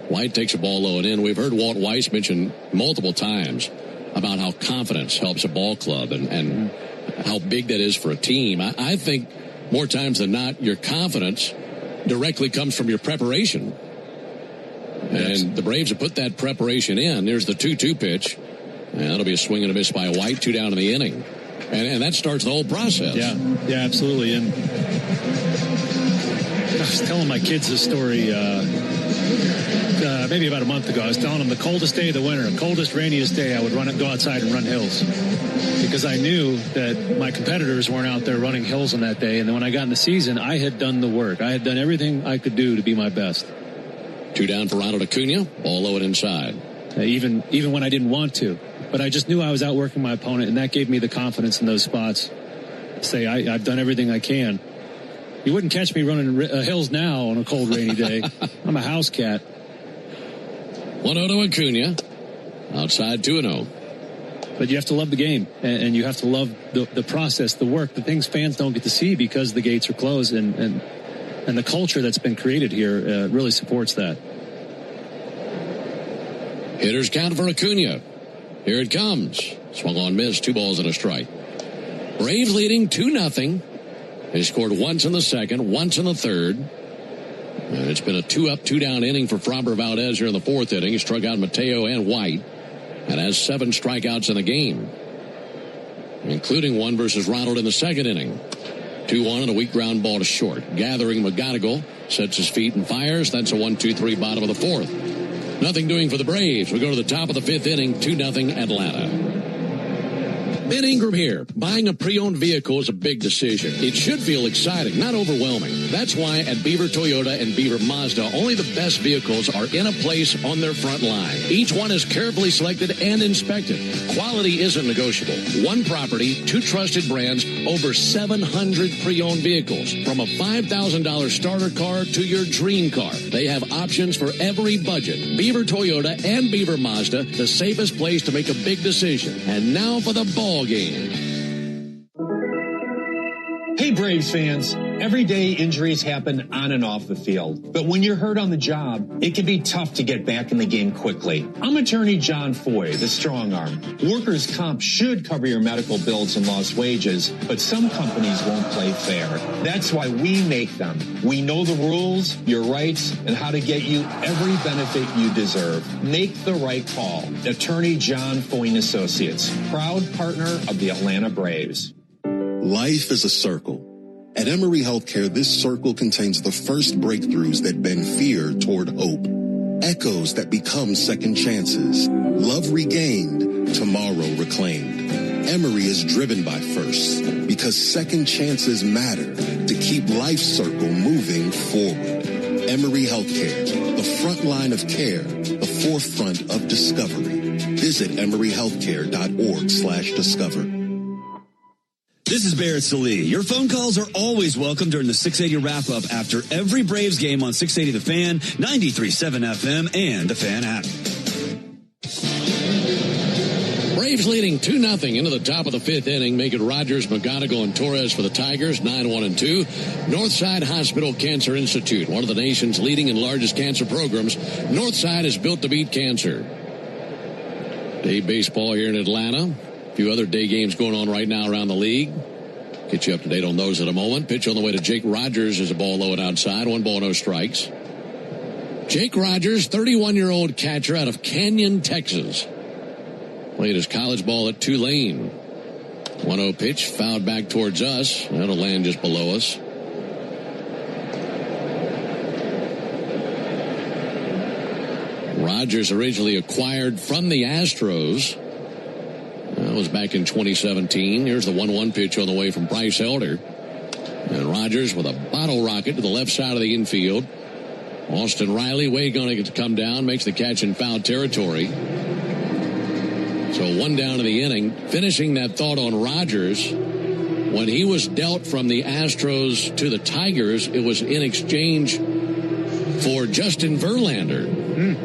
White takes a ball low and in. We've heard Walt Weiss mention multiple times about how confidence helps a ball club and how big that is for a team. I think more times than not, your confidence directly comes from your preparation. And the Braves have put that preparation in. There's the 2-2 pitch. And that'll be a swing and a miss by White, 2 down in the inning. And that starts the whole process. Yeah, absolutely. And I was telling my kids this story maybe about a month ago. I was telling them the coldest day of the winter, the coldest, rainiest day, I would go outside and run hills. Because I knew that my competitors weren't out there running hills on that day. And then when I got in the season, I had done the work. I had done everything I could do to be my best. 2 down for Ronald Acuna, ball low and inside. Even when I didn't want to. But I just knew I was outworking my opponent, and that gave me the confidence in those spots. Say, I've done everything I can. You wouldn't catch me running hills now on a cold, rainy day. I'm a house cat. 1-0 to Acuna. Outside 2-0. But you have to love the game, and you have to love the process, the work, the things fans don't get to see because the gates are closed, and the culture that's been created here really supports that. Hitters count for Acuna. Here it comes. Swung on, missed. 2 balls and a strike. Braves leading 2-0. They scored once in the second, once in the third. And it's been a 2-up, 2-down inning for Framber Valdez here in the 4th inning. He struck out Mateo and White and has 7 strikeouts in the game, including one versus Ronald in the 2nd inning. 2-1 and a weak ground ball to short. Gathering McGonigal sets his feet and fires. That's a 1-2-3 bottom of the 4th. Nothing doing for the Braves. We go to the top of the 5th inning, 2-0 Atlanta. Ben Ingram here. Buying a pre-owned vehicle is a big decision. It should feel exciting, not overwhelming. That's why at Beaver Toyota and Beaver Mazda, only the best vehicles are in a place on their front line. Each one is carefully selected and inspected. Quality isn't negotiable. One property, 2 trusted brands, over 700 pre-owned vehicles. From a $5,000 starter car to your dream car. They have options for every budget. Beaver Toyota and Beaver Mazda, the safest place to make a big decision. And now for the ball game. Hey, Braves fans. Every day injuries happen on and off the field. But when you're hurt on the job, it can be tough to get back in the game quickly. I'm attorney John Foy, the strong arm. Workers' comp should cover your medical bills and lost wages, but some companies won't play fair. That's why we make them. We know the rules, your rights, and how to get you every benefit you deserve. Make the right call. Attorney John Foy & Associates, proud partner of the Atlanta Braves. Life is a circle. At Emory Healthcare, this circle contains the first breakthroughs that bend fear toward hope. Echoes that become second chances. Love regained, tomorrow reclaimed. Emory is driven by firsts because second chances matter to keep life's circle moving forward. Emory Healthcare, the front line of care, the forefront of discovery. Visit emoryhealthcare.org/discover. This is Barrett Salee. Your phone calls are always welcome during the 680 wrap-up after every Braves game on 680 The Fan, 93.7 FM, and the Fan app. Braves leading 2-0 into the top of the fifth inning, making Rogers, McGonigal, and Torres for the Tigers, 9-1-2. Northside Hospital Cancer Institute, one of the nation's leading and largest cancer programs. Northside is built to beat cancer. Day baseball here in Atlanta. A few other day games going on right now around the league. Get you up to date on those in a moment. Pitch on the way to Jake Rogers is a ball low and outside. 1 ball, no strikes. Jake Rogers, 31-year-old catcher out of Canyon, Texas. Played his college ball at Tulane. 1-0 pitch, fouled back towards us. That'll land just below us. Rogers originally acquired from the Astros. That was back in 2017. Here's the 1-1 pitch on the way from Bryce Elder. And Rogers with a bottle rocket to the left side of the infield. Austin Riley, way going to come down, makes the catch in foul territory. So 1 down in the inning. Finishing that thought on Rogers, when he was dealt from the Astros to the Tigers, it was in exchange for Justin Verlander.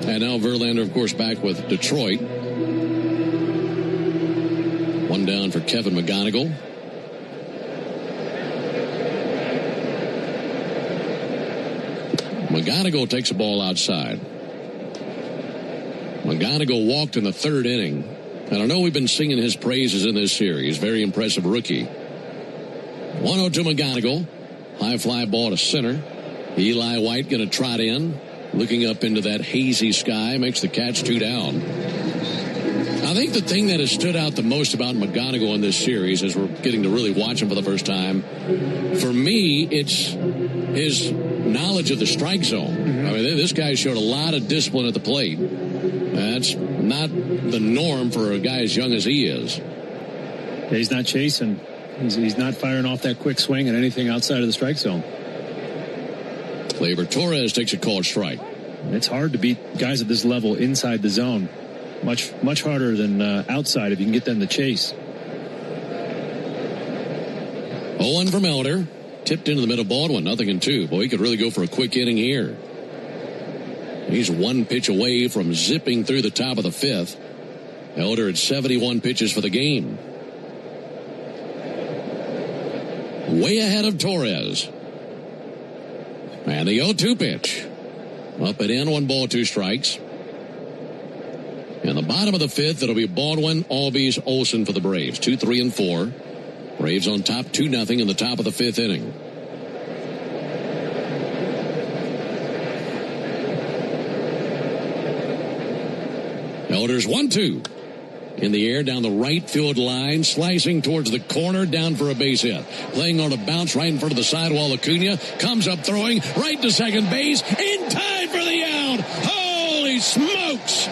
And now Verlander, of course, back with Detroit. 1 down for Kevin McGonigal. McGonigal takes a ball outside. McGonigal walked in the 3rd inning. And I know we've been singing his praises in this series. Very impressive rookie. 1-0 to McGonigal. High fly ball to center. Eli White going to trot in. Looking up into that hazy sky. Makes the catch, 2 down. I think the thing that has stood out the most about McGonigal in this series, as we're getting to really watch him for the first time, for me, it's his knowledge of the strike zone. I mean, this guy showed a lot of discipline at the plate. That's not the norm for a guy as young as he is. Yeah, he's not chasing. He's not firing off that quick swing at anything outside of the strike zone. Gleyber Torres takes a called strike. It's hard to beat guys at this level inside the zone. Much harder than outside if you can get them to chase. 0-1 from Elder. Tipped into the middle, Baldwin, 0-2. Boy, he could really go for a quick inning here. He's 1 pitch away from zipping through the top of the 5th. Elder at 71 pitches for the game. Way ahead of Torres. And the 0-2 pitch. Up and in, 1 ball, 2 strikes. In the bottom of the 5th, it'll be Baldwin, Albies, Olsen for the Braves. 2, 3, and 4. Braves on top 2-0 in the top of the 5th inning. Elder's 1-2. In the air down the right field line, slicing towards the corner, down for a base hit. Playing on a bounce right in front of the sidewall. Acuna comes up throwing right to second base, in time for the out. Holy smokes!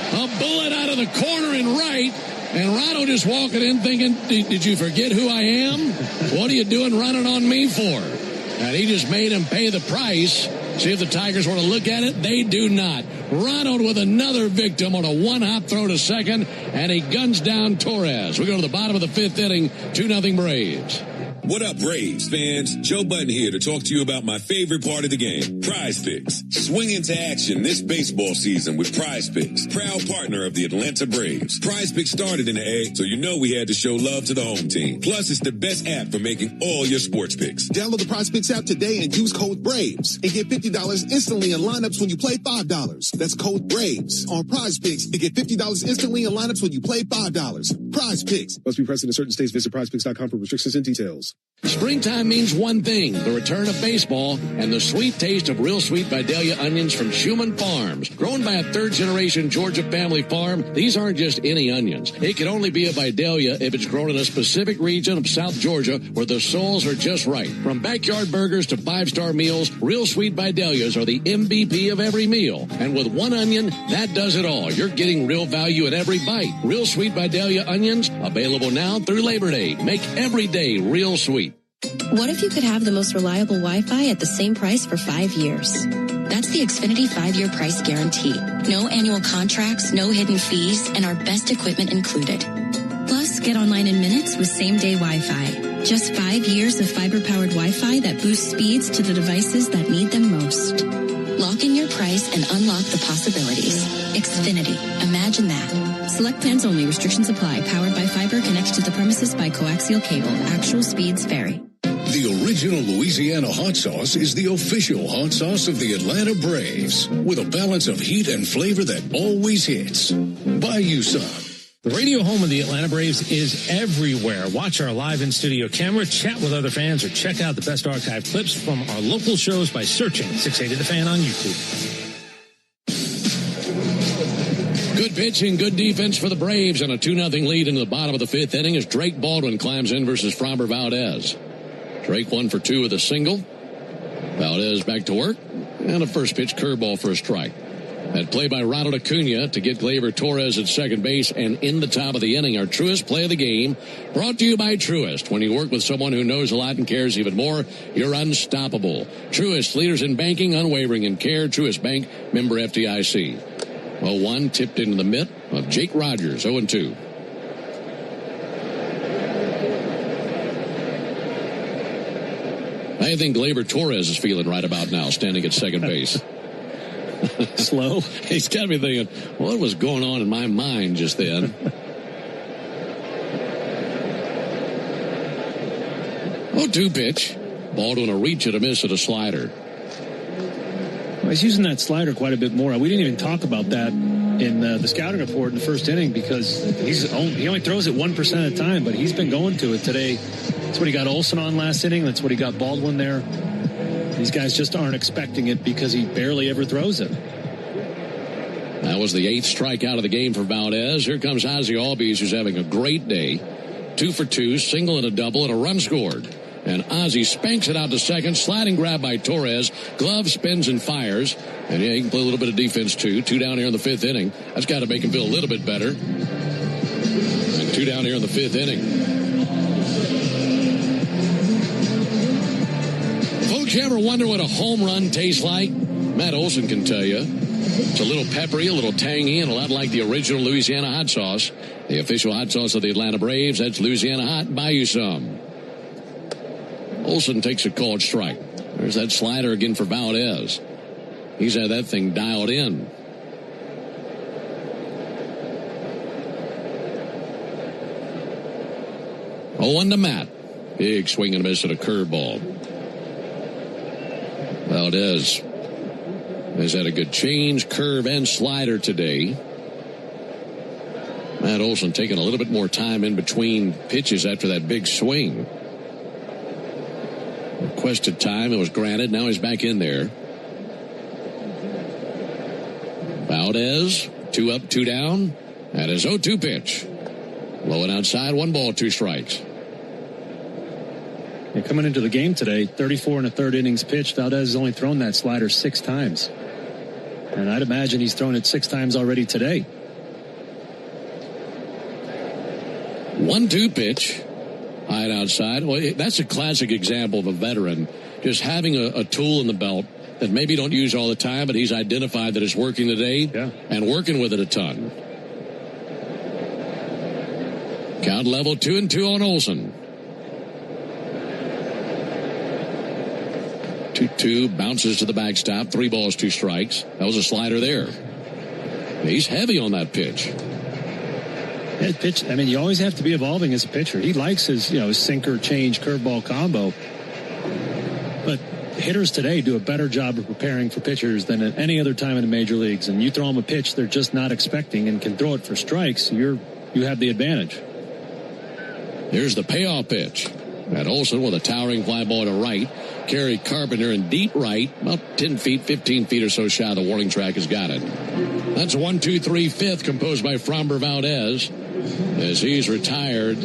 A bullet out of the corner and right, and Rado just walking in thinking, did you forget who I am? What are you doing running on me for? And he just made him pay the price. See if the Tigers want to look at it. They do not. Ronald with another victim on a 1-hop throw to second, and he guns down Torres. We go to the bottom of the 5th inning, 2-0 Braves. What up, Braves fans? Joe Budden here to talk to you about my favorite part of the game, Prize Picks. Swing into action this baseball season with Prize Picks, proud partner of the Atlanta Braves. Prize Picks started in the A, so you know we had to show love to the home team. Plus, it's the best app for making all your sports picks. Download the Prize Picks app today and use code BRAVES and get $50 instantly in lineups when you play $5. That's code BRAVES on Prize Picks and get $50 instantly in lineups when you play $5. Prize Picks. Must be present in certain states. Visit prizepicks.com for restrictions and details. Springtime means one thing, the return of baseball and the sweet taste of Real Sweet Vidalia onions from Schumann Farms. Grown by a third-generation Georgia family farm, these aren't just any onions. It can only be a Vidalia if it's grown in a specific region of South Georgia where the soils are just right. From backyard burgers to five-star meals, Real Sweet Vidalias are the MVP of every meal. And with one onion, that does it all. You're getting real value at every bite. Real Sweet Vidalia onions, available now through Labor Day. Make every day real sweet. What if you could have the most reliable Wi-Fi at the same price for 5 years? That's the Xfinity 5-year price guarantee. No annual contracts, no hidden fees, and our best equipment included. Plus, get online in minutes with same-day Wi-Fi. Just 5 years of fiber-powered Wi-Fi that boosts speeds to the devices that need them most. Lock in your price and unlock the possibilities. Xfinity. Imagine that. Select plans only. Restrictions apply. Powered by fiber connected to the premises by coaxial cable. Actual speeds vary. The original Louisiana hot sauce is the official hot sauce of the Atlanta Braves, with a balance of heat and flavor that always hits. Buy you some. The radio home of the Atlanta Braves is everywhere. Watch our live in-studio camera, chat with other fans, or check out the best archived clips from our local shows by searching 680 The Fan on YouTube. Good pitching, good defense for the Braves, and a 2-0 lead into the bottom of the fifth inning as Drake Baldwin climbs in versus Framber Valdez. Drake 1 for 2 with a single. Valdez back to work, and a first pitch curveball for a strike. That play by Ronald Acuna to get Gleyber Torres at second base, and in the top of the inning, our Truist play of the game, brought to you by Truist. When you work with someone who knows a lot and cares even more, you're unstoppable. Truist, leaders in banking, unwavering in care. Truist Bank, member FDIC. 0-1 tipped into the mitt of Jake Rogers, 0-2. I think Gleyber Torres is feeling right about now, standing at second base. Slow. He's got to be thinking, what was going on in my mind just then? 0-2 pitch. Baldwin a reach and a miss at a slider. Well, he's using that slider quite a bit more. We didn't even talk about that in the scouting report in the first inning because he only throws it 1% of the time, but he's been going to it today. That's what he got Olson on last inning. That's what he got Baldwin there. These guys just aren't expecting it because he barely ever throws it. That was the 8th strikeout of the game for Valdez. Here comes Ozzie Albies, who's having a great day. 2 for 2, single and a double, and a run scored. And Ozzie spanks it out to second, sliding grab by Torres. Glove spins and fires. And yeah, he can play a little bit of defense too. 2 down here in the 5th inning. That's got to make him feel a little bit better. And 2 down here in the 5th inning. Folks, you ever wonder what a home run tastes like? Matt Olson can tell you. It's a little peppery, a little tangy, and a lot like the original Louisiana hot sauce. The official hot sauce of the Atlanta Braves. That's Louisiana Hot. Buy you some. Olson takes a called strike. There's that slider again for Valdez. He's had that thing dialed in. Oh, 1 to Matt. Big swing and a miss at a curveball. Valdez has had a good change, curve, and slider today. Matt Olson taking a little bit more time in between pitches after that big swing. Requested time. It was granted. Now he's back in there. Valdez, 2 up, 2 down. That is 0-2 pitch. Low and outside, 1 ball, 2 strikes. Yeah, coming into the game today, 34 1/3 innings pitched. Valdez has only thrown that slider 6 times. And I'd imagine he's thrown it 6 times already today. 1-2 pitch. High outside. Well, that's a classic example of a veteran just having a tool in the belt that maybe you don't use all the time, but he's identified that it's working today and working with it a ton. Count level 2-2 on Olson. 2-2 bounces to the backstop. 3 balls, 2 strikes. That was a slider there. He's heavy on that pitch. That pitch, I mean, you always have to be evolving as a pitcher. He likes his sinker, change, curveball combo. But hitters today do a better job of preparing for pitchers than at any other time in the major leagues. And you throw them a pitch they're just not expecting and can throw it for strikes, you have the advantage. Here's the payoff pitch. And Olsen with a towering fly ball to right. Kerry Carpenter in deep right, about 10 feet, 15 feet or so shy of the warning track, has got it. That's 1, 2, 3, 5th, composed by Framber Valdez, as he's retired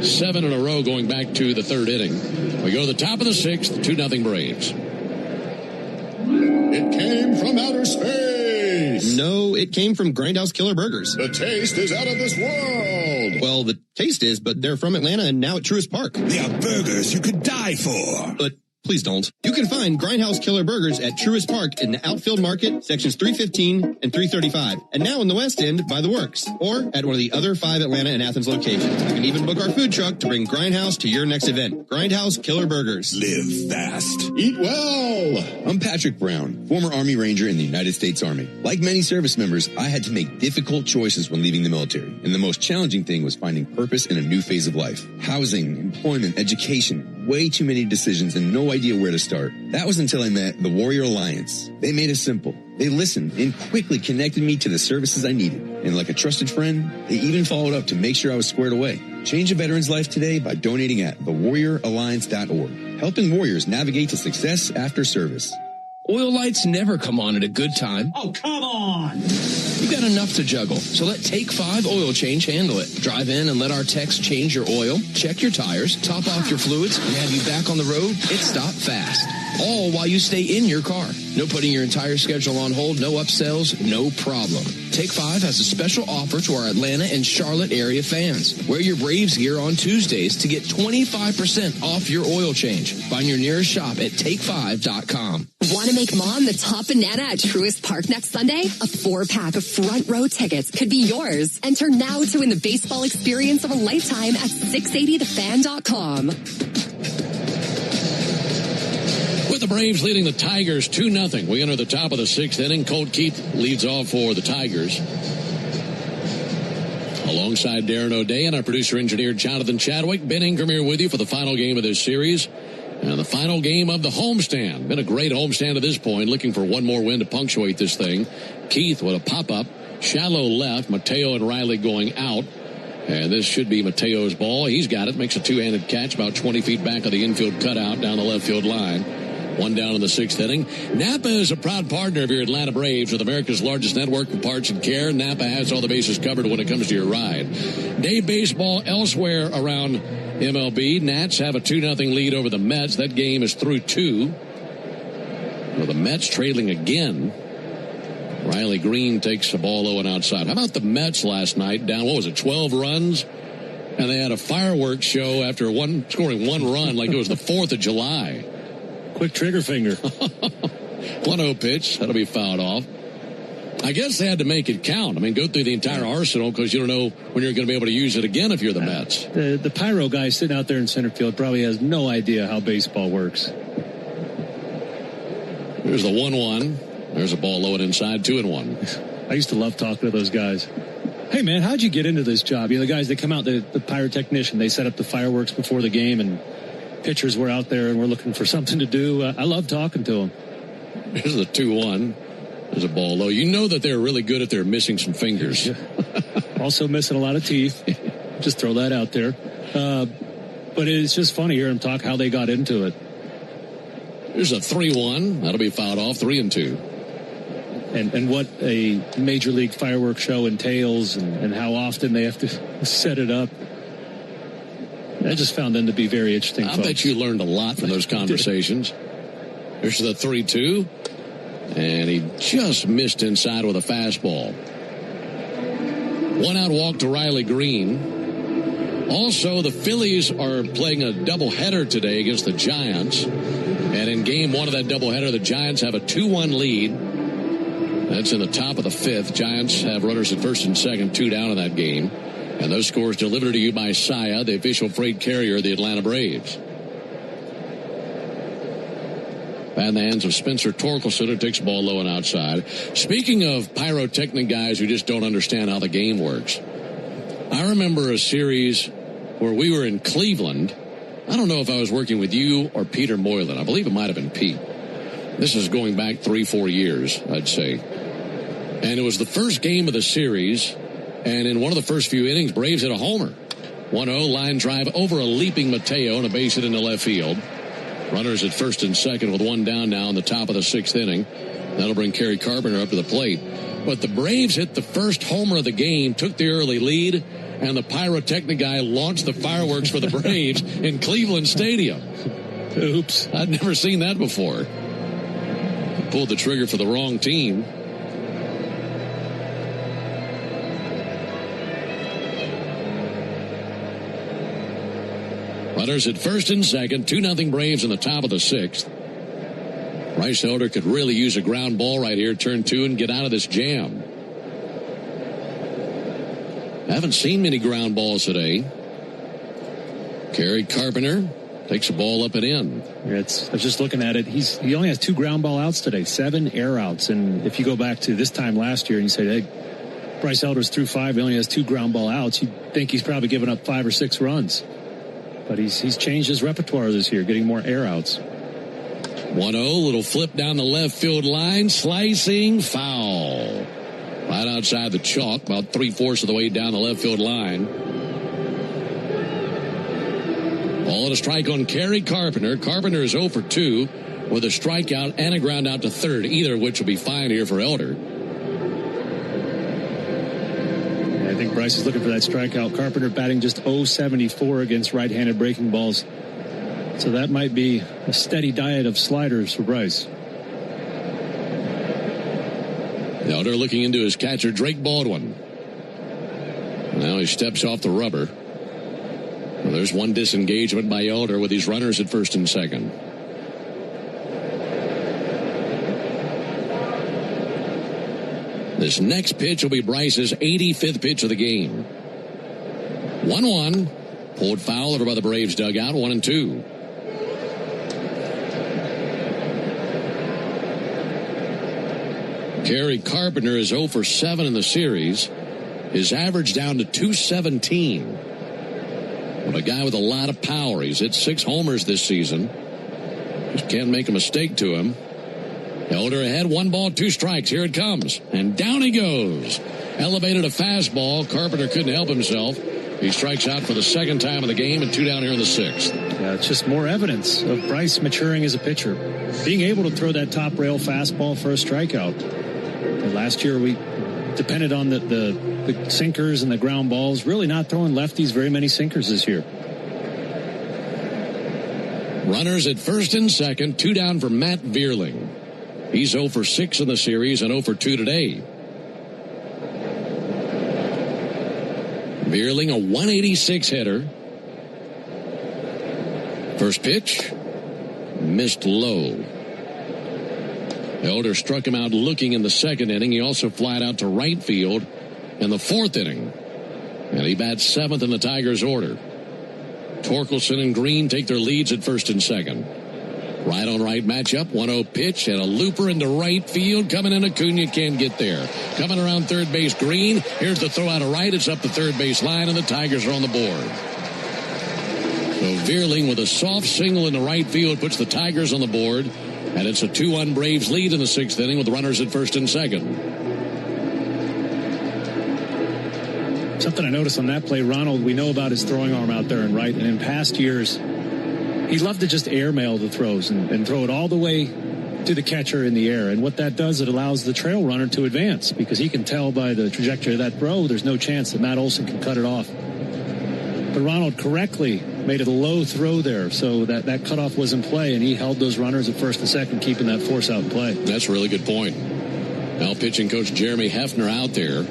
7 in a row going back to the 3rd inning. We go to the top of the 6th, 2-0 Braves. It came from outer space. No, it came from Grindhouse Killer Burgers. The taste is out of this world. Well, the taste is, but they're from Atlanta and now at Truist Park. They are burgers you could die for. But please don't. You can find Grindhouse Killer Burgers at Truist Park in the Outfield Market, sections 315 and 335. And now in the West End by The Works, or at one of the other 5 Atlanta and Athens locations. You can even book our food truck to bring Grindhouse to your next event. Grindhouse Killer Burgers. Live fast. Eat well. I'm Patrick Brown, former Army Ranger in the United States Army. Like many service members, I had to make difficult choices when leaving the military. And the most challenging thing was finding purpose in a new phase of life. Housing, employment, education. Way too many decisions and no idea where to start. That was until I met the Warrior Alliance. They made it simple. They listened and quickly connected me to the services I needed. And like a trusted friend, they even followed up to make sure I was squared away. Change a veteran's life today by donating at thewarrioralliance.org. Helping warriors navigate to success after service. Oil lights never come on at a good time. Oh, come on! You've got enough to juggle, so let Take 5 Oil Change handle it. Drive in and let our techs change your oil, check your tires, top off your fluids, and have you back on the road. It's stop fast. All while you stay in your car. No putting your entire schedule on hold, no upsells, no problem. Take 5 has a special offer to our Atlanta and Charlotte area fans. Wear your Braves gear on Tuesdays to get 25% off your oil change. Find your nearest shop at take5.com. Want to make Mom the top banana at Truist Park next Sunday? A 4-pack of front row tickets could be yours. Enter now to win the baseball experience of a lifetime at 680thefan.com. With the Braves leading the Tigers 2-0. We enter the top of the 6th inning. Colt Keith leads off for the Tigers. Alongside Darren O'Day and our producer-engineer Jonathan Chadwick, Ben Ingram here with you for the final game of this series. And the final game of the homestand. Been a great homestand to this point. Looking for one more win to punctuate this thing. Keith with a pop-up. Shallow left. Mateo and Riley going out. And this should be Mateo's ball. He's got it. Makes a two-handed catch about 20 feet back of the infield cutout down the left field line. One down in the 6th inning. Napa is a proud partner of your Atlanta Braves with America's largest network of parts and care. Napa has all the bases covered when it comes to your ride. Day baseball elsewhere around MLB. Nats have a 2-0 lead over the Mets. That game is through 2. Well, the Mets trailing again. Riley Green takes the ball low and outside. How about the Mets last night? Down, 12 runs? And they had a fireworks show after scoring one run like it was the 4th of July. Quick trigger finger. 1-0 pitch. That'll be fouled off. I guess they had to make it count. I mean, go through the entire arsenal because you don't know when you're going to be able to use it again if you're the Mets. The pyro guy sitting out there in center field probably has no idea how baseball works. There's the 1-1. There's a ball low and inside, 2-1. I used to love talking to those guys. Hey, man, how'd you get into this job? You know, the guys that come out, the pyrotechnician, they set up the fireworks before the game, and pitchers were out there and we're looking for something to do. I love talking to them. Here's the 2-1. There's a ball low. You know that they're really good if they're missing some fingers. Also missing a lot of teeth. Just throw that out there. But it's just funny hearing them talk how they got into it. There's a 3-1. That'll be fouled off. 3-2. And what a major league fireworks show entails and how often they have to set it up. I just found them to be very interesting. I bet you learned a lot from those conversations. Here's the 3-2. And he just missed inside with a fastball. 1 out walk to Riley Green. Also, the Phillies are playing a doubleheader today against the Giants. And in game 1 of that doubleheader, the Giants have a 2-1 lead. That's in the top of the 5th. Giants have runners at first and second, 2 down in that game. And those scores delivered to you by Saia, the official freight carrier of the Atlanta Braves. Back in the hands of Spencer Torkelson, who takes the ball low and outside. Speaking of pyrotechnic guys who just don't understand how the game works, I remember a series where we were in Cleveland. I don't know if I was working with you or Peter Moylan. I believe it might have been Pete. This is going back 3-4 years, I'd say. And it was the first game of the series. And in one of the first few innings, Braves hit a homer. 1-0, line drive over a leaping Mateo and a base hit into left field. Runners at first and second with one down now in the top of the 6th inning. That'll bring Kerry Carpenter up to the plate. But the Braves hit the first homer of the game, took the early lead, and the pyrotechnic guy launched the fireworks for the Braves in Cleveland Stadium. Oops. I'd never seen that before. Pulled the trigger for the wrong team. Runners at first and second, 2-0 Braves in the top of the 6th. Bryce Elder could really use a ground ball right here, turn 2 and get out of this jam. Haven't seen many ground balls today. Kerry Carpenter takes the ball up and in. I was just looking at it. He only has 2 ground ball outs today, 7 air outs. And if you go back to this time last year and you say, hey, Bryce Elder's through 5, he only has 2 ground ball outs, you'd think he's probably given up 5 or 6 runs. But he's changed his repertoire this year, getting more air outs. 1-0, little flip down the left field line, slicing, foul. Right outside the chalk, about 3/4 of the way down the left field line. Ball and a strike on Kerry Carpenter. Carpenter is 0 for 2 with a strikeout and a ground out to third, either of which will be fine here for Elder. I think Bryce is looking for that strikeout. Carpenter batting just .074 against right-handed breaking balls. So that might be a steady diet of sliders for Bryce. Elder looking into his catcher, Drake Baldwin. Now he steps off the rubber. Well, there's one disengagement by Elder with his runners at first and second. This next pitch will be Bryce's 85th pitch of the game. 1-1. Pulled foul over by the Braves dugout, 1-2. Kerry Carpenter is 0 for 7 in the series. His average down to 217. But a guy with a lot of power. He's hit 6 homers this season. Just can't make a mistake to him. Elder ahead, 1 ball, 2 strikes. Here it comes. And down he goes. Elevated a fastball. Carpenter couldn't help himself. He strikes out for the second time of the game and 2 down here in the 6th. Yeah, it's just more evidence of Bryce maturing as a pitcher. Being able to throw that top rail fastball for a strikeout. Last year we depended on the sinkers and the ground balls. Really not throwing lefties very many sinkers this year. Runners at first and second, 2 down for Matt Vierling. He's 0 for 6 in the series and 0 for 2 today. Vierling, a 186 hitter. First pitch, missed low. Elder struck him out looking in the second inning. He also flied out to right field in the 4th inning. And he bats 7th in the Tigers' order. Torkelson and Green take their leads at first and second. Right on right matchup, 1-0 pitch and a looper into right field. Coming in, Acuna can't get there. Coming around third base, Green. Here's the throw out of right. It's up the third base line, and the Tigers are on the board. So Vierling with a soft single in the right field puts the Tigers on the board. And it's a 2-1 Braves lead in the 6th inning with the runners at first and second. Something I noticed on that play, Ronald, we know about his throwing arm out there and right. And in past years, he loved to just airmail the throws and throw it all the way to the catcher in the air. And what that does, it allows the trail runner to advance because he can tell by the trajectory of that throw, there's no chance that Matt Olson can cut it off. But Ronald correctly made it a low throw there, so that cutoff was in play, and he held those runners at first and second, keeping that force out in play. That's a really good point. Now pitching coach Jeremy Hefner out there.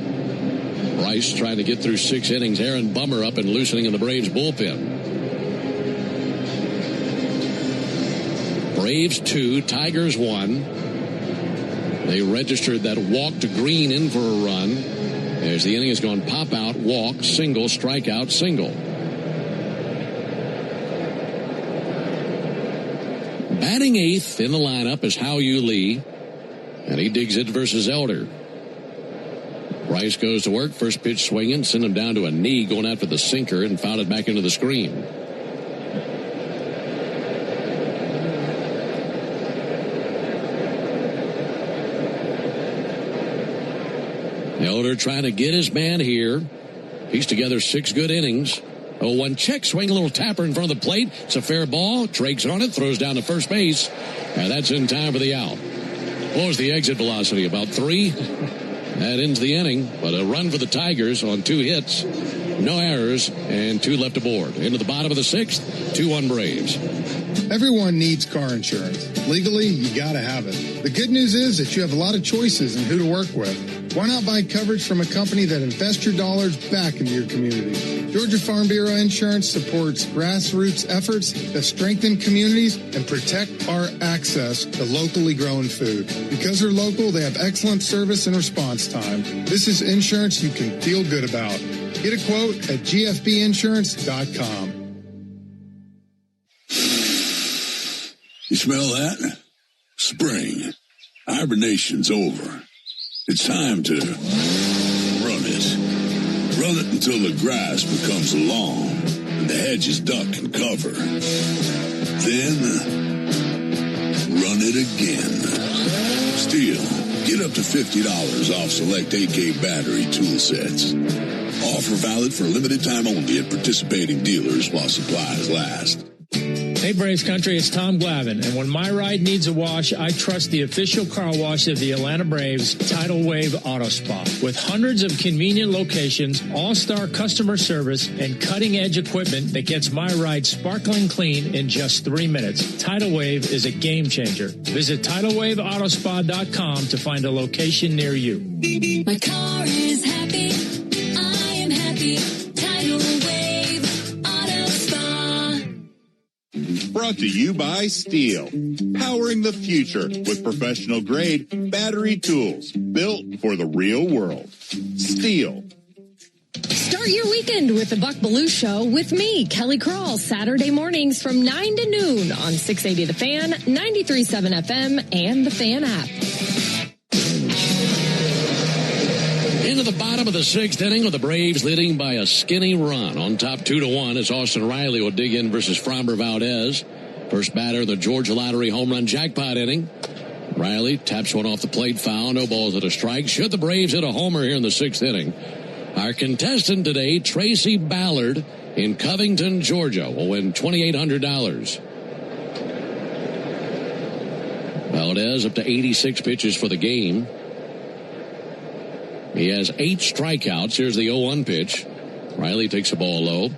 Bryce trying to get through 6 innings. Aaron Bummer up and loosening in the Braves bullpen. Braves 2, Tigers 1. They registered that walk to Green in for a run. As the inning has gone pop out, walk, single, strikeout, single. Batting 8th in the lineup is Hao-Yu Lee, and he digs it versus Elder. Bryce goes to work, first pitch swinging, send him down to a knee, going after the sinker and fouled it back into the screen. Elder trying to get his man here. He's together 6 good innings. 0-1 check, swing, a little tapper in front of the plate. It's a fair ball. Drake's on it, throws down to first base. And that's in time for the out. What was the exit velocity? About 3? That ends the inning. But a run for the Tigers on 2 hits. No errors, and 2 left aboard. Into the bottom of the 6th, 2-1 Braves. Everyone needs car insurance. Legally, you gotta have it. The good news is that you have a lot of choices in who to work with. Why not buy coverage from a company that invests your dollars back into your community? Georgia Farm Bureau Insurance supports grassroots efforts that strengthen communities and protect our access to locally grown food. Because they're local, they have excellent service and response time. This is insurance you can feel good about. Get a quote at gfbinsurance.com. You smell that? Spring. Hibernation's over. It's time to run it. Run it until the grass becomes long and the hedges duck and cover. Then, run it again. Stihl, get up to $50 off select AK battery tool sets. Offer valid for a limited time only at participating dealers while supplies last. Hey, Braves Country, it's Tom Glavine, and when my ride needs a wash, I trust the official car wash of the Atlanta Braves, Tidal Wave Auto Spa. With hundreds of convenient locations, all-star customer service, and cutting-edge equipment that gets my ride sparkling clean in just 3 minutes, Tidal Wave is a game-changer. Visit TidalWaveAutoSpa.com to find a location near you. My car is happy. I am happy. Tidal Wave Auto Spa. Brought to you by Stihl, powering the future with professional-grade battery tools built for the real world. Stihl. Start your weekend with the Buck Belue Show with me, Kelly Crawl, Saturday mornings from 9 to noon on 680 The Fan, 93.7 FM, and the Fan app. Into the bottom of the 6th inning with the Braves leading by a skinny run. On top 2-1 as Austin Riley will dig in versus Framber Valdez. First batter in the Georgia Lottery home run jackpot inning. Riley taps one off the plate, foul, no balls at a strike. Should the Braves hit a homer here in the 6th inning? Our contestant today, Tracy Ballard in Covington, Georgia, will win $2,800. Valdez up to 86 pitches for the game. He has 8 strikeouts. Here's the 0-1 pitch. Riley takes the ball low.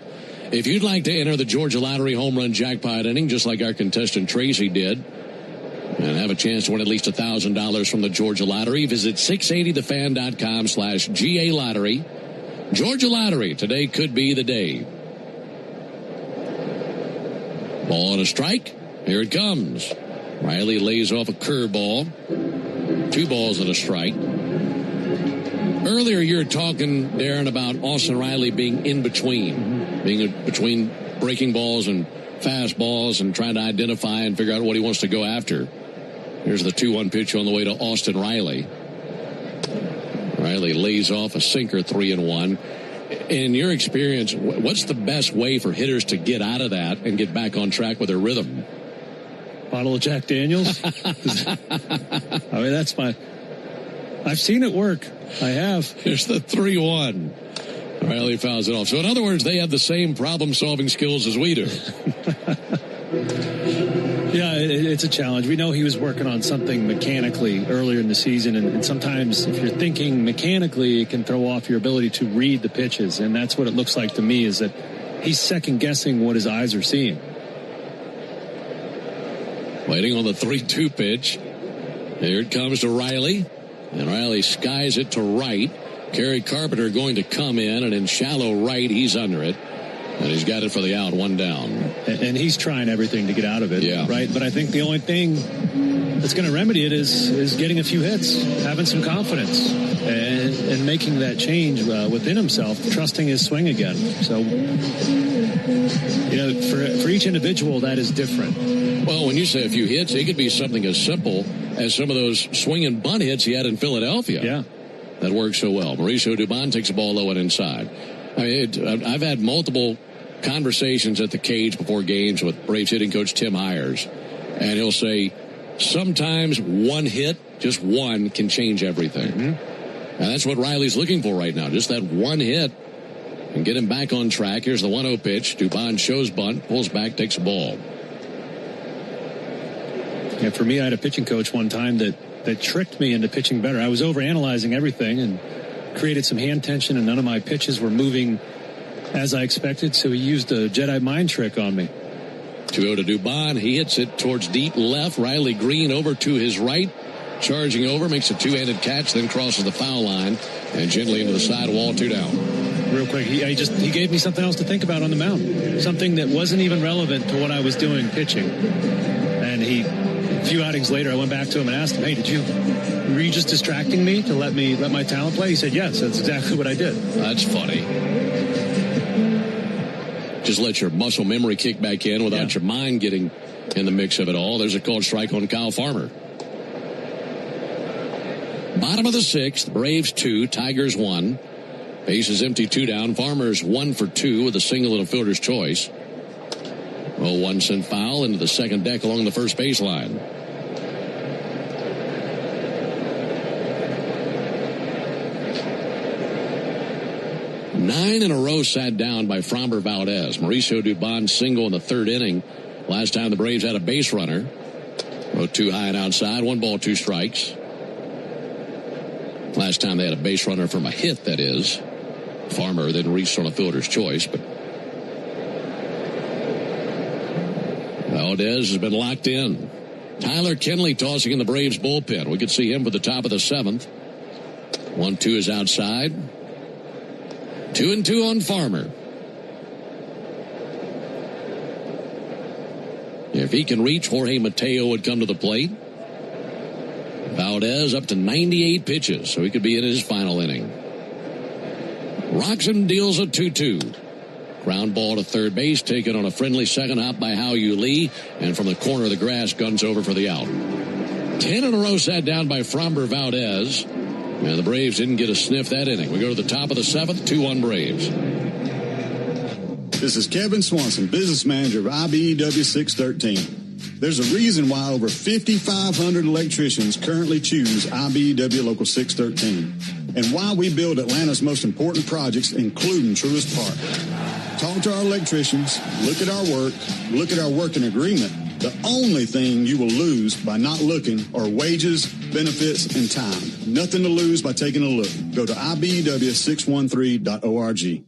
If you'd like to enter the Georgia Lottery home run jackpot inning, just like our contestant Tracy did, and have a chance to win at least $1,000 from the Georgia Lottery, visit 680thefan.com/GA Lottery. Georgia Lottery, today could be the day. Ball and a strike. Here it comes. Riley lays off a curveball. 2 balls and a strike. Earlier, you were talking, Darren, about Austin Riley being in between, being between breaking balls and fastballs and trying to identify and figure out what he wants to go after. Here's the 2-1 pitch on the way to Austin Riley. Riley lays off a sinker, 3-1. In your experience, what's the best way for hitters to get out of that and get back on track with their rhythm? Bottle of Jack Daniels. I mean, that's my... I've seen it work. I have. Here's the 3-1. Riley fouls it off. So in other words, they have the same problem-solving skills as we do. Yeah, it's a challenge. We know he was working on something mechanically earlier in the season, and sometimes if you're thinking mechanically, it can throw off your ability to read the pitches, and that's what it looks like to me, is that he's second-guessing what his eyes are seeing. Waiting on the 3-2 pitch. Here it comes to Riley. And Riley skies it to right. Kerry Carpenter going to come in, and in shallow right, he's under it. And he's got it for the out, 1 down. And he's trying everything to get out of it, yeah. Right? But I think the only thing that's going to remedy it is getting a few hits, having some confidence, and making that change within himself, trusting his swing again. So, for each individual, that is different. Well, when you say a few hits, it could be something as simple as some of those swing and bunt hits he had in Philadelphia. Yeah. That works so well. Mauricio Dubon takes the ball low and inside. I mean, I've had multiple conversations at the cage before games with Braves hitting coach Tim Hires, and he'll say, sometimes one hit, just one, can change everything. Mm-hmm. And that's what Riley's looking for right now, just that one hit. and get him back on track. Here's the 1-0 pitch. Dubon shows bunt, pulls back, takes a ball. Yeah, for me, I had a pitching coach one time that tricked me into pitching better. I was overanalyzing everything and created some hand tension, and none of my pitches were moving as I expected, so he used a Jedi mind trick on me. 2-0 to Dubon. He hits it towards deep left. Riley Green over to his right. Charging over, makes a two-handed catch, then crosses the foul line and gently into the sidewall, 2 down. Real quick, he gave me something else to think about on the mound. Something that wasn't even relevant to what I was doing pitching. And a few outings later, I went back to him and asked him, hey, were you just distracting me to let my talent play? He said, yes, that's exactly what I did. That's funny. Just let your muscle memory kick back in without your mind getting in the mix of it all. There's a called strike on Kyle Farmer. Bottom of the 6th, Braves 2, Tigers 1. Base is empty, 2 down. Farmer's 1 for 2 with a single and a fielder's choice. 0-1 sent foul into the second deck along the first baseline. Nine in a row sat down by Framber Valdez. Mauricio Dubon single in the 3rd inning. Last time the Braves had a base runner. 0-2 high and outside. 1 ball, 2 strikes. Last time they had a base runner from a hit, that is. Farmer then reached on a fielder's choice, but Valdez has been locked in. Tyler Kenley tossing in the Braves bullpen. We could see him for the top of the 7th. 1-2 is outside. 2-2 on Farmer. If he can reach, Jorge Mateo would come to the plate. Valdez up to 98 pitches, so he could be in his final inning. Roxon deals a 2-2. Ground ball to third base, taken on a friendly second hop by Hao-Yu Lee, and from the corner of the grass, guns over for the out. 10 in a row sat down by Framber Valdez. And the Braves didn't get a sniff that inning. We go to the top of the 7th, 2-1 Braves. This is Kevin Swanson, business manager of IBEW 613. There's a reason why over 5,500 electricians currently choose IBEW Local 613, and why we build Atlanta's most important projects, including Truist Park. Talk to our electricians, look at our work, look at our working agreement. The only thing you will lose by not looking are wages, benefits, and time. Nothing to lose by taking a look. Go to IBEW613.org.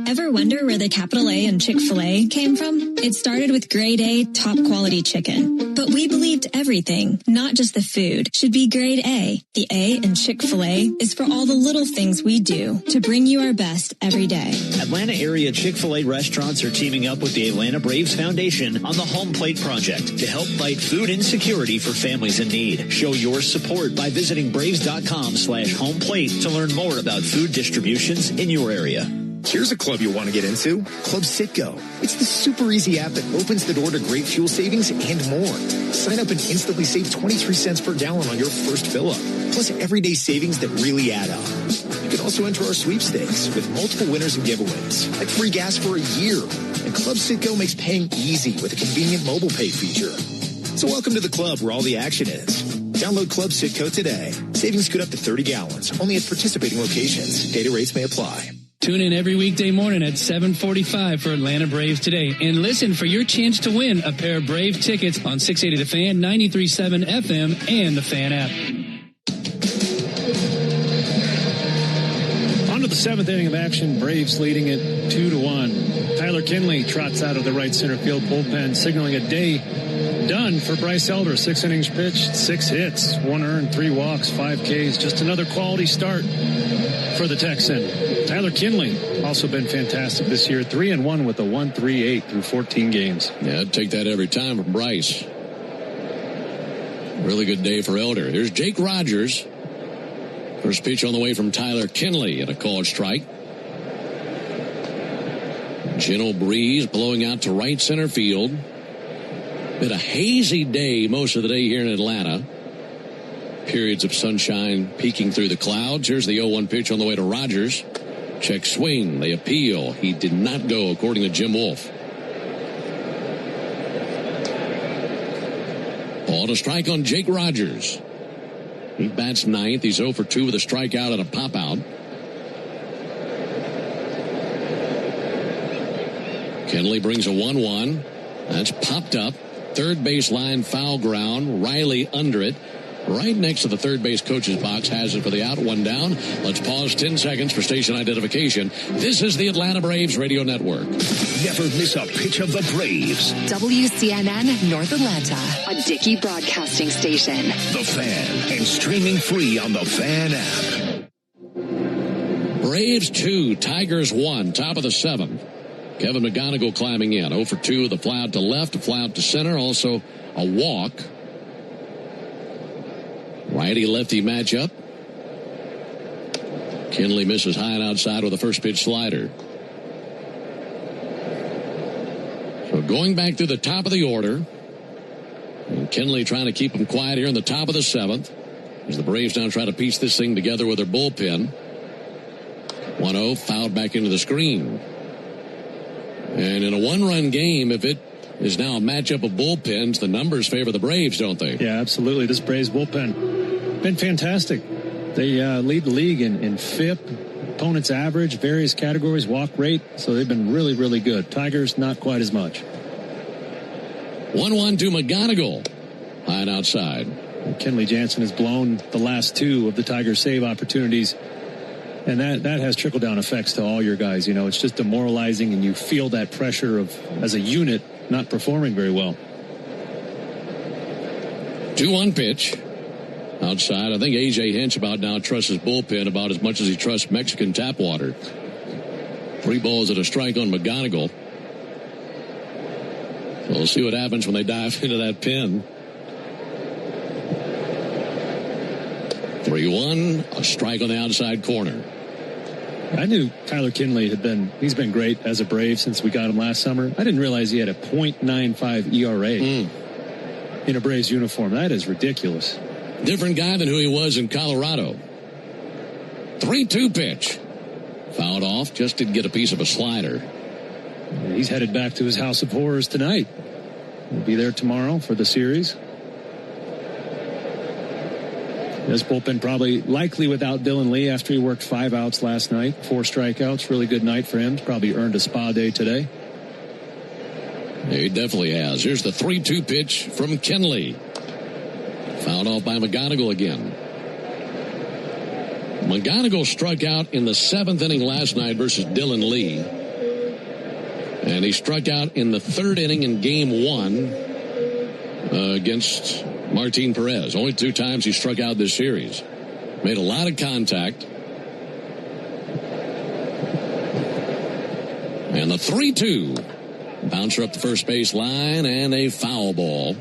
Ever wonder where the capital A in Chick-fil-A came from? It started with grade A, top quality chicken. But we believed everything, not just the food, should be grade A. The A in Chick-fil-A is for all the little things we do to bring you our best every day. Atlanta area Chick-fil-A restaurants are teaming up with the Atlanta Braves Foundation on the Home Plate Project to help fight food insecurity for families in need. Show your support by visiting braves.com/homeplate to learn more about food distributions in your area. Here's a club you'll want to get into, Club Citgo. It's the super easy app that opens the door to great fuel savings and more. Sign up and instantly save 23 cents per gallon on your first fill-up, plus everyday savings that really add up. You can also enter our sweepstakes with multiple winners and giveaways, like free gas for a year. And Club Citgo makes paying easy with a convenient mobile pay feature. So welcome to the club where all the action is. Download Club Citgo today. Savings could up to 30 gallons, only at participating locations. Data rates may apply. Tune in every weekday morning at 7:45 for Atlanta Braves Today. And listen for your chance to win a pair of Brave tickets on 680 The Fan, 93.7 FM, and the Fan app. On to the 7th inning of action. Braves leading it 2-1. Tyler Kenley trots out of the right center field bullpen, signaling a day done for Bryce Elder. 6 innings pitched, 6 hits, 1 earned, 3 walks, 5 Ks. Just another quality start for the Texan. Tyler Kenley also been fantastic this year. 3-1 with a 1.38 through 14 games. Yeah, I'd take that every time from Bryce. Really good day for Elder. Here's Jake Rogers. First pitch on the way from Tyler Kenley and a called strike. Gentle breeze blowing out to right center field. Been a hazy day most of the day here in Atlanta. Periods of sunshine peeking through the clouds. Here's the 0-1 pitch on the way to Rogers. Check swing. They appeal. He did not go, according to Jim Wolf. Ball to strike on Jake Rogers. He bats 9th. He's 0 for 2 with a strikeout and a pop out. Kenley brings a 1-1. That's popped up. Third base line, foul ground. Riley under it. Right next to the third base coach's box, has it for the out, 1 down. Let's pause 10 seconds for station identification. This is the Atlanta Braves Radio Network. Never miss a pitch of the Braves. WCNN North Atlanta, a Dickey broadcasting station. The Fan, and streaming free on the Fan app. Braves 2, Tigers 1, top of the 7th. Kevin McGonigal climbing in, 0 for 2 with a fly out to left, a fly out to center, also a walk. Righty-lefty matchup. Kenley misses high and outside with a first pitch slider. So going back through the top of the order. And Kenley trying to keep them quiet here in the top of the 7th. As the Braves now try to piece this thing together with their bullpen. 1-0, fouled back into the screen. And in a one-run game, if it is now a matchup of bullpens, the numbers favor the Braves, don't they? Yeah, absolutely. This Braves bullpen been fantastic. They lead the league in FIP, opponent's average, various categories, walk rate. So they've been really, really good. Tigers, not quite as much. 1-1 to McGonigal. High and outside. Kenley Jansen has blown the last 2 of the Tigers' save opportunities. And that has trickle-down effects to all your guys. You know, it's just demoralizing, and you feel that pressure of, as a unit, not performing very well. 2-1 pitch. Outside, I think A.J. Hinch about now trusts his bullpen about as much as he trusts Mexican tap water. 3 balls and a strike on McGonigal. So we'll see what happens when they dive into that pen. 3-1, a strike on the outside corner. I knew Tyler Kenley he's been great as a Brave since we got him last summer. I didn't realize he had a .95 ERA in a Braves uniform. That is ridiculous. Different guy than who he was in Colorado. 3-2 pitch. Fouled off, just didn't get a piece of a slider. He's headed back to his house of horrors tonight. He'll be there tomorrow for the series. This bullpen probably likely without Dylan Lee after he worked 5 outs last night, 4 strikeouts. Really good night for him. Probably earned a spa day today. Yeah, he definitely has. Here's the 3-2 pitch from Kenley. Fouled off by McGonigal again. McGonigal struck out in the 7th inning last night versus Dylan Lee. And he struck out in the 3rd inning in game 1 against Martin Perez. Only 2 times he struck out this series. Made a lot of contact. And the 3-2. Bouncer up the first base line and a foul ball.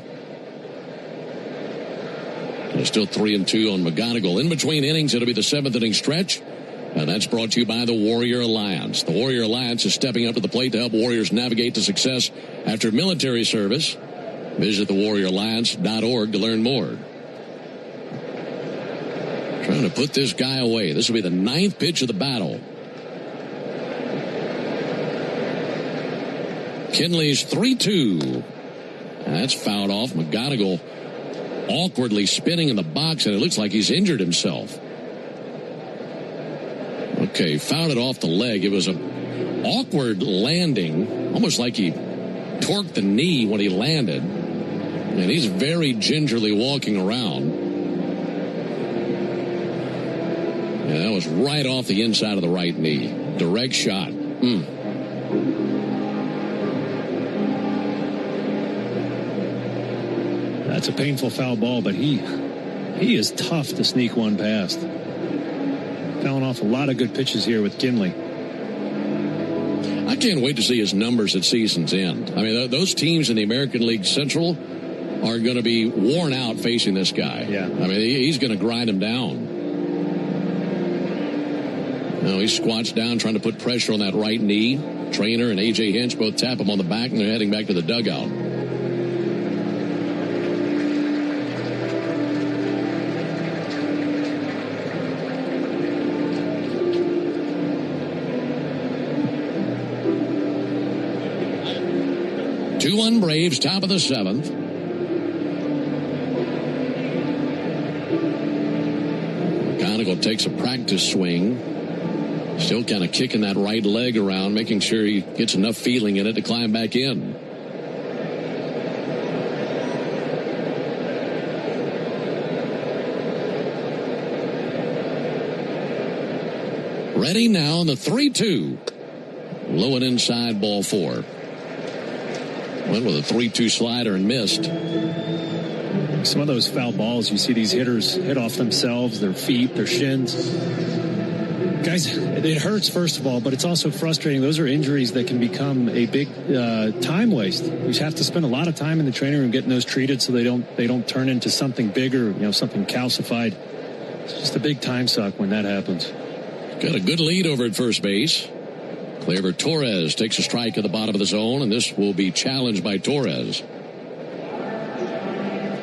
There's still 3-2 on McGonigal. In between innings, it'll be the 7th inning stretch. And that's brought to you by the Warrior Alliance. The Warrior Alliance is stepping up to the plate to help Warriors navigate to success after military service. Visit thewarrioralliance.org to learn more. Trying to put this guy away. This will be the 9th pitch of the battle. Kenley's 3-2. That's fouled off. McGonigal awkwardly spinning in the box, and it looks like he's injured himself. Okay, fouled it off the leg. It was an awkward landing, almost like he torqued the knee when he landed. And he's very gingerly walking around. Yeah, that was right off the inside of the right knee. Direct shot. That's a painful foul ball, but he is tough to sneak one past. Fouling off a lot of good pitches here with Kenley. I can't wait to see his numbers at season's end. I mean, those teams in the American League Central are going to be worn out facing this guy. Yeah. I mean, he's going to grind him down. Now he squats down trying to put pressure on that right knee. Trainer and A.J. Hinch both tap him on the back, and they're heading back to the dugout. Two-one Braves, top of the 7th. McGonigal takes a practice swing. Still kind of kicking that right leg around, making sure he gets enough feeling in it to climb back in. Ready now on the 3-2. Low and inside, ball 4. Went with a 3-2 slider and missed. Some of those foul balls, you see these hitters hit off themselves, their feet, their shins. Guys, it hurts, first of all, but it's also frustrating. Those are injuries that can become a big time waste. You have to spend a lot of time in the training room getting those treated so they don't turn into something bigger, something calcified. It's just a big time suck when that happens. Got a good lead over at first base. Gleyber Torres takes a strike at the bottom of the zone, and this will be challenged by Torres.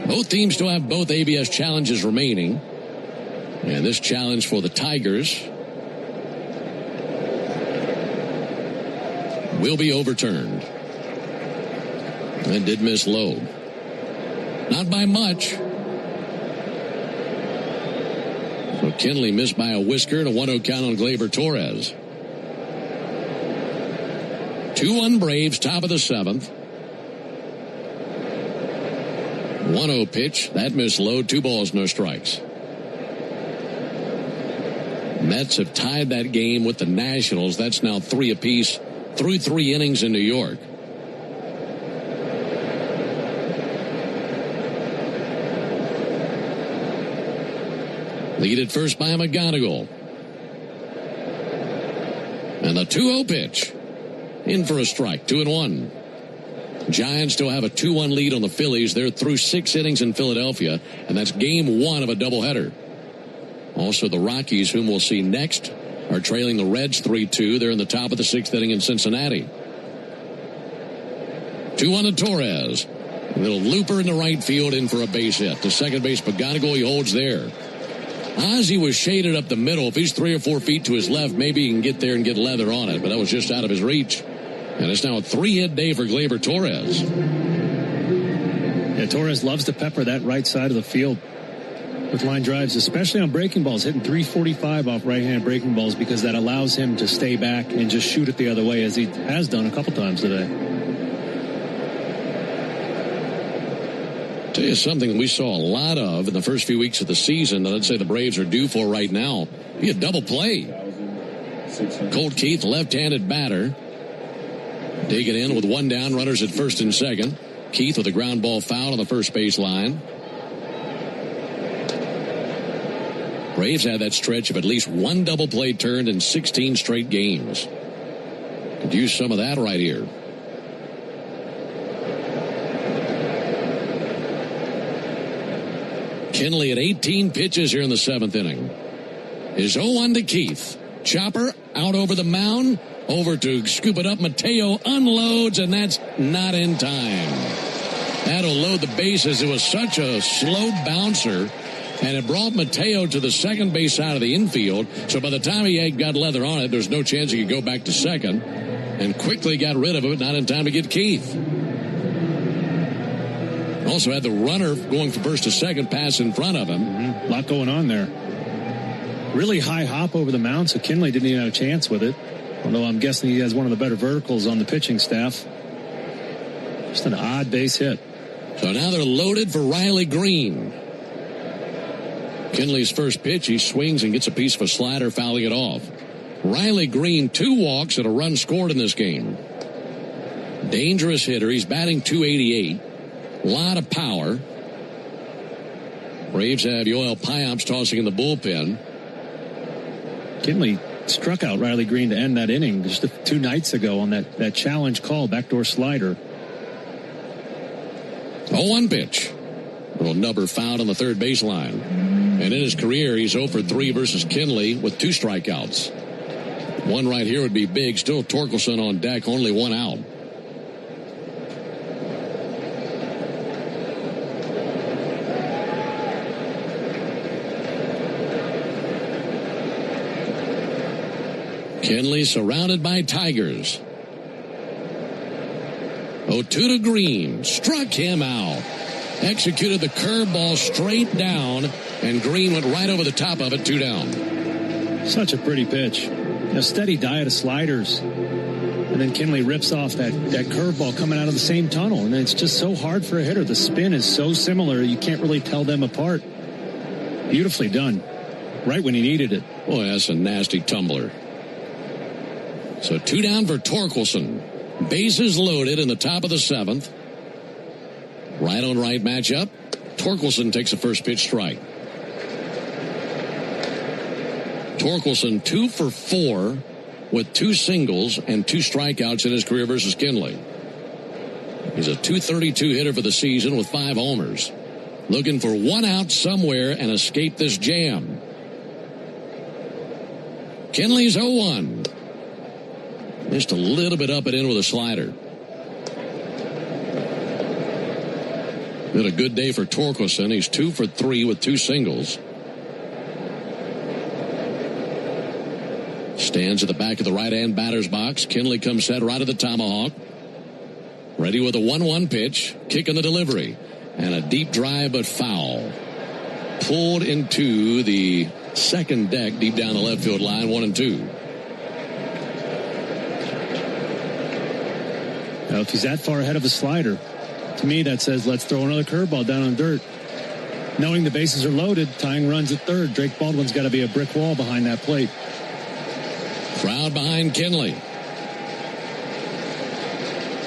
Both teams still have both ABS challenges remaining. And this challenge for the Tigers will be overturned. And did miss low. Not by much. So Kenley missed by a whisker and a 1-0 count on Gleyber Torres. 2-1 Braves, top of the 7th. 1-0 pitch. That missed low. 2 balls, no strikes. Mets have tied that game with the Nationals. That's now 3 apiece through 3 innings in New York. Lead at first by McGonigal. And the 2-0 pitch. In for a strike. 2-1. Giants still have a 2-1 lead on the Phillies. They're through 6 innings in Philadelphia, and that's game 1 of a doubleheader. Also, the Rockies, whom we'll see next, are trailing the Reds 3-2. They're in the top of the 6th inning in Cincinnati. 2-1 to Torres. A little looper in the right field, in for a base hit. To second base, McGonigal, he holds there. Ozzie was shaded up the middle. If he's 3 or 4 feet to his left, maybe he can get there and get leather on it, but that was just out of his reach. And it's now a 3-hit day for Gleyber Torres. Yeah, Torres loves to pepper that right side of the field with line drives, especially on breaking balls, hitting 345 off right-hand breaking balls, because that allows him to stay back and just shoot it the other way, as he has done a couple times today. Tell you something we saw a lot of in the first few weeks of the season that I'd say the Braves are due for right now. Be a double play. Colt Keith, left-handed batter. Digging in with 1 down, runners at first and second. Keith with a ground ball foul on the first base line. Braves had that stretch of at least 1 double play turned in 16 straight games. Could use some of that right here. Kenley at 18 pitches here in the 7th inning. Is 0-1 to Keith. Chopper out over the mound. Over to scoop it up. Mateo unloads, and that's not in time. That'll load the bases. It was such a slow bouncer, and it brought Mateo to the second base side of the infield. So by the time he got leather on it, there's no chance he could go back to second, and quickly got rid of it, not in time to get Keith. Also had the runner going from first to second pass in front of him. A lot going on there. Really high hop over the mound, so Kenley didn't even have a chance with it. Although I'm guessing he has one of the better verticals on the pitching staff. Just an odd base hit. So now they're loaded for Riley Green. Kenley's first pitch, he swings and gets a piece of a slider, fouling it off. Riley Green, 2 walks and a run scored in this game. Dangerous hitter. He's batting .288. A lot of power. Braves have Yoel Payamps tossing in the bullpen. Kenley struck out Riley Green to end that inning just 2 nights ago on that challenge call, backdoor slider. 0-1 pitch. Little number fouled on the third baseline. And in his career, he's 0 for 3 versus Kenley with 2 strikeouts. One right here would be big. Still Torkelson on deck, only 1 out. Kenley surrounded by Tigers. 0-2 to Green. Struck him out. Executed the curveball straight down, and Green went right over the top of it, 2 down. Such a pretty pitch. A steady diet of sliders. And then Kinley rips off that curveball coming out of the same tunnel. And it's just so hard for a hitter. The spin is so similar, you can't really tell them apart. Beautifully done. Right when he needed it. Boy, that's a nasty tumbler. So 2 down for Torkelson. Bases loaded in the top of the 7th. Right on right matchup. Torkelson takes a first pitch strike. Torkelson 2 for 4 with 2 singles and 2 strikeouts in his career versus Kinley. He's a .232 hitter for the season with 5 homers. Looking for 1 out somewhere and escape this jam. Kinley's 0-1. Missed a little bit up and in with a slider. Been a good day for Torkelson. He's 2 for 3 with 2 singles. Stands at the back of the right-hand batter's box. Kinley comes set right at the tomahawk. Ready with a 1-1 pitch. Kick in the delivery. And a deep drive, but foul. Pulled into the second deck, deep down the left field line, 1-2. Now, if he's that far ahead of a slider, to me that says let's throw another curveball down on dirt. Knowing the bases are loaded, tying runs at third, Drake Baldwin's got to be a brick wall behind that plate. Crowd behind Kinley.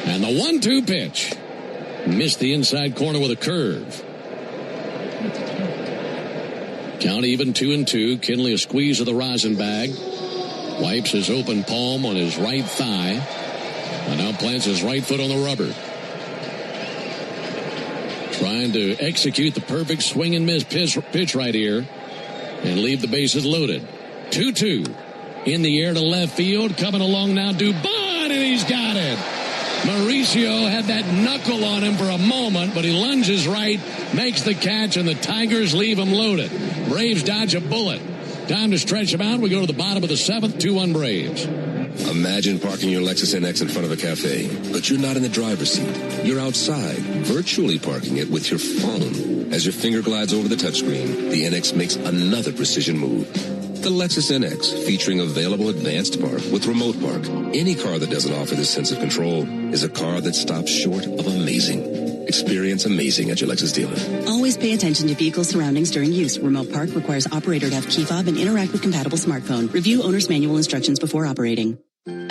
And the 1-2 pitch. Missed the inside corner with a curve. Count even 2-2. Kinley a squeeze of the rosin bag. Wipes his open palm on his right thigh. And now plants his right foot on the rubber. Trying to execute the perfect swing and miss pitch right here. And leave the bases loaded. 2-2. In the air to left field. Coming along now, Dubon, and he's got it. Mauricio had that knuckle on him for a moment, but he lunges right, makes the catch, and the Tigers leave him loaded. Braves dodge a bullet. Time to stretch him out. We go to the bottom of the 7th, 2-1 Braves. Imagine parking your Lexus NX in front of a cafe, but you're not in the driver's seat. You're outside, virtually parking it with your phone. As your finger glides over the touchscreen, the NX makes another precision move. The Lexus NX, featuring available advanced park with remote park. Any car that doesn't offer this sense of control is a car that stops short of amazing. Experience amazing at your Lexus dealer. Always pay attention to vehicle surroundings during use. Remote park requires operator to have key fob and interact with compatible smartphone. Review owner's manual instructions before operating.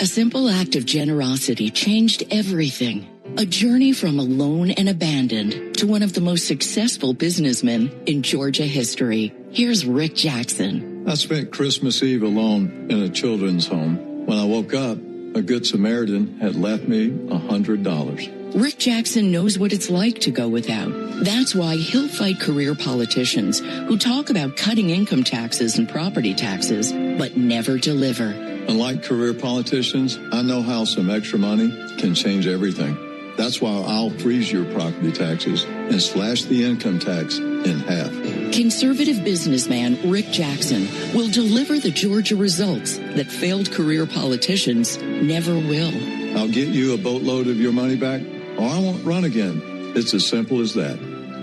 A simple act of generosity changed everything. A journey from alone and abandoned to one of the most successful businessmen in Georgia history. Here's Rick Jackson. I spent Christmas Eve alone in a children's home. When I woke up, a Good Samaritan had left me $100. Rick Jackson knows what it's like to go without. That's why he'll fight career politicians who talk about cutting income taxes and property taxes, but never deliver. Unlike career politicians, I know how some extra money can change everything. That's why I'll freeze your property taxes and slash the income tax in half. Conservative businessman Rick Jackson will deliver the Georgia results that failed career politicians never will. I'll get you a boatload of your money back, or I won't run again. It's as simple as that.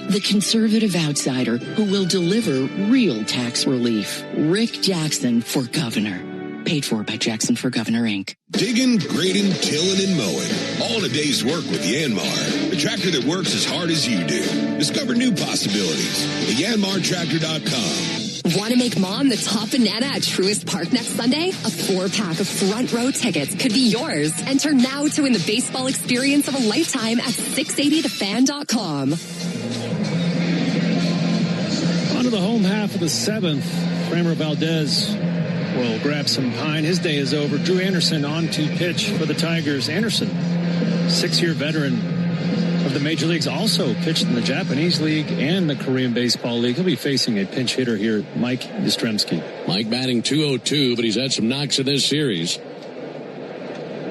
The conservative outsider who will deliver real tax relief. Rick Jackson for governor. Paid for by Jackson for Governor, Inc. Digging, grading, tilling, and mowing. All in a day's work with Yanmar. The tractor that works as hard as you do. Discover new possibilities at YanmarTractor.com. Want to make Mom the top banana at Truist Park next Sunday? A 4-pack of front row tickets could be yours. Enter now to win the baseball experience of a lifetime at 680thefan.com. On to the home half of the 7th. Framber Valdez will grab some pine. His day is over. Drew Anderson on to pitch for the Tigers. Anderson, 6-year veteran of the major leagues, also pitched in the Japanese League and the Korean Baseball League. He'll be facing a pinch hitter here, Mike Yastrzemski. Mike batting .202, but he's had some knocks in this series.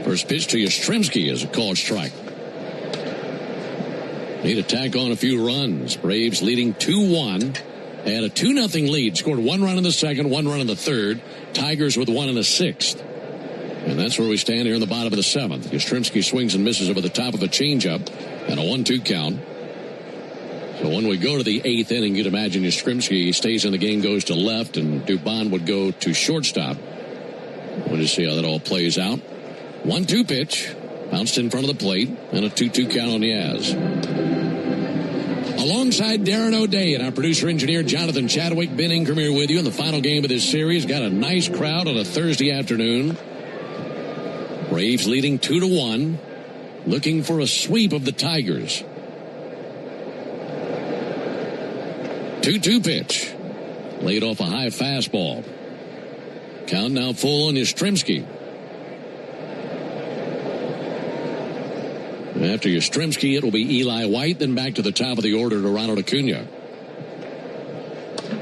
First pitch to Yastrzemski is a called strike. Need to tack on a few runs. Braves leading 2-1. They had a 2-0 lead, scored 1 run in the second, 1 run in the third. Tigers with 1 in the 6th. And that's where we stand here in the bottom of the 7th. Yastrzemski swings and misses over the top of a changeup and a 1-2 count. So when we go to the 8th inning, you'd imagine Yastrzemski stays in the game, goes to left, and Dubon would go to shortstop. We'll just see how that all plays out. 1-2 pitch. Bounced in front of the plate. And a 2-2 count on Yaz. Alongside Darren O'Day and our producer-engineer Jonathan Chadwick, Ben Ingram here with you in the final game of this series. Got a nice crowd on a Thursday afternoon. Braves leading 2-1. Looking for a sweep of the Tigers. 2-2 pitch. Laid off a high fastball. Count now full on Yastrzemski. After Yastrzemski, it will be Eli White, then back to the top of the order to Ronald Acuna.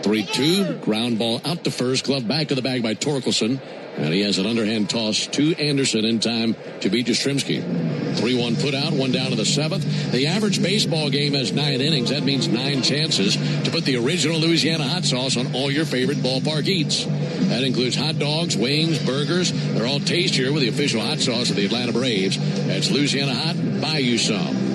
3-2, ground ball out to first, glove back to the bag by Torkelson. And he has an underhand toss to Anderson in time to beat Yastrzemski. 3-1 put out, one down to the seventh. The average baseball game has 9 innings. That means 9 chances to put the original Louisiana hot sauce on all your favorite ballpark eats. That includes hot dogs, wings, burgers. They're all tastier with the official hot sauce of the Atlanta Braves. That's Louisiana Hot. Buy you some.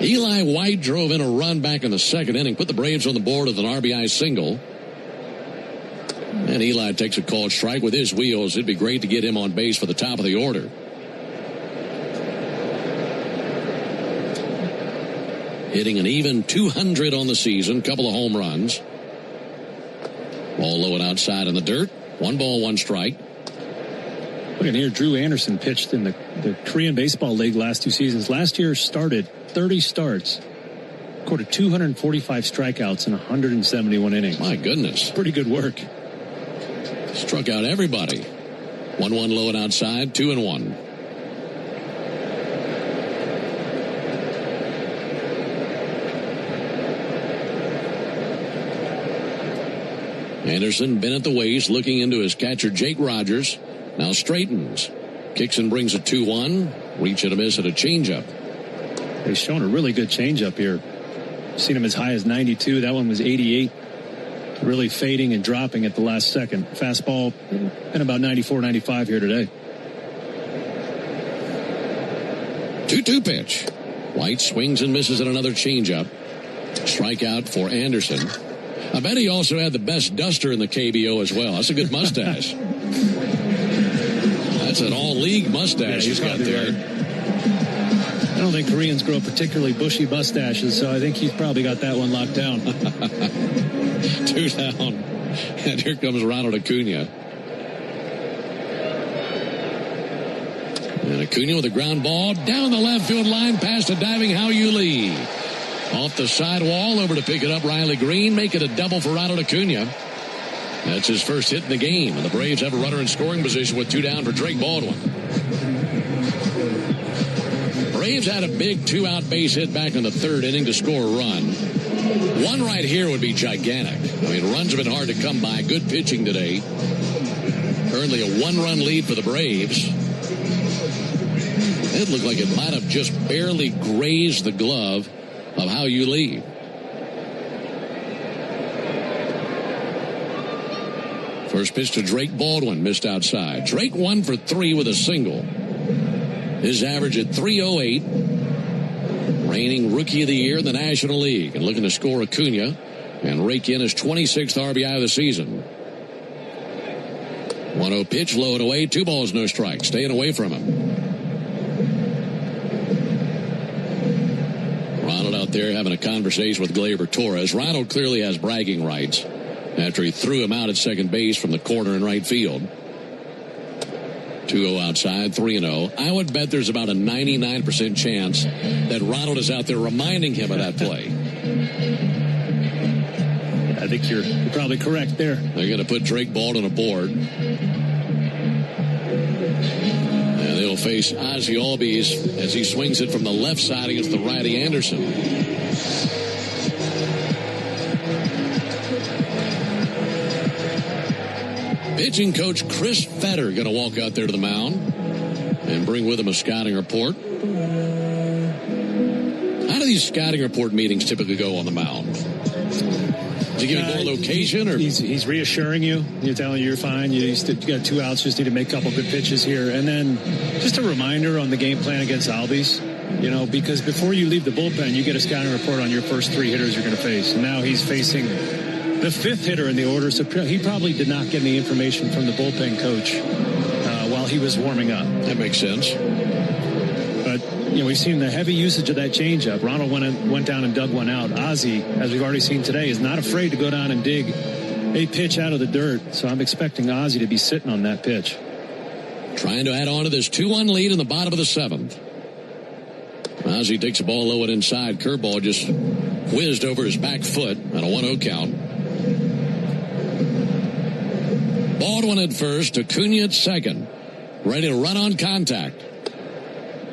Eli White drove in a run back in the second inning, put the Braves on the board with an RBI single. And Eli takes a called strike with his wheels. It'd be great to get him on base for the top of the order. Hitting an even 200 on the season, couple of home runs. Ball low and outside in the dirt. 1 ball, 1 strike. Look at here, Drew Anderson pitched in the Korean Baseball League last 2 seasons. Last year started 30 starts, recorded 245 strikeouts in 171 innings. My goodness. Pretty good work. Struck out everybody. 1-1 low and outside, 2-1. Anderson bent at the waist, looking into his catcher, Jake Rogers. Now straightens. Kicks and brings a 2-1. Reach and a miss at a changeup. He's shown a really good changeup here. Seen him as high as 92. That one was 88. Really fading and dropping at the last second. Fastball and about 94, 95 here today. 2-2 pitch. White swings and misses at another changeup. Strikeout for Anderson. I bet he also had the best duster in the KBO as well. That's a good mustache. That's an all-league mustache he's got there. Right. I don't think Koreans grow particularly bushy mustaches, so I think he's probably got that one locked down. 2 down. And here comes Ronald Acuna. And Acuna with a ground ball down the left field line past a diving Hao-Yu Lee. Off the sidewall, over to pick it up, Riley Green. Make it a double for Ronald Acuna. That's his first hit in the game. And the Braves have a runner in scoring position with 2 down for Drake Baldwin. Braves had a big 2-out base hit back in the 3rd inning to score a run. One right here would be gigantic. I mean, runs have been hard to come by. Good pitching today. Currently a 1-run lead for the Braves. It looked like it might have just barely grazed the glove of Hao-Yu Lee. First pitch to Drake Baldwin, missed outside. Drake 1 for 3 with a single. His average at .308. Reigning Rookie of the Year in the National League. And looking to score Acuna and rake in his 26th RBI of the season. 1-0 pitch, low and away. 2 balls, no strikes. Staying away from him. Ronald out there having a conversation with Gleyber Torres. Ronald clearly has bragging rights after he threw him out at second base from the corner in right field. 2-0 outside, 3-0. I would bet there's about a 99% chance that Ronald is out there reminding him of that play. I think you're probably correct there. They're going to put Drake Baldwin aboard. And they'll face Ozzie Albies as he swings it from the left side against the righty Anderson. Pitching coach Chris Fetter going to walk out there to the mound and bring with him a scouting report. How do these scouting report meetings typically go on the mound? Is he giving more location? Or he's reassuring you. He's telling you you're fine. You got 2 outs. Just need to make a couple good pitches here. And then just a reminder on the game plan against Albies. Because before you leave the bullpen, you get a scouting report on your first 3 hitters you're going to face. And now he's facing the 5th hitter in the order. So he probably did not get any information from the bullpen coach while he was warming up. That makes sense. But, we've seen the heavy usage of that changeup. Ronald went down and dug one out. Ozzie, as we've already seen today, is not afraid to go down and dig a pitch out of the dirt. So I'm expecting Ozzie to be sitting on that pitch. Trying to add on to this 2-1 lead in the bottom of the 7th. Ozzie takes the ball low and inside. Curveball just whizzed over his back foot on a 1-0 count. Baldwin at first, Acuna at second. Ready to run on contact.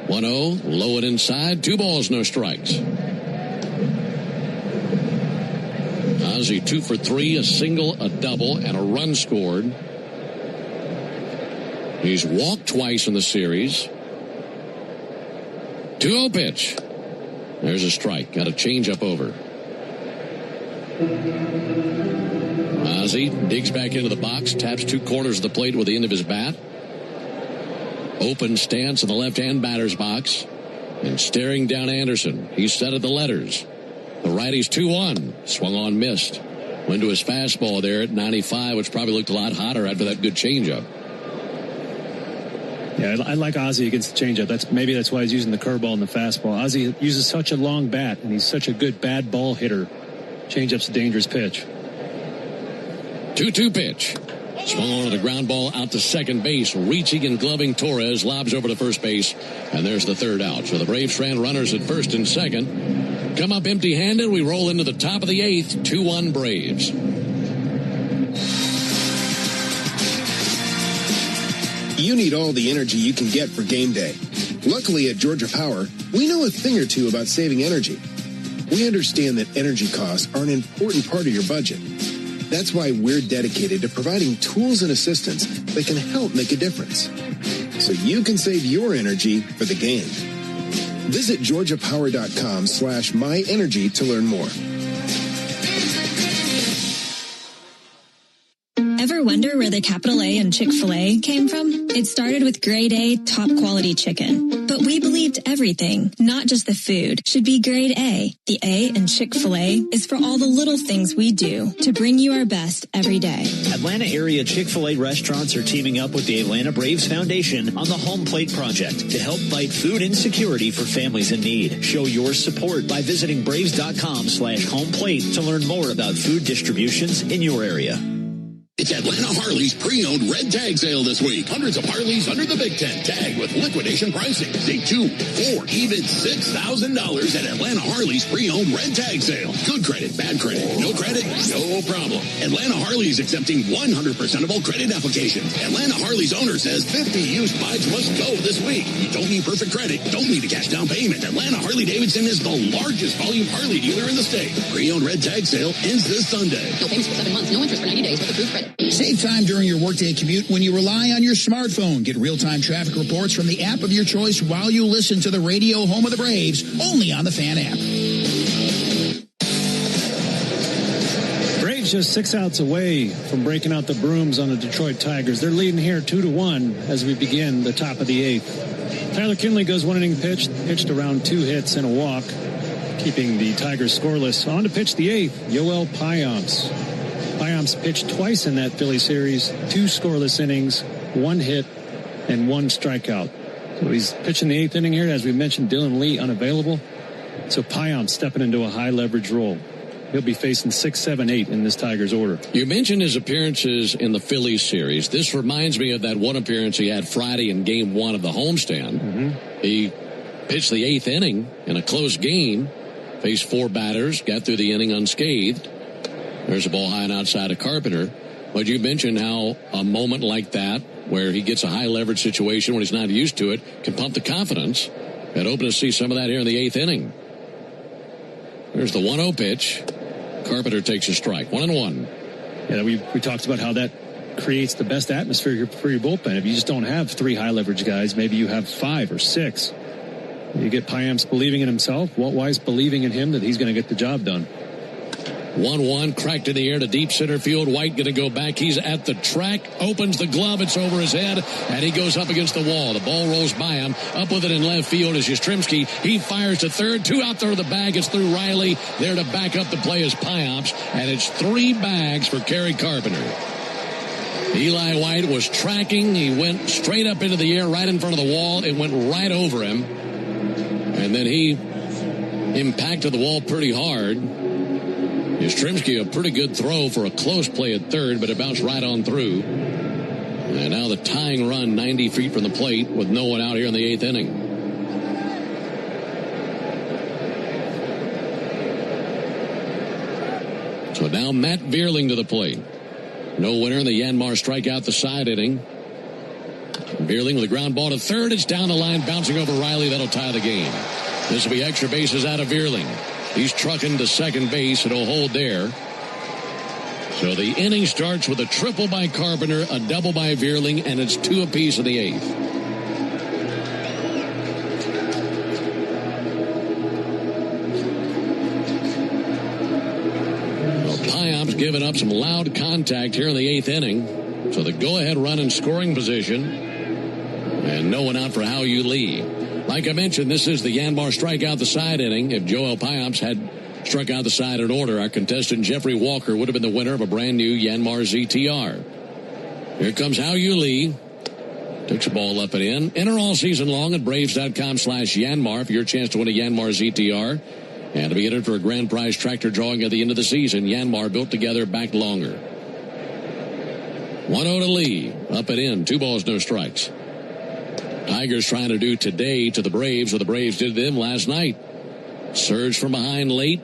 1-0, low and inside. 2 balls, no strikes. Ozzie 2 for 3, a single, a double, and a run scored. He's walked twice in the series. 2-0 pitch. There's a strike. Got a change up over. Ozzie digs back into the box, taps 2 corners of the plate with the end of his bat. Open stance in the left-hand batter's box. And staring down Anderson. He's set at the letters. The righty's 2-1. Swung on, missed. Went to his fastball there at 95, which probably looked a lot hotter after that good changeup. Yeah, I like Ozzie against the changeup. Maybe that's why he's using the curveball and the fastball. Ozzie uses such a long bat, and he's such a good bad ball hitter. Changeup's a dangerous pitch. 2-2 pitch. Swung on to the ground ball out to second base. Reaching and gloving Torres. Lobs over to first base. And there's the 3rd out. So the Braves strand runners at first and second. Come up empty-handed. We roll into the top of the 8th. 2-1 Braves. You need all the energy you can get for game day. Luckily at Georgia Power, we know a thing or two about saving energy. We understand that energy costs are an important part of your budget. That's why we're dedicated to providing tools and assistance that can help make a difference, so you can save your energy for the game. Visit georgiapower.com/myenergy to learn more. Ever wonder where the capital A in Chick-fil-A came from? It started with grade A, top quality chicken. But we believed everything, not just the food, should be grade A. The A in Chick-fil-A is for all the little things we do to bring you our best every day. Atlanta area Chick-fil-A restaurants are teaming up with the Atlanta Braves Foundation on the Home Plate Project to help fight food insecurity for families in need. Show your support by visiting braves.com/homeplate to learn more about food distributions in your area. It's Atlanta Harley's pre-owned red tag sale this week. Hundreds of Harleys under the Big Tent, tagged with liquidation pricing. Save $2,000, $4,000, even $6,000 at Atlanta Harley's pre-owned red tag sale. Good credit, bad credit, no credit, no problem. Atlanta Harley's accepting 100% of all credit applications. Atlanta Harley's owner says 50 used bikes must go this week. You don't need perfect credit, don't need a cash down payment. Atlanta Harley-Davidson is the largest volume Harley dealer in the state. Pre-owned red tag sale ends this Sunday. No payments for 7 months, no interest for 90 days with approved credit. Save time during your workday commute when you rely on your smartphone. Get real-time traffic reports from the app of your choice while you listen to the radio home of the Braves, only on the Fan app. Braves just 6 outs away from breaking out the brooms on the Detroit Tigers. They're leading here 2-1 as we begin the top of the 8th. Tyler Kinley goes 1 inning pitched around 2 hits and a walk, keeping the Tigers scoreless. On to pitch the 8th, Yoel Payamps. Payamps pitched twice in that Philly series, 2 scoreless innings, 1 hit, and 1 strikeout. So he's pitching the 8th inning here. As we mentioned, Dylan Lee unavailable. So Payamps stepping into a high leverage role. He'll be facing 6, 7, 8 in this Tigers order. You mentioned his appearances in the Phillies series. This reminds me of that one appearance he had Friday in Game 1 of the homestand. Mm-hmm. He pitched the 8th inning in a close game, faced 4 batters, got through the inning unscathed. There's a ball high and outside of Carpenter. But you mentioned how a moment like that, where he gets a high leverage situation when he's not used to it, can pump the confidence. And hoping to see some of that here in the 8th inning. There's the 1-0 pitch. Carpenter takes a strike. 1-1. Yeah, we talked about how that creates the best atmosphere for your bullpen. If you just don't have 3 high leverage guys, maybe you have 5 or 6. You get Payamps believing in himself. Walt Weiss believing in him that he's going to get the job done. 1-1, cracked in the air to deep center field. White going to go back. He's at the track, opens the glove. It's over his head, and he goes up against the wall. The ball rolls by him. Up with it in left field is Yastrzemski. He fires to third. 2 out there to the bag. It's through Riley. There to back up the play is Payamps, and it's 3 bags for Kerry Carpenter. Eli White was tracking. He went straight up into the air right in front of the wall. It went right over him, and then he impacted the wall pretty hard. Yastrzemski, a pretty good throw for a close play at third, but it bounced right on through. And now the tying run 90 feet from the plate with no one out here in the 8th inning. So now Matt Vierling to the plate. No winner in the Yanmar strikeout the side inning. Vierling with a ground ball to third. It's down the line, bouncing over Riley. That'll tie the game. This will be extra bases out of Vierling. He's trucking to second base. It'll hold there. So the inning starts with a triple by Carpenter, a double by Vierling, and it's 2 apiece in the 8th. Well, Payamps giving up some loud contact here in the 8th inning. So the go-ahead run in scoring position. And no one out for Hao Yu Lee. Like I mentioned, this is the Yanmar strikeout the side inning. If Joel Payamps had struck out the side in order, our contestant Jeffrey Walker would have been the winner of a brand new Yanmar ZTR. Here comes Hao Yu Lee. Takes the ball up and in. Enter all season long at Braves.com/Yanmar for your chance to win a Yanmar ZTR. And to be entered for a grand prize tractor drawing at the end of the season. Yanmar built together, back longer. 1-0 to Lee. Up and in. 2 balls, no strikes. Tigers trying to do today to the Braves what the Braves did to them last night. Surge from behind late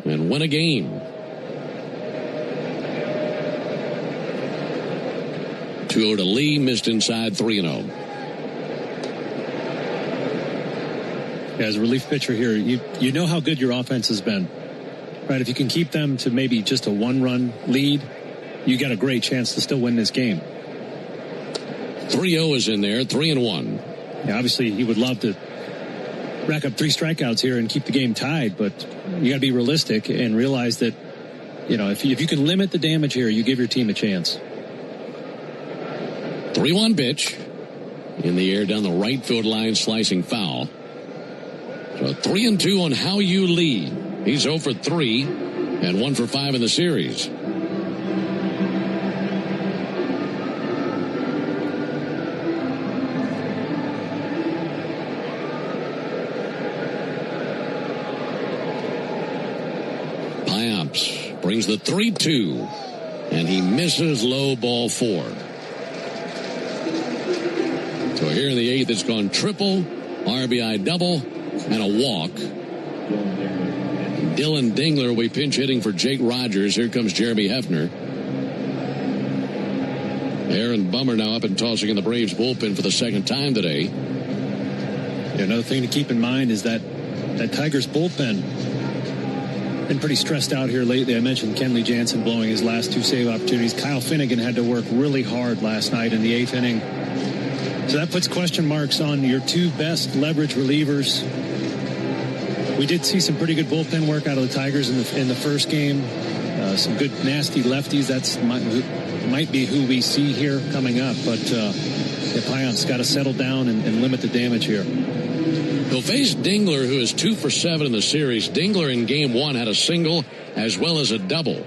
and win a game. 2-0 to Lee, missed inside 3-0. As a relief pitcher here, you know how good your offense has been. Right? If you can keep them to maybe just a 1-run lead, you got a great chance to still win this game. 3-0 is in there, 3-1. Yeah, obviously, he would love to rack up 3 strikeouts here and keep the game tied, but you got to be realistic and realize that, you know, if you can limit the damage here, you give your team a chance. 3-1 pitch in the air down the right field line, slicing foul. So 3-2 on Hao Yu Lee. He's 0 for 3 and 1 for 5 in the series. Brings the 3-2, and he misses low, ball 4. So here in the 8th, it's gone triple, RBI double, and a walk. Dylan Dingler will be pinch hitting for Jake Rogers. Here comes Jeremy Hefner. Aaron Bummer now up and tossing in the Braves bullpen for the 2nd time today. Yeah, another thing to keep in mind is that Tigers bullpen been pretty stressed out here lately. I mentioned Kenley Jansen blowing his last 2 save opportunities. Kyle Finnegan had to work really hard last night in the 8th inning. So that puts question marks on your 2 best leverage relievers. We did see some pretty good bullpen work out of the Tigers in the first game. Some good nasty lefties. That's might be who we see here coming up. But Payamps got to settle down and limit the damage here. He'll face Dingler, who is 2 for 7 in the series. Dingler in game 1 had a single as well as a double.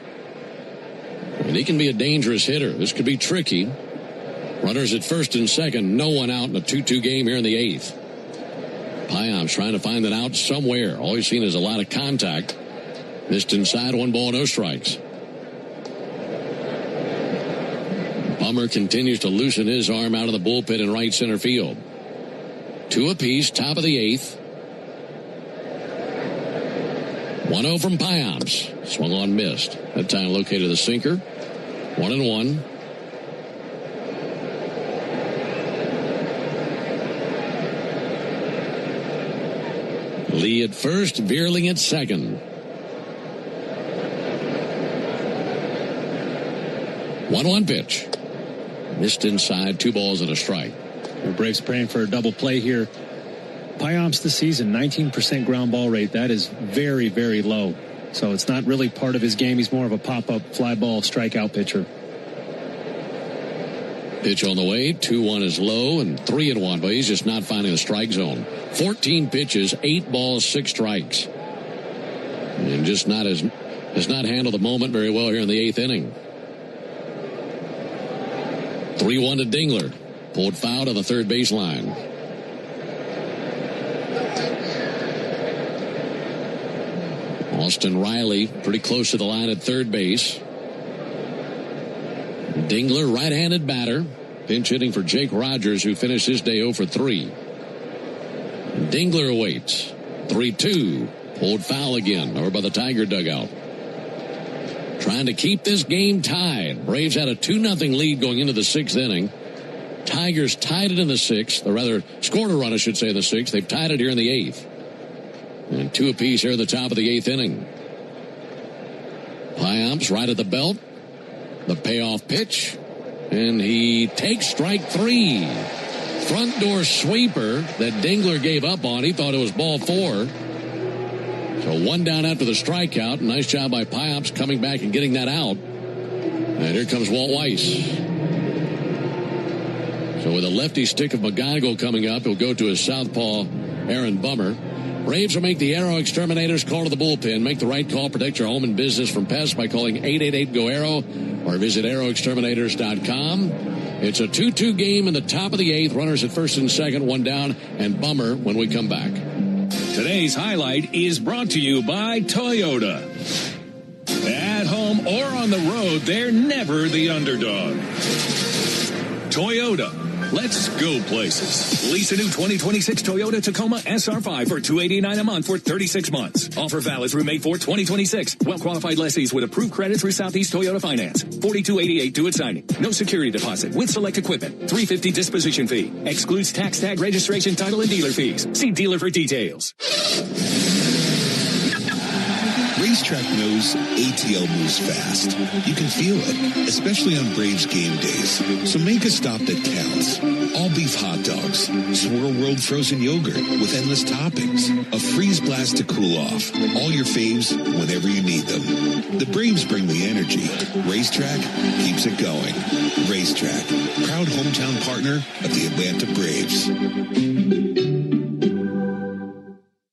And he can be a dangerous hitter. This could be tricky. Runners at first and second. No one out in a 2-2 game here in the 8th. Payamps trying to find an out somewhere. All he's seen is a lot of contact. Missed inside, 1 ball, no strikes. Bummer continues to loosen his arm out of the bullpen in right center field. 2 apiece, top of the 8th. 1-0 from Payamps. Swung on, missed. That time located the sinker. 1-1. Lee at first, Vierling at second. 1-1 pitch. Missed inside, 2 balls and a strike. The Braves praying for a double play here. Payamps this season, 19% ground ball rate. That is very, very low. So it's not really part of his game. He's more of a pop-up fly ball strikeout pitcher. Pitch on the way. 2-1 is low and 3-1, but he's just not finding the strike zone. 14 pitches, 8 balls, 6 strikes. And just has not handled the moment very well here in the 8th inning. 3-1 to Dingler. Pulled foul to the third baseline. Austin Riley pretty close to the line at third base. Dingler, right-handed batter. Pinch hitting for Jake Rogers, who finished his day 0 for 3. Dingler awaits. 3-2. Pulled foul again over by the Tiger dugout. Trying to keep this game tied. Braves had a 2-0 lead going into the 6th inning. Tigers tied it in the 6th, or rather scored a run, I should say, in the 6th. They've tied it here in the 8th. And 2 apiece here at the top of the 8th inning. Payamps right at the belt. The payoff pitch. And he takes strike 3. Front door sweeper that Dingler gave up on. He thought it was ball 4. So 1 down after the strikeout. Nice job by Payamps coming back and getting that out. And here comes Walt Weiss. So with a lefty stick of McGonigal coming up, he'll go to his southpaw, Aaron Bummer. Braves will make the Aero Exterminators call to the bullpen. Make the right call. Protect your home and business from pests by calling 888-GO-AERO or visit aeroexterminators.com. It's a 2-2 game in the top of the 8th. Runners at first and second, 1 down, and Bummer when we come back. Today's highlight is brought to you by Toyota. At home or on the road, they're never the underdog. Toyota. Let's go places. Lease a new 2026 Toyota Tacoma SR5 for $289 a month for 36 months. Offer valid through May 4, 2026. Well-qualified lessees with approved credit through Southeast Toyota Finance. $42.88 due at signing. No security deposit with select equipment. $350 disposition fee. Excludes tax tag, registration, title, and dealer fees. See dealer for details. Racetrack knows ATL moves fast. You can feel it, especially on Braves game days. So make a stop that counts. All beef hot dogs, Swirl World frozen yogurt with endless toppings, a freeze blast to cool off. All your faves whenever you need them. The Braves bring the energy. Racetrack keeps it going. Racetrack, proud hometown partner of the Atlanta Braves.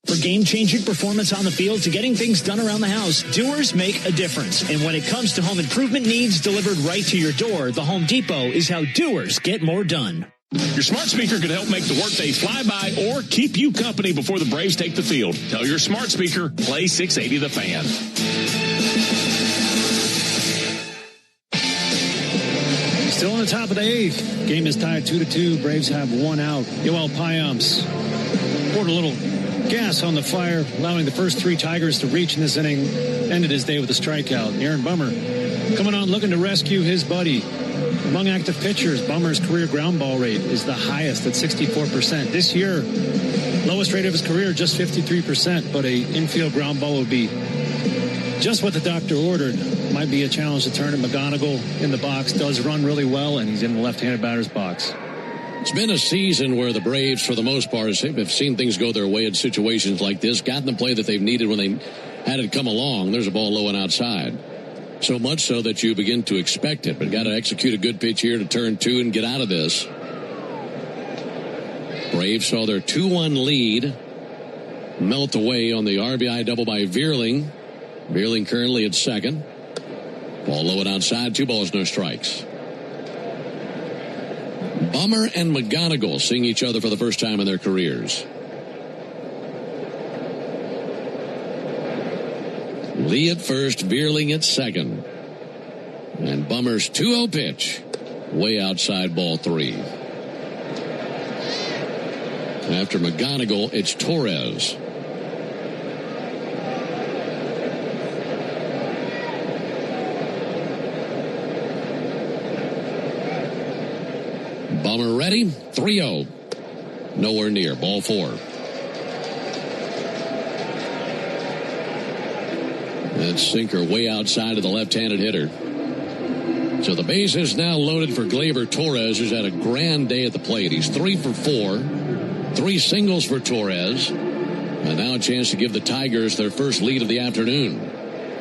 For game-changing performance on the field to getting things done around the house, Doers make a difference. And when it comes to home improvement needs delivered right to your door, the Home Depot is how Doers get more done. Your smart speaker could help make the workday fly by or keep you company before the Braves take the field. Tell your smart speaker, play 680 The Fan. Still on the top of the 8th. Game is tied 2-2. Braves have 1 out. Yoel Payamps poured a little gas on the fire, allowing the first 3 Tigers to reach in this inning. Ended his day with a strikeout. Aaron Bummer coming on looking to rescue his buddy. Among active pitchers, Bummer's career ground ball rate is the highest at 64%. This year, lowest rate of his career, just 53%, but a infield ground ball would be just what the doctor ordered. Might be a challenge to turn it. McGonigal in the box does run really well, and he's in the left-handed batter's box. It's been a season where the Braves, for the most part, have seen things go their way in situations like this, gotten the play that they've needed when they had it come along. There's a ball low and outside. So much so that you begin to expect it, but got to execute a good pitch here to turn 2 and get out of this. Braves saw their 2-1 lead melt away on the RBI double by Vierling. Vierling currently at second. Ball low and outside, 2 balls, no strikes. Bummer and McGonigal seeing each other for the first time in their careers. Lee at first, Vierling at second. And Bummer's 2-0 pitch, way outside ball 3. After McGonigal, it's Torres. Bummer ready, 3-0. Nowhere near, ball 4. That sinker way outside of the left-handed hitter. So the base is now loaded for Gleyber Torres, who's had a grand day at the plate. He's 3 for 4, 3 singles for Torres, and now a chance to give the Tigers their first lead of the afternoon.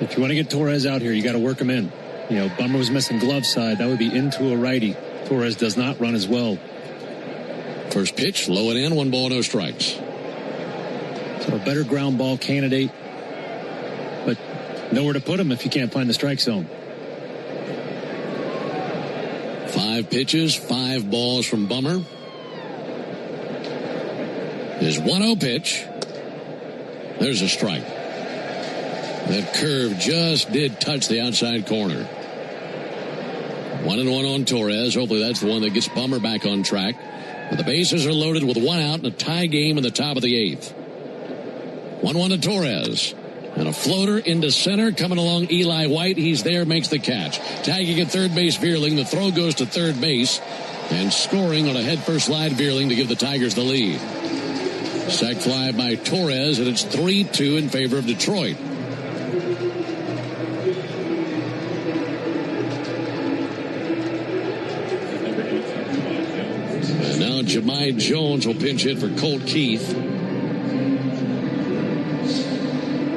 If you want to get Torres out here, you got to work him in. You know, Bummer was missing glove side. That would be into a righty. Torres does not run as well. First pitch, low and in, 1 ball, no strikes. So a better ground ball candidate, but nowhere to put him if you can't find the strike zone. 5 pitches, 5 balls from Bummer. His 1-0 pitch. There's a strike. That curve just did touch the outside corner. 1-1 on Torres. Hopefully that's the one that gets Bummer back on track. But the bases are loaded with 1 out and a tie game in the top of the 8th. 1-1 to Torres. And a floater into center coming along Eli White. He's there, makes the catch. Tagging at third base, Veerling. The throw goes to third base. And scoring on a headfirst slide, Veerling, to give the Tigers the lead. Sac fly by Torres, and it's 3-2 in favor of Detroit. And now Jahmai Jones will pinch hit for Colt Keith.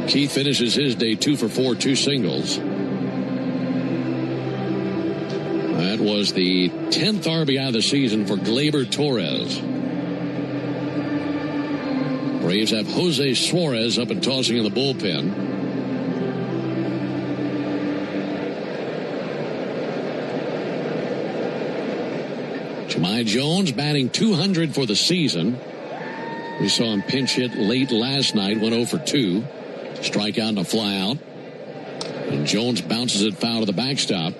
Keith finishes his day 2 for 4, 2 singles. That was the 10th RBI of the season for Gleyber Torres. Braves have Jose Suarez up and tossing in the bullpen. Jahmai Jones batting .200 for the season. We saw him pinch hit late last night, went 0 for 2. Strikeout and a fly out. And Jones bounces it foul to the backstop.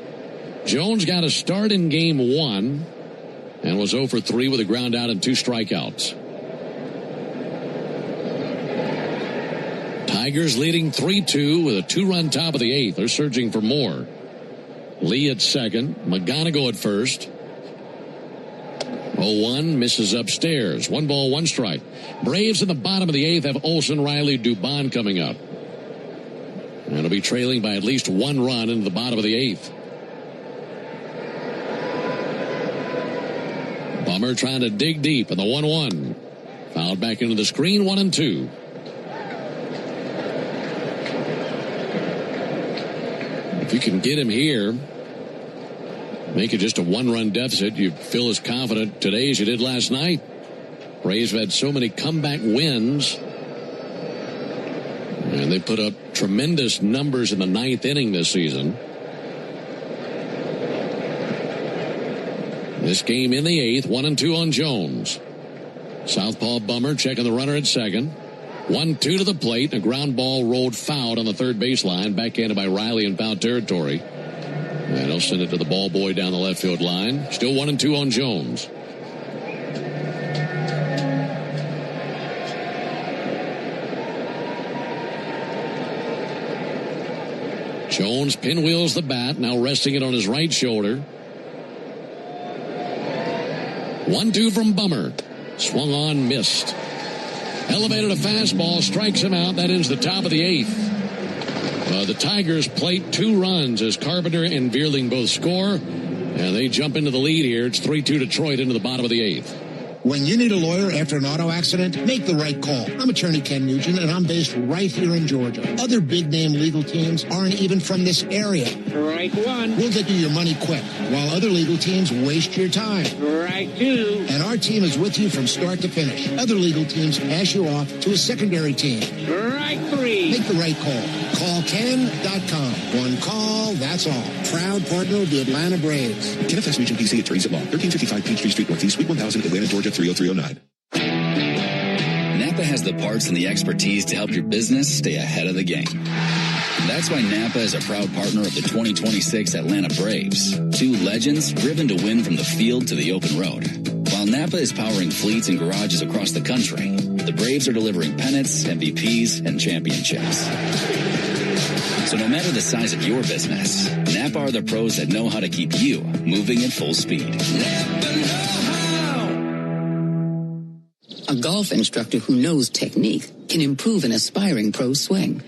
Jones got a start in game 1 and was 0 for 3 with a ground out and 2 strikeouts. Tigers leading 3-2 with a 2-run top of the 8th. They're surging for more. Lee at second. McGonigal at first. 0-1 misses upstairs. 1 ball, 1 strike. Braves in the bottom of the 8th have Olson, Riley, Dubon coming up. And it'll be trailing by at least 1 run into the bottom of the 8th. Bummer trying to dig deep in the 1-1. Fouled back into the screen, 1-2. If you can get him here, make it just a 1-run deficit, you feel as confident today as you did last night. Braves have had so many comeback wins. And they put up tremendous numbers in the 9th inning this season. This game in the 8th, 1-2 on Jones. Southpaw Bummer checking the runner at second. 1-2 to the plate. A ground ball rolled foul on the third baseline. Backhanded by Riley in foul territory. And he'll send it to the ball boy down the left field line. Still 1-2 on Jones. Jones pinwheels the bat, now resting it on his right shoulder. 1-2 from Bummer. Swung on, missed. Elevated a fastball, strikes him out. That ends the top of the 8th. The Tigers plate 2 runs as Carpenter and Veerling both score. And they jump into the lead here. It's 3-2 Detroit into the bottom of the 8th. When you need a lawyer after an auto accident, make the right call. I'm attorney Ken Nugent, and I'm based right here in Georgia. Other big-name legal teams aren't even from this area. Right one. We'll get you your money quick, while other legal teams waste your time. Right two. And our team is with you from start to finish. Other legal teams pass you off to a secondary team. Right three. Make the right call. Call Ken.com. One call, that's all. Proud partner of the Atlanta Braves. Kenneth S. Nugent, PC, attorneys at law. 1355 Peachtree Street Northeast, Suite 1000, Atlanta, Georgia, 30309. Napa has the parts and the expertise to help your business stay ahead of the game. That's why Napa is a proud partner of the 2026 Atlanta Braves. 2 legends driven to win from the field to the open road. While Napa is powering fleets and garages across the country, the Braves are delivering pennants, MVPs, and championships. So no matter the size of your business, Napa are the pros that know how to keep you moving at full speed. A golf instructor who knows technique can improve an aspiring pro's swing.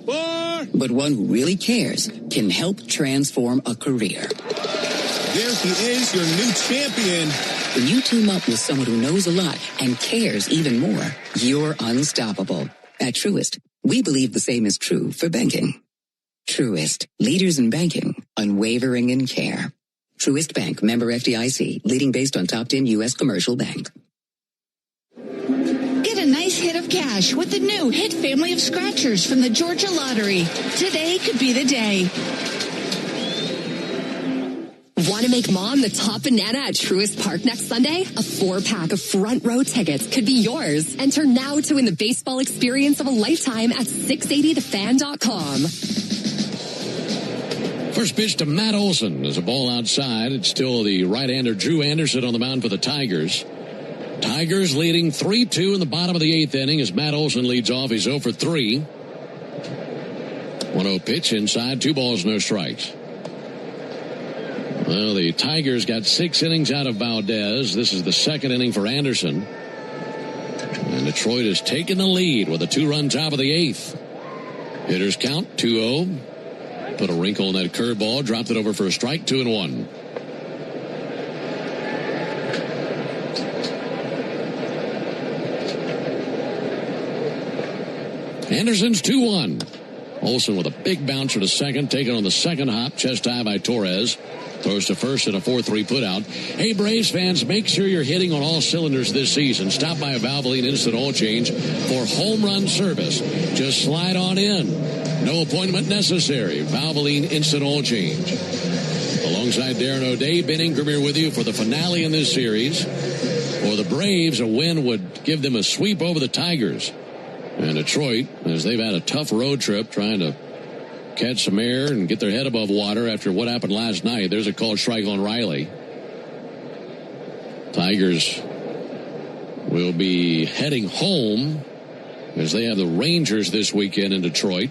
But one who really cares can help transform a career. There he is, your new champion. When you team up with someone who knows a lot and cares even more, you're unstoppable. At Truist, we believe the same is true for banking. Truist, leaders in banking, unwavering in care. Truist Bank, member FDIC, leading based on top 10 U.S. commercial bank. Get a nice hit of cash with the new Hit family of scratchers from the Georgia Lottery. Today could be the day. Want to make Mom the top banana at Truist Park next Sunday? A 4-pack of front row tickets could be yours. Enter now to win the baseball experience of a lifetime at 680thefan.com. First pitch to Matt Olson. There's a ball outside. It's still the right-hander Drew Anderson on the mound for the Tigers. Tigers leading 3-2 in the bottom of the 8th inning as Matt Olson leads off. He's 0 for 3. 1-0 pitch inside. 2 balls, no strikes. Well, the Tigers got 6 innings out of Valdez. This is the 2nd inning for Anderson. And Detroit has taken the lead with a 2-run top of the 8th. Hitters count 2-0. Put a wrinkle in that curveball. Dropped it over for a strike. 2-1. Anderson's 2-1. Olsen with a big bouncer to second. Taken on the second hop. Chest high by Torres. Throws to first and a 4-3 putout. Hey, Braves fans, make sure you're hitting on all cylinders this season. Stop by a Valvoline Instant Oil Change for home run service. Just slide on in. No appointment necessary. Valvoline Instant Oil Change. Alongside Darren O'Day, Ben Ingram here with you for the finale in this series. For the Braves, a win would give them a sweep over the Tigers. And Detroit, as they've had a tough road trip trying to catch some air and get their head above water after what happened last night. There's a called strike on Riley. Tigers will be heading home as they have the Rangers this weekend in Detroit.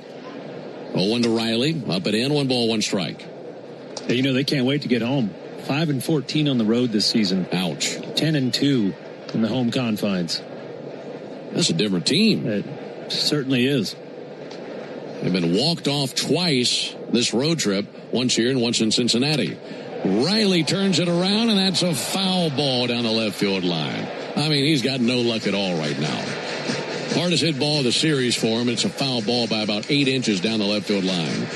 0-1 to Riley. Up and in. 1 ball, 1 strike. Hey, you know, they can't wait to get home. 5-14 on the road this season. Ouch. 10-2 in the home confines. That's a different team. It certainly is. They've been walked off twice this road trip, once here and once in Cincinnati. Riley turns it around, and that's a foul ball down the left field line. I mean, he's got no luck at all right now. Hardest hit ball of the series for him. It's a foul ball by about 8 inches down the left field line.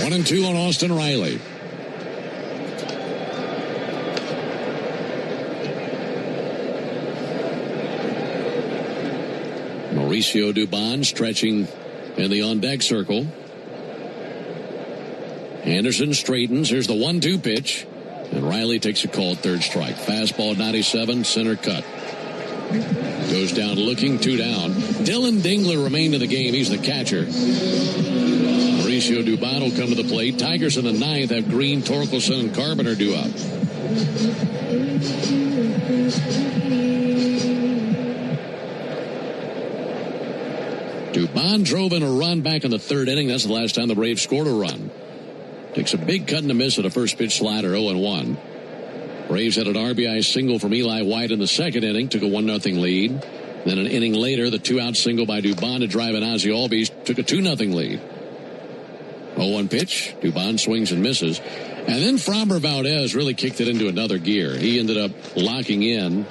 One and 2 on Austin Riley. Mauricio Dubon stretching in the on-deck circle. Anderson straightens. Here's the 1-2 pitch. And Riley takes a call, 3rd strike. Fastball 97, center cut. Goes down looking, 2 down. Dylan Dingler remained in the game. He's the catcher. Mauricio Dubon will come to the plate. Tigers in the 9th have Green, Torkelson, and Carpenter due up. Dubon drove in a run back in the 3rd inning. That's the last time the Braves scored a run. Takes a big cut and a miss at a first pitch slider, 0-1. Braves had an RBI single from Eli White in the 2nd inning. Took a 1-0 lead. Then an inning later, the 2-out single by Dubon to drive in Ozzie Albies took a 2-0 lead. 0-1 pitch. Dubon swings and misses. And then Framber Valdez really kicked it into another gear. He ended up locking in.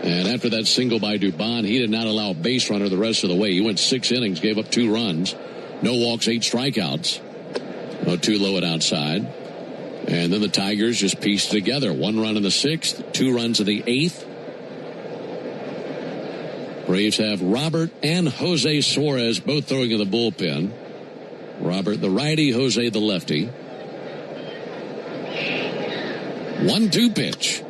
And after that single by Dubon, he did not allow a base runner the rest of the way. He went 6 innings, gave up 2 runs. No walks, 8 strikeouts. No, 2 low at outside. And then the Tigers just pieced together. 1 run in the 6th, 2 runs in the 8th. Braves have Robert and Jose Suarez both throwing in the bullpen. Robert the righty, Jose the lefty. 1-2 pitch.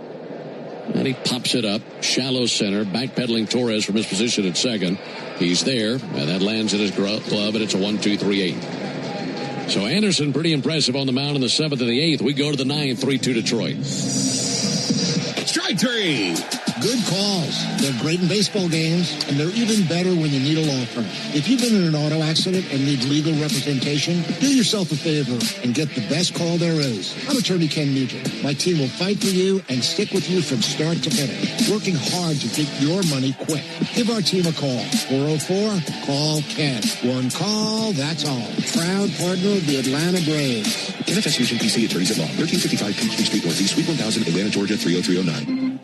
And he pops it up, shallow center, backpedaling Torres from his position at second. He's there, and that lands in his glove, and it's a 1-2-3-8. So Anderson pretty impressive on the mound in the 7th and the 8th. We go to the 9th, 3-2 Detroit. Strike 3. Good calls. They're great in baseball games, and they're even better when you need a law firm. If you've been in an auto accident and need legal representation, do yourself a favor and get the best call there is. I'm attorney Ken Nugent. My team will fight for you and stick with you from start to finish, working hard to get your money quick. Give our team a call. 404-CALL-KEN. One call, that's all. Proud partner of the Atlanta Braves. NFS Fusion PC Attorneys at Law, 1355 Peachtree Street Northeast, Suite 1000, Atlanta, Georgia, 30309.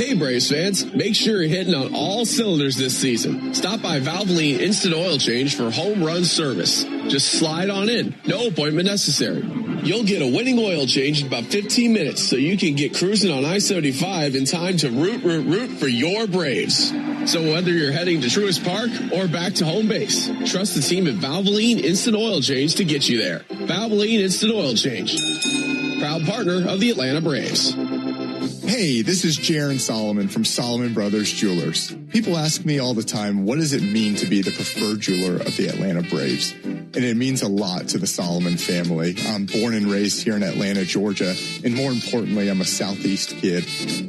Hey Braves fans, make sure you're hitting on all cylinders this season. Stop by Valvoline Instant Oil Change for home run service. Just slide on in, no appointment necessary. You'll get a winning oil change in about 15 minutes so you can get cruising on I-75 in time to root for your Braves. So whether you're heading to Truist Park or back to home base, trust the team at Valvoline Instant Oil Change to get you there. Valvoline Instant Oil Change, proud partner of the Atlanta Braves. Hey, this is Jaron Solomon from Solomon Brothers Jewelers. People ask me all the time, what does it mean to be the preferred jeweler of the Atlanta Braves? And it means a lot to the Solomon family. I'm born and raised here in Atlanta, Georgia, and more importantly, I'm a Southeast kid.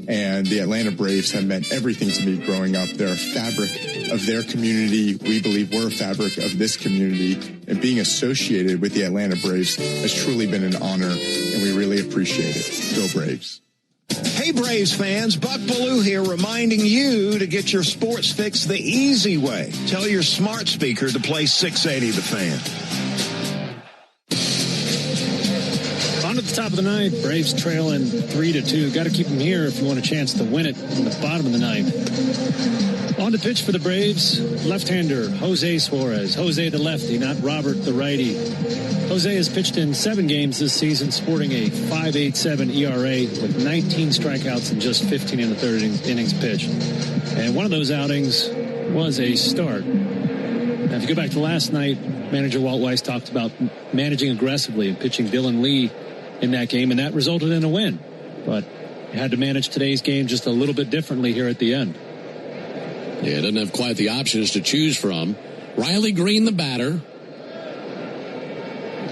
And the Atlanta Braves have meant everything to me growing up. They're a fabric of their community. We believe we're a fabric of this community. And being associated with the Atlanta Braves has truly been an honor, and we really appreciate it. Go Braves. Hey Braves fans, Buck Bellew here reminding you to get your sports fix the easy way. Tell your smart speaker to play 680 The Fan. On to the top of the ninth, Braves trailing 3-2. Got to keep them here if you want a chance to win it in the bottom of the ninth. On to pitch for the Braves, left-hander Jose Suarez. Jose the lefty, not Robert the righty. Jose has pitched in 7 games this season, sporting a 5.87 ERA with 19 strikeouts in just 15 in the third innings pitched. And one of those outings was a start. Now, if you go back to last night, manager Walt Weiss talked about managing aggressively and pitching Dylan Lee in that game, and that resulted in a win. But you had to manage today's game just a little bit differently here at the end. Yeah, doesn't have quite the options to choose from. Riley Green, the batter.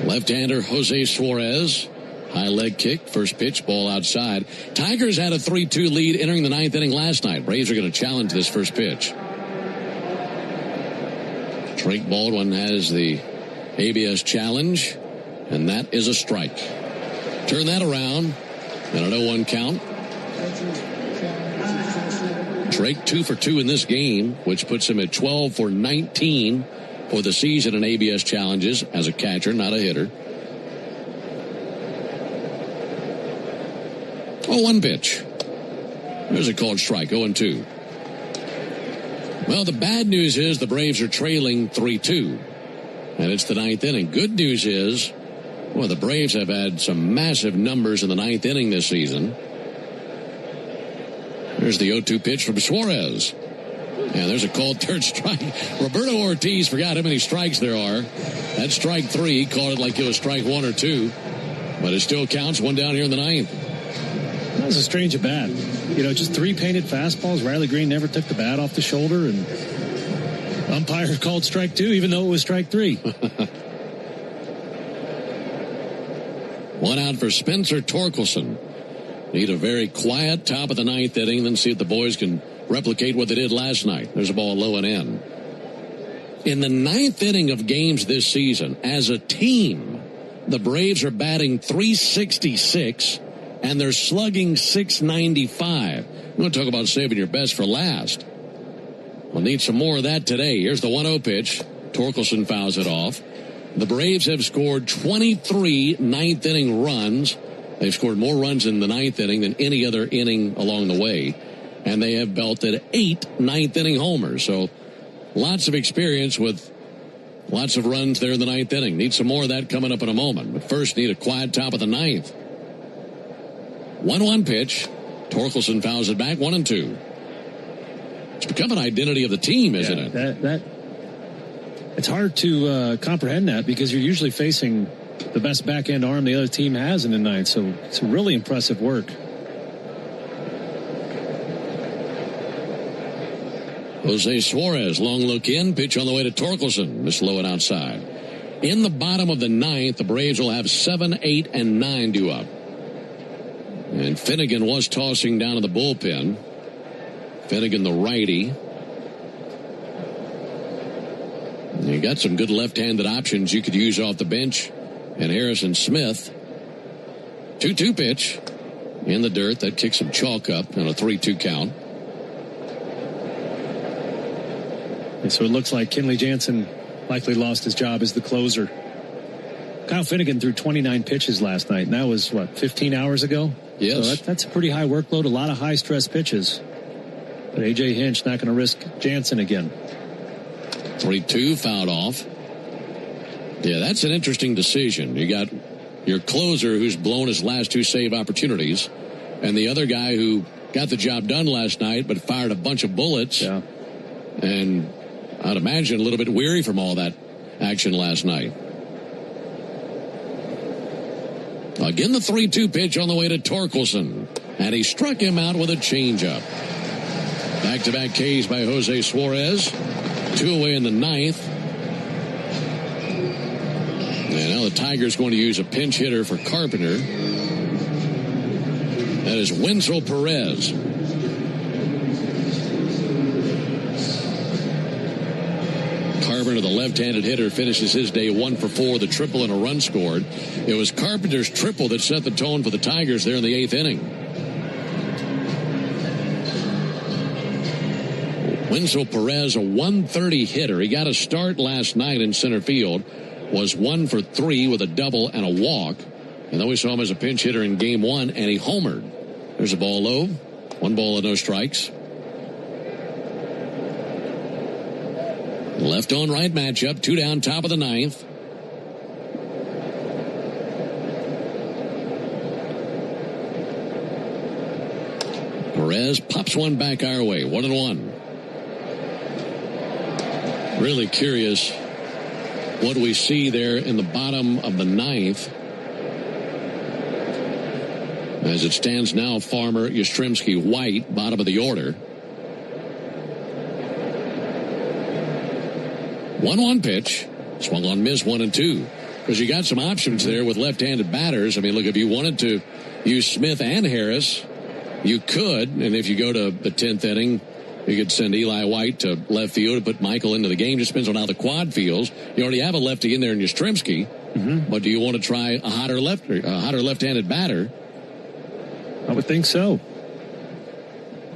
Left-hander Jose Suarez. High leg kick. First pitch, ball outside. Tigers had a 3-2 lead entering the ninth inning last night. Braves are going to challenge this first pitch. Drake Baldwin has the ABS challenge, and that is a strike. Turn that around, and a 0-1 count. Drake 2 for 2 in this game, which puts him at 12 for 19 for the season in ABS challenges as a catcher, not a hitter. 0-1 pitch. There's a called strike, 0-2. Well, the bad news is the Braves are trailing 3-2, and it's the ninth inning. Good news is, well, the Braves have had some massive numbers in the ninth inning this season. There's the 0-2 pitch from Suarez. And there's a called third strike. Roberto Ortiz forgot how many strikes there are. That's strike 3. He called it like it was strike 1 or 2. But it still counts. One down here in the ninth. That was a strange at bat. You know, just 3 painted fastballs. Riley Green never took the bat off the shoulder. And umpire called strike 2, even though it was strike 3. One out for Spencer Torkelson. Need a very quiet top of the ninth inning, then see if the boys can replicate what they did last night. There's a ball low and in. In the ninth inning of games this season, as a team, the Braves are batting .366, and they're slugging .695. You want to talk about saving your best for last. We'll need some more of that today. Here's the 1-0 pitch. Torkelson fouls it off. The Braves have scored 23 ninth inning runs. They've scored more runs in the ninth inning than any other inning along the way. And they have belted 8 ninth inning homers. So lots of experience with lots of runs there in the ninth inning. Need some more of that coming up in a moment. But first, need a quiet top of the ninth. 1-1 pitch. Torkelson fouls it back, 1-2. It's become an identity of the team, isn't it? It's hard to comprehend that because you're usually facing the best back-end arm the other team has in the ninth. So it's really impressive work. Jose Suarez, long look in, pitch on the way to Torkelson. Miss low and outside. In the bottom of the ninth, the Braves will have 7, 8, and 9 due up. And Finnegan was tossing down in the bullpen. Finnegan, the righty. You got some good left-handed options you could use off the bench. And Harrison Smith. 2-2 pitch in the dirt. That kicks some chalk up on a 3-2 count. And so it looks like Kenley Jansen likely lost his job as the closer. Kyle Finnegan threw 29 pitches last night, and that was, 15 hours ago? Yes. So that's a pretty high workload, a lot of high-stress pitches. But A.J. Hinch not going to risk Jansen again. 3-2 fouled off. Yeah, that's an interesting decision. You got your closer who's blown his last 2 save opportunities, and the other guy who got the job done last night but fired a bunch of bullets. Yeah. And I'd imagine a little bit weary from all that action last night. Again, the 3-2 pitch on the way to Torkelson. And he struck him out with a changeup. Back-to-back Ks by Jose Suarez. 2 away in the 9th. And now the Tigers going to use a pinch hitter for Carpenter. That is Wenzel Perez. Carpenter, the left-handed hitter, finishes his day 1 for 4, the triple and a run scored. It was Carpenter's triple that set the tone for the Tigers there in the 8th inning. Wenzel Perez, a 130 hitter. He got a start last night in center field. Was 1 for 3 with a double and a walk. And then we saw him as a pinch hitter in game 1, and he homered. There's a ball low. 1 ball and no strikes. Left on right matchup. 2 down, top of the 9th. Perez pops one back our way. 1-1. Really curious what we see there in the bottom of the 9th. As it stands now, Farmer, Yastrzemski, White, bottom of the order. 1-1 pitch. Swung on, miss, 1-2. Because you got some options there with left-handed batters. I mean, look, if you wanted to use Smith and Harris, you could. And if you go to the 10th inning, you could send Eli White to left field and put Michael into the game. Just depends on how the quad feels. You already have a lefty in there in Yastrzemski. But do you want to try a hotter left-handed batter? I would think so.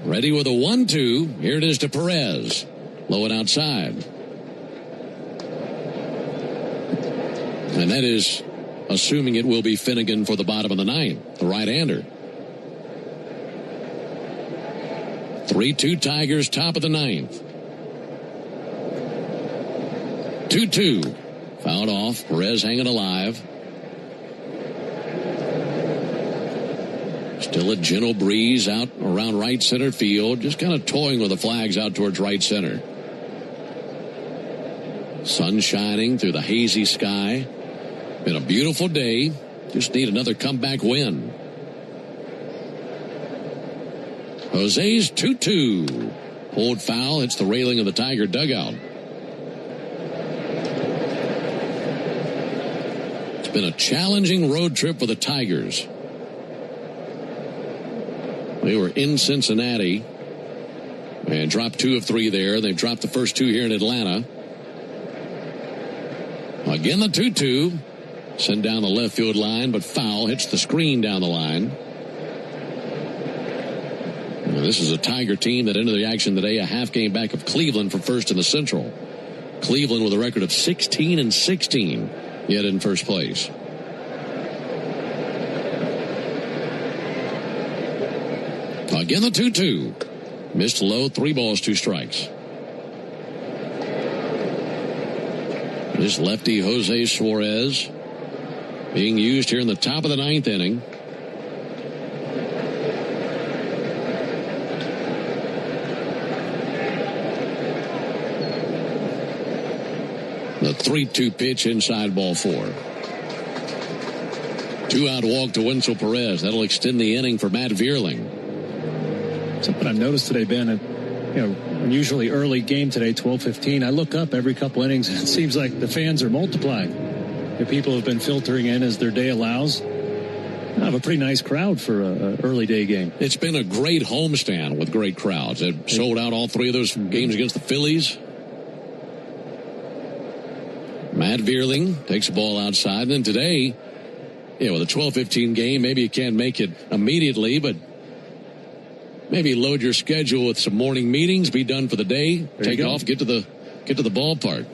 Ready with a 1-2. Here it is to Perez. Low and outside. And that is assuming it will be Finnegan for the bottom of the 9th, the right-hander. 3-2 Tigers, top of the 9th. 2-2. Fouled off. Perez hanging alive. Still a gentle breeze out around right center field. Just kind of toying with the flags out towards right center. Sun shining through the hazy sky. Been a beautiful day. Just need another comeback win. Jose's 2-2. Pulled foul. Hits the railing of the Tiger dugout. It's been a challenging road trip for the Tigers. They were in Cincinnati and dropped 2 of 3 there. They've dropped the first 2 here in Atlanta. Again, the 2-2. Send down the left field line, but foul. Hits the screen down the line. Now, this is a Tiger team that entered the action today a half game back of Cleveland for first in the Central. Cleveland with a record of 16-16, yet in first place. Again, the 2-2. Missed low, 3 balls, 2 strikes. This lefty Jose Suarez being used here in the top of the 9th inning. The 3-2 pitch inside ball 4. 2-out walk to Wenzel Perez. That'll extend the inning for Matt Vierling. Something I've noticed today, Ben, unusually early game today, 12:15. I look up every couple innings, and it seems like the fans are multiplying. The people have been filtering in as their day allows. I have a pretty nice crowd for an early day game. It's been a great homestand with great crowds. It sold out all 3 of those games against the Phillies. Matt Vierling takes the ball outside. And then today, with a 12:15 game, maybe you can't make it immediately, but maybe load your schedule with some morning meetings, be done for the day, take off, get to the ballpark.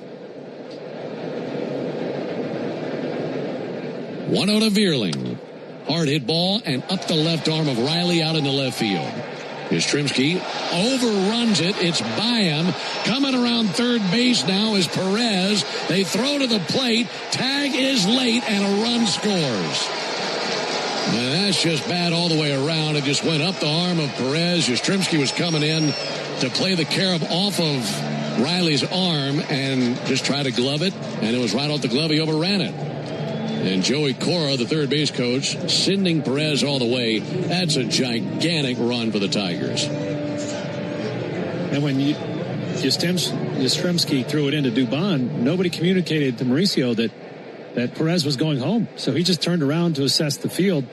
1-0 to Vierling. Hard hit ball and up the left arm of Riley out into left field. Yastrzemski overruns it. It's by him. Coming around third base now is Perez. They throw to the plate. Tag is late, and a run scores. And that's just bad all the way around. It just went up the arm of Perez. Yastrzemski was coming in to play the carob off of Riley's arm and just try to glove it, and it was right off the glove. He overran it. And Joey Cora, the third base coach, sending Perez all the way. That's a gigantic run for the Tigers. And when Yastrzemski threw it into Dubon, nobody communicated to Mauricio that Perez was going home. So he just turned around to assess the field.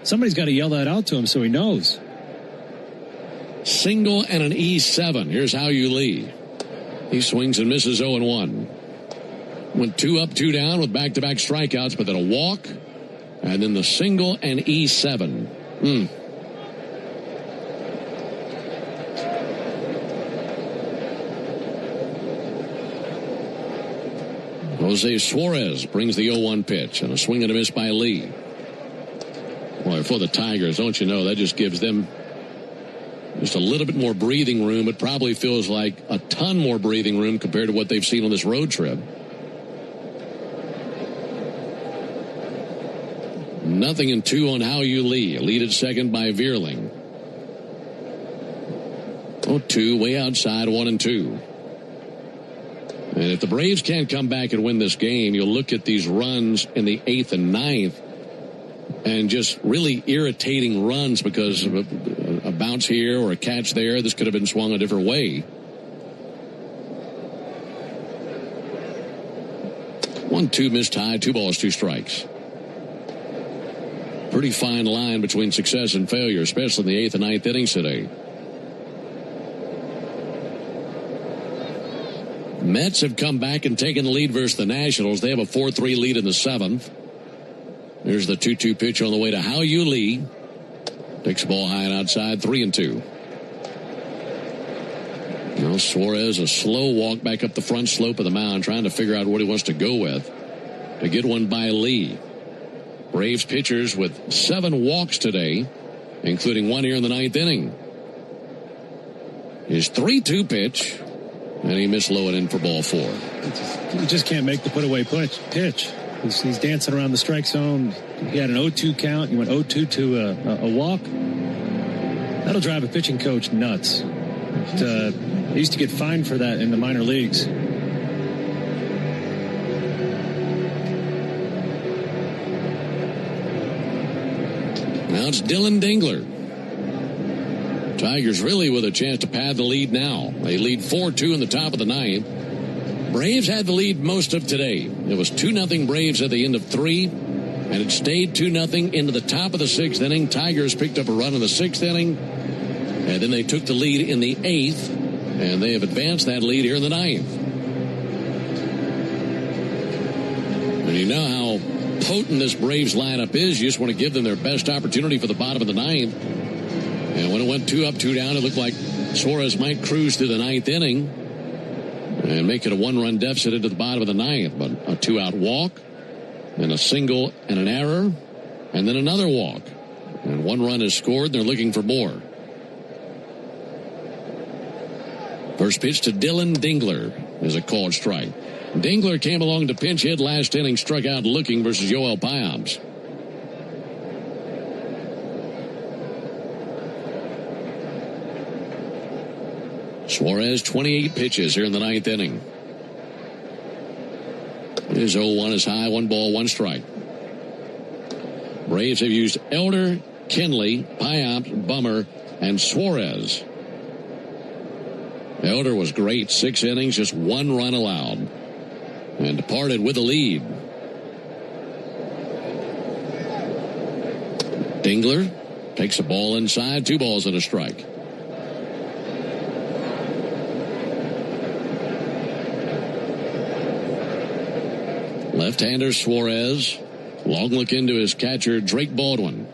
Somebody's got to yell that out to him so he knows. Single and an E7. Here's Hao Yu Lee. He swings and misses 0-1. Went 2 up, 2 down with back-to-back strikeouts, but then a walk, and then the single and E7. Jose Suarez brings the 0-1 pitch, and a swing and a miss by Lee. Boy, for the Tigers, don't you know, that just gives them just a little bit more breathing room. It probably feels like a ton more breathing room compared to what they've seen on this road trip. Nothing in 2 on Hao Yu Lee. Lead at second by Vierling. 0-2, way outside, 1-2. And if the Braves can't come back and win this game, you'll look at these runs in the 8th and 9th and just really irritating runs because of a bounce here or a catch there. This could have been swung a different way. 1-2 missed high, 2 balls, 2 strikes. Pretty fine line between success and failure, especially in the 8th and 9th innings today. Mets have come back and taken the lead versus the Nationals. They have a 4-3 lead in the 7th. Here's the 2-2 pitch on the way to Hao Yu Lee. Takes the ball high and outside, 3-2. Now Suarez, a slow walk back up the front slope of the mound, trying to figure out what he wants to go with to get one by Lee. Braves pitchers with 7 walks today, including 1 here in the 9th inning. His 3-2 pitch, and he missed low and in for ball 4. He just can't make the put-away pitch. He's dancing around the strike zone. He had an 0-2 count. He went 0-2 to a walk. That'll drive a pitching coach nuts. He used to get fined for that in the minor leagues. Now it's Dylan Dingler. Tigers really with a chance to pad the lead now. They lead 4-2 in the top of the 9th. Braves had the lead most of today. It was 2-0 Braves at the end of 3, and it stayed 2-0 into the top of the 6th inning. Tigers picked up a run in the 6th inning, and then they took the lead in the 8th, and they have advanced that lead here in the 9th. And you know how potent this Braves lineup is. You just want to give them their best opportunity for the bottom of the 9th. And when it went 2 up, 2 down, it looked like Suarez might cruise through the 9th inning and make it a 1-run deficit into the bottom of the 9th. But a 2-out walk, and a single and an error, and then another walk. And 1 run is scored, and they're looking for more. First pitch to Dylan Dingler is a called strike. Dingler came along to pinch hit last inning, struck out looking versus Yoel Payamps. Suarez, 28 pitches here in the 9th inning. His 0-1 is high, 1 ball, 1 strike. Braves have used Elder, Kenley, Payamps, Bummer, and Suarez. Elder was great, 6 innings, just 1 run allowed, and departed with a lead. Dingler takes a ball inside, 2 balls and a strike. Left-hander Suarez. Long look into his catcher, Drake Baldwin.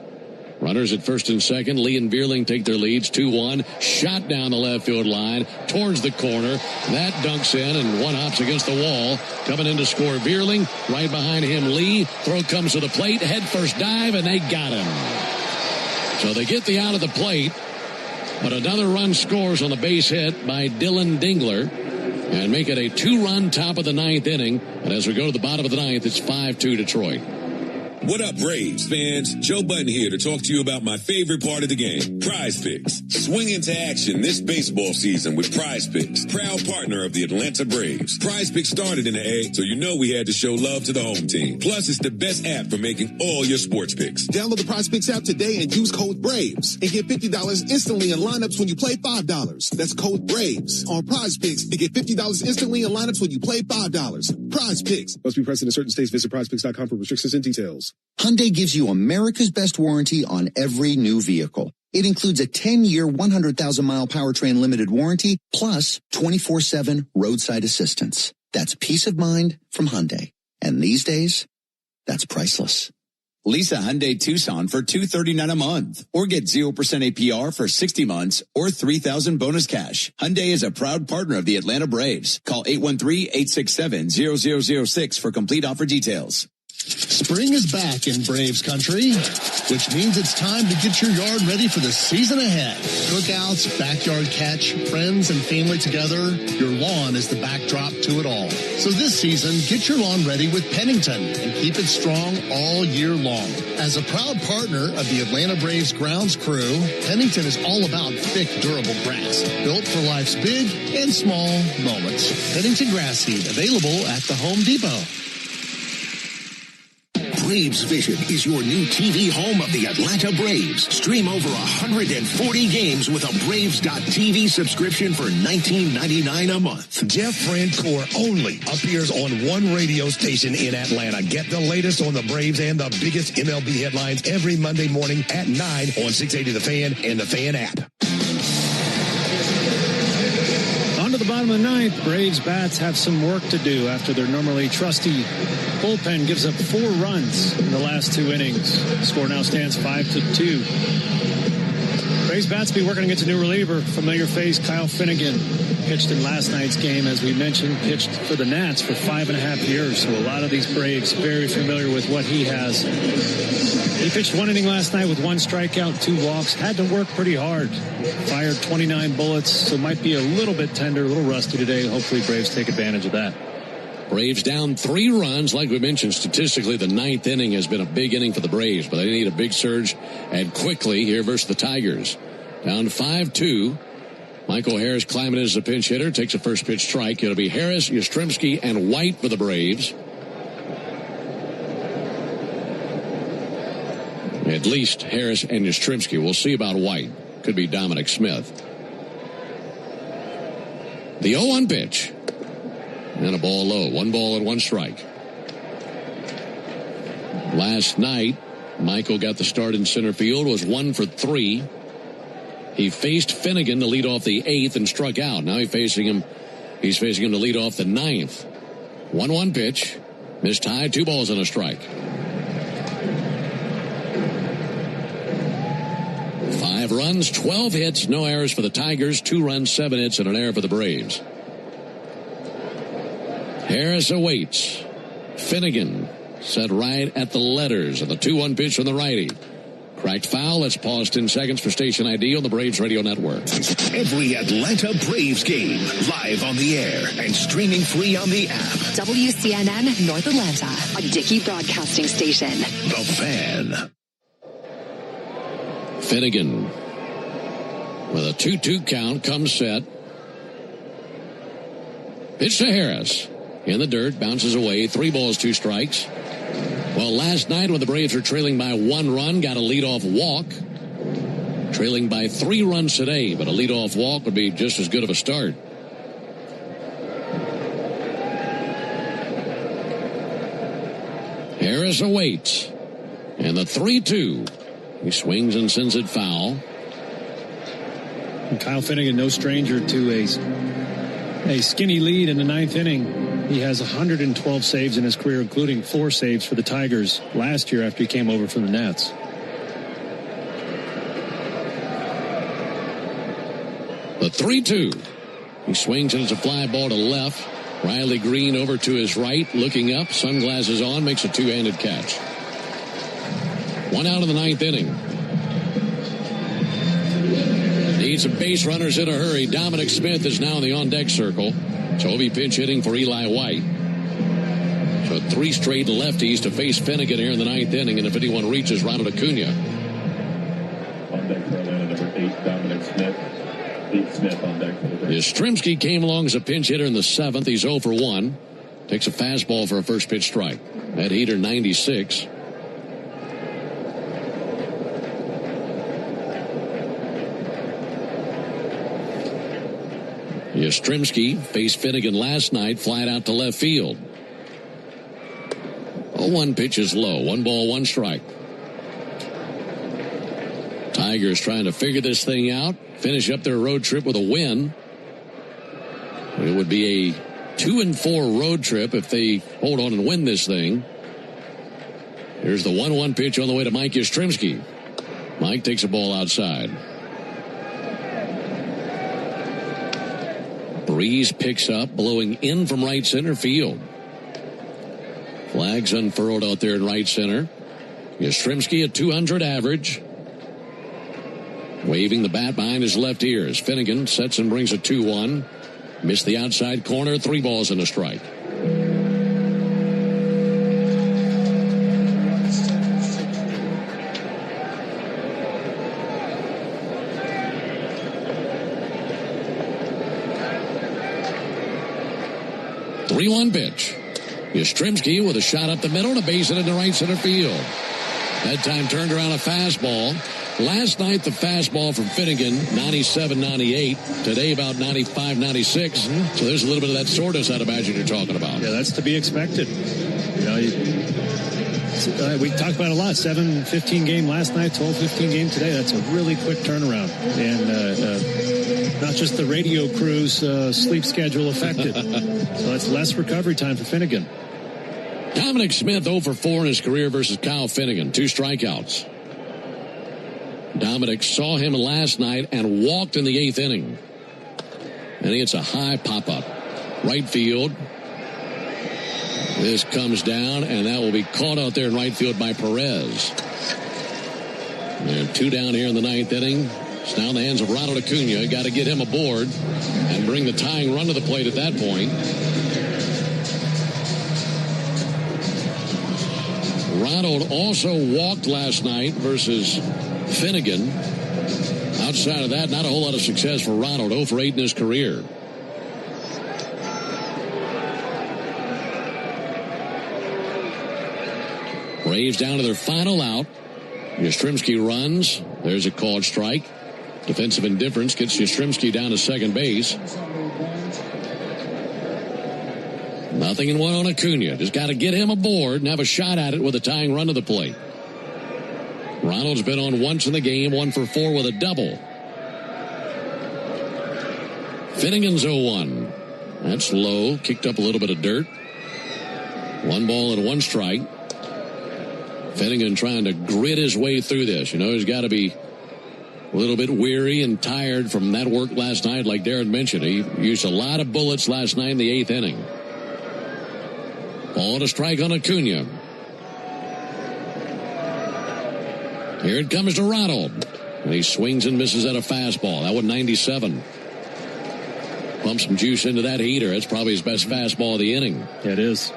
Runners at first and second. Lee and Vierling take their leads. 2-1. Shot down the left field line towards the corner. That dunks in, and one hops against the wall. Coming in to score Vierling. Right behind him, Lee. Throw comes to the plate. Head first dive, and they got him. So they get the out of the plate. But another run scores on the base hit by Dylan Dingler and make it a 2-run top of the 9th inning. And as we go to the bottom of the 9th, it's 5-2 Detroit. What up, Braves fans? Joe Button here to talk to you about my favorite part of the game, Prize Picks. Swing into action this baseball season with Prize Picks, proud partner of the Atlanta Braves. Prize Picks started in the A, so you know we had to show love to the home team. Plus, it's the best app for making all your sports picks. Download the Prize Picks app today and use code BRAVES and get $50 instantly in lineups when you play $5. That's code BRAVES on Prize Picks to get $50 instantly in lineups when you play $5. Prize Picks. Must be present in certain states. Visit prizepicks.com for restrictions and details. Hyundai gives you America's best warranty on every new vehicle. It includes a 10-year, 100,000-mile powertrain limited warranty, plus 24/7 roadside assistance. That's peace of mind from Hyundai. And these days, that's priceless. Lease a Hyundai Tucson for $239 a month, or get 0% APR for 60 months, or $3,000 bonus cash. Hyundai is a proud partner of the Atlanta Braves. Call 813-867-0006 for complete offer details. Spring is back in Braves country, which means it's time to get your yard ready for the season ahead. Cookouts, backyard catch, friends and family together, your lawn is the backdrop to it all. So this season, get your lawn ready with Pennington and keep it strong all year long. As a proud partner of the Atlanta Braves grounds crew, Pennington is all about thick, durable grass, built for life's big and small moments. Pennington grass seed, available at the Home Depot. Braves Vision is your new TV home of the Atlanta Braves. Stream over 140 games with a Braves.TV subscription for $19.99 a month. Jeff Francoeur only appears on one radio station in Atlanta. Get the latest on the Braves and the biggest MLB headlines every Monday morning at 9 on 680 The Fan and the Fan app. On to the bottom of the 9th. Braves bats have some work to do after their normally trusty bullpen gives up 4 runs in the last 2 innings. The score now stands 5-2. Braves bats be working against a new reliever. Familiar face Kyle Finnegan pitched in last night's game, as we mentioned, pitched for the Nats for 5.5 years. So a lot of these Braves very familiar with what he has. He pitched 1 inning last night with 1 strikeout, 2 walks. Had to work pretty hard. Fired 29 bullets, so might be a little bit tender, a little rusty today. Hopefully Braves take advantage of that. Braves down 3 runs. Like we mentioned, statistically, the 9th inning has been a big inning for the Braves, but they need a big surge and quickly here versus the Tigers. Down 5-2. Michael Harris climbing in as a pinch hitter, takes a first pitch strike. It'll be Harris, Yastrzemski, and White for the Braves. At least Harris and Yastrzemski. We'll see about White. Could be Dominic Smith. The 0-1 pitch. And a ball low. 1 ball and 1 strike. Last night, Michael got the start in center field, was 1 for 3. He faced Finnegan to lead off the 8th and struck out. Now he's facing him to lead off the 9th. 1-1 pitch. Missed high, 2 balls and a strike. 5 runs, 12 hits, no errors for the Tigers. 2 runs, 7 hits, and an error for the Braves. Harris awaits. Finnegan set right at the letters of the 2-1 pitch from the righty. Cracked foul. Let's pause 10 seconds for station ID on the Braves Radio Network. Every Atlanta Braves game live on the air and streaming free on the app. WCNN North Atlanta, a Dickey Broadcasting Station. The Fan. Finnegan with a 2-2 count comes set. Pitch to Harris. In the dirt, bounces away. 3 balls, 2 strikes. Well, last night when the Braves were trailing by 1 run, got a leadoff walk. Trailing by 3 runs today, but a leadoff walk would be just as good of a start. Harris awaits. And the 3-2. He swings and sends it foul. And Kyle Finnegan, no stranger to a skinny lead in the 9th inning. He has 112 saves in his career, including 4 saves for the Tigers last year after he came over from the Nats. The 3-2. He swings and it's a fly ball to left. Riley Green over to his right, looking up, sunglasses on, makes a 2-handed catch. 1 out of the 9th inning. Need some base runners in a hurry. Dominic Smith is now in the on-deck circle. Toby pinch hitting for Eli White. So 3 straight lefties to face Finnegan here in the 9th inning, and if anyone reaches, Ronald Acuna. On deck for Atlanta, number 8, Dominic Smith. Pete Smith on deck for the Braves. Yastrzemski came along as a pinch hitter in the 7th. He's 0 for 1. Takes a fastball for a first pitch strike. That heater 96. Yastrzemski faced Finnegan last night, flying out to left field. 0-1 pitch is low. 1 ball, 1 strike. Tigers trying to figure this thing out. Finish up their road trip with a win. It would be a 2-4 road trip if they hold on and win this thing. Here's the 1-1 pitch on the way to Mike Yastrzemski. Mike takes a ball outside. Breeze picks up, blowing in from right center field. Flags unfurled out there in right center. Yastrzemski at 200 average. Waving the bat behind his left ears. Finnegan sets and brings a 2-1. Missed the outside corner. 3 balls and a strike. Three-1 pitch. Yastrzemski with a shot up the middle and a base hit into right center field. That time turned around a fastball. Last night, the fastball from Finnegan, 97-98. Today, about 95-96. So there's a little bit of that soreness I'd imagine you're talking about. Yeah, that's to be expected. You know, we talked about it a lot. 7-15 game last night, 12-15 game today. That's a really quick turnaround. And not just the radio crew's sleep schedule affected. So that's less recovery time for Finnegan. Dominic Smith 0 for 4 in his career versus Kyle Finnegan. 2 strikeouts. Dominic saw him last night and walked in the 8th inning. And he hits a high pop-up. Right field. This comes down, and that will be caught out there in right field by Perez. And 2 down here in the 9th inning. It's now in the hands of Ronald Acuna. Got to get him aboard and bring the tying run to the plate at that point. Ronald also walked last night versus Finnegan. Outside of that, not a whole lot of success for Ronald. 0 for 8 in his career. Braves down to their final out. Yastrzemski runs. There's a called strike. Defensive indifference gets Yastrzemski down to second base. Nothing in 1 on Acuna. Just got to get him aboard and have a shot at it with a tying run to the plate. Ronald's been on once in the game, 1 for 4 with a double. Finnegan's 0-1. That's low. Kicked up a little bit of dirt. 1 ball and 1 strike. Finnegan trying to grit his way through this. You know, he's got to be a little bit weary and tired from that work last night, like Darren mentioned. He used a lot of bullets last night in the 8th inning. Ball to strike on Acuna. Here it comes to Ronald. And he swings and misses at a fastball. That one 97. Pump some juice into that heater. That's probably his best fastball of the inning. Yeah, it is.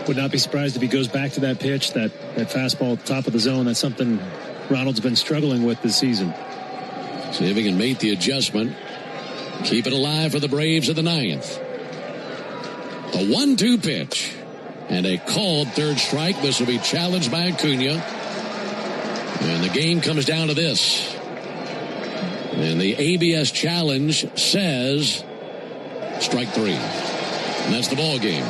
Would not be surprised if he goes back to that pitch, that fastball top of the zone. That's something Ronald's been struggling with this season. See if he can make the adjustment. Keep it alive for the Braves at the 9th. A 1-2 pitch. And a called third strike. This will be challenged by Acuna. And the game comes down to this. And the ABS challenge says strike 3. And that's the ball game.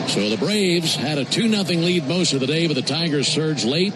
So the Braves had a 2-0 lead most of the day, but the Tigers surged late.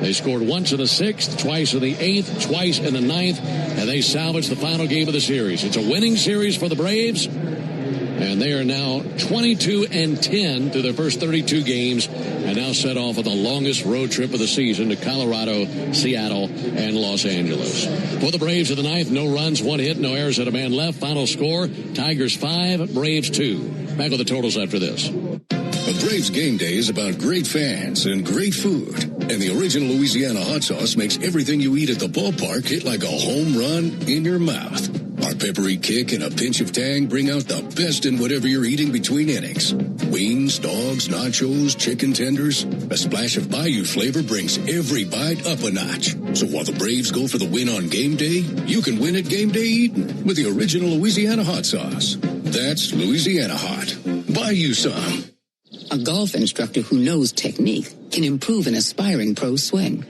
They scored once in the 6th, twice in the 8th, twice in the 9th, and they salvaged the final game of the series. It's a winning series for the Braves, and they are now 22-10 through their first 32 games, and now set off on the longest road trip of the season to Colorado, Seattle, and Los Angeles. For the Braves of the 9th, no runs, 1 hit, no errors, and a man left. Final score, Tigers 5, Braves 2. Back with the totals after this. A Braves game day is about great fans and great food. And the original Louisiana hot sauce makes everything you eat at the ballpark hit like a home run in your mouth. Our peppery kick and a pinch of tang bring out the best in whatever you're eating between innings. Wings, dogs, nachos, chicken tenders. A splash of Bayou flavor brings every bite up a notch. So while the Braves go for the win on game day, you can win at game day eating with the original Louisiana hot sauce. That's Louisiana hot. Buy you some. A golf instructor who knows technique can improve an aspiring pro swing.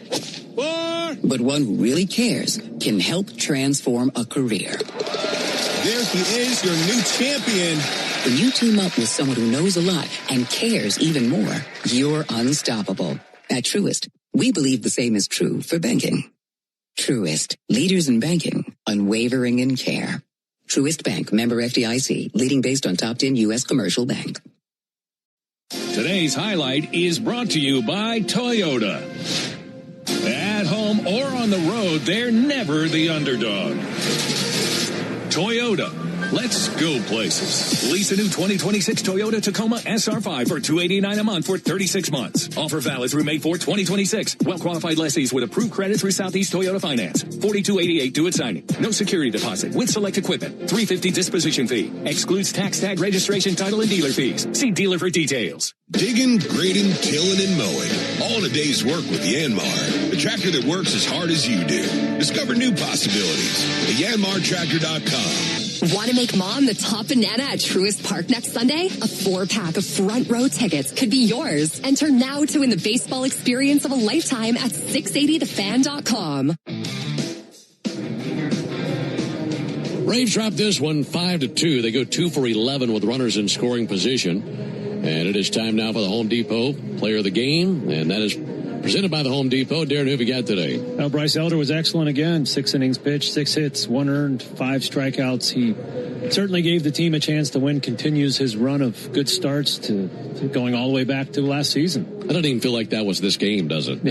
But one who really cares can help transform a career. There he is, your new champion. When you team up with someone who knows a lot and cares even more, you're unstoppable. At Truist, we believe the same is true for banking. Truist, leaders in banking, unwavering in care. Truist Bank, member FDIC, leading based on top 10 U.S. commercial bank. Today's highlight is brought to you by Toyota. At home or on the road, they're never the underdog. Toyota. Let's go places. Lease a new 2026 Toyota Tacoma SR5 for $289 a month for 36 months. Offer valid through May 4, 2026. Well-qualified lessees with approved credit through Southeast Toyota Finance. $42.88 due at signing. No security deposit with select equipment. $350 disposition fee. Excludes tax tag registration, title, and dealer fees. See dealer for details. Digging, grading, tilling, and mowing. All in a day's work with Yanmar. The tractor that works as hard as you do. Discover new possibilities at yanmartractor.com. Want to make Mom the top banana at Truist Park next Sunday? A 4-pack of front row tickets could be yours. Enter now to win the baseball experience of a lifetime at 680thefan.com. Braves drop this one 5-2. They go 2 for 11 with runners in scoring position. And it is time now for the Home Depot Player of the Game. And that is presented by the Home Depot. Darren, who have you got today? Well, Bryce Elder was excellent again. 6 innings pitched, 6 hits, 1 earned, 5 strikeouts. He certainly gave the team a chance to win, continues his run of good starts to going all the way back to last season. I don't even feel like that was this game, does it?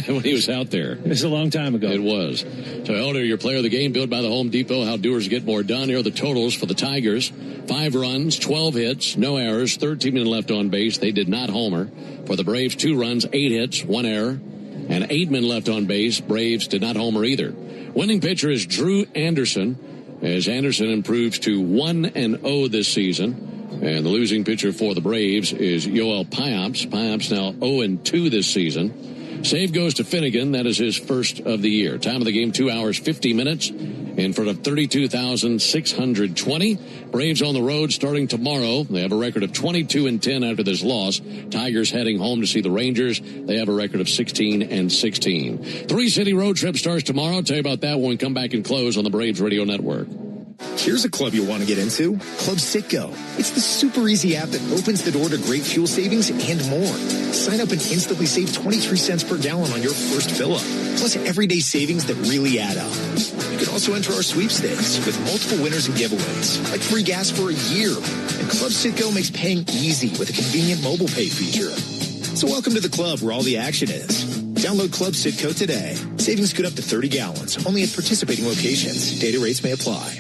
When he was out there. It's a long time ago. It was. So, Elder, your player of the game, built by the Home Depot. How doers get more done. Here are the totals for the Tigers. 5 runs, 12 hits, no errors, 13 men left on base. They did not homer. For the Braves, 2 runs, 8 hits, 1 error, and 8 men left on base. Braves did not homer either. Winning pitcher is Drew Anderson, as Anderson improves to 1-0 this season. And the losing pitcher for the Braves is Yoel Payamps. Payamps now 0-2 this season. Save goes to Finnegan. That is his first of the year. Time of the game, 2 hours, 50 minutes. In front of 32,620. Braves on the road starting tomorrow. They have a record of 22-10 after this loss. Tigers heading home to see the Rangers. They have a record of 16-16. 3-city road trip starts tomorrow. I'll tell you about that when we come back and close on the Braves Radio Network. Here's a club you'll want to get into, Club Citgo. It's the super easy app that opens the door to great fuel savings and more. Sign up and instantly save 23 cents per gallon on your first fill-up, plus everyday savings that really add up. You can also enter our sweepstakes with multiple winners and giveaways, like free gas for a year. And Club Citgo makes paying easy with a convenient mobile pay feature. So welcome to the club where all the action is. Download Club Citgo today. Savings good up to 30 gallons, only at participating locations. Data rates may apply.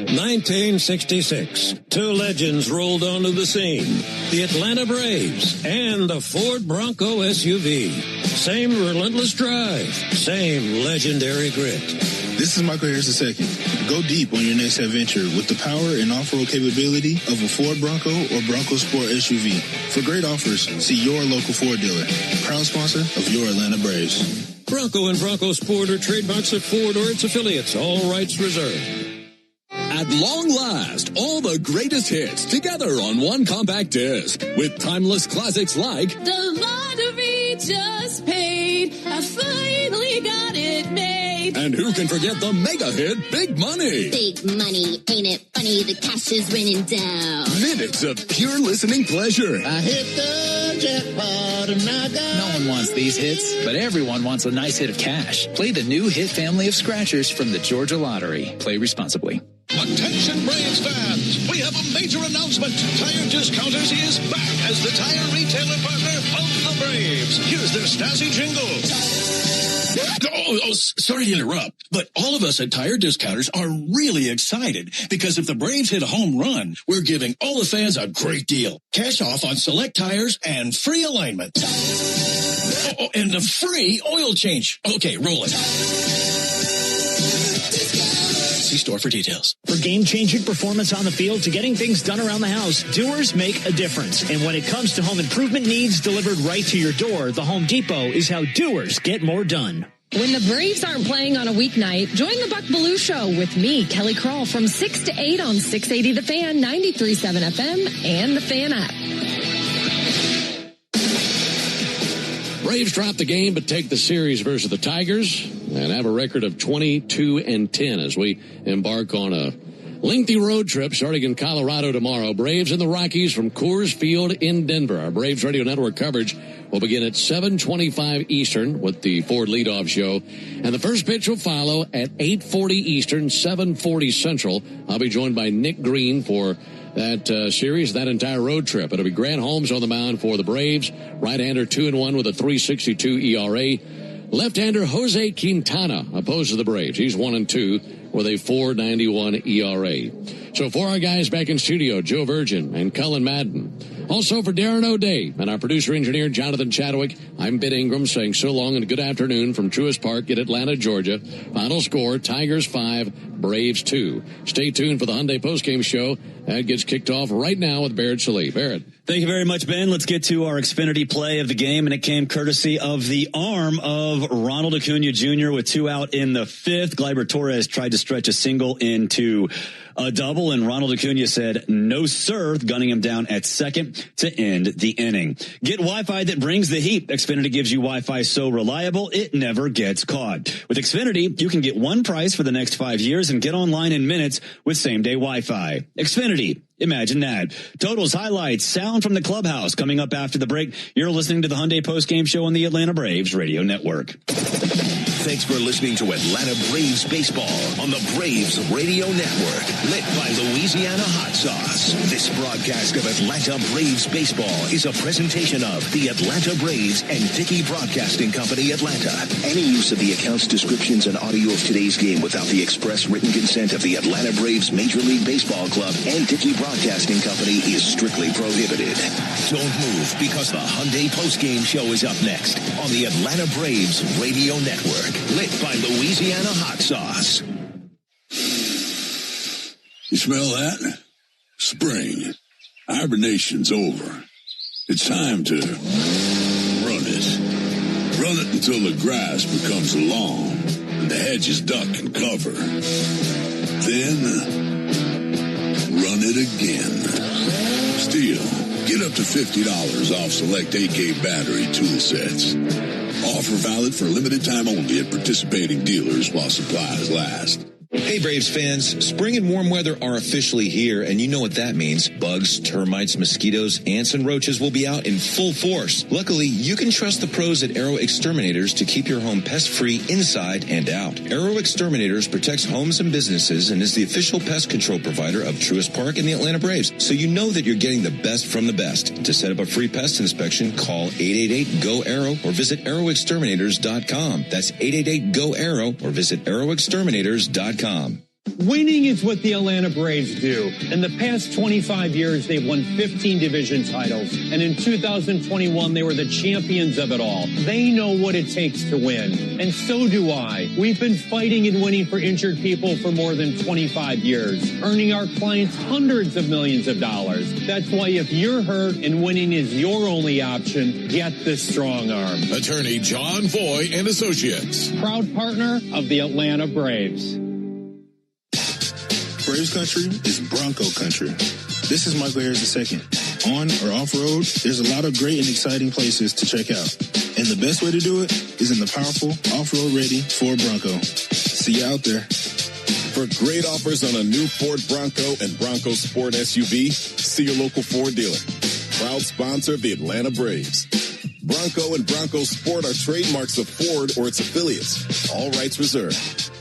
1966, 2 legends rolled onto the scene. The Atlanta Braves and the Ford Bronco SUV. Same relentless drive, same legendary grit. This is Michael Harris II. Go deep on your next adventure with the power and off-road capability of a Ford Bronco or Bronco Sport SUV. For great offers, see your local Ford dealer. Proud sponsor of your Atlanta Braves. Bronco and Bronco Sport are trademarks of Ford or its affiliates. All rights reserved. At long last, all the greatest hits together on one compact disc with timeless classics like The Lottery Just Paid. I finally got it made. And who can forget the mega hit Big Money? Big money, ain't it funny? The cash is raining down. Minutes of pure listening pleasure. I hit the jackpot and I got... No one wants these hits, but everyone wants a nice hit of cash. Play the new hit family of scratchers from the Georgia Lottery. Play responsibly. Attention Braves fans, we have a major announcement. Tire Discounters is back as the tire retailer partner of the Braves. Here's their snazzy jingle. Sorry to interrupt, but all of us at Tire Discounters are really excited because if the Braves hit a home run, we're giving all the fans a great deal. Cash off on select tires and free alignment. Oh, and a free oil change. Okay, roll it. See store for details. For game-changing performance on the field to getting things done around the house, Doers make a difference. And when it comes to home improvement needs delivered right to your door, the Home Depot is how Doers get more done. When the Braves aren't playing on a weeknight, join the Buck Belue Show with me, Kelly Crawl, from 6 to 8 on 680 The Fan, 93.7 FM, and the Fan app. Braves drop the game but take the series versus the Tigers and have a record of 22-10 as we embark on a lengthy road trip starting in Colorado tomorrow. Braves and the Rockies from Coors Field in Denver. Our Braves Radio Network coverage will begin at 7:25 Eastern with the Ford leadoff show. And the first pitch will follow at 8:40 Eastern, 7:40 Central. I'll be joined by Nick Green for that series, that entire road trip. It'll be Grant Holmes on the mound for the Braves. Right-hander 2-1 with a 3.62 ERA. Left-hander Jose Quintana opposes the Braves. He's 1-2 with a 4.91 ERA. So for our guys back in studio, Joe Virgin and Cullen Madden. Also for Darren O'Day and our producer-engineer, Jonathan Chadwick, I'm Ben Ingram saying so long and good afternoon from Truist Park in Atlanta, Georgia. Final score, Tigers 5, Braves 2. Stay tuned for the Hyundai postgame show. That gets kicked off right now with Barrett Sallee. Barrett. Thank you very much, Ben. Let's get to our Xfinity play of the game, and it came courtesy of the arm of Ronald Acuna Jr. with 2 out in the 5th. Gleyber Torres tried to stretch a single into a double, and Ronald Acuna said, no, sir, gunning him down at second to end the inning. Get Wi-Fi that brings the heat. Xfinity gives you Wi-Fi so reliable, it never gets caught. With Xfinity, you can get one price for the next 5 years and get online in minutes with same-day Wi-Fi. Xfinity. Imagine that. Totals, highlights, sound from the clubhouse coming up after the break. You're listening to the Hyundai postgame show on the Atlanta Braves Radio Network. Thanks for listening to Atlanta Braves Baseball on the Braves Radio Network, lit by Louisiana Hot Sauce. This broadcast of Atlanta Braves Baseball is a presentation of the Atlanta Braves and Dickey Broadcasting Company, Atlanta. Any use of the accounts, descriptions, and audio of today's game without the express written consent of the Atlanta Braves Major League Baseball Club and Dickey Broadcasting Company is strictly prohibited. Don't move, because the Hyundai postgame show is up next on the Atlanta Braves Radio Network, lit by Louisiana Hot Sauce. You smell that? Spring. Hibernation's over. It's time to run it. Run it until the grass becomes long and the hedges duck and cover. Then run it again. Still, get up to $50 off select AK battery tool sets. Offer valid for a limited time only at participating dealers while supplies last. Hey Braves fans, spring and warm weather are officially here, and you know what that means. Bugs, termites, mosquitoes, ants, and roaches will be out in full force. Luckily, you can trust the pros at Arrow Exterminators to keep your home pest-free inside and out. Arrow Exterminators protects homes and businesses and is the official pest control provider of Truist Park and the Atlanta Braves, so you know that you're getting the best from the best. To set up a free pest inspection, call 888-GO-ARROW or visit arrowexterminators.com. That's 888-GO-ARROW or visit arrowexterminators.com. Winning is what the Atlanta Braves do. In the past 25 years, they've won 15 division titles. And in 2021, they were the champions of it all. They know what it takes to win. And so do I. We've been fighting and winning for injured people for more than 25 years, earning our clients hundreds of millions of dollars. That's why if you're hurt and winning is your only option, get the Strong Arm. Attorney John Foy and Associates. Proud partner of the Atlanta Braves. Braves country is Bronco country. This is Michael Harris II. On or off-road, there's a lot of great and exciting places to check out. And the best way to do it is in the powerful, off-road ready Ford Bronco. See you out there. For great offers on a new Ford Bronco and Bronco Sport SUV, see your local Ford dealer. Proud sponsor of the Atlanta Braves. Bronco and Bronco Sport are trademarks of Ford or its affiliates. All rights reserved.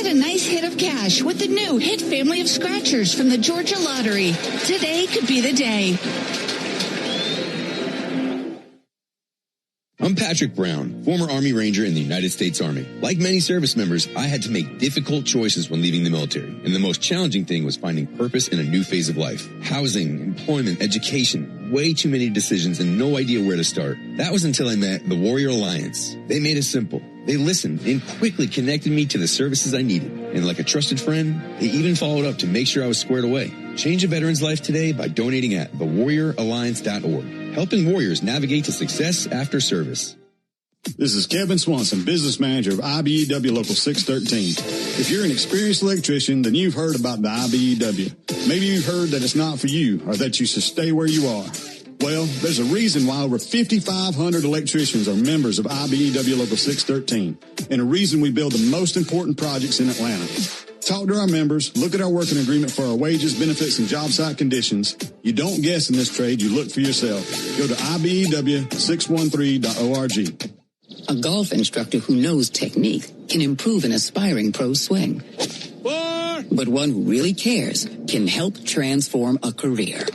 A nice hit of cash with the new Hit family of scratchers from the Georgia Lottery. Today could be the day. I'm Patrick Brown, former Army Ranger in the United States Army. Like many service members, I had to make difficult choices when leaving the military, and the most challenging thing was finding purpose in a new phase of life. Housing, employment, education. way too many decisions and no idea where to start. That was until I met the Warrior Alliance. They made it simple. They listened and quickly connected me to the services I needed. And like a trusted friend, they even followed up to make sure I was squared away. Change a veteran's life today by donating at thewarrioralliance.org. Helping warriors navigate to success after service. This is Kevin Swanson, business manager of IBEW Local 613. If you're an experienced electrician, then you've heard about the IBEW. Maybe you've heard that it's not for you or that you should stay where you are. Well, there's a reason why over 5,500 electricians are members of IBEW Local 613, and a reason we build the most important projects in Atlanta. Talk to our members, look at our working agreement for our wages, benefits, and job site conditions. You don't guess in this trade, you look for yourself. Go to IBEW613.org. A golf instructor who knows technique can improve an aspiring pro's swing. But one who really cares can help transform a career.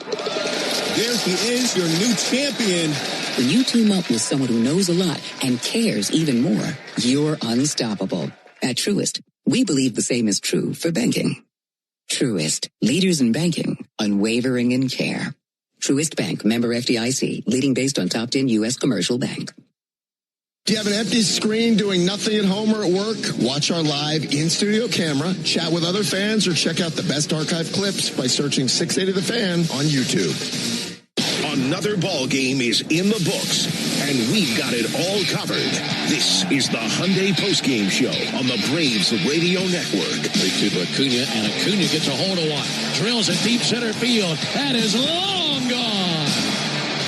There he is, your new champion. When you team up with someone who knows a lot and cares even more, you're unstoppable. At Truist, we believe the same is true for banking. Truist, leaders in banking, unwavering in care. Truist Bank, member FDIC, leading based on top 10 U.S. commercial bank. Do you have an empty screen doing nothing at home or at work? Watch our live in-studio camera, chat with other fans, or check out the best archive clips by searching 680 The Fan on YouTube. Another ball game is in the books, and we've got it all covered. This is the Hyundai postgame show on the Braves Radio Network. 3-2 to Acuna, and Acuna gets a hold of one. Drills it deep center field. That is long gone.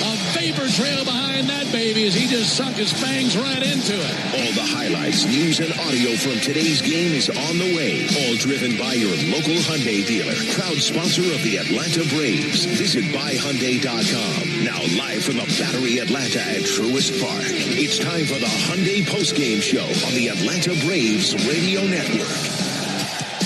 A vapor trail behind that baby as he just sunk his fangs right into it. All the highlights, news, and audio from today's game is on the way. All driven by your local Hyundai dealer. Proud sponsor of the Atlanta Braves. Visit buyhyundai.com. Now live from the Battery Atlanta at Truist Park. It's time for the Hyundai postgame show on the Atlanta Braves Radio Network.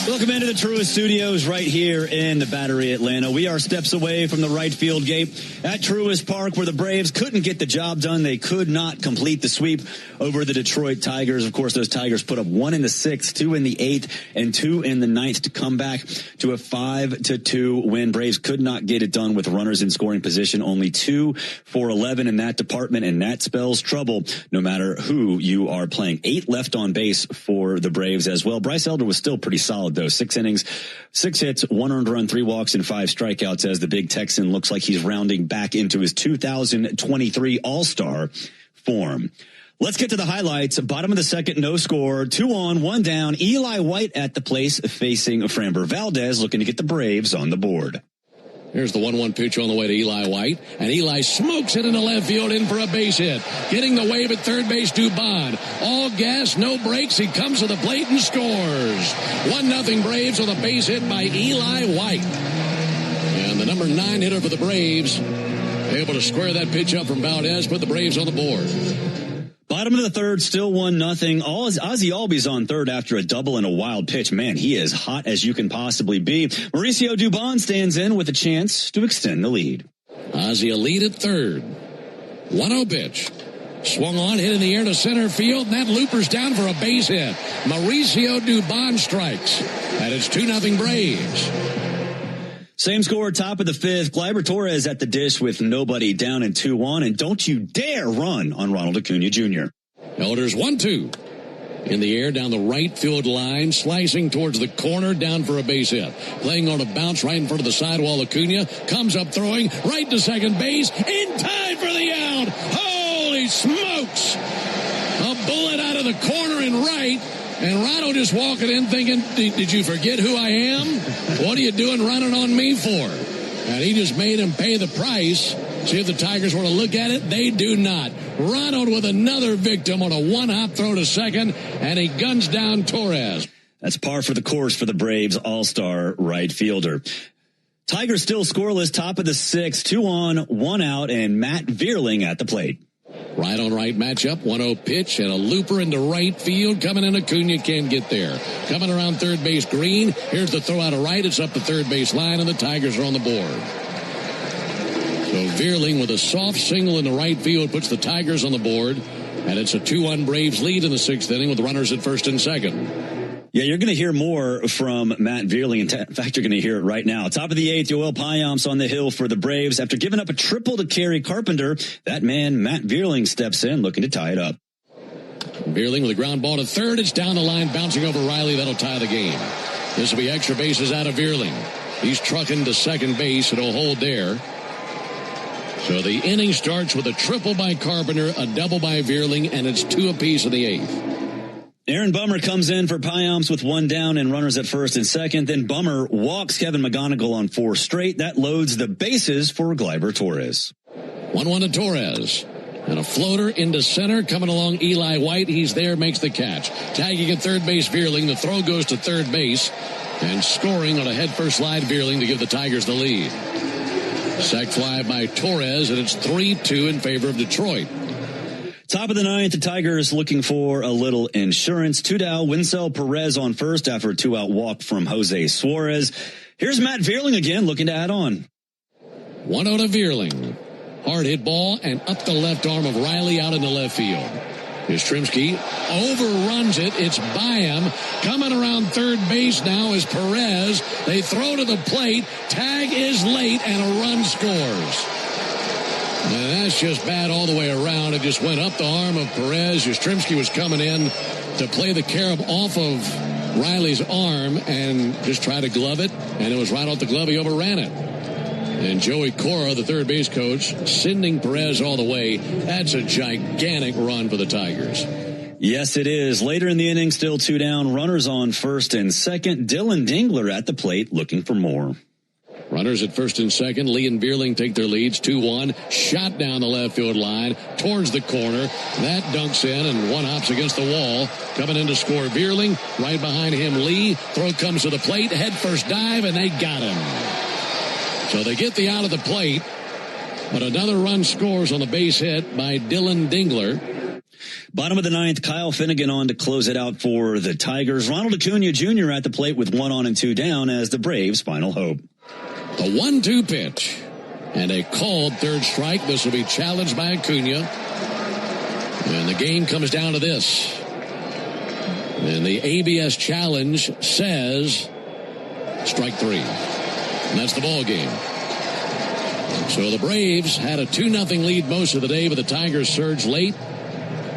Welcome into the Truist Studios right here in the Battery Atlanta. We are steps away from the right field gate at Truist Park, where the Braves couldn't get the job done. They could not complete the sweep over the Detroit Tigers. Of course, those Tigers put up 1 in the 6th, 2 in the 8th, and 2 in the 9th to come back to a 5-2 win. Braves could not get it done with runners in scoring position. Only 2 for 11 in that department, and that spells trouble no matter who you are playing. 8 left on base for the Braves as well. Bryce Elder was still pretty solid, though. 6 innings, 6 hits, 1 earned run, 3 walks, and 5 strikeouts as the big Texan looks like he's rounding back into his 2023 All-Star form. Let's get to the highlights. Bottom of the second, no score. 2 on, 1 down. Eli White at the place facing Framber Valdez, looking to get the Braves on the board. Here's the 1-1 pitch on the way to Eli White, and Eli smokes it into left field in for a base hit. Getting the wave at third base, Dubon. All gas, no brakes. He comes to the plate and scores. 1-0 Braves with a base hit by Eli White. And the number 9 hitter for the Braves, able to square that pitch up from Valdez, put the Braves on the board. Bottom of the third, still 1-0. Ozzie Albies on third after a double and a wild pitch. Man, he is hot as you can possibly be. Mauricio Dubon stands in with a chance to extend the lead. Ozzie a lead at third. 1-0 pitch. Swung on, hit in the air to center field, and that looper's down for a base hit. Mauricio Dubon strikes. And it's 2-0 Braves. Same score, top of the 5th. Gleyber Torres at the dish with nobody, down and 2-1. And don't you dare run on Ronald Acuna Jr. Elders 1-2. In the air down the right field line, slicing towards the corner, down for a base hit. Playing on a bounce right in front of the sidewall. Acuna comes up throwing right to second base, in time for the out. Holy smokes! A bullet out of the corner and right. And Ronald just walking in thinking, did you forget who I am? What are you doing running on me for? And he just made him pay the price. See if the Tigers want to look at it. They do not. Ronald with another victim on a one-hop throw to second, and he guns down Torres. That's par for the course for the Braves all-star right fielder. Tigers still scoreless, top of the 6th, 2 on, 1 out, and Matt Vierling at the plate. Right on right matchup, 1-0 pitch and a looper into right field. Coming in, Acuna can't get there. Coming around third base, Green. Here's the throw out of right. It's up the third base line, and the Tigers are on the board. So Vierling with a soft single in the right field puts the Tigers on the board. And it's a 2-1 Braves lead in the 6th inning with runners at first and second. Yeah, you're going to hear more from Matt Vierling. In fact, you're going to hear it right now. Top of the 8th, Yoel Payamps on the hill for the Braves. After giving up a triple to Kerry Carpenter, that man, Matt Vierling, steps in looking to tie it up. Vierling with a ground ball to third. It's down the line, bouncing over Riley. That'll tie the game. This will be extra bases out of Vierling. He's trucking to second base. It'll hold there. So the inning starts with a triple by Carpenter, a double by Vierling, and it's 2 apiece in the 8th. Aaron Bummer comes in for Payamps with 1 down and runners at first and second. Then Bummer walks Kevin McGonigal on 4 straight. That loads the bases for Gleyber Torres. 1-1 to Torres. And a floater into center, coming along Eli White. He's there, makes the catch. Tagging at third base, Vierling. The throw goes to third base. And scoring on a head-first slide, Vierling, to give the Tigers the lead. Sac fly by Torres, and it's 3-2 in favor of Detroit. Top of the 9th, the Tigers looking for a little insurance. 2 down, Winsell Perez on first after a 2-out walk from Jose Suarez. Here's Matt Vierling again looking to add on. 1-0 to Vierling. Hard hit ball and up the left arm of Riley out in the left field. Yastrzemski overruns it. It's by him. Coming around third base now is Perez. They throw to the plate. Tag is late and a run scores. And that's just bad all the way around. It just went up the arm of Perez. Yastrzemski was coming in to play the carob off of Riley's arm and just try to glove it. And it was right off the glove. He overran it. And Joey Cora, the third base coach, sending Perez all the way. That's a gigantic run for the Tigers. Yes, it is. Later in the inning, still 2 down. Runners on first and second. Dylan Dingler at the plate looking for more. Runners at first and second. Lee and Vierling take their leads. 2-1. Shot down the left field line towards the corner. That dunks in and one hops against the wall. Coming in to score Vierling. Right behind him, Lee. Throw comes to the plate. Head first dive, and they got him. So they get the out of the plate. But another run scores on the base hit by Dylan Dingler. Bottom of the 9th, Kyle Finnegan on to close it out for the Tigers. Ronald Acuna Jr. at the plate with 1 on and 2 down as the Braves' final hope. The 1-2 pitch. And a called third strike. This will be challenged by Acuna. And the game comes down to this. And the ABS challenge says strike 3. And that's the ball game. So the Braves had a 2-0 lead most of the day, but the Tigers surged late.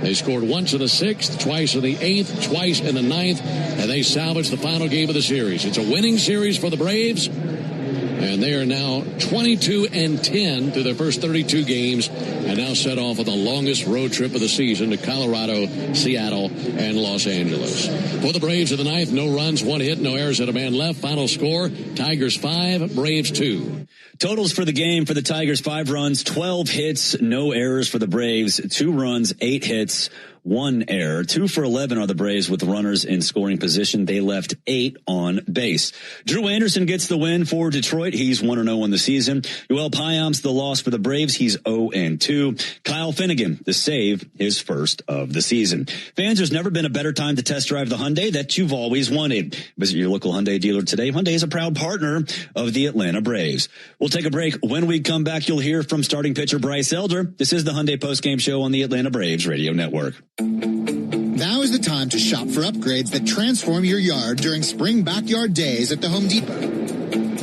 They scored once in the 6th, twice in the 8th, twice in the 9th, and they salvaged the final game of the series. It's a winning series for the Braves, and they are now 22-10 through their first 32 games, and now set off on the longest road trip of the season to Colorado, Seattle, and Los Angeles. For the Braves in the 9th, no runs, 1 hit, no errors, and a man left. Final score, Tigers 5, Braves 2. Totals for the game for the Tigers, 5 runs, 12 hits, no errors for the Braves, 2 runs, 8 hits, 1 error. 2 for 11 are the Braves with runners in scoring position. They left 8 on base. Drew Anderson gets the win for Detroit. He's 1-0 on the season. Yoel Payamps, the loss for the Braves. He's 0-2. Kyle Finnegan, the save, his first of the season. Fans, there's never been a better time to test drive the Hyundai that you've always wanted. Visit your local Hyundai dealer today. Hyundai is a proud partner of the Atlanta Braves. We'll take a break. When we come back, you'll hear from starting pitcher Bryce Elder. This is the Hyundai postgame show on the Atlanta Braves Radio Network. Now is the time to shop for upgrades that transform your yard during spring backyard days at the Home Depot.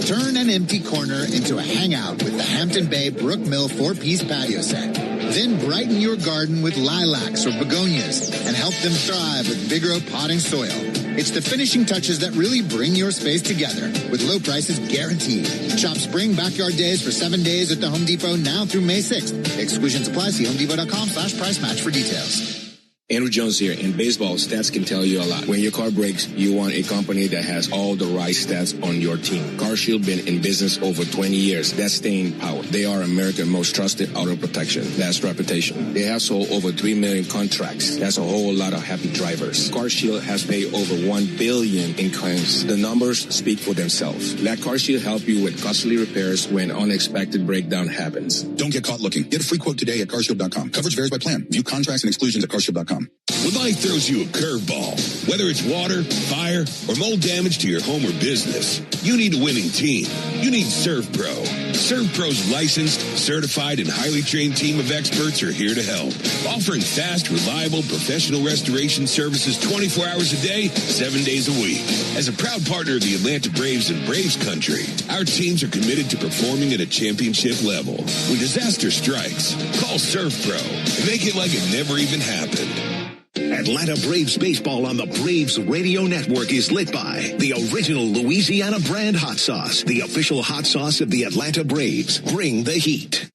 Turn an empty corner into a hangout with the Hampton Bay Brook Mill 4-piece patio set. Then brighten your garden with lilacs or begonias and help them thrive with Vigoro potting soil. It's the finishing touches that really bring your space together with low prices guaranteed. Shop spring backyard days for 7 days at the Home Depot now through May 6th. Exclusions apply. See HomeDepot.com/price match for details. Andrew Jones here. In baseball, stats can tell you a lot. When your car breaks, you want a company that has all the right stats on your team. CarShield been in business over 20 years. That's staying power. They are America's most trusted auto protection. That's reputation. They have sold over 3 million contracts. That's a whole lot of happy drivers. CarShield has paid over $1 billion in claims. The numbers speak for themselves. Let CarShield help you with costly repairs when unexpected breakdown happens. Don't get caught looking. Get a free quote today at CarShield.com. Coverage varies by plan. View contracts and exclusions at CarShield.com. When life throws you a curveball, whether it's water, fire, or mold damage to your home or business, you need a winning team. You need ServPro. ServPro's licensed, certified, and highly trained team of experts are here to help, offering fast, reliable, professional restoration services 24 hours a day, 7 days a week. As a proud partner of the Atlanta Braves and Braves Country, our teams are committed to performing at a championship level. When disaster strikes, call ServPro and make it like it never even happened. Atlanta Braves baseball on the Braves Radio Network is lit by the original Louisiana brand hot sauce, the official hot sauce of the Atlanta Braves. Bring the heat.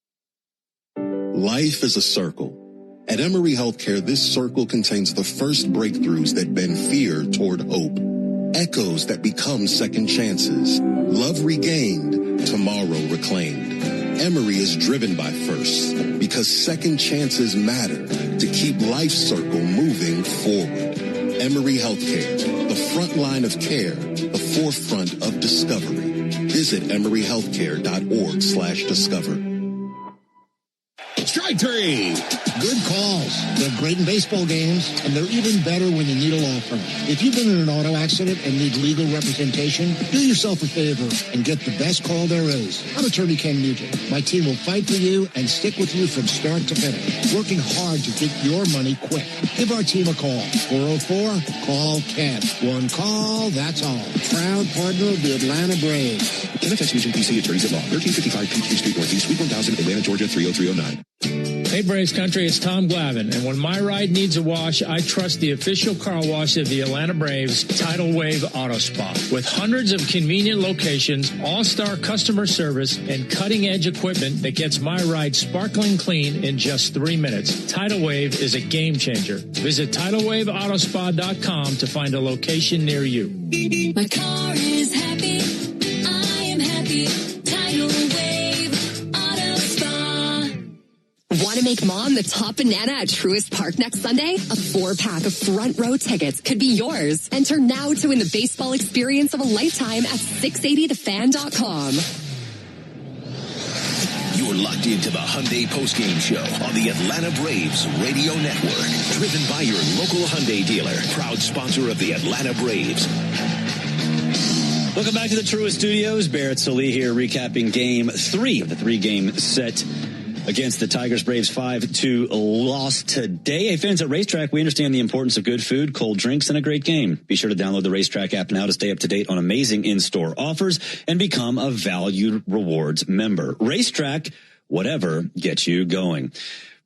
Life is a circle. At Emory Healthcare, this circle contains the first breakthroughs that bend fear toward hope, echoes that become second chances, love regained, tomorrow reclaimed. Emory is driven by first because second chances matter to keep life's circle moving forward. Emory Healthcare, the front line of care, the forefront of discovery. Visit emoryhealthcare.org/discover. Strike three. Good calls. They're great in baseball games, and they're even better when you need a law firm. If you've been in an auto accident and need legal representation, do yourself a favor and get the best call there is. I'm attorney Ken Nugent. My team will fight for you and stick with you from start to finish, working hard to get your money quick. Give our team a call. 404-CALL-KEN. One call, that's all. Proud partner of the Atlanta Braves. NFS Nugent PC Attorneys at Law, 1355 Peachtree Street Northeast, Suite 1000, Atlanta, Georgia, 30309. Hey Braves Country, it's Tom Glavine, and when my ride needs a wash, I trust the official car wash of the Atlanta Braves, Tidal Wave Auto Spa. With hundreds of convenient locations, all-star customer service, and cutting-edge equipment that gets my ride sparkling clean in just 3 minutes, Tidal Wave is a game changer. Visit TidalWaveAutospa.com to find a location near you. My car is happy. I am happy. Tidal Wave Auto Spa. Want to make mom the top banana at Truist Park next Sunday? A 4-pack of front row tickets could be yours. Enter now to win the baseball experience of a lifetime at 680thefan.com. You're locked into the Hyundai postgame show on the Atlanta Braves Radio Network. Driven by your local Hyundai dealer. Proud sponsor of the Atlanta Braves. Welcome back to the Truist Studios. Barrett Sallee here recapping Game 3 of the 3-game set against the Tigers. Braves 5-2 loss today. Hey, fans at Racetrack, we understand the importance of good food, cold drinks, and a great game. Be sure to download the Racetrack app now to stay up to date on amazing in-store offers and become a valued rewards member. Racetrack, whatever gets you going.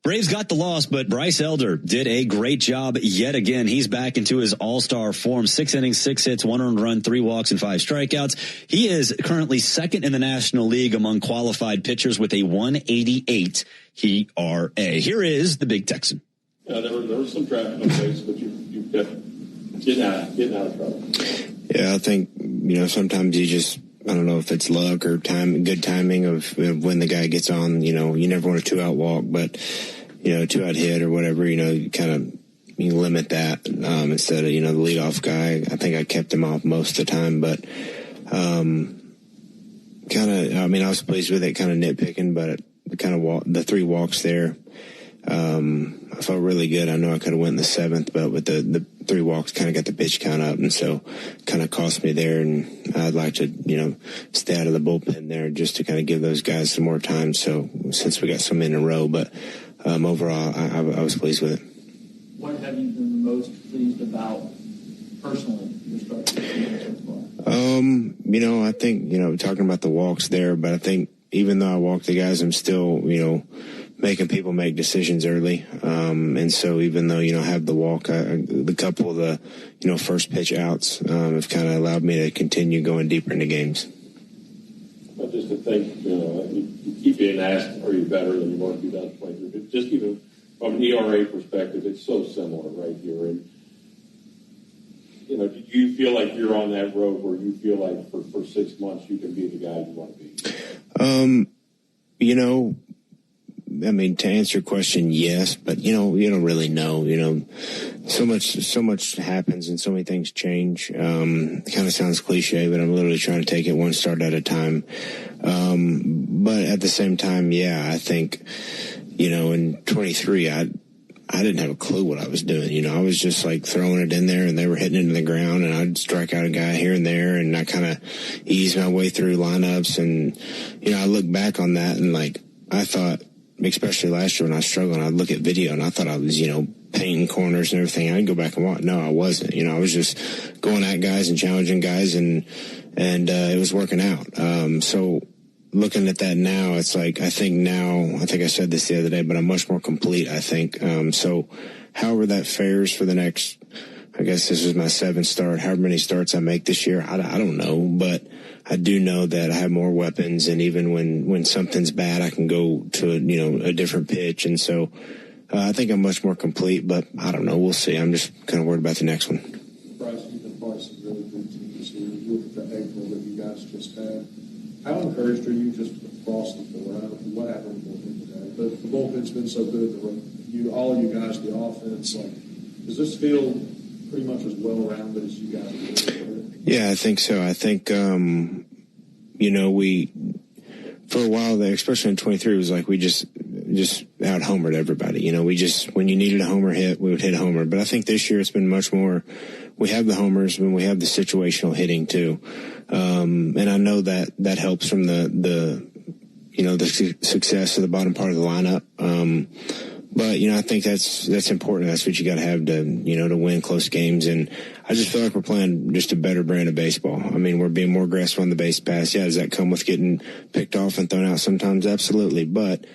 Braves got the loss, but Bryce Elder did a great job yet again. He's back into his all-star form. 6 innings, 6 hits, 1 earned run, 3 walks, and 5 strikeouts. He is currently second in the National League among qualified pitchers with a 188 ERA. Here is the Big Texan. There was some traffic on base, but you've got getting out of trouble. Yeah, I think, sometimes you just, I don't know if it's luck or good timing of when the guy gets on. You never want a 2-out walk, but 2-out hit or whatever. You kind of limit that instead of the leadoff guy. I think I kept him off most of the time, but I was pleased with it. Kind of nitpicking, but the 3 walks there. I felt really good. I know I could have went in the 7th, but with the 3 walks, kind of got the pitch count up, and so kind of cost me there. And I'd like to, stay out of the bullpen there just to kind of give those guys some more time. So since we got some in a row, but overall, I was pleased with it. What have you been the most pleased about personally? Your start so far? I think talking about the walks there, but I think even though I walk the guys, I'm still making people make decisions early. And so even though, I have the walk, the couple of the, first pitch outs have kind of allowed me to continue going deeper into games. Well, just to think, you keep being asked, are you better than you were in 2023? But just even from an ERA perspective, it's so similar right here. And, do you feel like you're on that road where you feel like for 6 months you can be the guy you want to be? To answer your question, yes, but you don't really know. So much happens and so many things change. It kind of sounds cliche, but I'm literally trying to take it one start at a time. But at the same time, yeah, I think, in 23, I didn't have a clue what I was doing. You know, I was just like throwing it in there and they were hitting it in the ground and I'd strike out a guy here and there and I kind of eased my way through lineups. And, you know, I look back on that and like, I thought, especially last year when I was struggling, I'd look at video and I thought I was, you know, painting corners and everything. I'd go back and watch. No, I wasn't. You know, I was just going at guys and challenging guys and it was working out. So looking at that now, it's like, I think I said this the other day, but I'm much more complete, I think. So however that fares for the next, I guess this is my 7th start, however many starts I make this year, I don't know, but I do know that I have more weapons, and even when something's bad, I can go to a different pitch. And so I think I'm much more complete, but I don't know. We'll see. I'm just kind of worried about the next one. Bryce, you've been part of some really good teams here. You look at the April that you guys just had. How encouraged are you just across the board? I don't know what happened with the bullpen today, but the bullpen's been so good. All of you guys, the offense, like, does this feel pretty much as well-rounded as you guys do? Yeah, I think so. I think, we, for a while there, especially in 23, it was like we just out-homered everybody. You know, when you needed a homer hit, we would hit a homer. But I think this year it's been much more, we have the homers and we have the situational hitting too. And I know that helps from the success of the bottom part of the lineup. But, I think that's important. That's what you got to have to win close games. And I just feel like we're playing just a better brand of baseball. I mean, we're being more aggressive on the base pass. Yeah, does that come with getting picked off and thrown out sometimes? Absolutely. But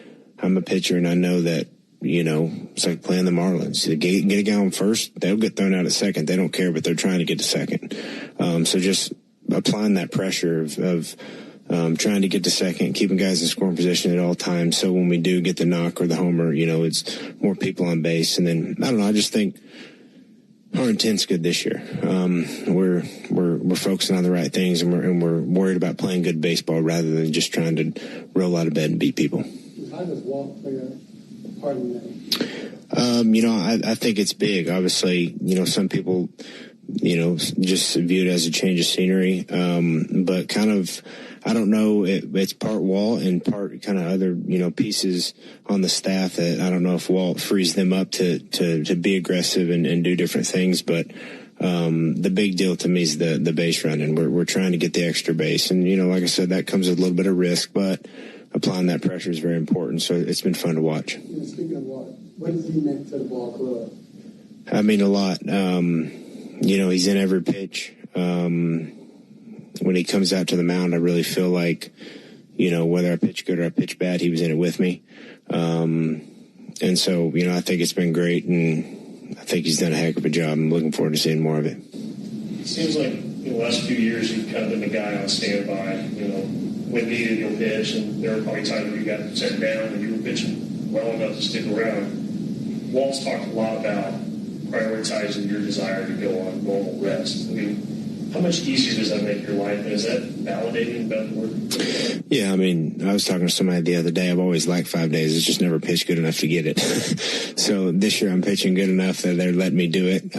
I'm a pitcher and I know that, it's like playing the Marlins. Get a guy on first, they'll get thrown out at second. They don't care, but they're trying to get to second. So just applying that pressure of trying to get to second, keeping guys in scoring position at all times. So when we do get the knock or the homer, it's more people on base. And then, I don't know, I just think our intent's good this year. We're focusing on the right things and we're worried about playing good baseball rather than just trying to roll out of bed and beat people. How does walk play a part in that? I think it's big. Obviously, some people, just view it as a change of scenery. But kind of, I don't know, it's part Walt and part kind of other, pieces on the staff that I don't know if Walt frees them up to be aggressive and do different things. But, the big deal to me is the base running. We're trying to get the extra base. And, like I said, that comes with a little bit of risk, but applying that pressure is very important. So it's been fun to watch. Speaking of what has he meant to the ball club? I mean, a lot. He's in every pitch. When he comes out to the mound, I really feel like, whether I pitch good or I pitch bad, he was in it with me. And so, I think it's been great, and I think he's done a heck of a job. I'm looking forward to seeing more of it. It seems like in the last few years you've kind of been the guy on standby. When needed, you'll pitch, and there were probably times where you got set down and you were pitching well enough to stick around. Walt's talked a lot about prioritizing your desire to go on normal rest. I mean, how much easier does that make your life? And is that validating about the work? Yeah, I mean, I was talking to somebody the other day. I've always liked 5 days. It's just never pitched good enough to get it. So this year I'm pitching good enough that they're letting me do it.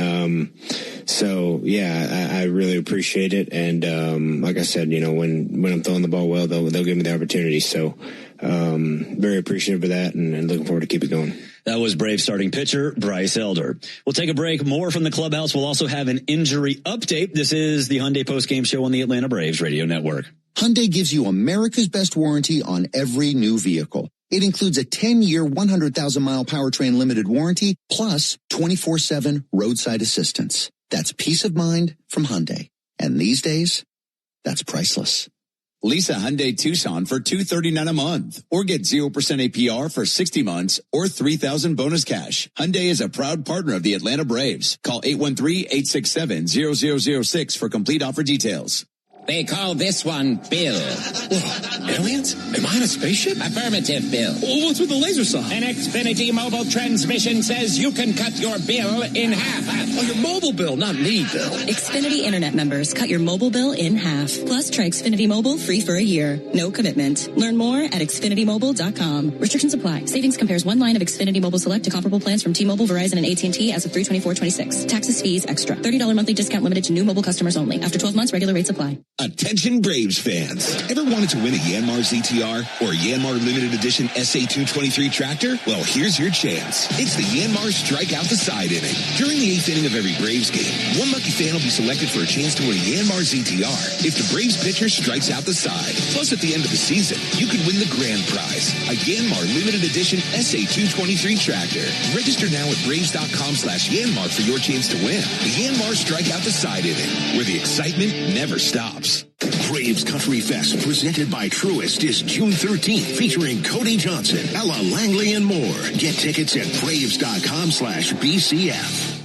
So yeah, I really appreciate it. And, like I said, when I'm throwing the ball well, they'll give me the opportunity. So, very appreciative of that and looking forward to keep it going. That was Brave starting pitcher Bryce Elder. We'll take a break. More from the clubhouse. We'll also have an injury update. This is the Hyundai postgame show on the Atlanta Braves radio network. Hyundai gives you America's best warranty on every new vehicle. It includes a 10-year, 100,000-mile powertrain limited warranty, plus 24/7 roadside assistance. That's peace of mind from Hyundai. And these days, that's priceless. Lease a Hyundai Tucson for $239 a month, or get 0% APR for 60 months, or $3,000 bonus cash. Hyundai is a proud partner of the Atlanta Braves. Call 813-867-0006 for complete offer details. They call this one Bill. Whoa, aliens? Am I in a spaceship? Affirmative, Bill. Well, what's with the laser sign? An Xfinity mobile transmission says you can cut your bill in half. Oh, your mobile bill, not me, Bill. Xfinity Internet members cut your mobile bill in half. Plus, try Xfinity Mobile free for a year. No commitment. Learn more at XfinityMobile.com. Restrictions apply. Savings compares one line of Xfinity Mobile Select to comparable plans from T-Mobile, Verizon, and AT&T as of 3/24/26. Taxes, fees, extra. $30 monthly discount limited to new mobile customers only. After 12 months, regular rates apply. Attention Braves fans. Ever wanted to win a Yanmar ZTR or a Yanmar limited edition SA223 tractor? Well, here's your chance. It's the Yanmar Strike Out the Side inning. During the 8th inning of every Braves game, one lucky fan will be selected for a chance to win a Yanmar ZTR if the Braves pitcher strikes out the side. Plus, at the end of the season, you could win the grand prize, a Yanmar limited edition SA223 tractor. Register now at Braves.com/Yanmar for your chance to win. The Yanmar Strike Out the Side inning, where the excitement never stops. Braves Country Fest, presented by Truist, is June 13th, featuring Cody Johnson, Ella Langley, and more. Get tickets at Braves.com/BCF.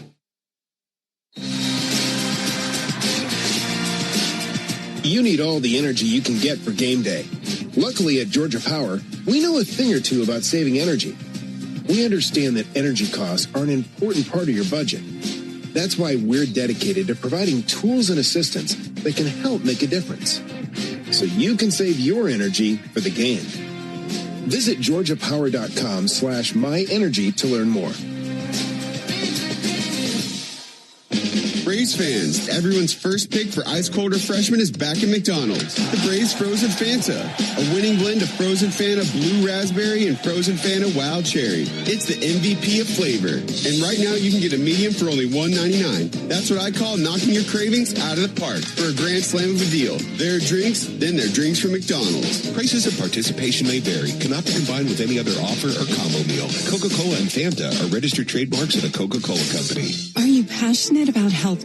You need all the energy you can get for game day. Luckily at Georgia Power, we know a thing or two about saving energy. We understand that energy costs are an important part of your budget. That's why we're dedicated to providing tools and assistance that can help make a difference, so you can save your energy for the game. Visit georgiapower.com/myenergy to learn more. Braves fans, everyone's first pick for ice cold refreshment is back at McDonald's. The Braves Frozen Fanta, a winning blend of Frozen Fanta Blue Raspberry and Frozen Fanta Wild Cherry. It's the MVP of flavor. And right now you can get a medium for only $1.99. That's what I call knocking your cravings out of the park for a grand slam of a deal. There are drinks, then there are drinks from McDonald's. Prices and participation may vary. Cannot be combined with any other offer or combo meal. Coca-Cola and Fanta are registered trademarks of the Coca-Cola Company. Are you passionate about healthcare?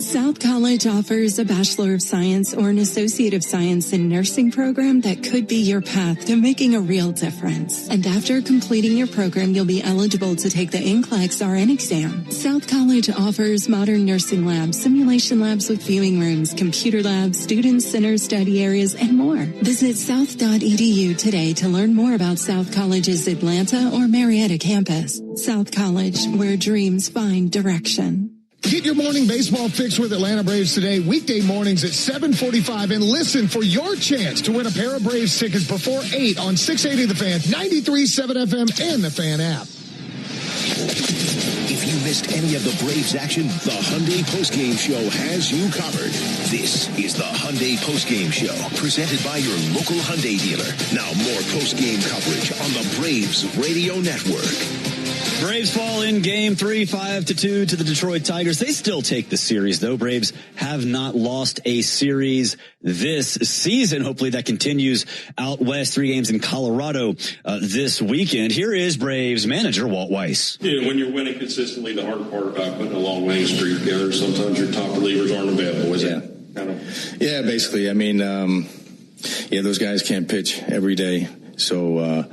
South College offers a Bachelor of Science or an Associate of Science in Nursing program that could be your path to making a real difference. And after completing your program, you'll be eligible to take the NCLEX RN exam. South College offers modern nursing labs, simulation labs with viewing rooms, computer labs, student center study areas, and more. Visit south.edu today to learn more about South College's Atlanta or Marietta campus. South College, where dreams find direction. Get your morning baseball fix with Atlanta Braves today, weekday mornings at 7:45, and listen for your chance to win a pair of Braves tickets before 8 on 680 The Fan, 93.7 FM, and the Fan app. If you missed any of the Braves action, the Hyundai Postgame Show has you covered. This is the Hyundai Postgame Show, presented by your local Hyundai dealer. Now more postgame coverage on the Braves Radio Network. Braves fall in game 3, 5-2 to the Detroit Tigers. They still take the series, though. Braves have not lost a series this season. Hopefully that continues out west. 3 games in Colorado this weekend. Here is Braves manager Walt Weiss. Yeah, when you're winning consistently, the hard part about putting a long winning streak together, sometimes your top relievers aren't available. Is that kind of? Yeah, basically. I mean, those guys can't pitch every day. So,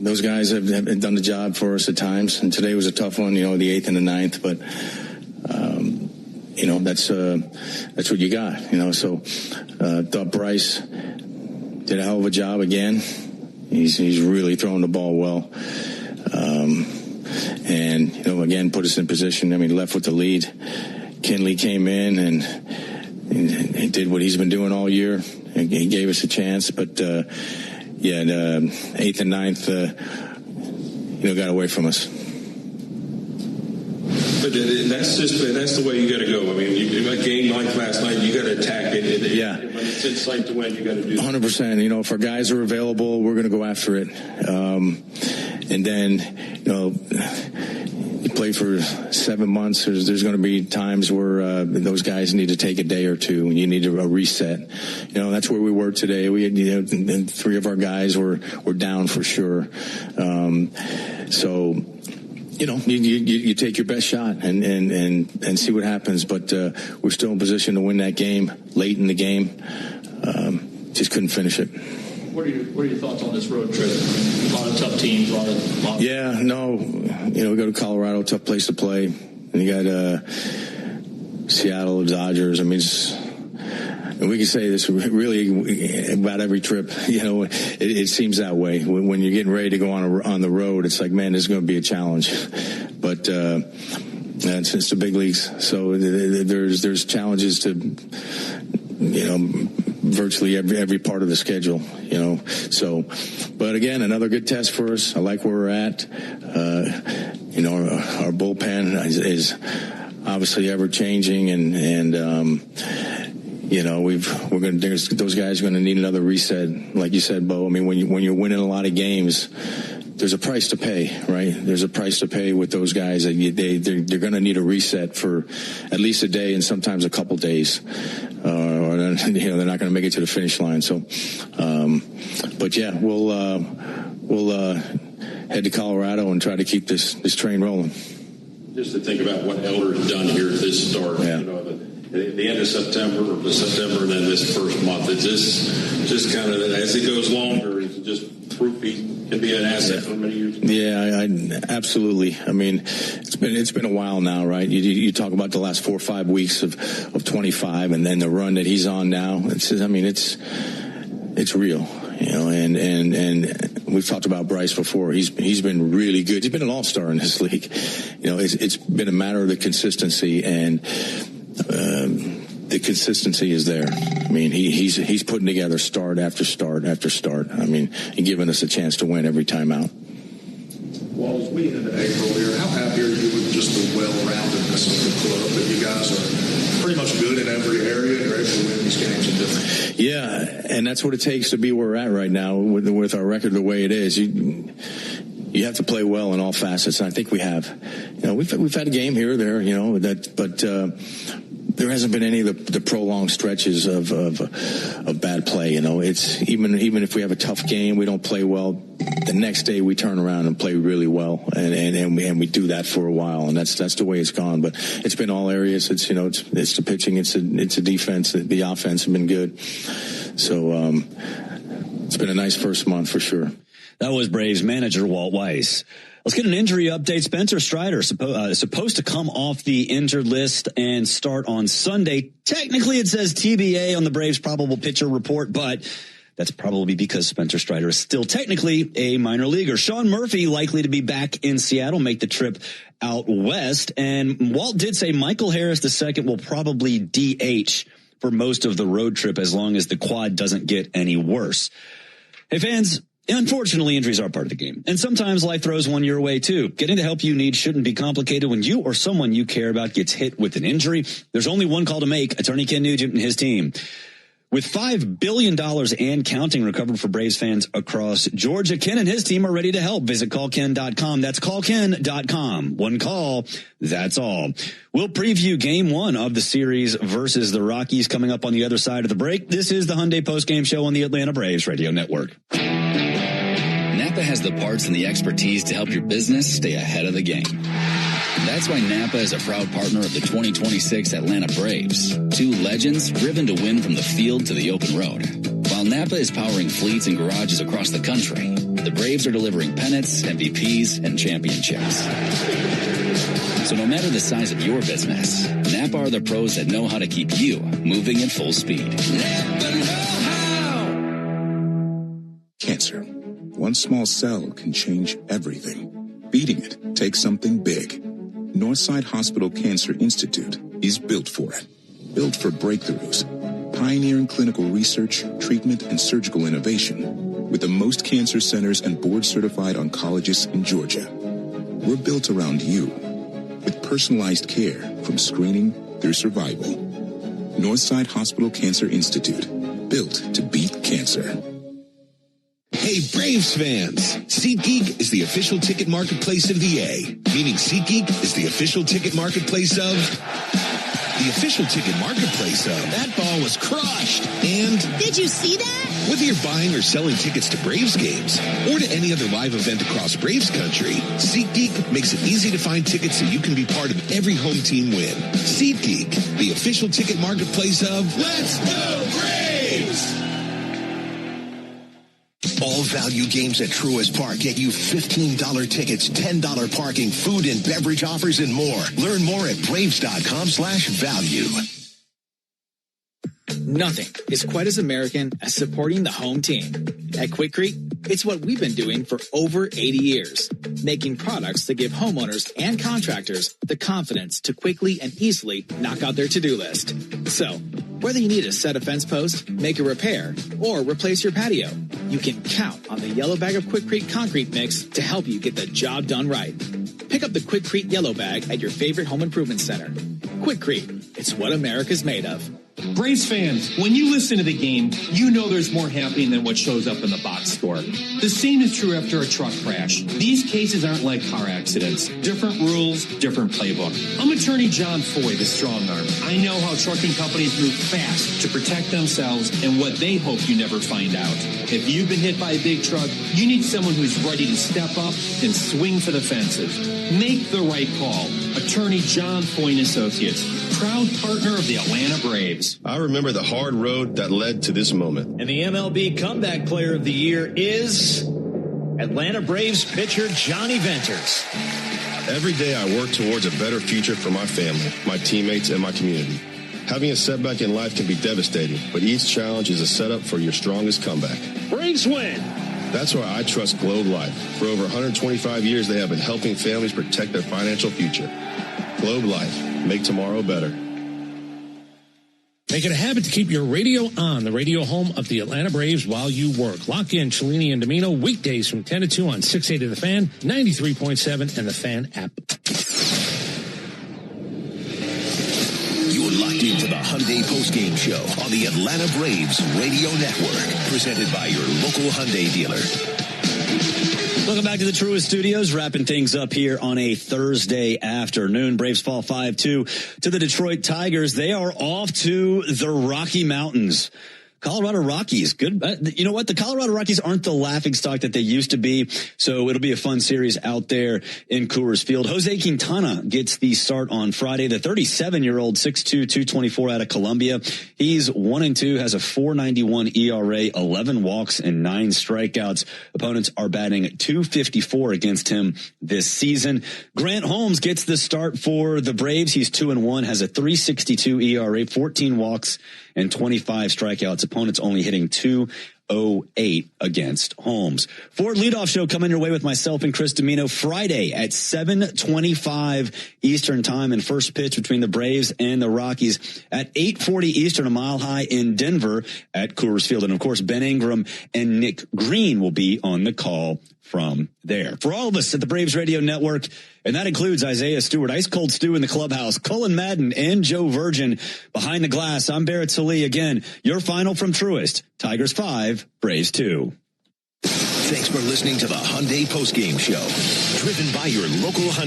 those guys have done the job for us at times, and today was a tough one, the 8th and the 9th, but, that's what you got, so, thought Bryce did a hell of a job again. He's really throwing the ball well. And, again, put us in position. I mean, left with the lead. Kinley came in and did what he's been doing all year. He gave us a chance, but, the 8th and 9th, got away from us. But that's the way you got to go. I mean, a game like last night, you got to attack it. When it's in sight to win, you got to do that. 100%. If our guys are available, we're going to go after it. And then, you play for 7 months. There's going to be times where those guys need to take a day or two. You need a reset. That's where we were today. We had 3 of our guys were down for sure. So you take your best shot and see what happens. But we're still in position to win that game late in the game. Just couldn't finish it. What are your thoughts on this road trip? A lot of tough teams. We go to Colorado, tough place to play. And you got Seattle, Dodgers. I mean, and we can say this really about every trip. It seems that way. When you're getting ready to go on the road, it's like, man, this is going to be a challenge. But it's the big leagues, so there's challenges to virtually every part of the schedule. So, but again, another good test for us. I like where we're at. Our bullpen is obviously ever changing, and those guys are going to need another reset, like you said, Bo. I mean, when you're winning a lot of games, there's a price to pay, right? There's a price to pay with those guys. They're going to need a reset for at least a day and sometimes a couple days, or they're not going to make it to the finish line. So, but yeah, we'll head to Colorado and try to keep this train rolling. Just to think about what Elder's done here at this start, yeah. At the end of September, and then this first month, it's just kind of, as it goes longer, it's just proof he can be an asset for many years. Yeah, absolutely. I mean, it's been a while now, right? You talk about the last 4 or 5 weeks of 25, and then the run that he's on now. It's real, and we've talked about Bryce before. He's been really good. He's been an all-star in this league. It's been a matter of the consistency, and the consistency is there. I mean, he's putting together start after start after start. I mean, and giving us a chance to win every time out. Well, as we head into April here, how happy are you with just the well-roundedness of the club, that you guys are pretty much good in every area and you're able to win these games in different? Yeah, and that's what it takes to be where we're at right now with our record the way it is. You have to play well in all facets, and I think we have. We've had a game here or there, but there hasn't been any of the prolonged stretches of bad play. It's even if we have a tough game, we don't play well. The next day we turn around and play really well, and we do that for a while, and that's the way it's gone. But it's been all areas. It's the pitching, it's the defense, the offense have been good. So it's been a nice first month for sure. That was Braves manager Walt Weiss. Let's get an injury update. Spencer Strider supposed to come off the injured list and start on Sunday. Technically, it says TBA on the Braves probable pitcher report, but that's probably because Spencer Strider is still technically a minor leaguer. Sean Murphy likely to be back in Seattle, make the trip out west. And Walt did say Michael Harris II will probably DH for most of the road trip as long as the quad doesn't get any worse. Hey, fans. Unfortunately, injuries are part of the game, and sometimes life throws one your way, too. Getting the help you need shouldn't be complicated when you or someone you care about gets hit with an injury. There's only one call to make, attorney Ken Nugent and his team. With $5 billion and counting recovered for Braves fans across Georgia, Ken and his team are ready to help. Visit callken.com. That's callken.com. One call, that's all. We'll preview game 1 of the series versus the Rockies coming up on the other side of the break. This is the Hyundai Postgame Show on the Atlanta Braves Radio Network. Napa has the parts and the expertise to help your business stay ahead of the game. That's why Napa is a proud partner of the 2026 Atlanta Braves. 2 legends driven to win from the field to the open road. While Napa is powering fleets and garages across the country, the Braves are delivering pennants, MVPs, and championships. So no matter the size of your business, Napa are the pros that know how to keep you moving at full speed. Napa know-how. Cancer. One small cell can change everything. Beating it takes something big. Northside Hospital Cancer Institute is built for it. Built for breakthroughs, pioneering clinical research, treatment, and surgical innovation with the most cancer centers and board-certified oncologists in Georgia. We're built around you with personalized care from screening through survival. Northside Hospital Cancer Institute, built to beat cancer. Hey, Braves fans! SeatGeek is the official ticket marketplace of the A, meaning SeatGeek is the official ticket marketplace of... The official ticket marketplace of... That ball was crushed! And... Did you see that? Whether you're buying or selling tickets to Braves games or to any other live event across Braves country, SeatGeek makes it easy to find tickets so you can be part of every home team win. SeatGeek, the official ticket marketplace of... Let's go Braves! All value games at Truist Park get you $15 tickets, $10 parking, food and beverage offers, and more. Learn more at Braves.com/value. Nothing is quite as American as supporting the home team. At Quikrete, it's what we've been doing for over 80 years, making products that give homeowners and contractors the confidence to quickly and easily knock out their to-do list. So, whether you need a set a fence post, make a repair, or replace your patio, you can count on the yellow bag of Quikrete concrete mix to help you get the job done right. Pick Pick up the Quikrete Yellow Bag at your favorite home improvement center. Quikrete, it's what America's made of. Braves fans, when you listen to the game, you know there's more happening than what shows up in the box score. The same is true after a truck crash. These cases aren't like car accidents. Different rules, different playbook. I'm attorney John Foy, the strong arm. I know how trucking companies move fast to protect themselves and what they hope you never find out. If you've been hit by a big truck, you need someone who's ready to step up and swing for the fences. Make the right call. Attorney John Foy and Associates, proud partner of the Atlanta Braves. I remember the hard road that led to this moment. And the MLB Comeback Player of the Year is Atlanta Braves pitcher Johnny Venters. Every day I work towards a better future for my family, my teammates, and my community. Having a setback in life can be devastating, but each challenge is a setup for your strongest comeback. Braves win. That's why I trust Globe Life. For over 125 years, they have been helping families protect their financial future. Globe Life. Make tomorrow better. Make it a habit to keep your radio on, the radio home of the Atlanta Braves while you work. Lock in Cellini and Domino weekdays from 10 to 2 on 680 The Fan, 93.7, and the Fan app. You're locked into the Hyundai postgame show on the Atlanta Braves Radio Network, presented by your local Hyundai dealer. Welcome back to the Truist Studios, wrapping things up here on a Thursday afternoon. Braves fall 5-2 to the Detroit Tigers. They are off to the Rocky Mountains. Colorado Rockies, good. You know what? The Colorado Rockies aren't the laughingstock that they used to be, so it'll be a fun series out there in Coors Field. Jose Quintana gets the start on Friday. The 37-year-old, 6'2", 224 out of Colombia. He's 1-2, has a .491 ERA, 11 walks and 9 strikeouts. Opponents are batting .254 against him this season. Grant Holmes gets the start for the Braves. He's 2-1, has a .362 ERA, 14 walks and 25 strikeouts. Opponents only hitting .208 against Holmes. Ford Leadoff Show coming your way with myself and Chris Domino Friday at 7:25 Eastern Time, and first pitch between the Braves and the Rockies at 8:40 Eastern, a mile high in Denver at Coors Field. And of course, Ben Ingram and Nick Green will be on the call from there. For all of us at the Braves Radio Network, and that includes Isaiah Stewart, Ice Cold Stew in the clubhouse, Cullen Madden, and Joe Virgin behind the glass. I'm Barrett Sallee. Again, your final from Truist. Tigers 5, Braves 2. Thanks for listening to the Hyundai Postgame Show, driven by your local Hyundai.